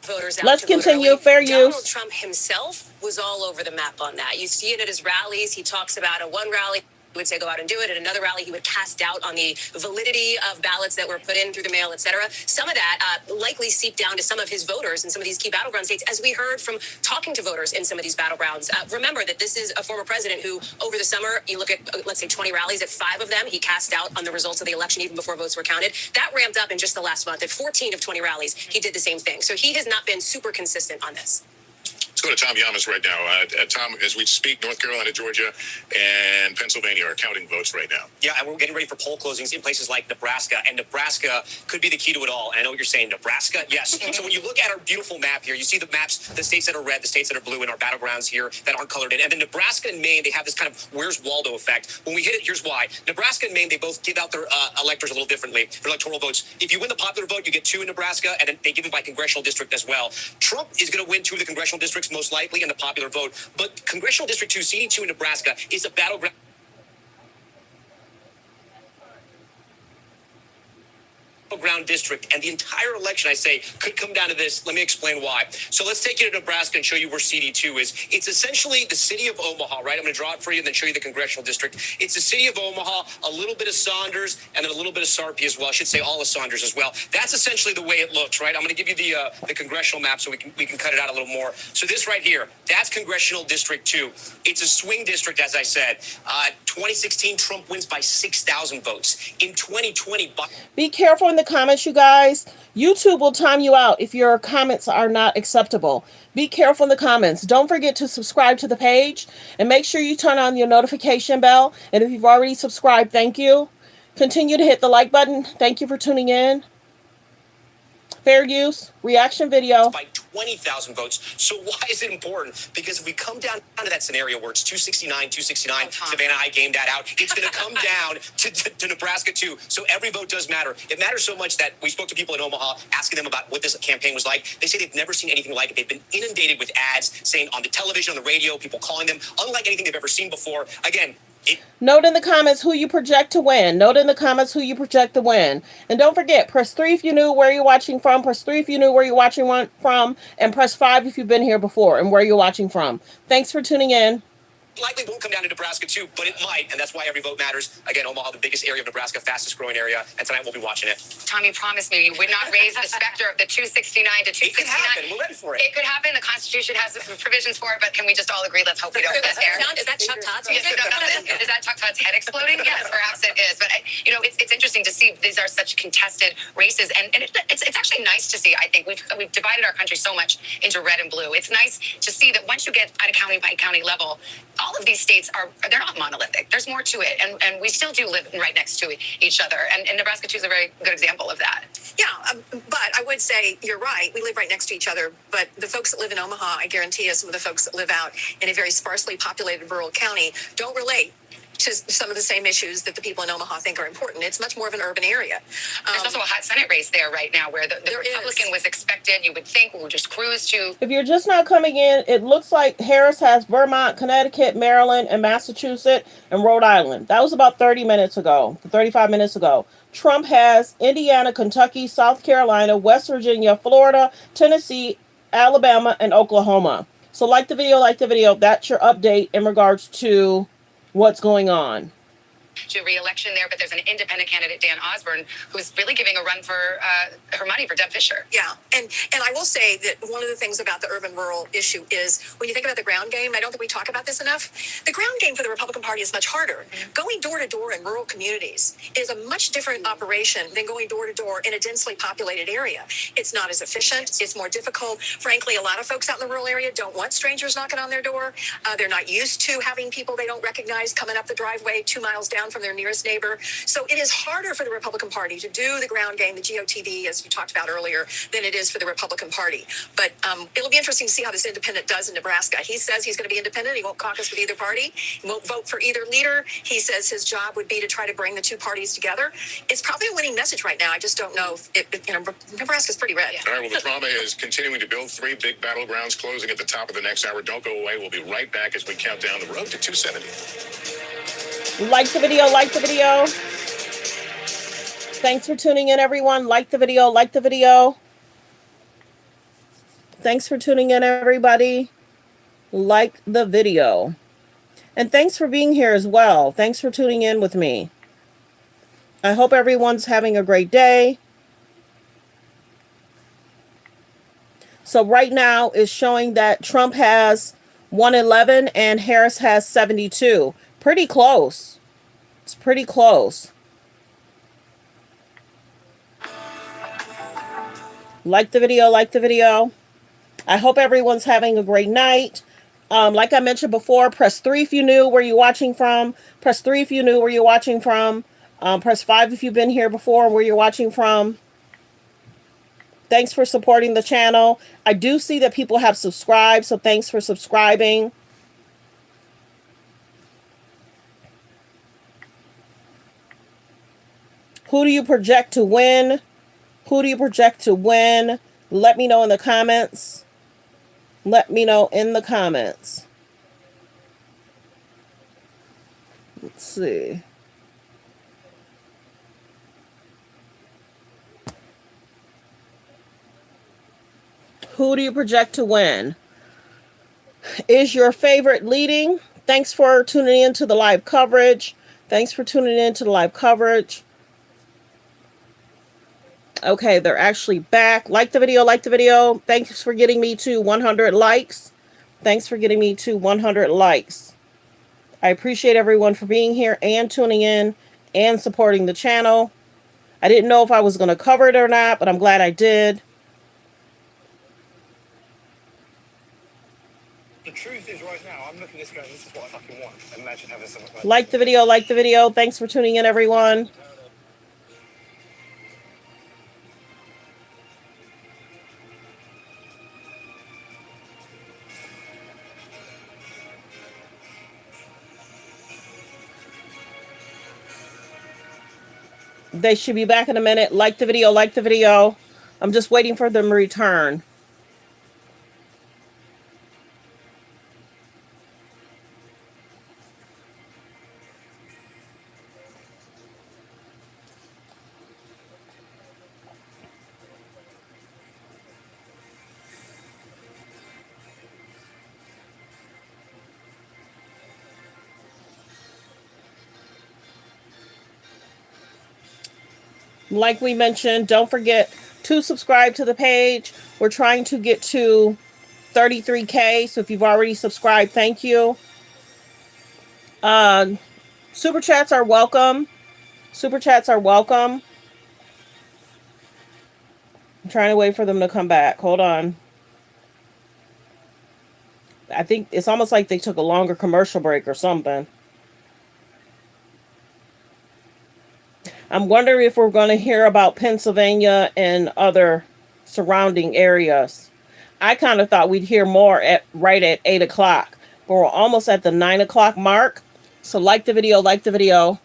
Voters out Let's to vote continue. early. Fair Donald use. Trump himself was all over the map on that. You see it at his rallies. He talks about at one rally, he would say go out and do it. At another rally, he would cast doubt on the validity of ballots that were put in through the mail, et cetera. Some of that likely seeped down to some of his voters in some of these key battleground states, as we heard from talking to voters in some of these battlegrounds. Remember that this is a former president who, over the summer, you look at, let's say, 20 rallies. At 5 of them, he cast doubt on the results of the election even before votes were counted. That ramped up in just the last month. At 14 of 20 rallies, he did the same thing. So he has not been super consistent on this. Let's go to Tom Yamas right now. Tom, as we speak, North Carolina, Georgia, and Pennsylvania are counting votes right now. Yeah, and we're getting ready for poll closings in places like Nebraska, and Nebraska could be the key to it all. And I know what you're saying, Nebraska, yes. So when you look at our beautiful map here, you see the maps, the states that are red, the states that are blue, and our battlegrounds here that aren't colored in. And then Nebraska and Maine, they have this kind of Where's Waldo effect. When we hit it, here's why. Nebraska and Maine, they both give out their electors a little differently, their electoral votes. If you win the popular vote, you get 2 in Nebraska, and then they give it by congressional district as well. Trump is going to win 2 of the congressional districts, most likely, in the popular vote. But congressional district 2, seating 2 in Nebraska, is a battleground district, and the entire election, I say, could come down to this. Let me explain why. So let's take you to Nebraska and show you where CD2 is. It's essentially the city of Omaha, right? I'm going to draw it for you and then show you the congressional district. It's the city of Omaha, a little bit of Saunders, and then a little bit of Sarpy as well. I should say all of Saunders as well. That's essentially the way it looks, right? I'm going to give you the congressional map so we can cut it out a little more. So this right here, that's congressional district 2. It's a swing district, as I said. 2016, Trump wins by 6,000 votes. In 2020, Be careful in the comments, you guys. YouTube will time you out if your comments are not acceptable. Be careful in the comments. Don't forget to subscribe to the page and make sure you turn on your notification bell. And if you've already subscribed, thank you. Continue to hit the like button. Thank you for tuning in. Fair use, reaction video. By 20,000 votes. So why is it important? Because if we come down to that scenario where it's 269, Savannah, I gamed that out. It's going to come down to Nebraska too. So every vote does matter. It matters so much that we spoke to people in Omaha, asking them about what this campaign was like. They say they've never seen anything like it. They've been inundated with ads saying on the television, on the radio, people calling them, unlike anything they've ever seen before. Again, Note in the comments who you project to win. Note in the comments who you project to win. And don't forget, press 3 if you knew where you're watching from. Press 3 if you knew where you're watching from. And press 5 if you've been here before and where you're watching from. Thanks for tuning in. Likely won't come down to Nebraska too, but it might, and that's why every vote matters. Again, Omaha, the biggest area of Nebraska, fastest growing area, and tonight we'll be watching it. Tommy promised me you would not raise the specter of the 269 to 269. It could happen. We're ready for it. It could happen. The Constitution has provisions for it, but can we just all agree? Let's hope we don't get there. Is that Chuck Todd's Yes, music? is that Chuck Todd's head exploding? Yes, perhaps it is. But it's interesting to see these are such contested races, and it's actually nice to see. I think we've divided our country so much into red and blue. It's nice to see that once you get at a county by county level, all of these states they're not monolithic. There's more to it, and we still do live right next to each other. And Nebraska too is a very good example of that. Yeah, but I would say you're right. We live right next to each other. But the folks that live in Omaha, I guarantee you, some of the folks that live out in a very sparsely populated rural county don't relate to some of the same issues that the people in Omaha think are important. It's much more of an urban area. There's also a hot Senate race there right now where the Republican was expected, you would think, will just cruise to. If you're just not coming in, it looks like Harris has Vermont, Connecticut, Maryland, and Massachusetts, and Rhode Island. That was about 35 minutes ago. Trump has Indiana, Kentucky, South Carolina, West Virginia, Florida, Tennessee, Alabama, and Oklahoma. So like the video. That's your update in regards to what's going on. To re-election there, but there's an independent candidate, Dan Osborne, who's really giving a run for her money for Deb Fischer. Yeah, and I will say that one of the things about the urban-rural issue is when you think about the ground game, I don't think we talk about this enough, the ground game for the Republican Party is much harder. Going door-to-door in rural communities is a much different operation than going door-to-door in a densely populated area. It's not as efficient. It's more difficult. Frankly, a lot of folks out in the rural area don't want strangers knocking on their door. They're not used to having people they don't recognize coming up the driveway 2 miles down from their nearest neighbor. So it is harder for the Republican Party to do the ground game, the GOTV, as you talked about earlier, than it is for the Republican Party. But it'll be interesting to see how this independent does in Nebraska. He says he's going to be independent. He won't caucus with either party. He won't vote for either leader. He says his job would be to try to bring the two parties together. It's probably a winning message right now. I just don't know if Nebraska's pretty red. All right, well, the drama is continuing to build. 3 big battlegrounds closing at the top of the next hour. Don't go away. We'll be right back as we count down the road to 270. Like the video. Thanks for tuning in, everyone. Like the video. Thanks for tuning in, everybody. Like the video. And thanks for being here as well. Thanks for tuning in with me. I hope everyone's having a great day. So right now it's showing that Trump has 111 and Harris has 72. Pretty close. It's pretty close. Like the video. I hope everyone's having a great night. Like I mentioned before, press 3 if you knew where you're watching from. Press 3 if you knew where you're watching from. Press 5 if you've been here before and where you're watching from. Thanks for supporting the channel. I do see that people have subscribed, so thanks for subscribing. Who do you project to win? Who do you project to win? Let me know in the comments. Let me know in the comments. Let's see. Who do you project to win? Is your favorite leading? Thanks for tuning in to the live coverage. Okay, they're actually back. Like the video. Thanks for getting me to 100 likes. I appreciate everyone for being here and tuning in and supporting the channel. I didn't know if I was going to cover it or not, but I'm glad I did. The truth is right now, I'm looking at this going, this is what I fucking want. Imagine having something Like the video. Thanks for tuning in, everyone. They should be back in a minute. Like the video. I'm just waiting for them to return. Like we mentioned, don't forget to subscribe to the page. We're trying to get to 33K. So if you've already subscribed, thank you. Super chats are welcome. Super chats are welcome. I'm trying to wait for them to come back. Hold on. I think it's almost like they took a longer commercial break or something. I'm wondering if we're going to hear about Pennsylvania and other surrounding areas. I kind of thought we'd hear more right at 8 o'clock, but we're almost at the 9 o'clock mark. So like the video, like the video.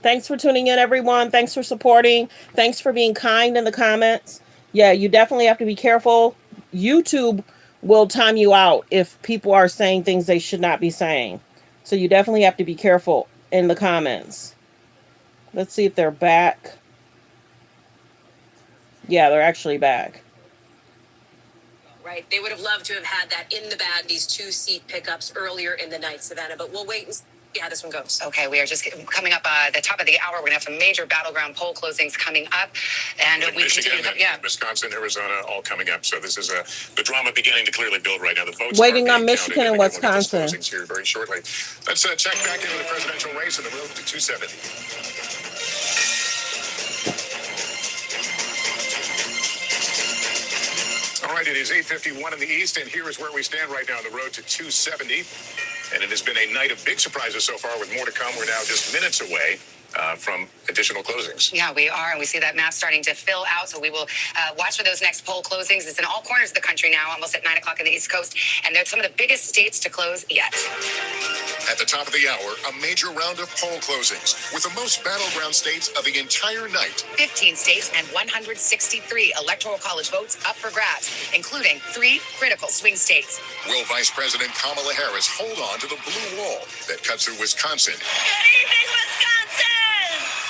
Thanks for tuning in, everyone. Thanks for supporting. Thanks for being kind in the comments. Yeah, you definitely have to be careful. YouTube will time you out if people are saying things they should not be saying. So you definitely have to be careful in the comments. Let's see if they're back. Yeah, they're actually back. Right. They would have loved to have had that in the bag, these 2-seat pickups earlier in the night, Savannah, but we'll wait and see how this one goes. Okay, we are just coming up the top of the hour. We're going to have some major battleground poll closings coming up. And we Michigan continue. and Wisconsin, Arizona, all coming up. So this is the drama beginning to clearly build right now. The votes Waiting are on being Michigan counted, and we'll get those Wisconsin. closings here very shortly. Let's check back into the presidential race in the road to 270. All right, it is 8:51 in the East, and here is where we stand right now on the road to 270. And it has been a night of big surprises so far, with more to come. We're now just minutes away from additional closings. Yeah, we are, and we see that map starting to fill out. So we will watch for those next poll closings. It's in all corners of the country now, almost at 9 o'clock on the East Coast, and they're some of the biggest states to close yet. At the top of the hour, a major round of poll closings with the most battleground states of the entire night. 15 states and 163 electoral college votes up for grabs, including 3 critical swing states. Will Vice President Kamala Harris hold on to the blue wall that cuts through Wisconsin? Good evening, Wisconsin!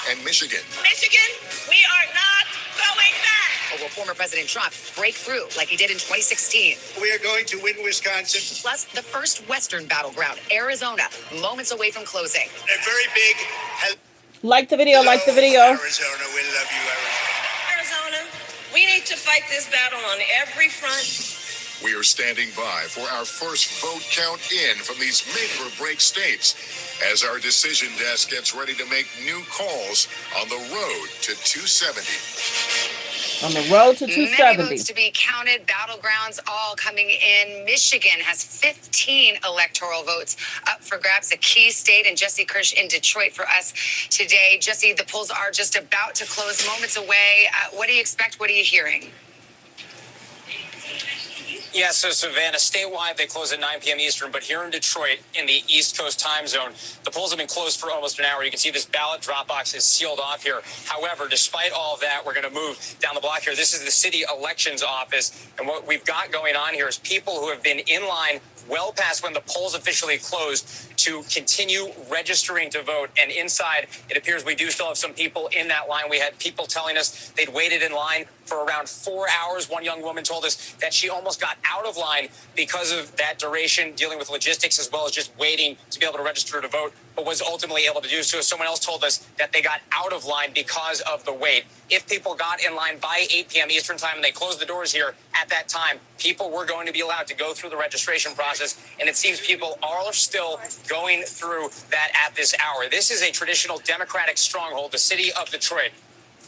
And Michigan. Michigan, we are not going back. Or will former President Trump break through like he did in 2016? We are going to win Wisconsin. Plus, the first Western battleground, Arizona, moments away from closing. A very big Like the video, like the video. Arizona, we love you, Arizona. Arizona, we need to fight this battle on every front. We are standing by for our first vote count in from these make-or-break states as our decision desk gets ready to make new calls on the road to 270. On the road to Many 270. votes to be counted. Battlegrounds all coming in. Michigan has 15 electoral votes up for grabs, a key state. And Jesse Kirsch in Detroit for us today. Jesse, the polls are just about to close, moments away. What do you expect? What are you hearing? Yeah, so Savannah, statewide, they close at 9 p.m. Eastern, but here in Detroit, in the East Coast time zone, the polls have been closed for almost an hour. You can see this ballot drop box is sealed off here. However, despite all of that, we're going to move down the block here. This is the city elections office, and what we've got going on here is people who have been in line well past when the polls officially closed to continue registering to vote. And inside, it appears we do still have some people in that line. We had people telling us they'd waited in line for around 4 hours. One young woman told us that she almost got out of line because of that duration, dealing with logistics as well as just waiting to be able to register to vote, but was ultimately able to do so. Someone else told us that they got out of line because of the wait. If people got in line by 8 p.m. Eastern time and they closed the doors here at that time, people were going to be allowed to go through the registration process. And it seems people are still going through that at this hour. This is a traditional Democratic stronghold, the city of Detroit.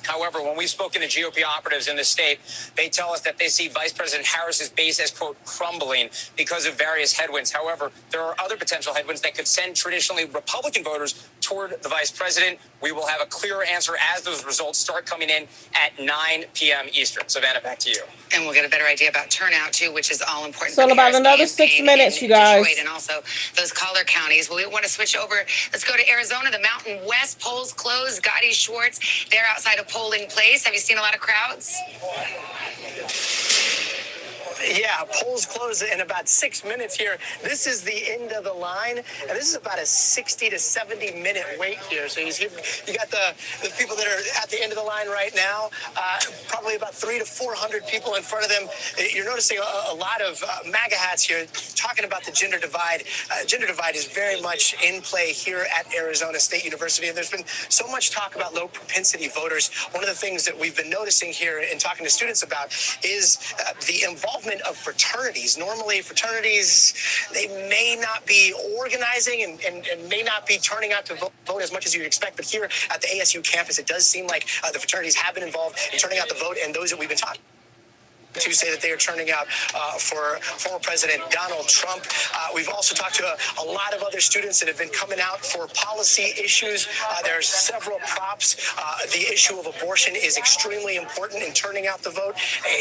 However, when we've spoken to GOP operatives in the state, they tell us that they see Vice President Harris's base as, quote, crumbling because of various headwinds. However, there are other potential headwinds that could send traditionally Republican voters toward the vice president. We will have a clearer answer as those results start coming in at 9 p.m. Eastern. Savannah, back to you. And we'll get a better idea about turnout, too, which is all important. So in about another 6 minutes, you guys. Detroit and also those collar counties. We want to switch over. Let's go to Arizona, the Mountain West. Polls closed. Gotti Schwartz, they're outside of polling place. Have you seen a lot of crowds? Yeah, polls close in about 6 minutes here. This is the end of the line, and this is about a 60 to 70 minute wait here. So you got the people that are at the end of the line right now, probably about 300 to 400 people in front of them. You're noticing a lot of MAGA hats here talking about the gender divide. Gender divide is very much in play here at Arizona State University, and there's been so much talk about low propensity voters. One of the things that we've been noticing here and talking to students about is the involvement of fraternities. Normally, fraternities, they may not be organizing and may not be turning out to vote as much as you'd expect, but here at the ASU campus, it does seem like the fraternities have been involved in turning out the vote, and those that we've been talking to say that they are turning out for former President Donald Trump. We've also talked to a lot of other students that have been coming out for policy issues. There's several props. The issue of abortion is extremely important in turning out the vote.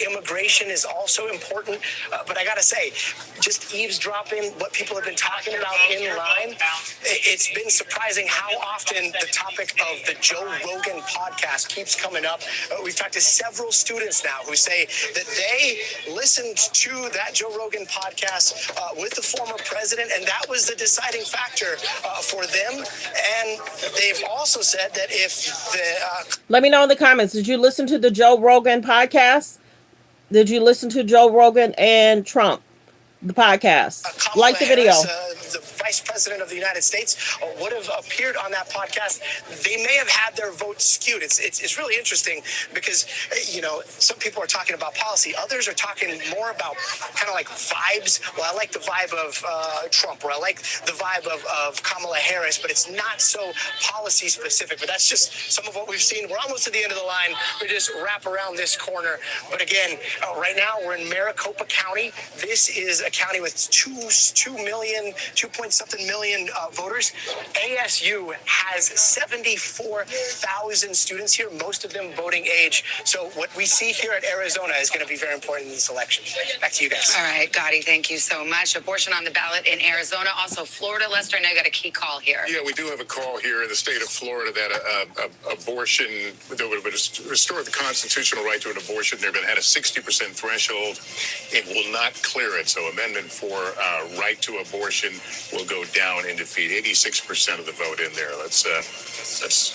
Immigration is also important. But I got to say, just eavesdropping what people have been talking about in line, it's been surprising how often the topic of the Joe Rogan podcast keeps coming up. We've talked to several students now who say that they listened to that Joe Rogan podcast with the former president, and that was the deciding factor for them. And they've also said that if the Let me know in the comments. Did you listen to the Joe Rogan podcast? Did you listen to Joe Rogan and Trump, the podcast? Like the video. The vice president of the United States would have appeared on that podcast. They may have had their vote skewed. It's really interesting because, some people are talking about policy. Others are talking more about kind of like vibes. Well, I like the vibe of Trump, or I like the vibe of Kamala Harris, but it's not so policy specific. But that's just some of what we've seen. We're almost at the end of the line. We just wrap around this corner. But again, right now we're in Maricopa County. This is a county with 2.something million voters. ASU has 74,000 students here, most of them voting age. So what we see here at Arizona is going to be very important in this election. Back to you guys. All right, Gotti, thank you so much. Abortion on the ballot in Arizona, also Florida. Lester, I know you got a key call here. Yeah, we do have a call here in the state of Florida that abortion, that would restore the constitutional right to an abortion. They've had a 60% threshold. It will not clear it. So amendment for right to abortion will go down in defeat. 86% of the vote in there. Let's This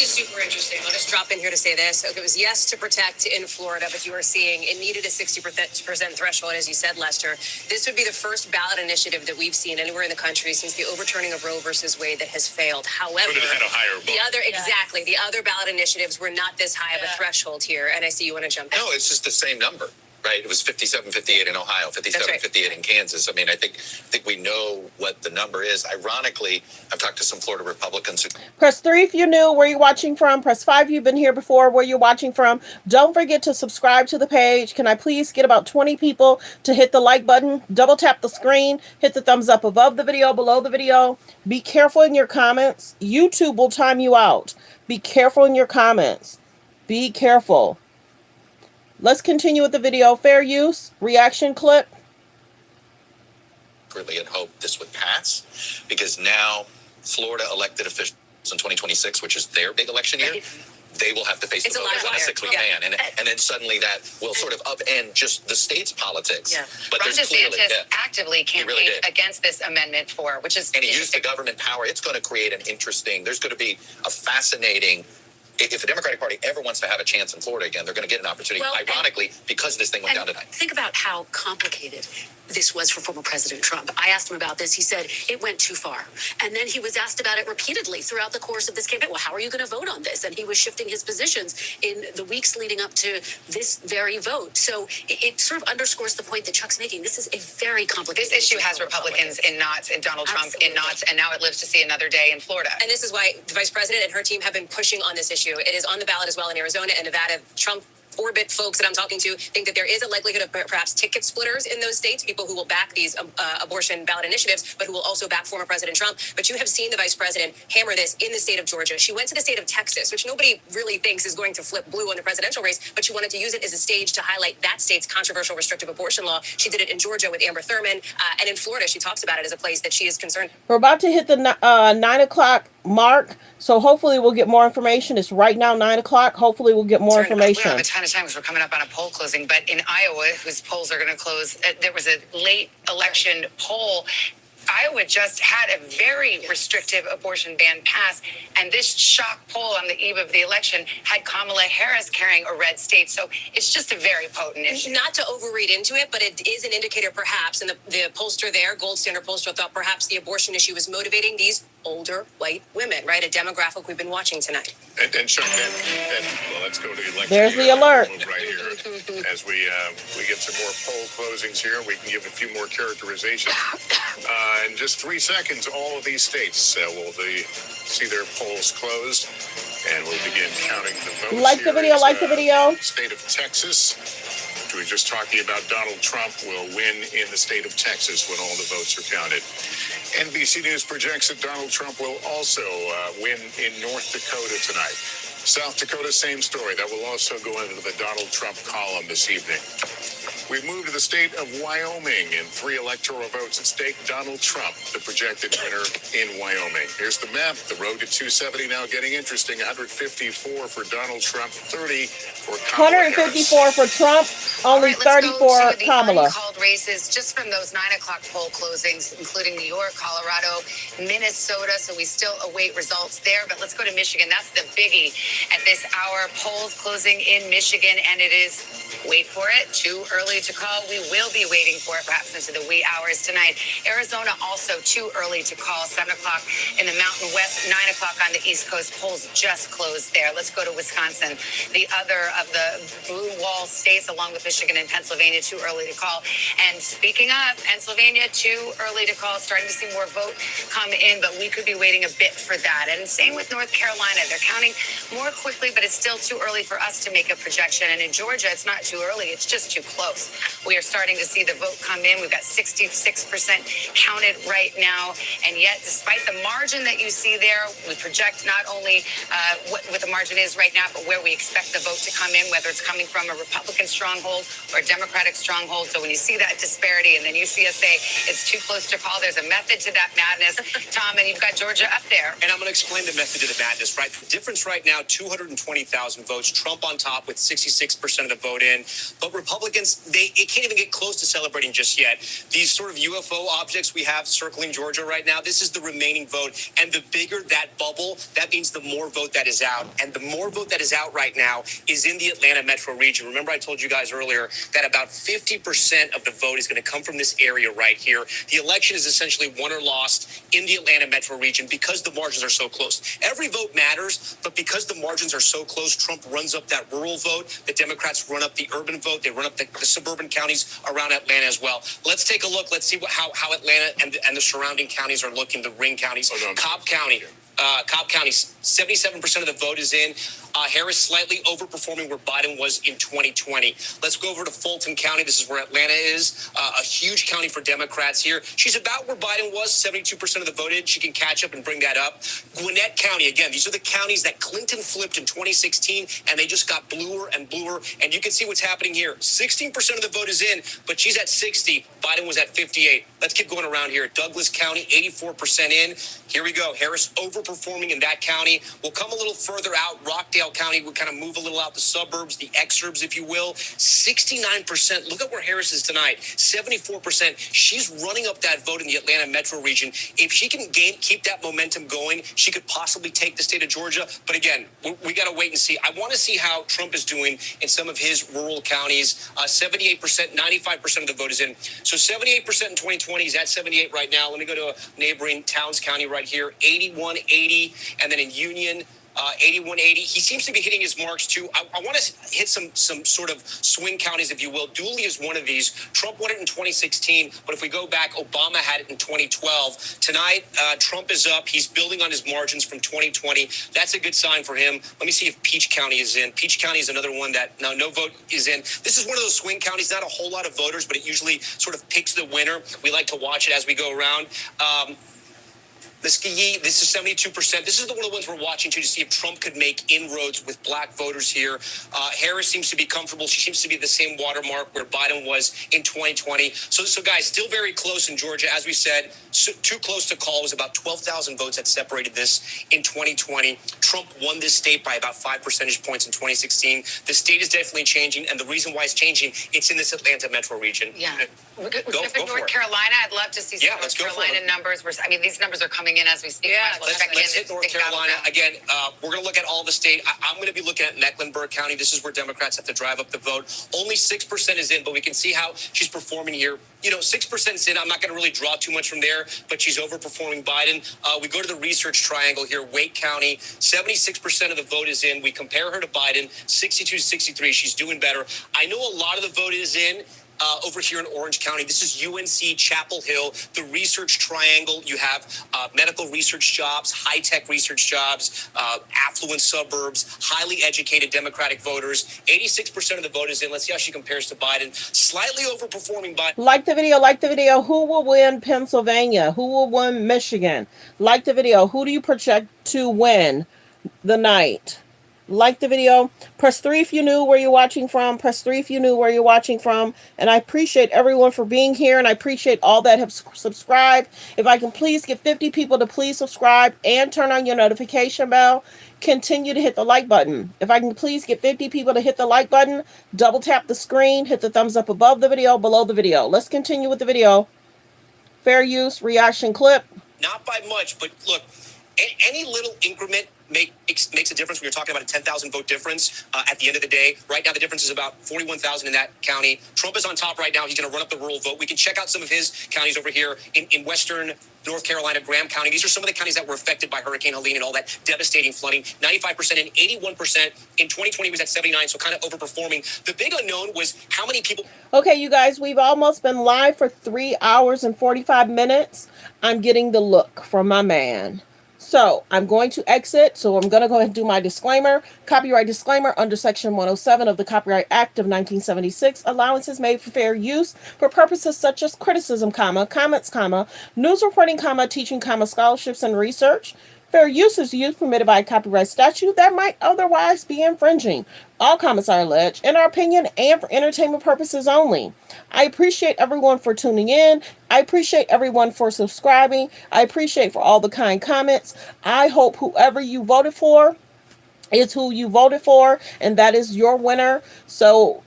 is super interesting. I'll just drop in here to say this. It was yes to protect in Florida, but you are seeing it needed a 60% threshold, as you said, Lester. This would be the first ballot initiative that we've seen anywhere in the country since the overturning of Roe versus Wade that has failed. However, but it had a higher vote. the other ballot initiatives were not this high of a threshold here. And I see you want to jump in. No, it's just the same number. Right, it was 57-58 in Ohio, 57-58 in Kansas. I mean, I think we know what the number is. Ironically, I've talked to some Florida Republicans who Press 3 if you're new, where you're watching from. Press 5 if you've been here before, where you're watching from. Don't forget to subscribe to the page. Can I please get about 20 people to hit the like button? Double tap the screen. Hit the thumbs up above the video, below the video. Be careful in your comments. YouTube will time you out. Be careful in your comments. Be careful. Let's continue with the video. Fair use. Reaction clip. really had hoped this would pass, because now Florida elected officials in 2026, which is their big election year, they will have to face the voters on a 6-week ban. And then suddenly that will sort of upend just the state's politics. Yeah. But Ron there's DeSantis clearly, actively campaigned against this amendment which is... And he used the government power. It's going to create there's going to be a fascinating... If the Democratic Party ever wants to have a chance in Florida again, they're going to get an opportunity, ironically, because this thing went down tonight. Think about how complicated this was for former President Trump. I asked him about this. He said it went too far. And then he was asked about it repeatedly throughout the course of this campaign. Well, how are you going to vote on this? And he was shifting his positions in the weeks leading up to this very vote. So it sort of underscores the point that Chuck's making. This is a very complicated... This issue has Republicans in knots and Donald Trump in knots, and now it lives to see another day in Florida. And this is why the vice president and her team have been pushing on this issue. It is on the ballot as well in Arizona and Nevada. Trump orbit folks that I'm talking to think that there is a likelihood of perhaps ticket splitters in those states, people who will back these abortion ballot initiatives, but who will also back former President Trump. But you have seen the vice president hammer this in the state of Georgia. She went to the state of Texas, which nobody really thinks is going to flip blue on the presidential race, but she wanted to use it as a stage to highlight that state's controversial restrictive abortion law. She did it in Georgia with Amber Thurman, and in Florida, she talks about it as a place that she is concerned. We're about to hit the 9 o'clock mark. So hopefully we'll get more information. It's right now 9 o'clock. Hopefully we'll get more We don't have information. a ton of time because we're coming up on a poll closing. But in Iowa, whose polls are going to close, there was a late election poll. Iowa just had a very restrictive abortion ban pass, and this shock poll on the eve of the election had Kamala Harris carrying a red state. So it's just a very potent issue. Not to overread into it, but it is an indicator perhaps, and the pollster there, Gold Standard pollster, thought perhaps the abortion issue was motivating these older white women, right? A demographic we've been watching tonight. And Chuck, well, let's go to the election. There's the alert. Right here. As we get some more poll closings here, we can give a few more characterizations. In just 3 seconds, all of these states will see their polls closed, and we'll begin counting the votes. Like the video, like the video. State of Texas. We were just talking about Donald Trump will win in the state of Texas when all the votes are counted. NBC News projects that Donald Trump will also win in North Dakota tonight. South Dakota, same story. That will also go into the Donald Trump column this evening. We've moved to the state of Wyoming in 3 electoral votes at stake. Donald Trump, the projected winner in Wyoming. Here's the map. The road to 270 now getting interesting. 154 for Donald Trump, 30 for Kamala 154 for Trump, only 30 for Kamala. Uncalled races just from those 9 o'clock poll closings, including New York, Colorado, Minnesota. So we still await results there. But let's go to Michigan. That's the biggie at this hour. Polls closing in Michigan, and it is, wait for it, too early to call. We will be waiting for it perhaps into the wee hours tonight. Arizona also too early to call. 7 o'clock in the Mountain West, 9 o'clock on the East Coast. Polls just closed there. Let's go to Wisconsin, the other of the blue wall states, along with Michigan and Pennsylvania, too early to call. And speaking of Pennsylvania, too early to call. Starting to see more vote come in, but we could be waiting a bit for that. And same with North Carolina. They're counting more quickly, but it's still too early for us to make a projection. And in Georgia, it's not too early. It's just too close. We are starting to see the vote come in. We've got 66% counted right now. And yet, despite the margin that you see there, we project not only what the margin is right now, but where we expect the vote to come in, whether it's coming from a Republican stronghold or a Democratic stronghold. So when you see that disparity and then you see us say it's too close to call, there's a method to that madness, Tom, and you've got Georgia up there. And I'm going to explain the method to the madness, right? The difference right now, 220,000 votes. Trump on top with 66% of the vote in. But Republicans, it can't even get close to celebrating just yet. These sort of UFO objects we have circling Georgia right now, this is the remaining vote. And the bigger that bubble, that means the more vote that is out. And the more vote that is out right now is in the Atlanta metro region. Remember, I told you guys earlier that about 50% of the vote is going to come from this area right here. The election is essentially won or lost in the Atlanta metro region because the margins are so close. Every vote matters, but because the margins are so close, Trump runs up that rural vote. The Democrats run up the urban vote. They run up the suburban counties around Atlanta as well. Let's take a look. Let's see how Atlanta and the surrounding counties are looking, the ring counties. Cobb County, 77% of the vote is in. Harris slightly overperforming where Biden was in 2020. Let's go over to Fulton County. This is where Atlanta is. A huge county for Democrats here. She's about where Biden was, 72% of the vote in. She can catch up and bring that up. Gwinnett County, again, these are the counties that Clinton flipped in 2016, and they just got bluer and bluer. And you can see what's happening here. 16% of the vote is in, but she's at 60. Biden was at 58. Let's keep going around here. Douglas County, 84% in. Here we go. Harris overperforming in that county. We'll come a little further out. Rockdale County will kind of move a little out the suburbs, the exurbs, if you will. 69%. Look at where Harris is tonight. 74%. She's running up that vote in the Atlanta metro region. If she can keep that momentum going, she could possibly take the state of Georgia. But again, we got to wait and see. I want to see how Trump is doing in some of his rural counties. 78%, 95% of the vote is in. So 78% in 2020. He's at 78 right now. Let me go to a neighboring Towns County right here. 8180. And then in Union, 8180. He seems to be hitting his marks too. I want to hit some sort of swing counties, if you will. Dooley is one of these. Trump won it in 2016, but if we go back, Obama had it in 2012. Tonight, Trump is up. He's building on his margins from 2020. That's a good sign for him. Let me see if Peach County is in. Peach County is another one that no vote is in. This is one of those swing counties, not a whole lot of voters, but it usually sort of picks the winner. We like to watch it as we go around. This is 72%. This is one of the ones we're watching to see if Trump could make inroads with black voters here. Harris seems to be comfortable. She seems to be the same watermark where Biden was in 2020. So guys, still very close in Georgia. As we said, too close to call. It was about 12,000 votes that separated this in 2020. Trump won this state by about 5 percentage points in 2016. The state is definitely changing, and the reason why it's changing, it's in this Atlanta metro region. Yeah. Go North for it. Carolina, I'd love to see some North Carolina numbers. I mean, these numbers are coming in as we speak. Yeah, Let's hit North Carolina. Again, we're going to look at all the state. I'm going to be looking at Mecklenburg County. This is where Democrats have to drive up the vote. Only 6% is in, but we can see how she's performing here. 6% is in. I'm not going to really draw too much from there, but she's overperforming Biden. We go to the research triangle here. Wake County, 76% of the vote is in. We compare her to Biden, 62-63. She's doing better. I know a lot of the vote is in. Over here in Orange County, this is UNC Chapel Hill, the research triangle. You have medical research jobs, high-tech research jobs, affluent suburbs, highly educated Democratic voters. 86% of the vote is in. Let's see how she compares to Biden. Slightly overperforming Biden. Like the video. Who will win Pennsylvania? Who will win Michigan? Like the video. Who do you project to win the night? Like the video. Press 3 if you knew where you're watching from. Press 3 if you knew where you're watching from. And I appreciate everyone for being here. And I appreciate all that have subscribed. If I can please get 50 people to please subscribe and turn on your notification bell. Continue to hit the like button. If I can please get 50 people to hit the like button. Double tap the screen. Hit the thumbs up above the video, below the video. Let's continue with the video. Fair use reaction clip. Not by much, but look, any little increment makes a difference when you're talking about a 10,000 vote difference at the end of the day. Right now, the difference is about 41,000 in that county. Trump is on top right now. He's going to run up the rural vote. We can check out some of his counties over here in western North Carolina, Graham County. These are some of the counties that were affected by Hurricane Helene and all that devastating flooding. 95% and 81%. In 2020, was at 79, so kind of overperforming. The big unknown was how many people... Okay, you guys, we've almost been live for 3 hours and 45 minutes. I'm getting the look from my man. So I'm going to exit. So I'm going to go ahead and do my disclaimer. Copyright disclaimer under Section 107 of the Copyright Act of 1976. Allowances made for fair use for purposes such as criticism, comments, news reporting, teaching, scholarships, and research. Fair use is used permitted by a copyright statute that might otherwise be infringing. All comments are alleged, in our opinion, and for entertainment purposes only. I appreciate everyone for tuning in. I appreciate everyone for subscribing. I appreciate for all the kind comments. I hope whoever you voted for is who you voted for, and that is your winner. So,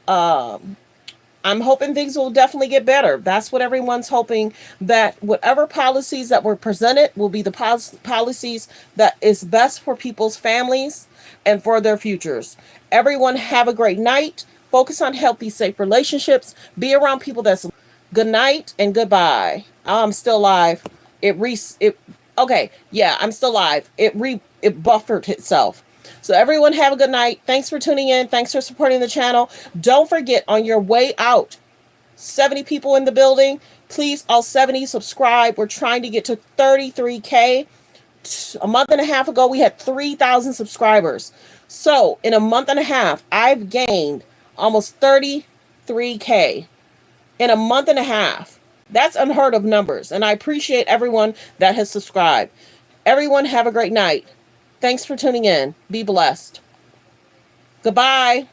I'm hoping things will definitely get better. That's what everyone's hoping, that whatever policies that were presented will be the policies that is best for people's families and for their futures. Everyone have a great night. Focus on healthy, safe relationships. Be around people that's... Good night and goodbye. I'm still live. Okay, yeah, I'm still live. It buffered itself. So everyone have a good night. Thanks for tuning in. Thanks for supporting the channel. Don't forget, on your way out, 70 people in the building. Please, all 70 subscribe. We're trying to get to 33K. A month and a half ago, we had 3,000 subscribers. So in a month and a half, I've gained almost 33K in a month and a half. That's unheard of numbers. And I appreciate everyone that has subscribed. Everyone have a great night. Thanks for tuning in. Be blessed. Goodbye.